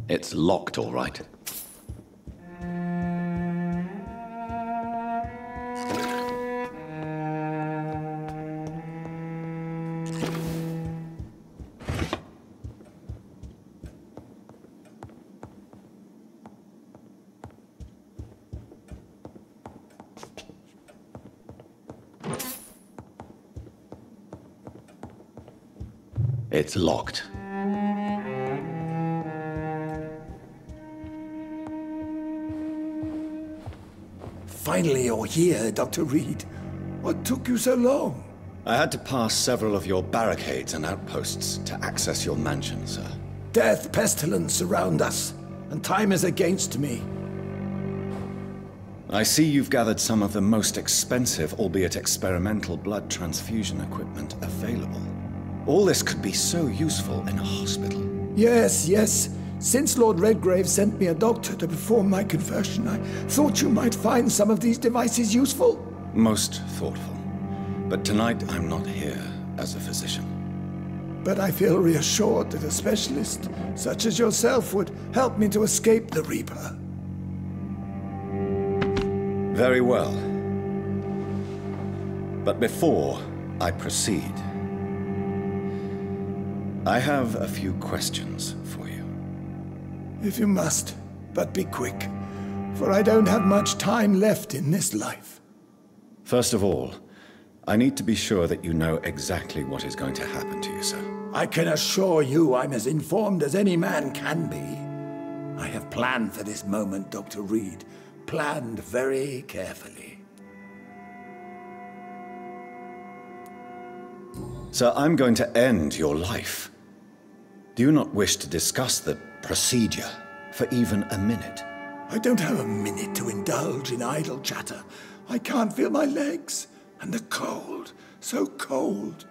It's locked, all right. It's locked. Finally you're here, Dr. Reed. What took you so long? I had to pass several of your barricades and outposts to access your mansion, sir. Death, pestilence surround us, and time is against me. I see you've gathered some of the most expensive, albeit experimental, blood transfusion equipment available. All this could be so useful in a hospital. Yes, yes. Since Lord Redgrave sent me a doctor to perform my conversion, I thought you might find some of these devices useful. Most thoughtful. But tonight I'm not here as a physician. But I feel reassured that a specialist such as yourself would help me to escape the Reaper. Very well. But before I proceed, I have a few questions for you. If you must, but be quick, for I don't have much time left in this life. First of all, I need to be sure that you know exactly what is going to happen to you, sir. I can assure you I'm as informed as any man can be. I have planned for this moment, Dr. Reed. Planned very carefully. Sir, I'm going to end your life. Do you not wish to discuss the procedure for even a minute? I don't have a minute to indulge in idle chatter. I can't feel my legs, and the cold, so cold.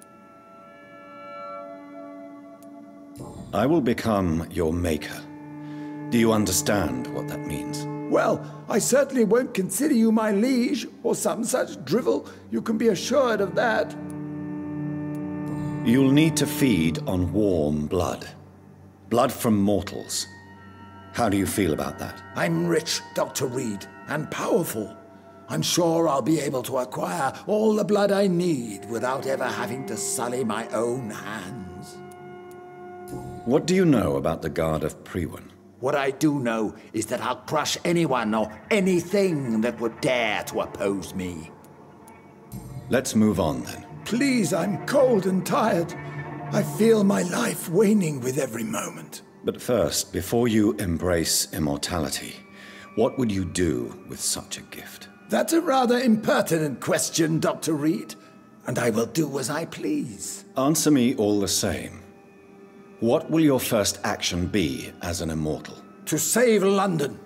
I will become your maker. Do you understand what that means? Well, I certainly won't consider you my liege, or some such drivel. You can be assured of that. You'll need to feed on warm blood. Blood from mortals. How do you feel about that? I'm rich, Dr. Reed, and powerful. I'm sure I'll be able to acquire all the blood I need without ever having to sully my own hands. What do you know about the Guard of Priwen? What I do know is that I'll crush anyone or anything that would dare to oppose me. Let's move on then. Please, I'm cold and tired. I feel my life waning with every moment. But first, before you embrace immortality, what would you do with such a gift? That's a rather impertinent question, Dr. Reed, and I will do as I please. Answer me all the same. What will your first action be as an immortal? To save London.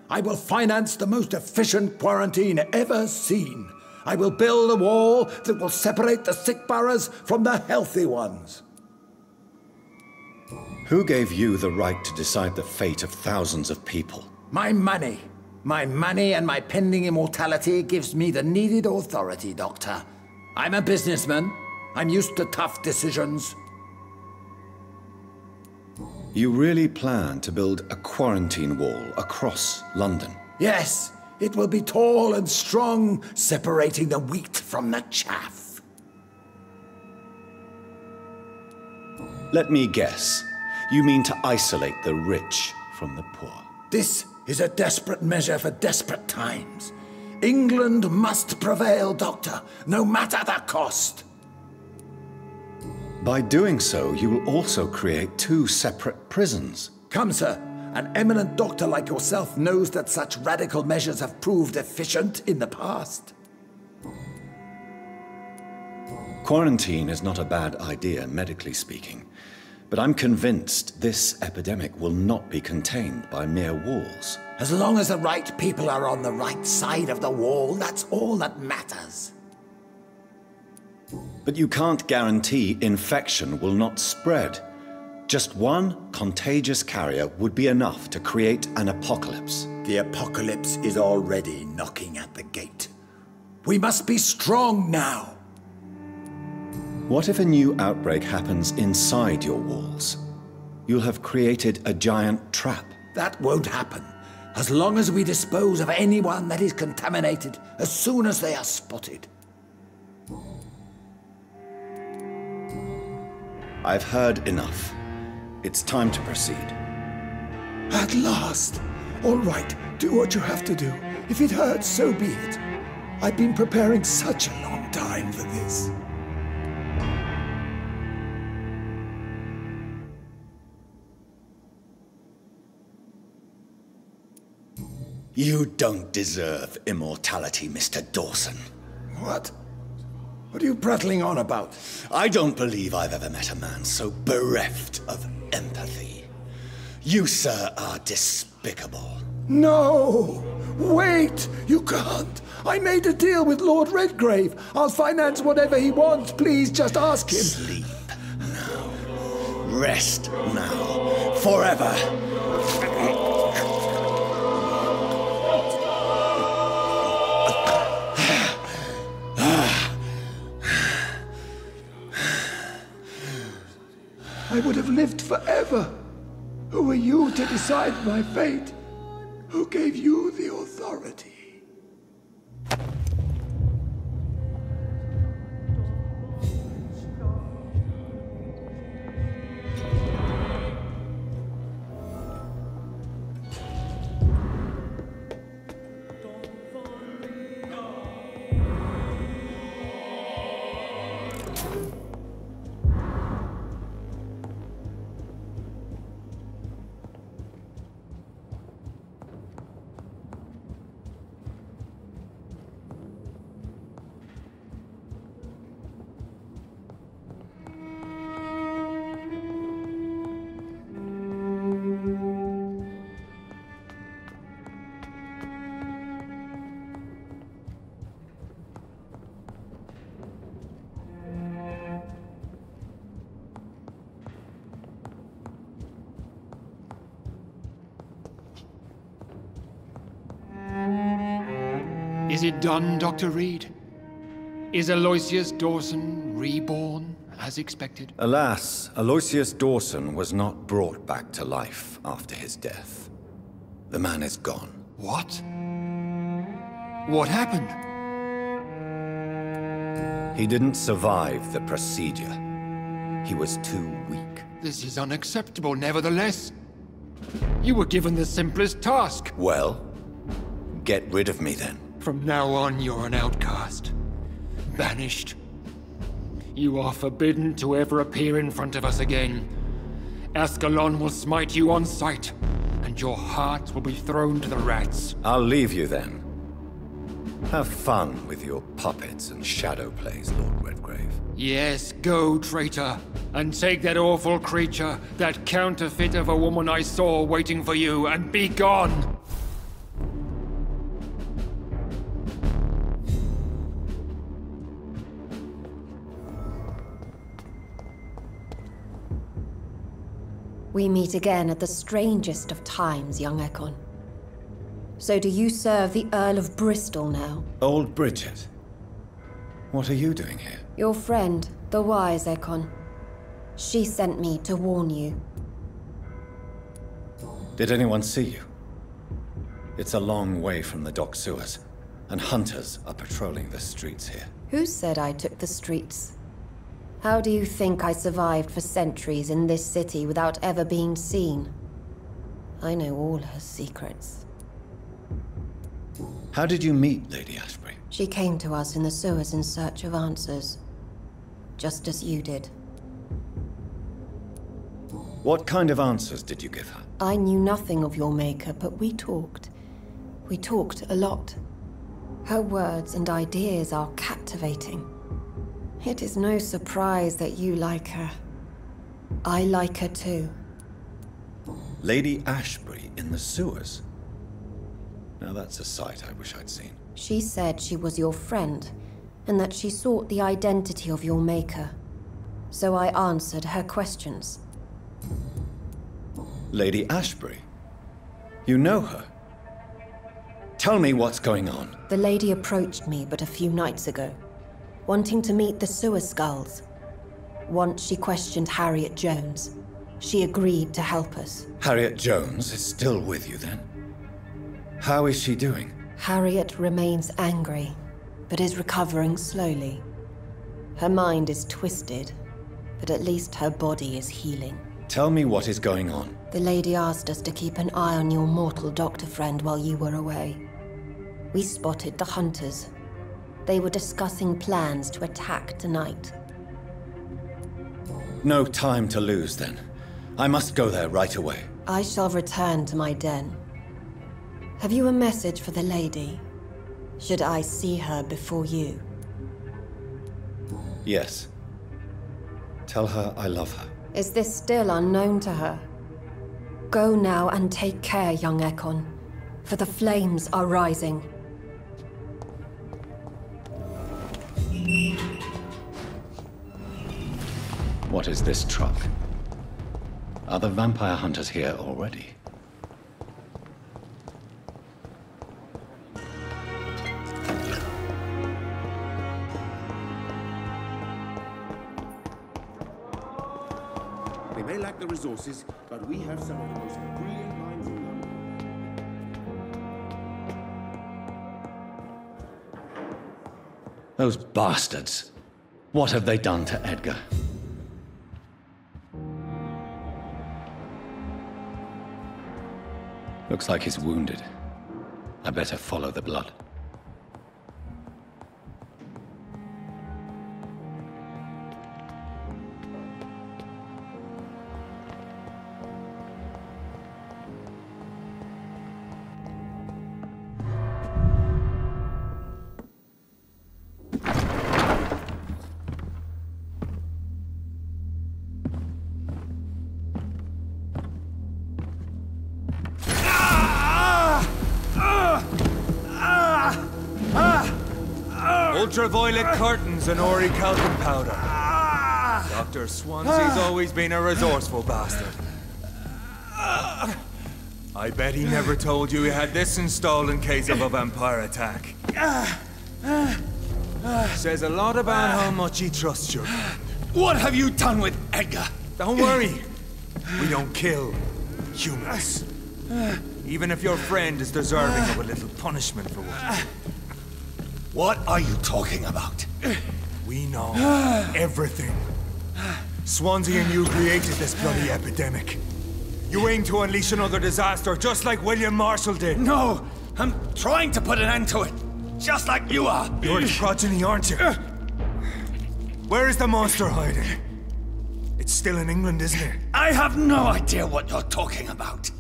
I will finance the most efficient quarantine ever seen. I will build a wall that will separate the sick boroughs from the healthy ones. Who gave you the right to decide the fate of thousands of people? My money. My money and my pending immortality gives me the needed authority, Doctor. I'm a businessman. I'm used to tough decisions. You really plan to build a quarantine wall across London? Yes, it will be tall and strong, separating the wheat from the chaff. Let me guess. You mean to isolate the rich from the poor? This is a desperate measure for desperate times. England must prevail, Doctor, no matter the cost. By doing so, you will also create two separate prisons. Come, sir. An eminent doctor like yourself knows that such radical measures have proved efficient in the past. Quarantine is not a bad idea, medically speaking. But I'm convinced this epidemic will not be contained by mere walls. As long as the right people are on the right side of the wall, that's all that matters. But you can't guarantee infection will not spread. Just one contagious carrier would be enough to create an apocalypse. The apocalypse is already knocking at the gate. We must be strong now. What if a new outbreak happens inside your walls? You'll have created a giant trap. That won't happen, as long as we dispose of anyone that is contaminated as soon as they are spotted. I've heard enough. It's time to proceed. At last! All right, do what you have to do. If it hurts, so be it. I've been preparing such a long time for this. You don't deserve immortality, Mr. Dawson. What? What are you prattling on about? I don't believe I've ever met a man so bereft of empathy. You, sir, are despicable. No! Wait! You can't! I made a deal with Lord Redgrave. I'll finance whatever he wants. Please, just ask him. Sleep now. Rest now. Forever. I would have lived forever. Who are you to decide my fate? Who gave you the authority? Is it done, Dr. Reed? Is Aloysius Dawson reborn as expected. Alas, Aloysius Dawson was not brought back to life after his death. The man is gone. What? What happened? He didn't survive the procedure. He was too weak. This is unacceptable, nevertheless. You were given the simplest task. Well, get rid of me then. From now on, you're an outcast. Banished. You are forbidden to ever appear in front of us again. Ascalon will smite you on sight, and your heart will be thrown to the rats. I'll leave you then. Have fun with your puppets and shadow plays, Lord Redgrave. Yes, go, traitor, and take that awful creature, that counterfeit of a woman I saw waiting for you, and be gone! We meet again at the strangest of times, young Ekon. So do you serve the Earl of Bristol now? Old Bridget. What are you doing here? Your friend, the wise Ekon. She sent me to warn you. Did anyone see you? It's a long way from the dock sewers, and hunters are patrolling the streets here. Who said I took the streets? How do you think I survived for centuries in this city without ever being seen? I know all her secrets. How did you meet Lady Ashbury? She came to us in the sewers in search of answers. Just as you did. What kind of answers did you give her? I knew nothing of your maker, but we talked. We talked a lot. Her words and ideas are captivating. It is no surprise that you like her. I like her too. Lady Ashbury in the sewers? Now that's a sight I wish I'd seen. She said she was your friend, and that she sought the identity of your maker. So I answered her questions. Lady Ashbury? You know her? Tell me what's going on. The lady approached me but a few nights ago, wanting to meet the sewer skulls. Once she questioned Harriet Jones. She agreed to help us. Harriet Jones is still with you then? How is she doing? Harriet remains angry, but is recovering slowly. Her mind is twisted, but at least her body is healing. Tell me what is going on. The lady asked us to keep an eye on your mortal doctor friend while you were away. We spotted the hunters. They were discussing plans to attack tonight. No time to lose then. I must go there right away. I shall return to my den. Have you a message for the lady? Should I see her before you? Yes. Tell her I love her. Is this still unknown to her? Go now and take care, young Ekon, for the flames are rising. What is this truck? Are the vampire hunters here already? They may lack the resources, but we have some of the most brilliant minds in London. Those bastards! What have they done to Edgar? Looks like he's wounded. I better follow the blood. Ultraviolet curtains and Ori Calvin powder. Dr. Swansea's always been a resourceful bastard. I bet he never told you he had this installed in case of a vampire attack. Says a lot about how much he trusts you. What have you done with Edgar? Don't worry. We don't kill humans. Even if your friend is deserving of a little punishment for what? What are you talking about? We know everything. Swansea and you created this bloody epidemic. You aim to unleash another disaster, just like William Marshall did. No! I'm trying to put an end to it, just like you are. You're the progeny, aren't you? Where is the monster hiding? It's still in England, isn't it? I have no idea what you're talking about.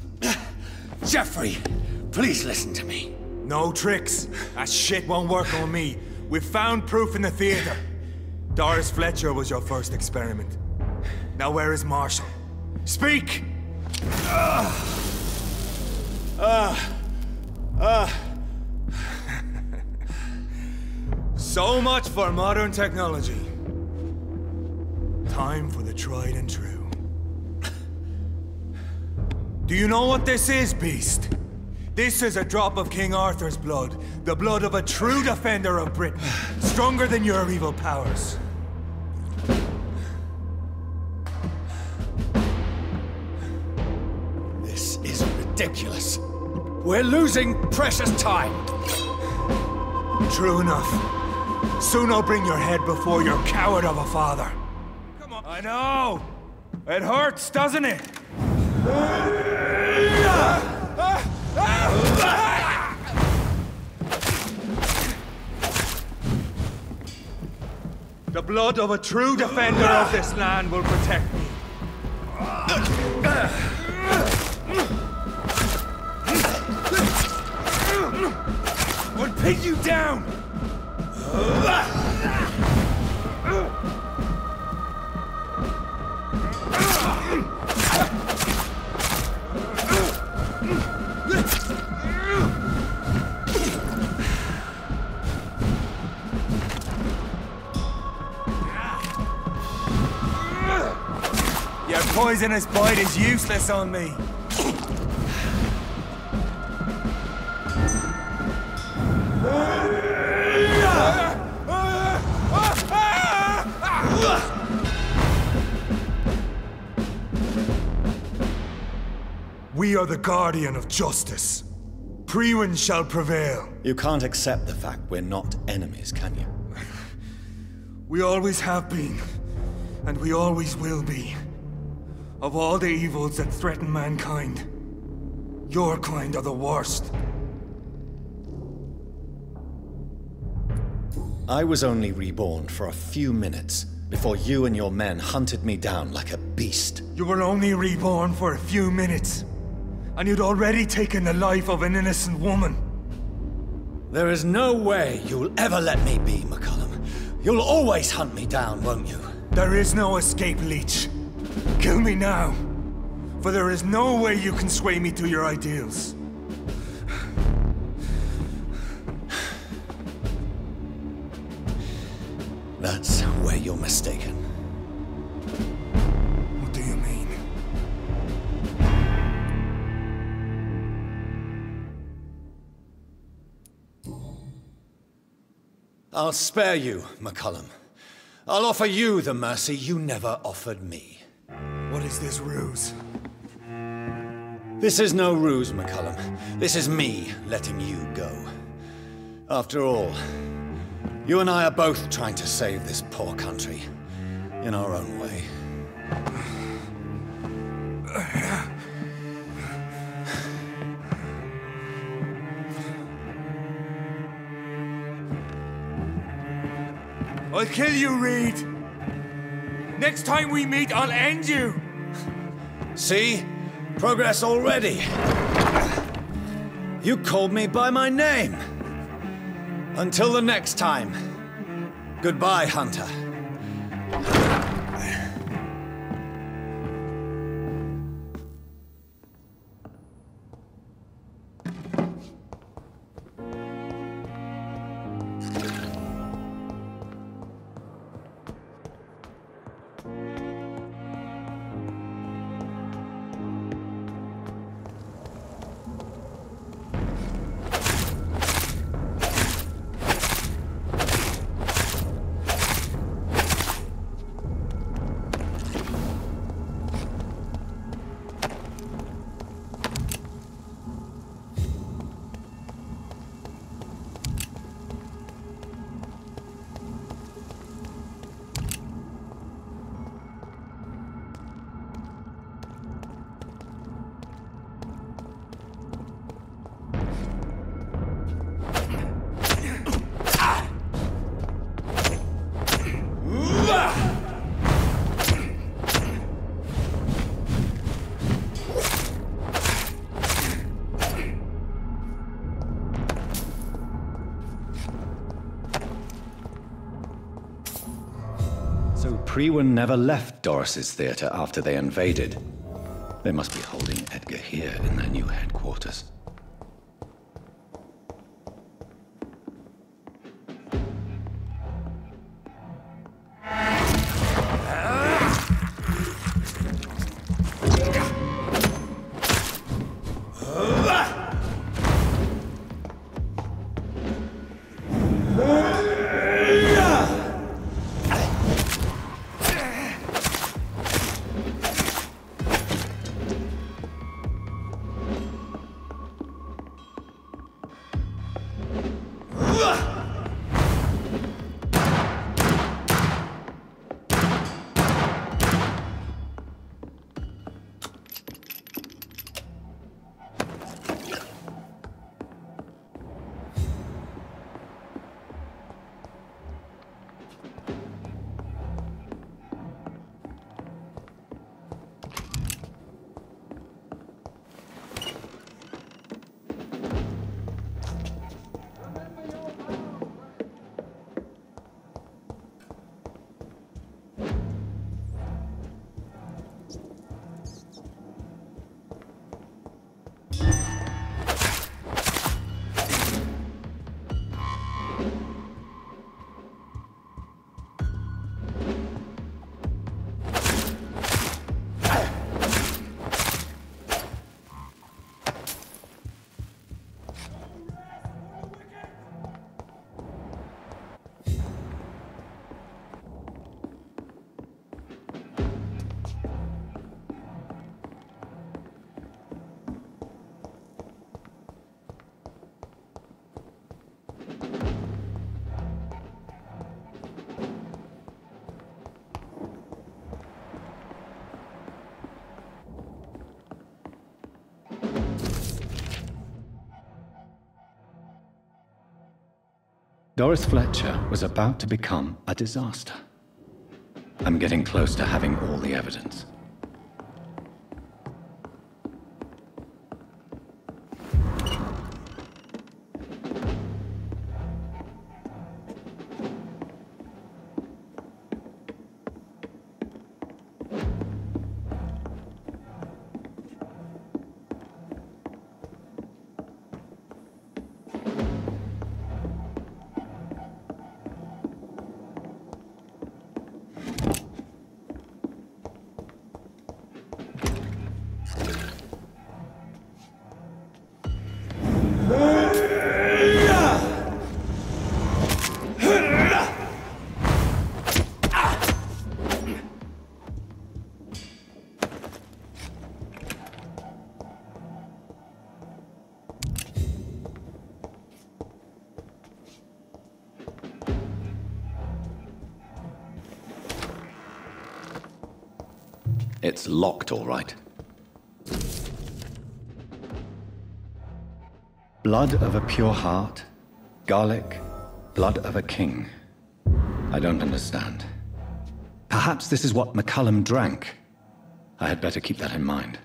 Jeffrey, please listen to me. No tricks. That shit won't work on me. We've found proof in the theater. Doris Fletcher was your first experiment. Now where is Marshall? Speak! So much for modern technology. Time for the tried and true. Do you know what this is, Beast? This is a drop of King Arthur's blood. The blood of a true defender of Britain. Stronger than your evil powers. This is ridiculous. We're losing precious time. True enough. Soon I'll bring your head before your coward of a father. Come on. I know. It hurts, doesn't it? The blood of a true defender of this land will protect me. We'll pin you down! Your poisonous bite is useless on me. We are the guardian of justice. Priwen shall prevail. You can't accept the fact we're not enemies, can you? We always have been, and we always will be. Of all the evils that threaten mankind, your kind are the worst. I was only reborn for a few minutes before you and your men hunted me down like a beast. You were only reborn for a few minutes, and you'd already taken the life of an innocent woman. There is no way you'll ever let me be, McCullum. You'll always hunt me down, won't you? There is no escape, Leech. Kill me now, for there is no way you can sway me to your ideals. That's where you're mistaken. What do you mean? I'll spare you, McCullum. I'll offer you the mercy you never offered me. What is this ruse? This is no ruse, McCullum. This is me letting you go. After all, you and I are both trying to save this poor country, in our own way. I'll kill you, Reed! Next time we meet, I'll end you! See? Progress already. You called me by my name. Until the next time. Goodbye, Hunter. So Priwen never left Doris's theatre after they invaded. They must be holding Edgar here in their new headquarters. Doris Fletcher was about to become a disaster. I'm getting close to having all the evidence. It's locked, all right. Blood of a pure heart, garlic, blood of a king. I don't understand. Perhaps this is what McCullum drank. I had better keep that in mind.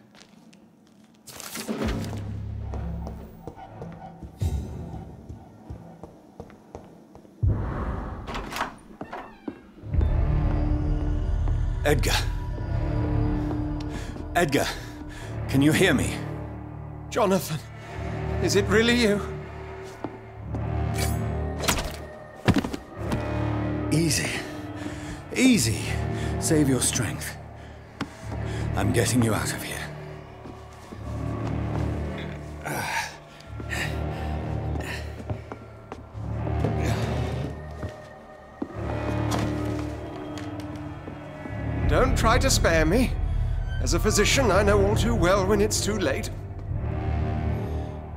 Edgar. Edgar, can you hear me? Jonathan, is it really you? Easy. Easy. Save your strength. I'm getting you out of here. Don't try to spare me. As a physician, I know all too well when it's too late.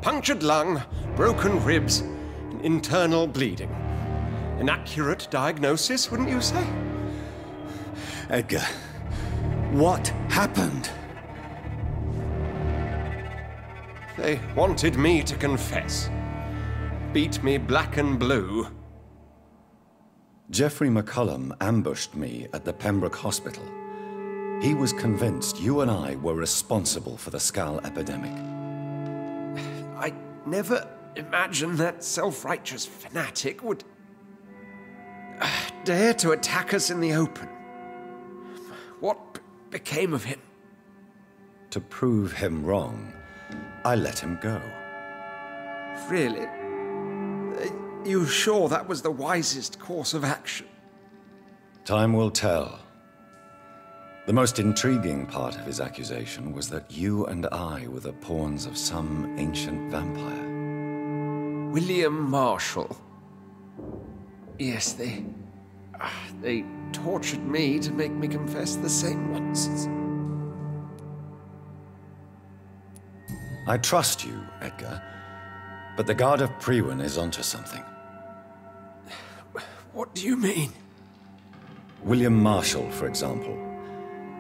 Punctured lung, broken ribs, and internal bleeding. An accurate diagnosis, wouldn't you say? Edgar, what happened? They wanted me to confess. Beat me black and blue. Geoffrey McCullum ambushed me at the Pembroke Hospital. He was convinced you and I were responsible for the Skal epidemic. I never imagined that self-righteous fanatic would dare to attack us in the open. became of him? To prove him wrong, I let him go. Really? Are you sure that was the wisest course of action? Time will tell. The most intriguing part of his accusation was that you and I were the pawns of some ancient vampire. William Marshall. Yes, they tortured me to make me confess the same nonsense. I trust you, Edgar, but the Guard of Priwen is onto something. What do you mean? William Marshall, for example.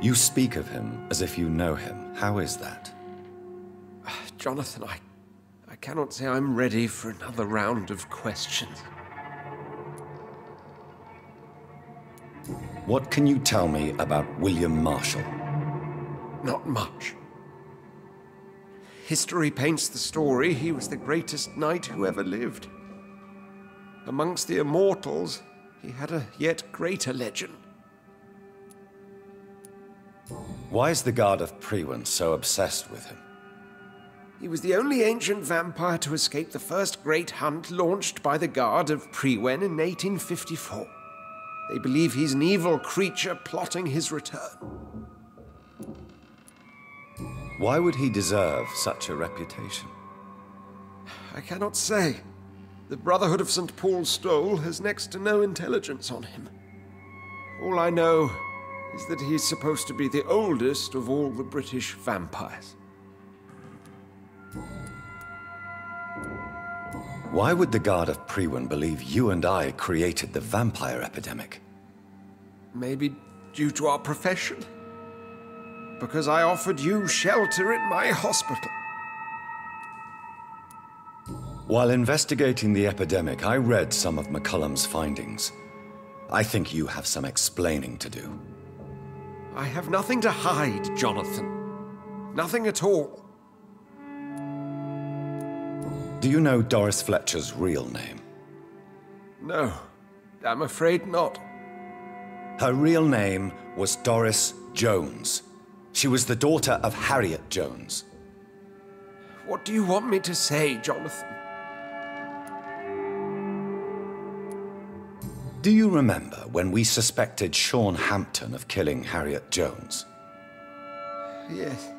You speak of him as if you know him. How is that? Jonathan, I cannot say I'm ready for another round of questions. What can you tell me about William Marshall? Not much. History paints the story he was the greatest knight who ever lived. Amongst the immortals, he had a yet greater legend. Why is the Guard of Priwen so obsessed with him? He was the only ancient vampire to escape the first great hunt launched by the Guard of Priwen in 1854. They believe he's an evil creature plotting his return. Why would he deserve such a reputation? I cannot say. The Brotherhood of St. Paul's Stole has next to no intelligence on him. All I know is that he's supposed to be the oldest of all the British vampires. Why would the Guard of Priwen believe you and I created the vampire epidemic? Maybe due to our profession. Because I offered you shelter in my hospital. While investigating the epidemic, I read some of McCullum's findings. I think you have some explaining to do. I have nothing to hide, Jonathan. Nothing at all. Do you know Doris Fletcher's real name? No, I'm afraid not. Her real name was Doris Jones. She was the daughter of Harriet Jones. What do you want me to say, Jonathan? Do you remember when we suspected Sean Hampton of killing Harriet Jones? Yes.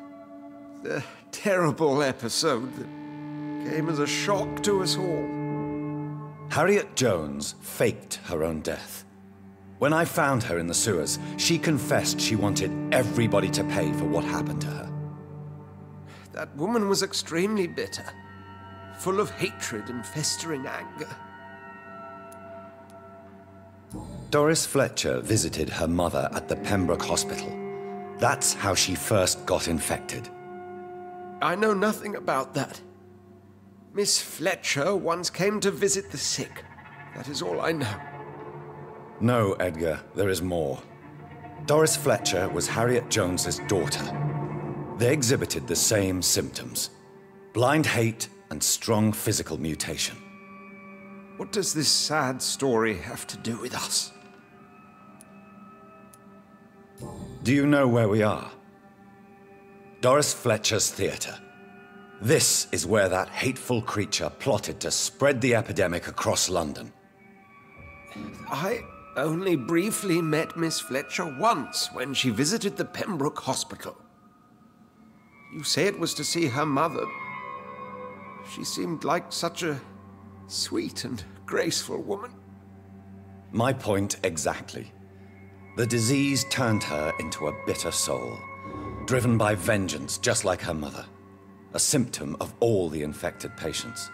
The terrible episode that came as a shock to us all. Harriet Jones faked her own death. When I found her in the sewers, she confessed she wanted everybody to pay for what happened to her. That woman was extremely bitter, full of hatred and festering anger. Doris Fletcher visited her mother at the Pembroke Hospital. That's how she first got infected. I know nothing about that. Miss Fletcher once came to visit the sick. That is all I know. No, Edgar, there is more. Doris Fletcher was Harriet Jones's daughter. They exhibited the same symptoms: blind hate and strong physical mutation. What does this sad story have to do with us? Do you know where we are? Doris Fletcher's theatre. This is where that hateful creature plotted to spread the epidemic across London. I only briefly met Miss Fletcher once when she visited the Pembroke Hospital. You say it was to see her mother. She seemed like such a sweet and graceful woman. My point exactly. The disease turned her into a bitter soul, driven by vengeance just like her mother. A symptom of all the infected patients.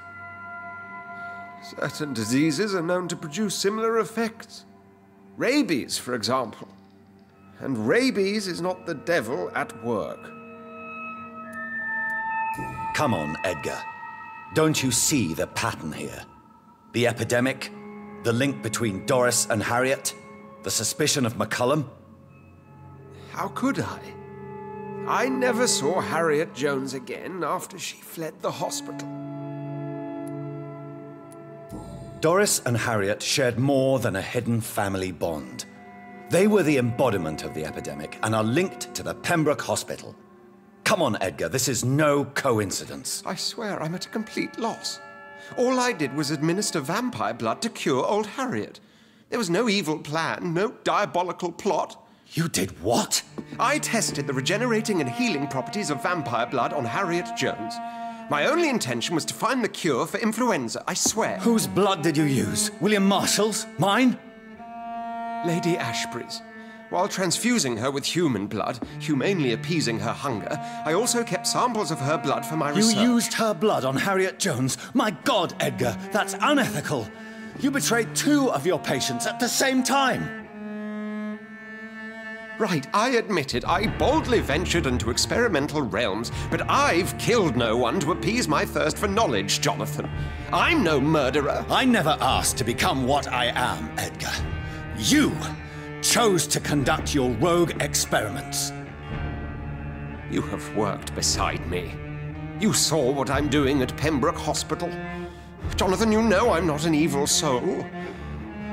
Certain diseases are known to produce similar effects. Rabies, for example. And rabies is not the devil at work. Come on, Edgar. Don't you see the pattern here? The epidemic, the link between Doris and Harriet, the suspicion of McCullum? How could I? I never saw Harriet Jones again after she fled the hospital. Doris and Harriet shared more than a hidden family bond. They were the embodiment of the epidemic and are linked to the Pembroke Hospital. Come on, Edgar, this is no coincidence. I swear I'm at a complete loss. All I did was administer vampire blood to cure old Harriet. There was no evil plan, no diabolical plot. You did what? I tested the regenerating and healing properties of vampire blood on Harriet Jones. My only intention was to find the cure for influenza, I swear. Whose blood did you use? William Marshall's? Mine? Lady Ashbury's. While transfusing her with human blood, humanely appeasing her hunger, I also kept samples of her blood for my research. You used her blood on Harriet Jones? My God, Edgar, that's unethical. You betrayed 2 of your patients at the same time. Right, I admit it. I boldly ventured into experimental realms, but I've killed no one to appease my thirst for knowledge, Jonathan. I'm no murderer. I never asked to become what I am, Edgar. You chose to conduct your rogue experiments. You have worked beside me. You saw what I'm doing at Pembroke Hospital. Jonathan, you know I'm not an evil soul.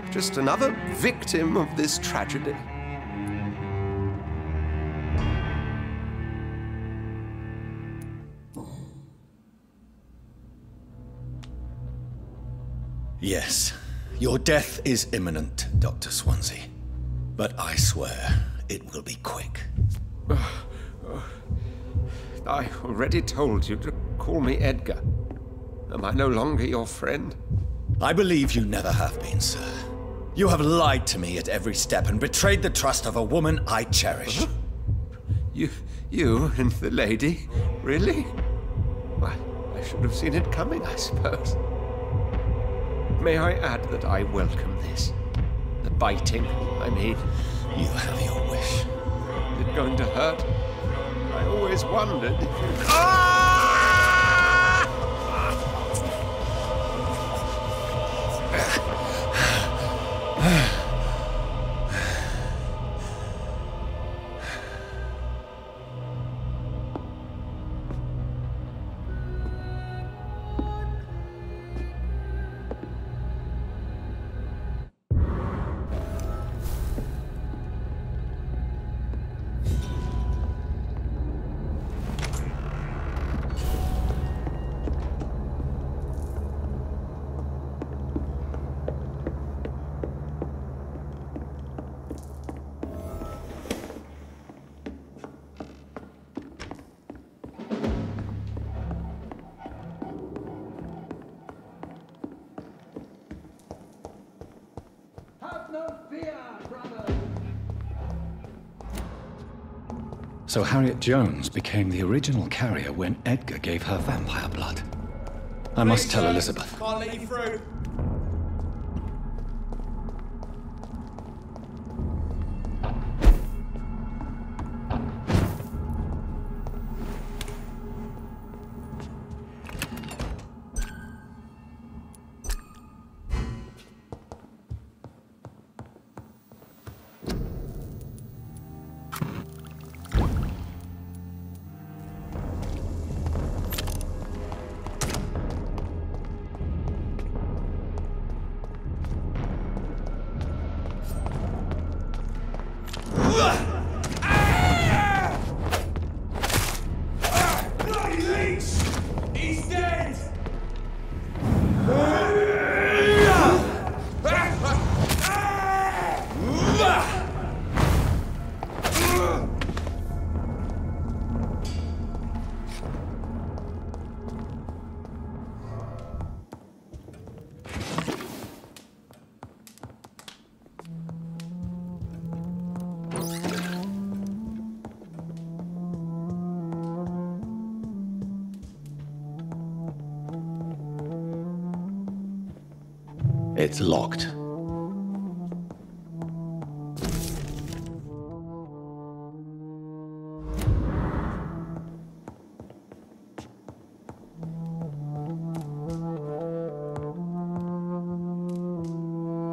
Just another victim of this tragedy. Yes, your death is imminent, Dr. Swansea. But I swear it will be quick. I already told you to call me Edgar. Am I no longer your friend? I believe you never have been, sir. You have lied to me at every step and betrayed the trust of a woman I cherish. You and the lady? Really? Well, I should have seen it coming, I suppose. May I add that I welcome this? The biting, I mean. You have your wish. Is it going to hurt? I always wondered if you... So Harriet Jones became the original carrier when Edgar gave her vampire blood. I must tell Elizabeth. Can't let you through. It's locked.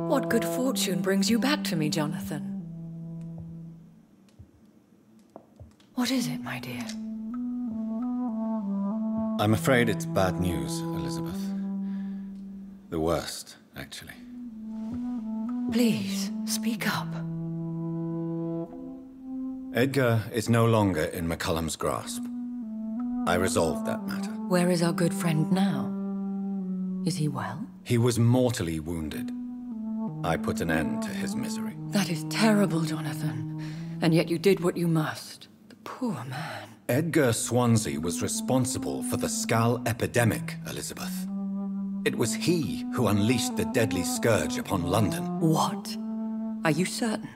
What good fortune brings you back to me, Jonathan? What is it, my dear? I'm afraid it's bad news, Elizabeth. The worst, actually. Please, speak up. Edgar is no longer in McCullum's grasp. I resolved that matter. Where is our good friend now? Is he well? He was mortally wounded. I put an end to his misery. That is terrible, Jonathan. And yet you did what you must. The poor man. Edgar Swansea was responsible for the Skal epidemic, Elizabeth. It was he who unleashed the deadly scourge upon London. What? Are you certain?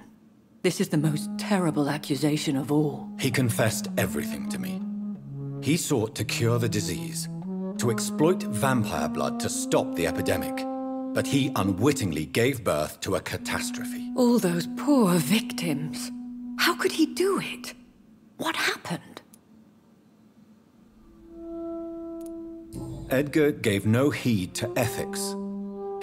This is the most terrible accusation of all. He confessed everything to me. He sought to cure the disease, to exploit vampire blood to stop the epidemic. But he unwittingly gave birth to a catastrophe. All those poor victims. How could he do it? What happened? Edgar gave no heed to ethics.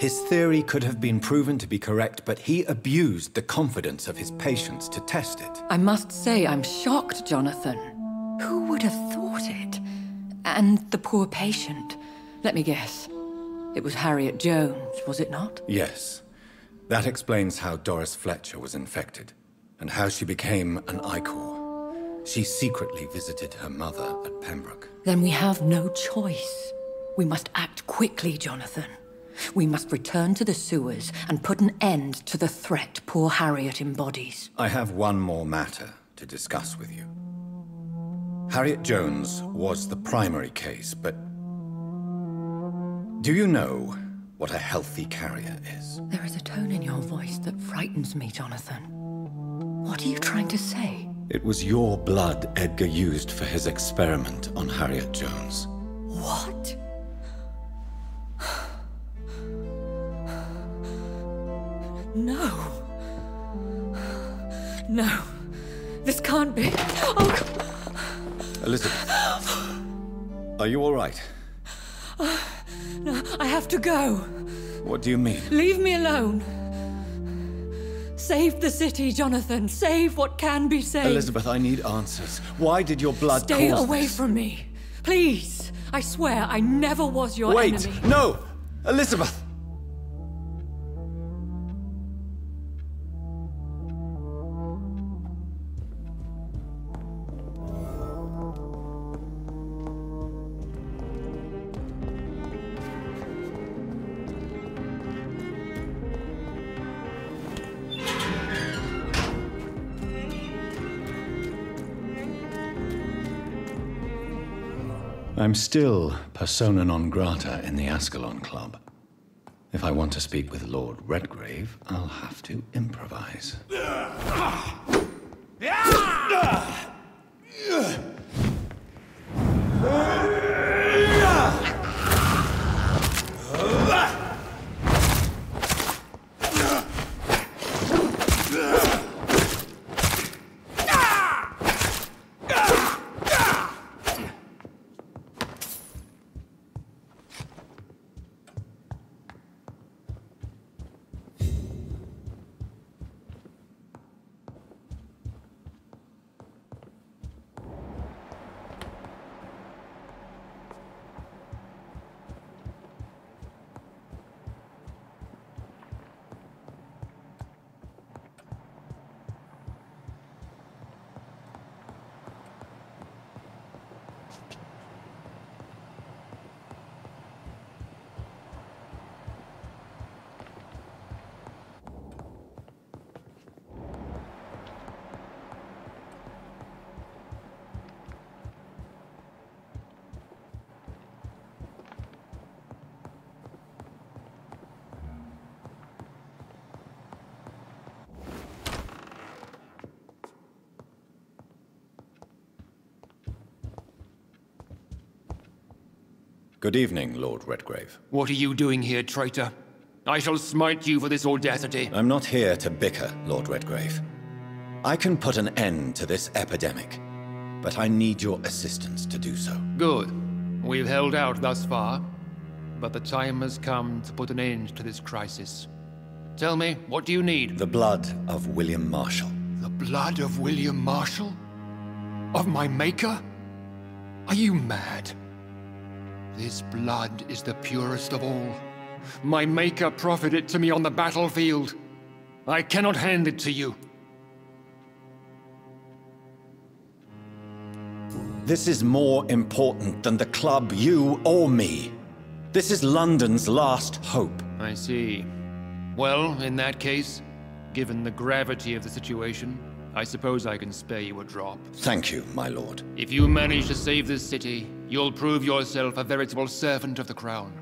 His theory could have been proven to be correct, but he abused the confidence of his patients to test it. I must say I'm shocked, Jonathan. Who would have thought it? And the poor patient. Let me guess. It was Harriet Jones, was it not? Yes. That explains how Doris Fletcher was infected, and how she became an Ichor. She secretly visited her mother at Pembroke. Then we have no choice. We must act quickly, Jonathan. We must return to the sewers and put an end to the threat poor Harriet embodies. I have one more matter to discuss with you. Harriet Jones was the primary case, but do you know what a healthy carrier is? There is a tone in your voice that frightens me, Jonathan. What are you trying to say? It was your blood Edgar used for his experiment on Harriet Jones. What? No. No. This can't be. Oh. Elizabeth. Are you all right? No, I have to go. What do you mean? Leave me alone. Save the city, Jonathan. Save what can be saved. Elizabeth, I need answers. Why did your blood Stay cause away this? from me. Please. I swear I never was your enemy. Wait! No! Elizabeth! I'm still persona non grata in the Ascalon Club. If I want to speak with Lord Redgrave, I'll have to improvise. Good evening, Lord Redgrave. What are you doing here, traitor? I shall smite you for this audacity. I'm not here to bicker, Lord Redgrave. I can put an end to this epidemic, but I need your assistance to do so. Good. We've held out thus far, but the time has come to put an end to this crisis. Tell me, what do you need? The blood of William Marshall. The blood of William Marshall? Of my maker? Are you mad? This blood is the purest of all. My maker proffered it to me on the battlefield. I cannot hand it to you. This is more important than the club, you, or me. This is London's last hope. I see. Well, in that case, given the gravity of the situation, I suppose I can spare you a drop. Thank you, my lord. If you manage to save this city, you'll prove yourself a veritable servant of the crown.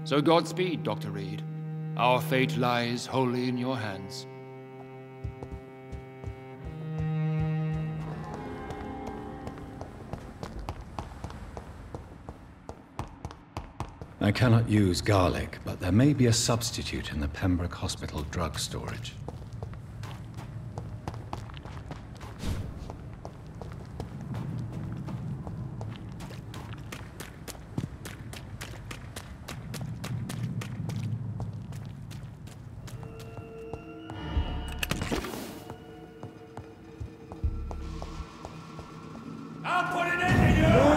So Godspeed, Dr. Reed. Our fate lies wholly in your hands. I cannot use garlic, but there may be a substitute in the Pembroke Hospital drug storage. I'll put it into you!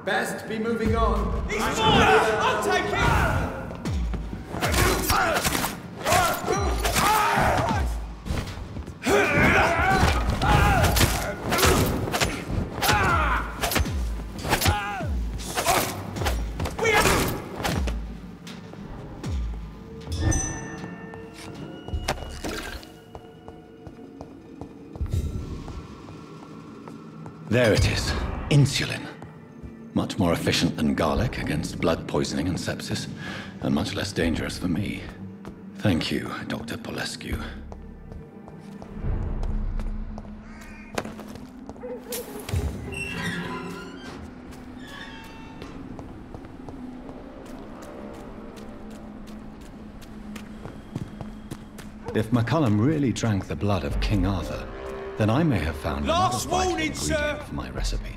Best be moving on. He's mine! I'll take it! There it is. Insulin. Much more efficient than garlic against blood poisoning and sepsis, and much less dangerous for me. Thank you, Dr. Polescu. If McCullum really drank the blood of King Arthur, then I may have found Last another vital warning, sir! ingredient for my recipe.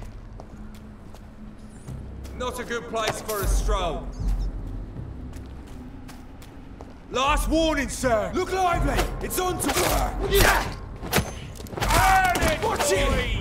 Not a good place for a stroll. Last warning, sir! Look lively! It's on to her! Yeah! Watch it! Kill it!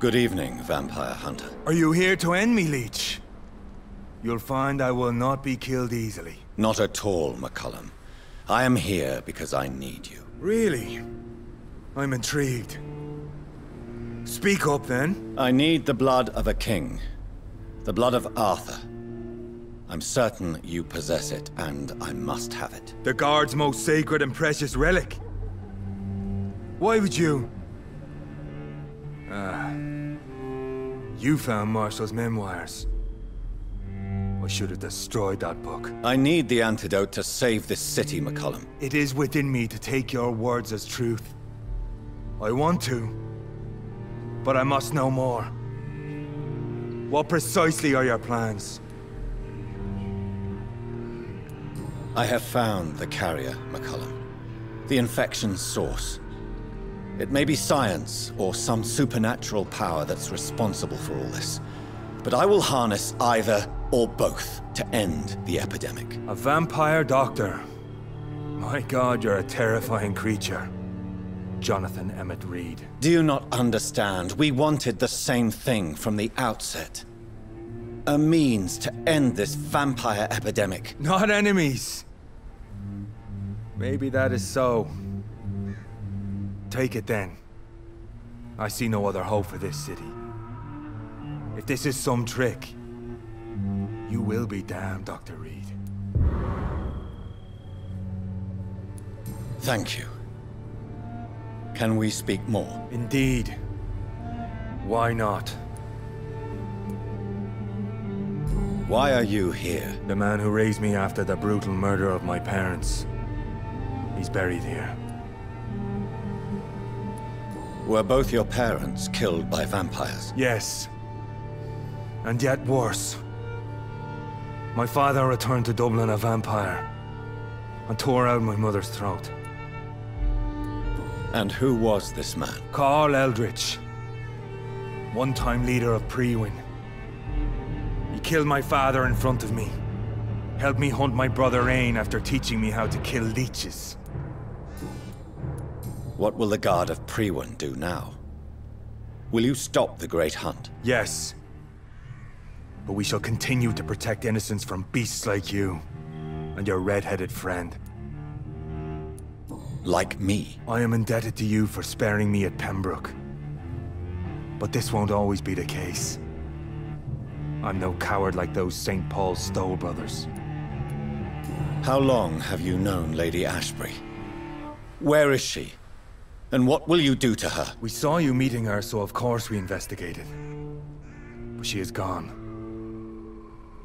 Good evening, vampire hunter. Are you here to end me, Leech? You'll find I will not be killed easily. Not at all, McCullum. I am here because I need you. Really? I'm intrigued. Speak up, then. I need the blood of a king. The blood of Arthur. I'm certain you possess it, and I must have it. The Guard's most sacred and precious relic. Why would you? You found Marshall's memoirs. I should have destroyed that book. I need the antidote to save this city, McCullum. It is within me to take your words as truth. I want to, but I must know more. What precisely are your plans? I have found the carrier, McCullum. The infection's source. It may be science or some supernatural power that's responsible for all this. But I will harness either or both to end the epidemic. A vampire doctor. My God, you're a terrifying creature. Jonathan Emmett Reed. Do you not understand? We wanted the same thing from the outset. A means to end this vampire epidemic. Not enemies. Maybe that is so. Take it then. I see no other hope for this city. If this is some trick, you will be damned, Dr. Reed. Thank you. Can we speak more? Indeed. Why not? Why are you here? The man who raised me after the brutal murder of my parents. He's buried here. Were both your parents killed by vampires? Yes. And yet worse. My father returned to Dublin a vampire and tore out my mother's throat. And who was this man? Carl Eldritch. One-time leader of Prewin. He killed my father in front of me. Helped me hunt my brother Ain after teaching me how to kill leeches. What will the Guard of Prewin do now? Will you stop the Great Hunt? Yes. But we shall continue to protect innocents from beasts like you and your red-headed friend. Like me? I am indebted to you for sparing me at Pembroke. But this won't always be the case. I'm no coward like those St. Paul's Stowe brothers. How long have you known Lady Ashbury? Where is she? And what will you do to her? We saw you meeting her, so of course we investigated. But she is gone.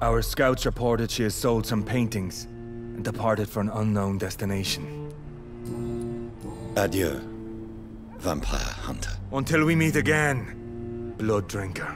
Our scouts reported she has sold some paintings and departed for an unknown destination. Adieu, vampire hunter. Until we meet again, blood drinker.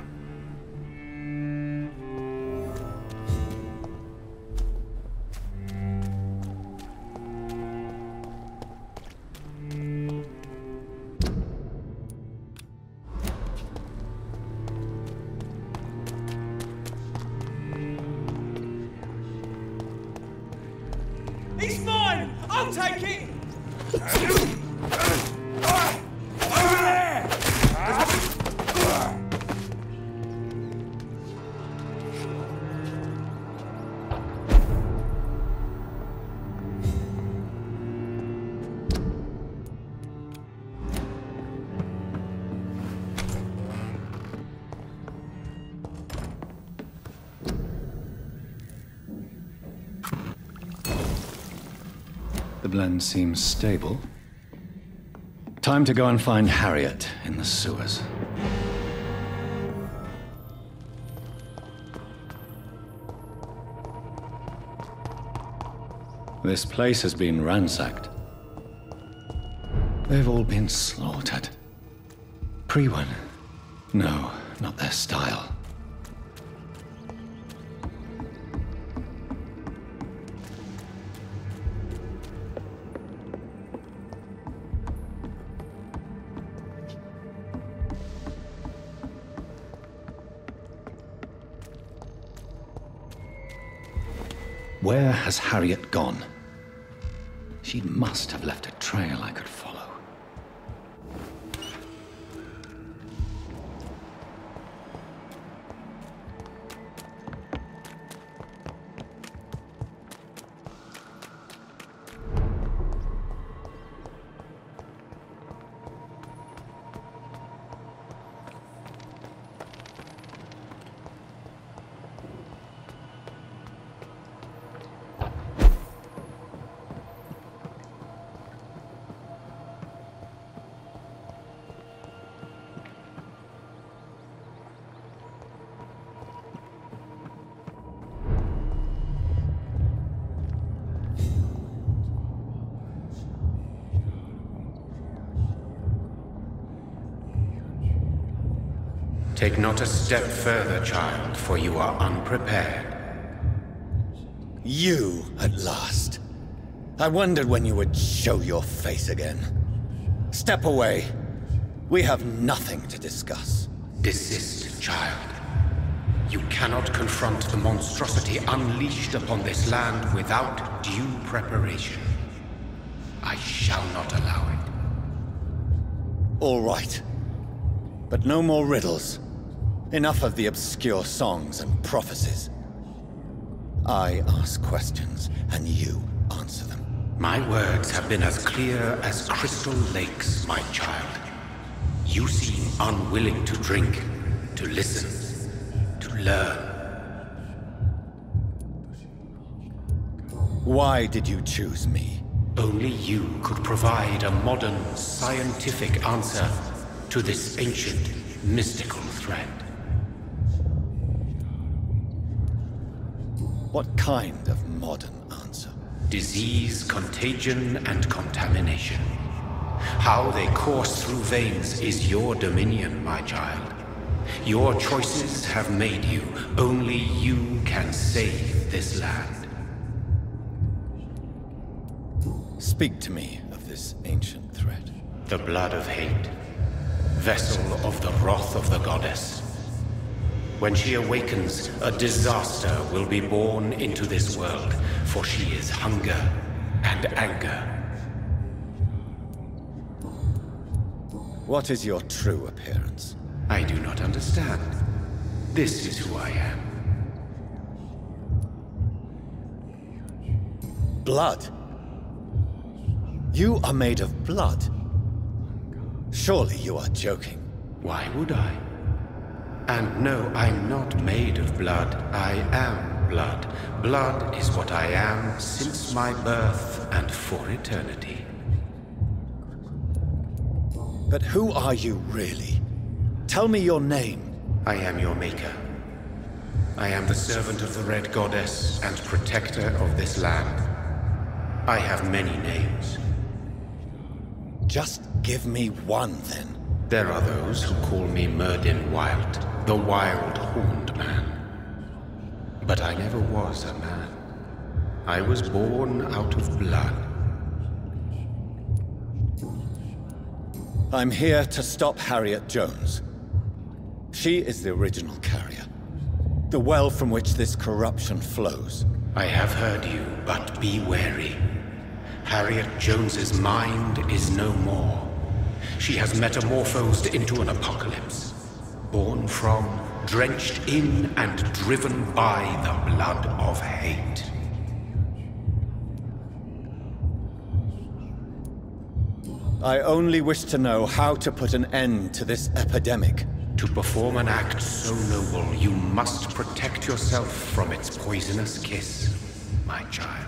He's mine! I'll take it! The blend seems stable. Time to go and find Harriet in the sewers. This place has been ransacked. They've all been slaughtered. Prewin? No, not their style. Where has Harriet gone? She must have left a trail I could follow. Take not a step further, child, for you are unprepared. You, at last. I wondered when you would show your face again. Step away. We have nothing to discuss. Desist, child. You cannot confront the monstrosity unleashed upon this land without due preparation. I shall not allow it. All right. But no more riddles. Enough of the obscure songs and prophecies. I ask questions, and you answer them. My words have been as clear as crystal lakes, my child. You seem unwilling to drink, to listen, to learn. Why did you choose me? Only you could provide a modern, scientific answer to this ancient, mystical threat. What kind of modern answer? Disease, contagion, and contamination. How they course through veins is your dominion, my child. Your choices have made you. Only you can save this land. Speak to me of this ancient threat. The blood of hate. Vessel of the wrath of the goddess. When she awakens, a disaster will be born into this world, for she is hunger and anger. What is your true appearance? I do not understand. This is who I am. Blood? You are made of blood. Surely you are joking. Why would I? And no, I'm not made of blood. I am blood. Blood is what I am since my birth and for eternity. But who are you really? Tell me your name. I am your maker. I am the servant of the Red Goddess and protector of this land. I have many names. Just give me one, then. There are those who call me Myrddin Wild, the Wild Horned Man. But I never was a man. I was born out of blood. I'm here to stop Harriet Jones. She is the original carrier. The well from which this corruption flows. I have heard you, but be wary. Harriet Jones's mind is no more. She has metamorphosed into an apocalypse. Born from, drenched in, and driven by the blood of hate. I only wish to know how to put an end to this epidemic. To perform an act so noble, you must protect yourself from its poisonous kiss, my child.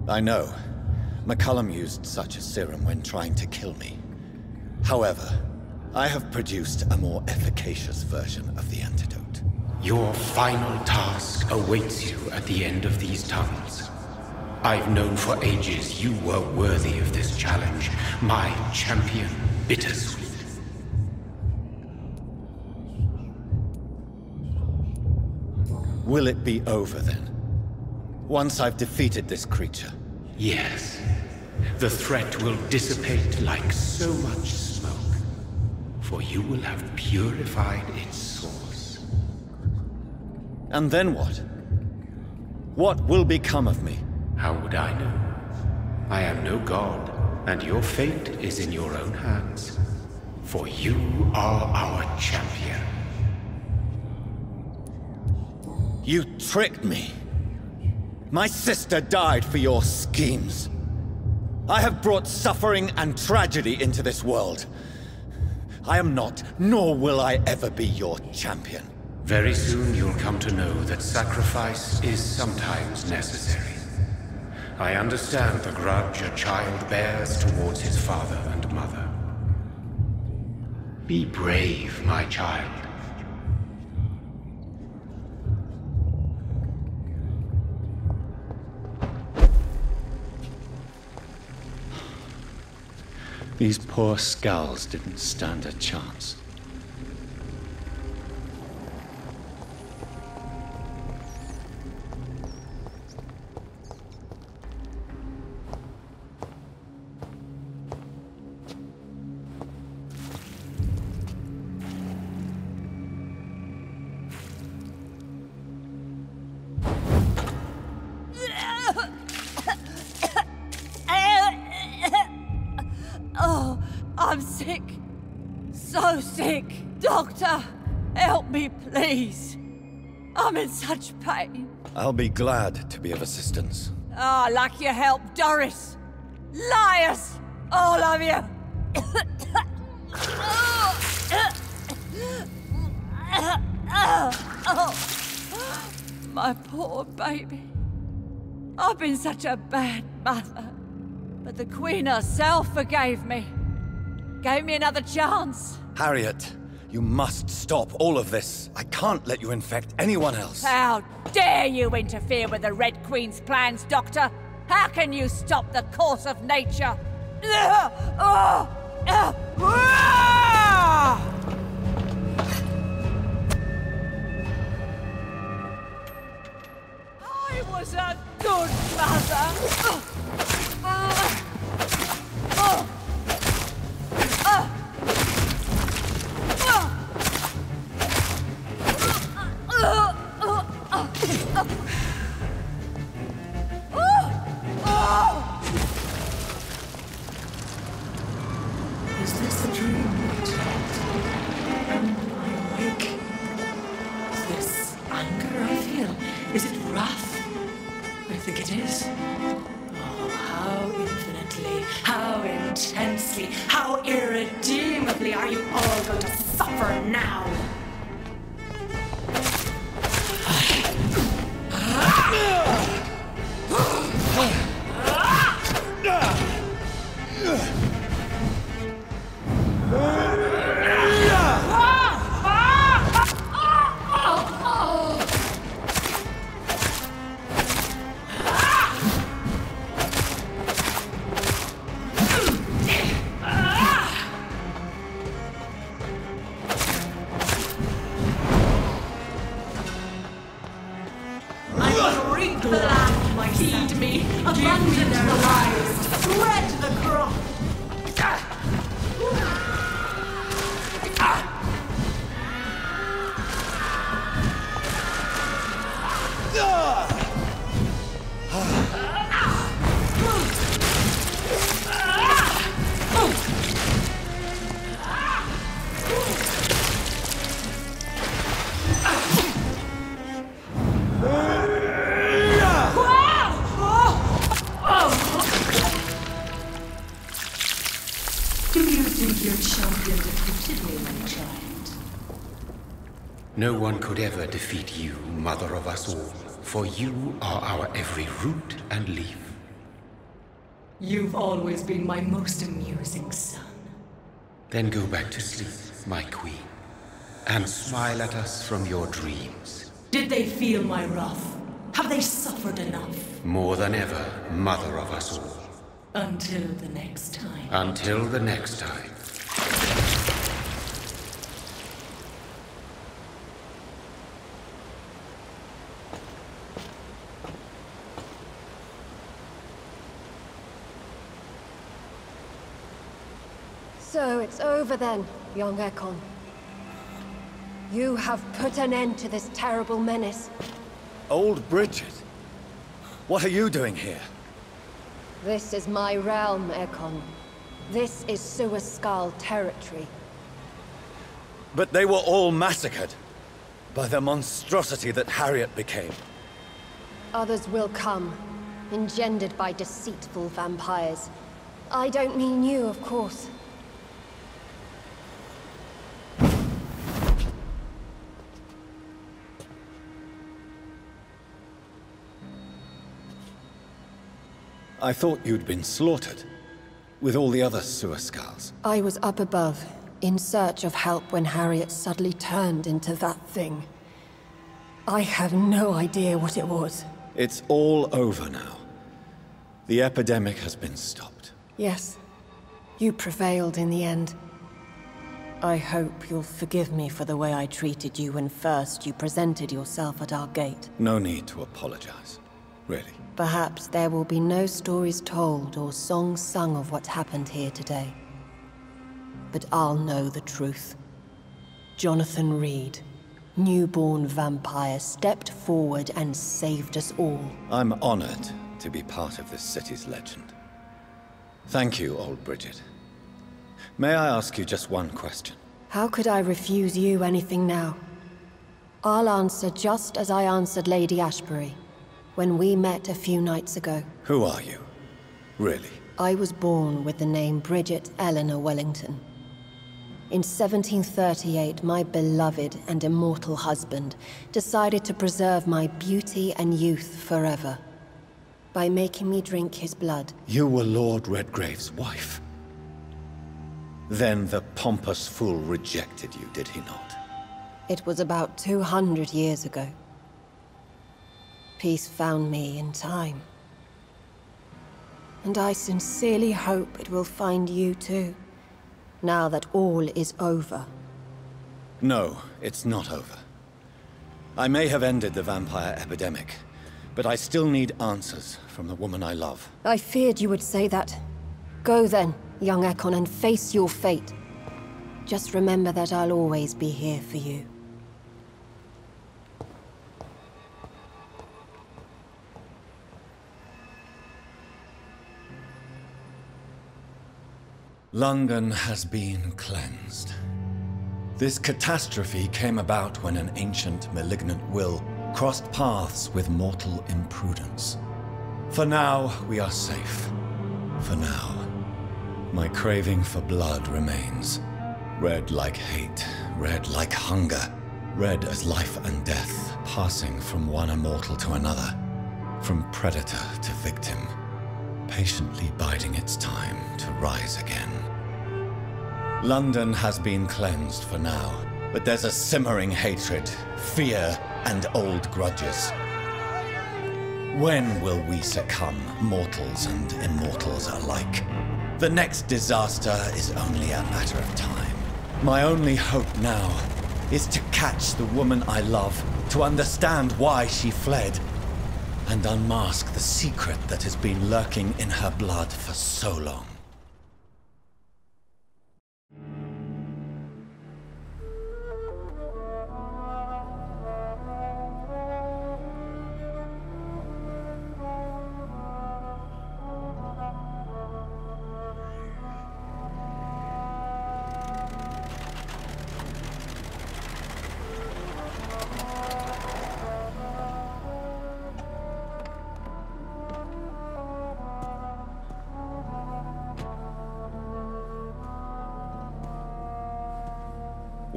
I know. McCullum used such a serum when trying to kill me. However, I have produced a more efficacious version of the antidote. Your final task awaits you at the end of these tunnels. I've known for ages you were worthy of this challenge, my champion, Bittersweet. Will it be over then? Once I've defeated this creature? Yes. The threat will dissipate like so much smoke, for you will have purified its source. And then what? What will become of me? How would I know? I am no god, and your fate is in your own hands. For you are our champion. You tricked me. My sister died for your schemes. I have brought suffering and tragedy into this world. I am not, nor will I ever be your champion. Very soon you'll come to know that sacrifice is sometimes necessary. I understand the grudge a child bears towards his father and mother. Be brave, my child. These poor skulls didn't stand a chance. so sick. Doctor, help me, please. I'm in such pain. I'll be glad to be of assistance. Ah, like your help, Doris. Liars! All of you! My poor baby. I've been such a bad mother. But the Queen herself forgave me. Gave me another chance. Harriet, you must stop all of this. I can't let you infect anyone else. How dare you interfere with the Red Queen's plans, Doctor? How can you stop the course of nature? I was a good mother. Is this a dream? Am I awake? Is this anger I feel? Is it wrath? I think it is. Oh, how infinitely, how intensely, how irredeemably are you all going to suffer now? No one could ever defeat you, mother of us all, for you are our every root and leaf. You've always been my most amusing son. Then go back to sleep, my queen, and smile at us from your dreams. Did they feel my wrath? Have they suffered enough? More than ever, mother of us all. Until the next time. Until the next time. So it's over then, young Ekon. You have put an end to this terrible menace. Old Bridget? What are you doing here? This is my realm, Ekon. This is Suascal territory. But they were all massacred by the monstrosity that Harriet became. Others will come, engendered by deceitful vampires. I don't mean you, of course. I thought you'd been slaughtered, with all the other Suascals. I was up above, in search of help when Harriet suddenly turned into that thing. I have no idea what it was. It's all over now. The epidemic has been stopped. Yes, you prevailed in the end. I hope you'll forgive me for the way I treated you when first you presented yourself at our gate. No need to apologize, really. Perhaps there will be no stories told or songs sung of what happened here today. But I'll know the truth. Jonathan Reed, newborn vampire, stepped forward and saved us all. I'm honored to be part of this city's legend. Thank you, old Bridget. May I ask you just one question? How could I refuse you anything now? I'll answer just as I answered Lady Ashbury when we met a few nights ago. Who are you? Really? I was born with the name Bridget Eleanor Wellington. In 1738, my beloved and immortal husband decided to preserve my beauty and youth forever by making me drink his blood. You were Lord Redgrave's wife. Then the pompous fool rejected you, did he not? It was about 200 years ago. Peace found me in time. And I sincerely hope it will find you too, now that all is over. No, it's not over. I may have ended the vampire epidemic, but I still need answers from the woman I love. I feared you would say that. Go then, young Ekon, and face your fate. Just remember that I'll always be here for you. London has been cleansed. This catastrophe came about when an ancient, malignant will crossed paths with mortal imprudence. For now, we are safe. For now. My craving for blood remains. Red like hate, red like hunger. Red as life and death, passing from one immortal to another. From predator to victim. Patiently biding its time to rise again. London has been cleansed for now, but there's a simmering hatred, fear, and old grudges. When will we succumb, mortals and immortals alike? The next disaster is only a matter of time. My only hope now is to catch the woman I love, to understand why she fled, and unmask the secret that has been lurking in her blood for so long.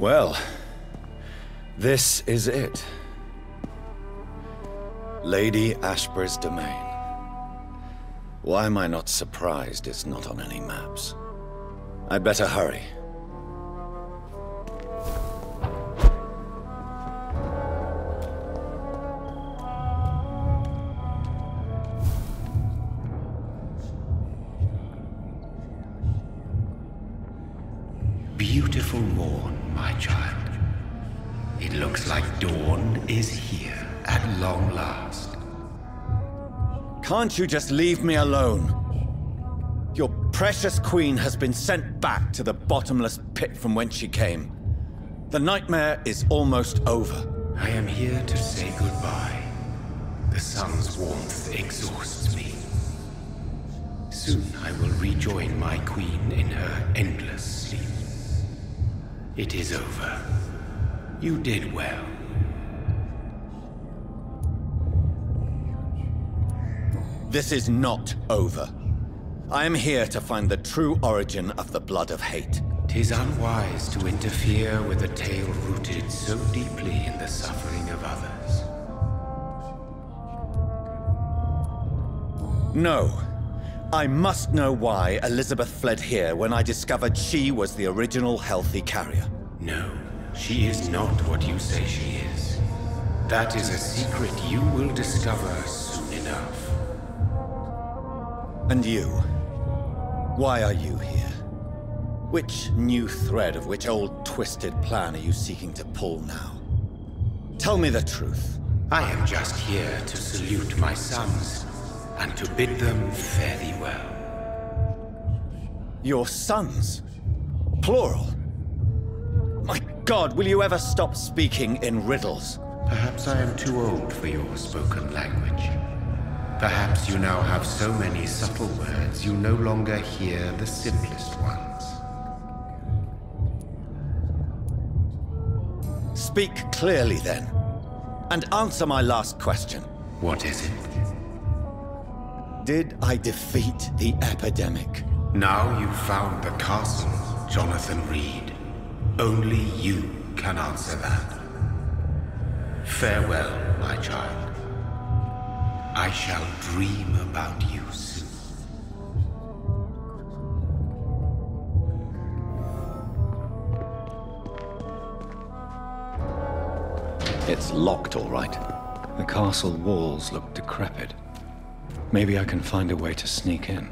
Well, this is it. Lady Ashbury's domain. Why am I not surprised it's not on any maps? I'd better hurry. Beautiful morn, my child. It looks like dawn is here at long last. Can't you just leave me alone? Your precious queen has been sent back to the bottomless pit from whence she came. The nightmare is almost over. I am here to say goodbye. The sun's warmth exhausts me. Soon I will rejoin my queen in her endless sleep. It is over. You did well. This is not over. I am here to find the true origin of the blood of hate. 'Tis unwise to interfere with a tale rooted so deeply in the suffering of others. No. I must know why Elizabeth fled here when I discovered she was the original healthy carrier. No, she is not what you say she is. That is a secret you will discover soon enough. And you? Why are you here? Which new thread of which old twisted plan are you seeking to pull now? Tell me the truth. I am just here to salute my sons, and to bid them fare thee well. Your sons? Plural? My God, will you ever stop speaking in riddles? Perhaps I am too old for your spoken language. Perhaps you now have so many subtle words you no longer hear the simplest ones. Speak clearly, then. And answer my last question. What is it? Did I defeat the epidemic? Now you've found the castle, Jonathan Reed. Only you can answer that. Farewell, my child. I shall dream about you soon. It's locked, all right. The castle walls look decrepit. Maybe I can find a way to sneak in.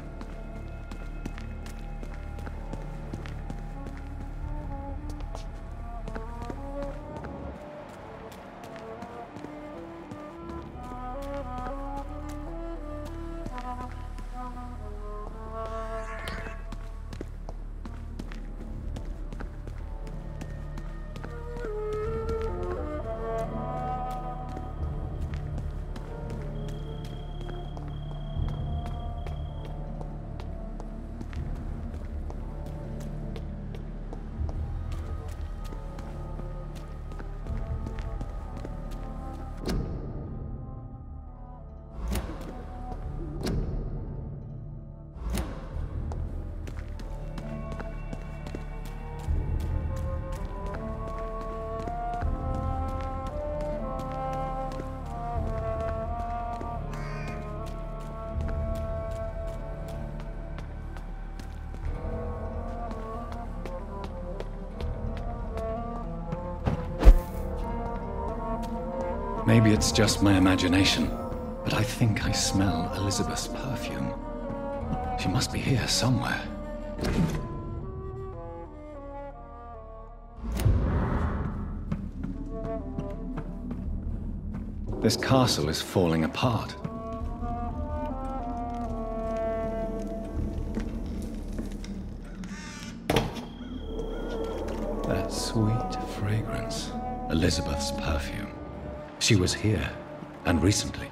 Maybe it's just my imagination, but I think I smell Elizabeth's perfume. She must be here somewhere. This castle is falling apart. That sweet fragrance. Elizabeth's perfume. She was here, and recently.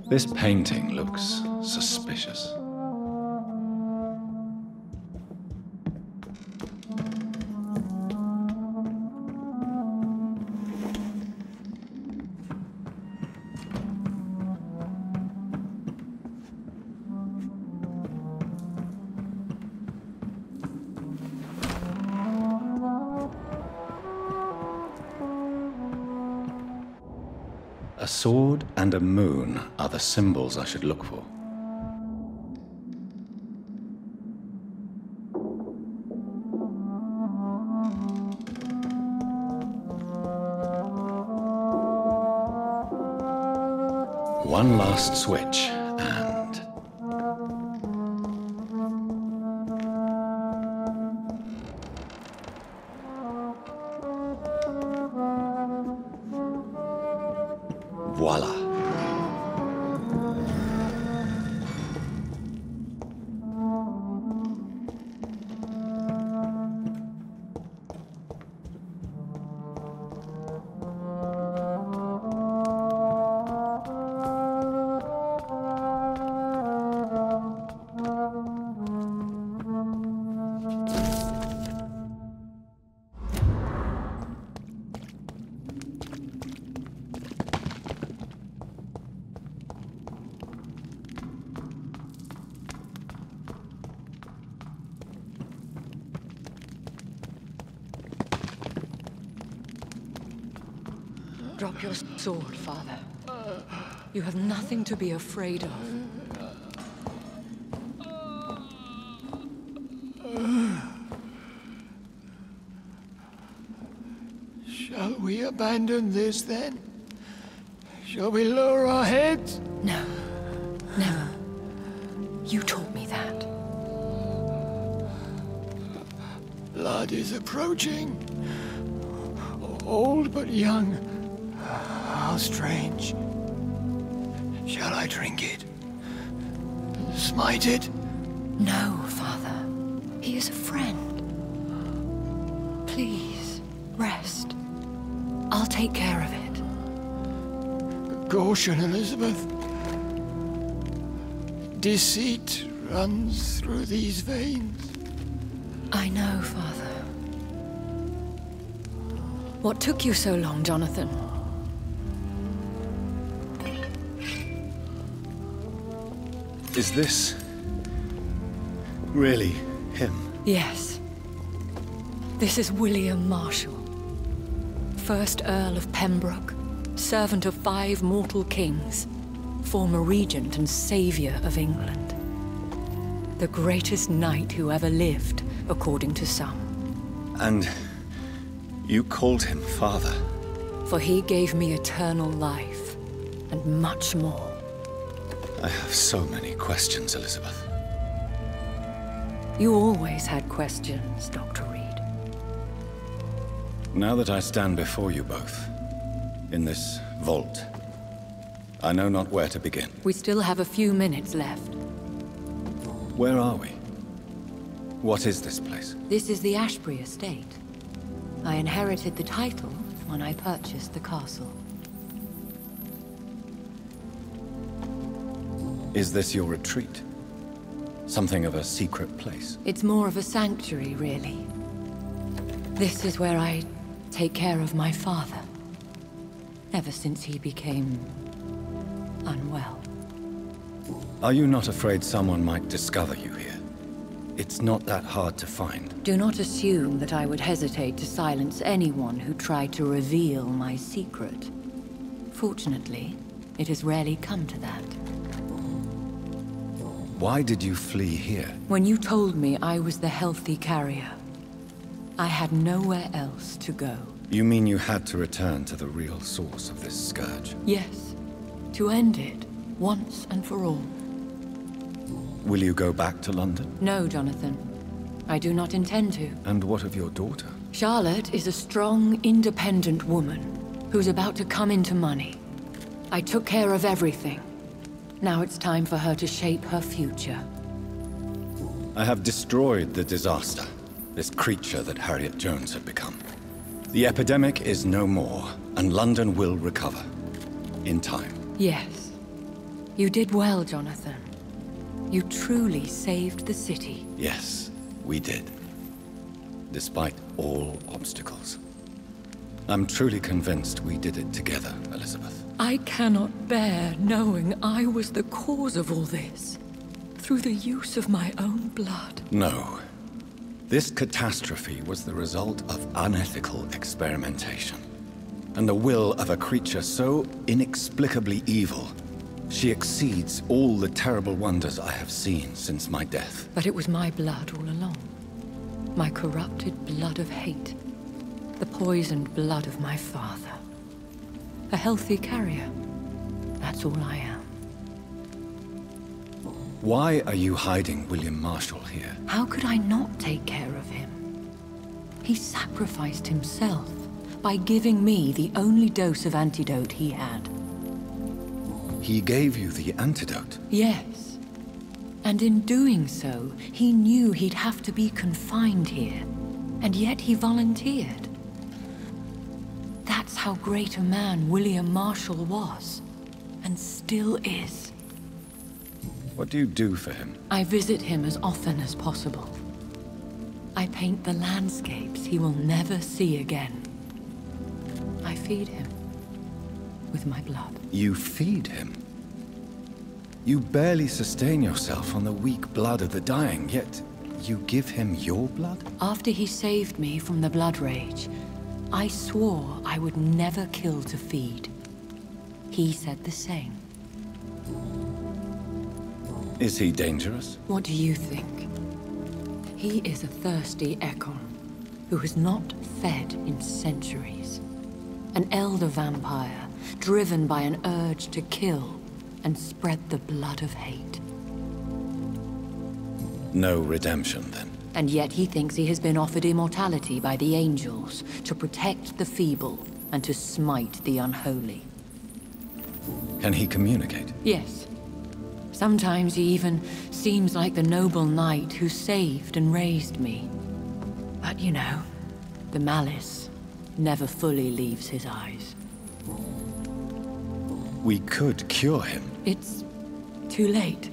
This painting looks suspicious. A sword and a moon are the symbols I should look for. One last switch, and... voila. Drop your sword, Father. You have nothing to be afraid of. Shall we abandon this, then? Shall we lower our heads? No. Never. You taught me that. blood is approaching. Old but young. How strange. Shall I drink it? Smite it? No, Father. He is a friend. Please, rest. I'll take care of it. Caution, Elizabeth. Deceit runs through these veins. I know, Father. What took you so long, Jonathan? Is this really him? Yes. This is William Marshall, 1st Earl of Pembroke, servant of 5 mortal kings, former regent and saviour of England. The greatest knight who ever lived, according to some. And you called him father? For he gave me eternal life, and much more. I have so many questions, Elizabeth. You always had questions, Dr. Reed. Now that I stand before you both, in this vault, I know not where to begin. We still have a few minutes left. Where are we? What is this place? This is the Ashbury estate. I inherited the title when I purchased the castle. Is this your retreat? Something of a secret place? It's more of a sanctuary, really. This is where I take care of my father. Ever since he became unwell. Are you not afraid someone might discover you here? It's not that hard to find. Do not assume that I would hesitate to silence anyone who tried to reveal my secret. Fortunately, it has rarely come to that. Why did you flee here? When you told me I was the healthy carrier, I had nowhere else to go. You mean you had to return to the real source of this scourge? Yes, to end it, once and for all. Will you go back to London? No, Jonathan. I do not intend to. And what of your daughter? Charlotte is a strong, independent woman who's about to come into money. I took care of everything. Now it's time for her to shape her future. I have destroyed the disaster, this creature that Harriet Jones had become. The epidemic is no more, and London will recover. In time. Yes. You did well, Jonathan. You truly saved the city. Yes, we did. Despite all obstacles. I'm truly convinced we did it together, Elizabeth. I cannot bear knowing I was the cause of all this. Through the use of my own blood. No. This catastrophe was the result of unethical experimentation. And the will of a creature so inexplicably evil, she exceeds all the terrible wonders I have seen since my death. But it was my blood all along. My corrupted blood of hate. The poisoned blood of my father. A healthy carrier. That's all I am. Why are you hiding William Marshall here? How could I not take care of him? He sacrificed himself by giving me the only dose of antidote he had. He gave you the antidote? Yes. And in doing so, he knew he'd have to be confined here. And yet he volunteered. That's how great a man William Marshall was. And still is. What do you do for him? I visit him as often as possible. I paint the landscapes he will never see again. I feed him with my blood. You feed him? You barely sustain yourself on the weak blood of the dying, yet you give him your blood? After he saved me from the blood rage, I swore I would never kill to feed. He said the same. Is he dangerous? What do you think? He is a thirsty Ekon, who has not fed in centuries. An elder vampire, driven by an urge to kill and spread the blood of hate. No redemption, then? And yet he thinks he has been offered immortality by the angels to protect the feeble and to smite the unholy. Can he communicate? Yes. Sometimes he even seems like the noble knight who saved and raised me. But you know, the malice never fully leaves his eyes. We could cure him. It's too late.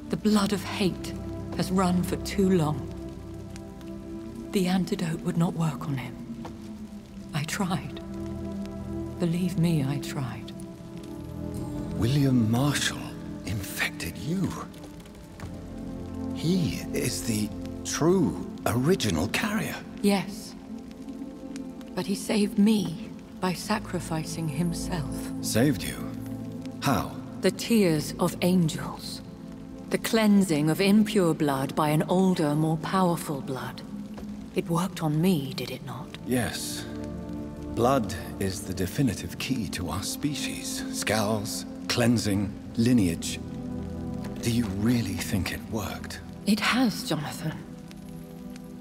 The blood of hate has run for too long. The antidote would not work on him. I tried. Believe me, I tried. William Marshall infected you. He is the true, original carrier. Yes. But he saved me by sacrificing himself. Saved you? How? The tears of angels. The cleansing of impure blood by an older, more powerful blood. It worked on me, did it not? Yes. Blood is the definitive key to our species. Scowls, cleansing, lineage. Do you really think it worked? It has, Jonathan.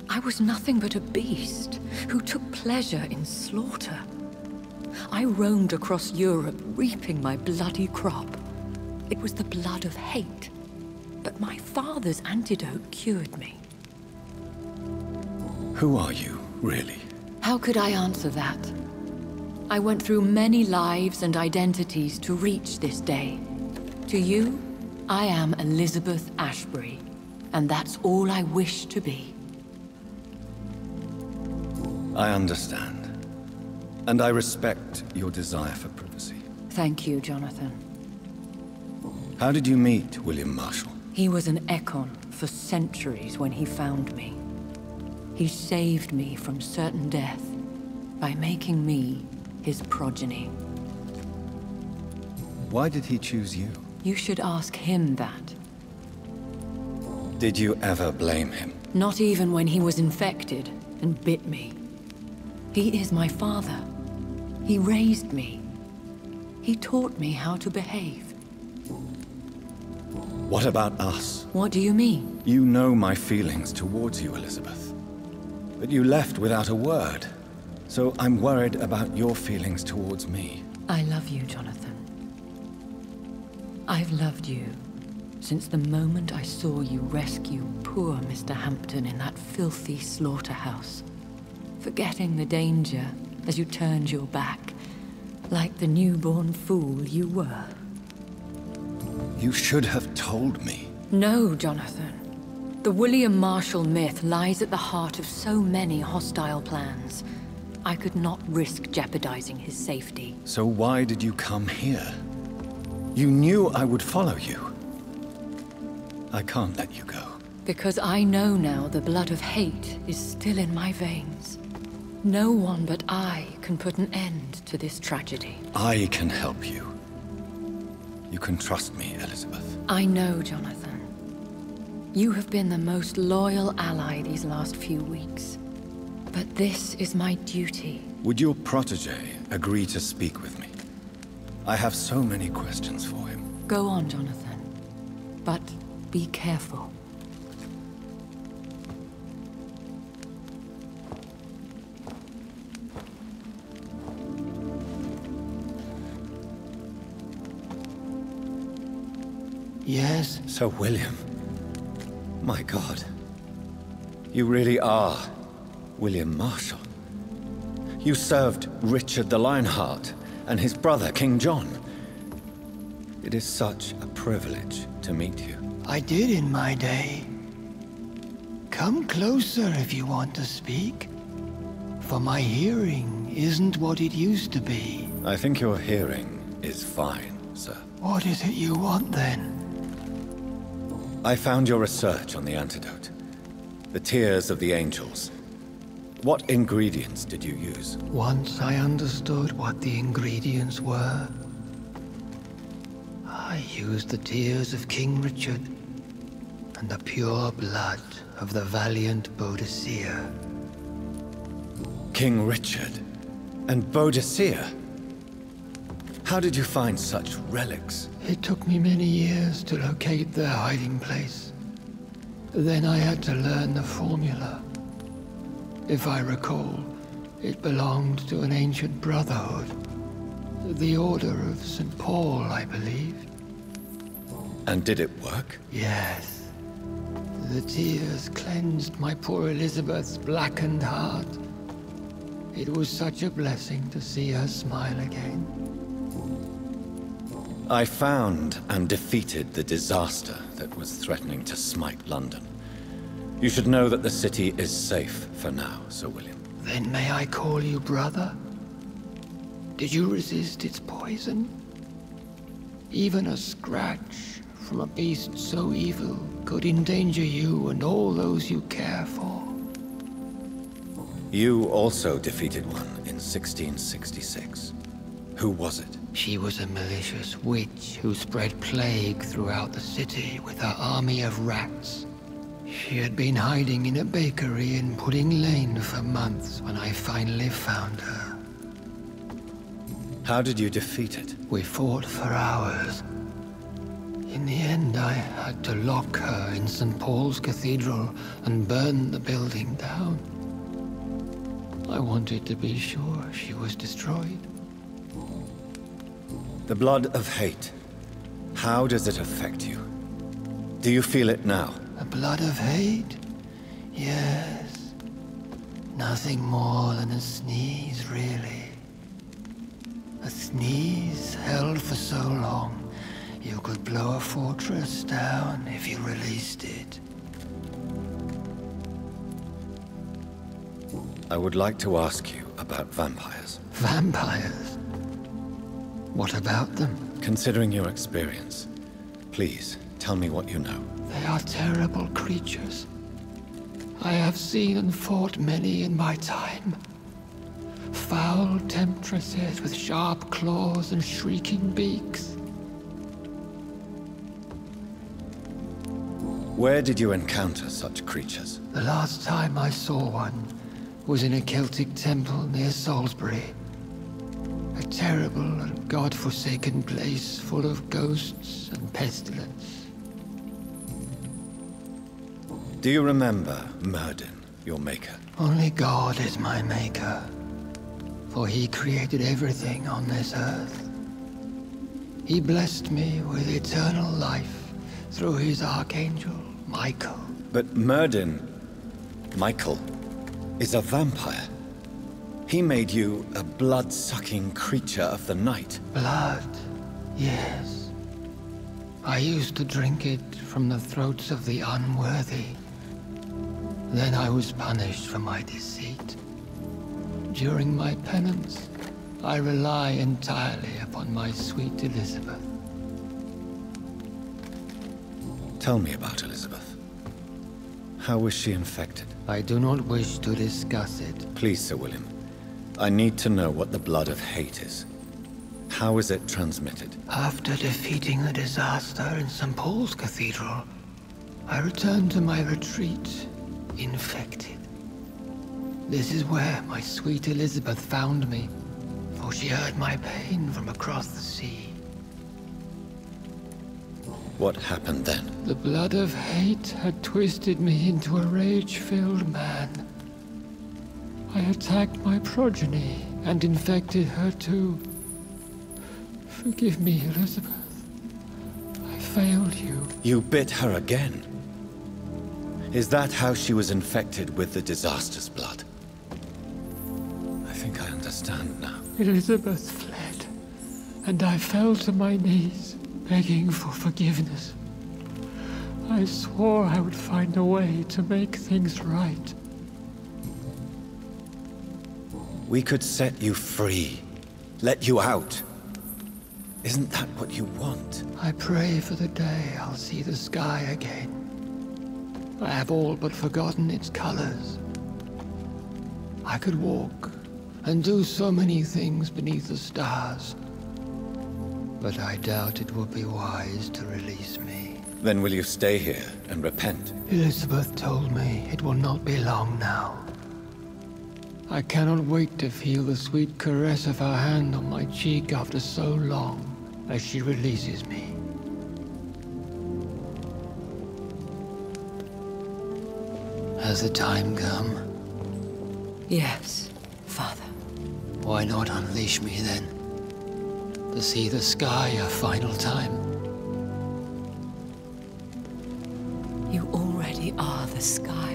I was nothing but a beast who took pleasure in slaughter. I roamed across Europe, reaping my bloody crop. It was the blood of hate. But my father's antidote cured me. Who are you, really? How could I answer that? I went through many lives and identities to reach this day. To you, I am Elizabeth Ashbury, and that's all I wish to be. I understand. And I respect your desire for privacy. Thank you, Jonathan. How did you meet William Marshall? He was an Ekon for centuries when he found me. He saved me from certain death by making me his progeny. Why did he choose you? You should ask him that. Did you ever blame him? Not even when he was infected and bit me. He is my father. He raised me. He taught me how to behave. What about us? What do you mean? You know my feelings towards you, Elizabeth. But you left without a word. So I'm worried about your feelings towards me. I love you, Jonathan. I've loved you since the moment I saw you rescue poor Mr. Hampton in that filthy slaughterhouse, forgetting the danger as you turned your back, like the newborn fool you were. You should have told me. No, Jonathan. The William Marshall myth lies at the heart of so many hostile plans. I could not risk jeopardizing his safety. So why did you come here? You knew I would follow you. I can't let you go. Because I know now the blood of hate is still in my veins. No one but I can put an end to this tragedy. I can help you. You can trust me, Elizabeth. I know, Jonathan. You have been the most loyal ally these last few weeks. But this is my duty. Would your protege agree to speak with me? I have so many questions for him. Go on, Jonathan. But be careful. Yes? Sir William. My God. You really are William Marshall. You served Richard the Lionheart and his brother, King John. It is such a privilege to meet you. I did in my day. Come closer if you want to speak. For my hearing isn't what it used to be. I think your hearing is fine, sir. What is it you want then? I found your research on the antidote. The tears of the angels. What ingredients did you use? Once I understood what the ingredients were, I used the tears of King Richard and the pure blood of the valiant Boadicea. King Richard and Boadicea? How did you find such relics? It took me many years to locate their hiding place. Then I had to learn the formula. If I recall, it belonged to an ancient brotherhood. The Order of St. Paul, I believe. And did it work? Yes. The tears cleansed my poor Elizabeth's blackened heart. It was such a blessing to see her smile again. I found and defeated the disaster that was threatening to smite London. You should know that the city is safe for now, Sir William. Then may I call you brother? Did you resist its poison? Even a scratch from a beast so evil could endanger you and all those you care for. You also defeated one in 1666. Who was it? She was a malicious witch who spread plague throughout the city with her army of rats. She had been hiding in a bakery in Pudding Lane for months when I finally found her. How did you defeat it? We fought for hours. In the end, I had to lock her in St. Paul's Cathedral and burn the building down. I wanted to be sure she was destroyed. The blood of hate. How does it affect you? Do you feel it now? The blood of hate? Yes. Nothing more than a sneeze, really. A sneeze held for so long, you could blow a fortress down if you released it. I would like to ask you about vampires. Vampires? What about them? Considering your experience, please tell me what you know. They are terrible creatures. I have seen and fought many in my time. Foul temptresses with sharp claws and shrieking beaks. Where did you encounter such creatures? The last time I saw one was in a Celtic temple near Salisbury. A terrible and god-forsaken place full of ghosts and pestilence. Do you remember Myrddin, your maker? Only God is my maker, for he created everything on this earth. He blessed me with eternal life through his archangel, Michael. But Myrddin, Michael, is a vampire. He made you a blood-sucking creature of the night. Blood, yes. I used to drink it from the throats of the unworthy. Then I was punished for my deceit. During my penance, I rely entirely upon my sweet Elizabeth. Tell me about Elizabeth. How was she infected? I do not wish to discuss it. Please, Sir William. I need to know what the blood of hate is. How is it transmitted? After defeating the disaster in St. Paul's Cathedral, I returned to my retreat, infected. This is where my sweet Elizabeth found me, for she heard my pain from across the sea. What happened then? The blood of hate had twisted me into a rage-filled man. I attacked my progeny and infected her too. Forgive me, Elizabeth. I failed you. You bit her again? Is that how she was infected with the disaster's blood? I think I understand now. Elizabeth fled, and I fell to my knees, begging for forgiveness. I swore I would find a way to make things right. We could set you free. Let you out. Isn't that what you want? I pray for the day I'll see the sky again. I have all but forgotten its colors. I could walk and do so many things beneath the stars. But I doubt it will be wise to release me. Then will you stay here and repent? Elizabeth told me it will not be long now. I cannot wait to feel the sweet caress of her hand on my cheek after so long, as she releases me. Has the time come? Yes, Father. Why not unleash me then? To see the sky a final time? You already are the sky,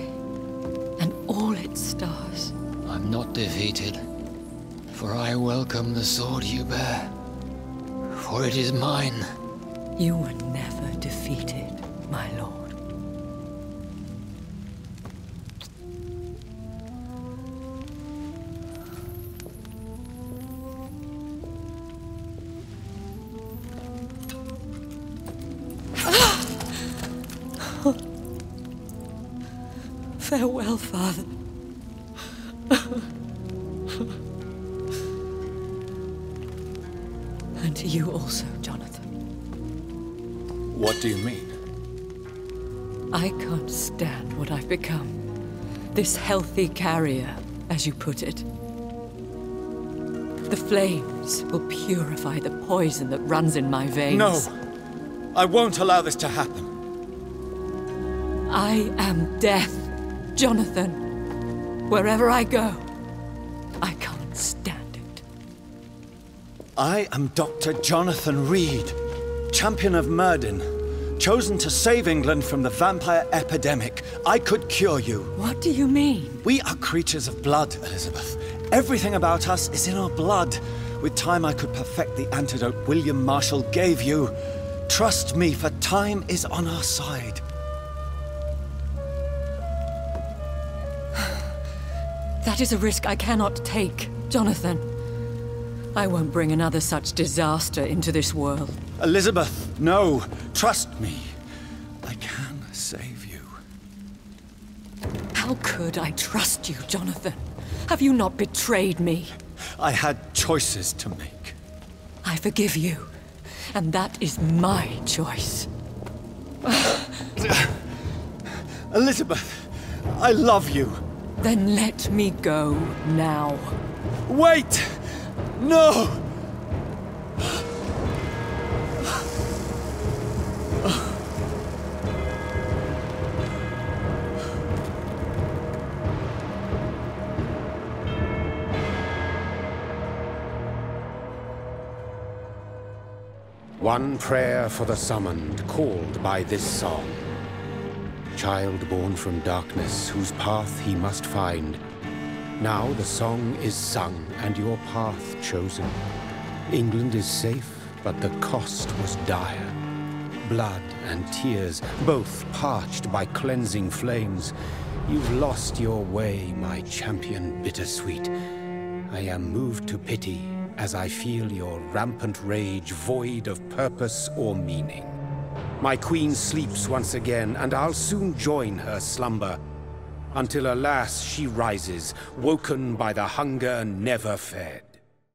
and all its stars. I'm not defeated, for I welcome the sword you bear, for it is mine. You were never defeated, my lord. Farewell, Father. And to you also, Jonathan. What do you mean? I can't stand what I've become. This healthy carrier, as you put it. The flames will purify the poison that runs in my veins. No! I won't allow this to happen. I am death, Jonathan. Wherever I go, I can't stand it. I am Dr. Jonathan Reed, champion of Myrddin, chosen to save England from the vampire epidemic. I could cure you. What do you mean? We are creatures of blood, Elizabeth. Everything about us is in our blood. With time, I could perfect the antidote William Marshall gave you. Trust me, for time is on our side. That is a risk I cannot take, Jonathan. I won't bring another such disaster into this world. Elizabeth, no. Trust me. I can save you. How could I trust you, Jonathan? Have you not betrayed me? I had choices to make. I forgive you, and that is my choice. Elizabeth, I love you. Then let me go now. Wait! No! One prayer for the summoned, called by this song. Child born from darkness, whose path he must find. Now the song is sung, and your path chosen. England is safe, but the cost was dire. Blood and tears, both parched by cleansing flames. You've lost your way, my champion bittersweet. I am moved to pity, as I feel your rampant rage void of purpose or meaning. My queen sleeps once again, and I'll soon join her slumber, until alas she rises, woken by the hunger never fed.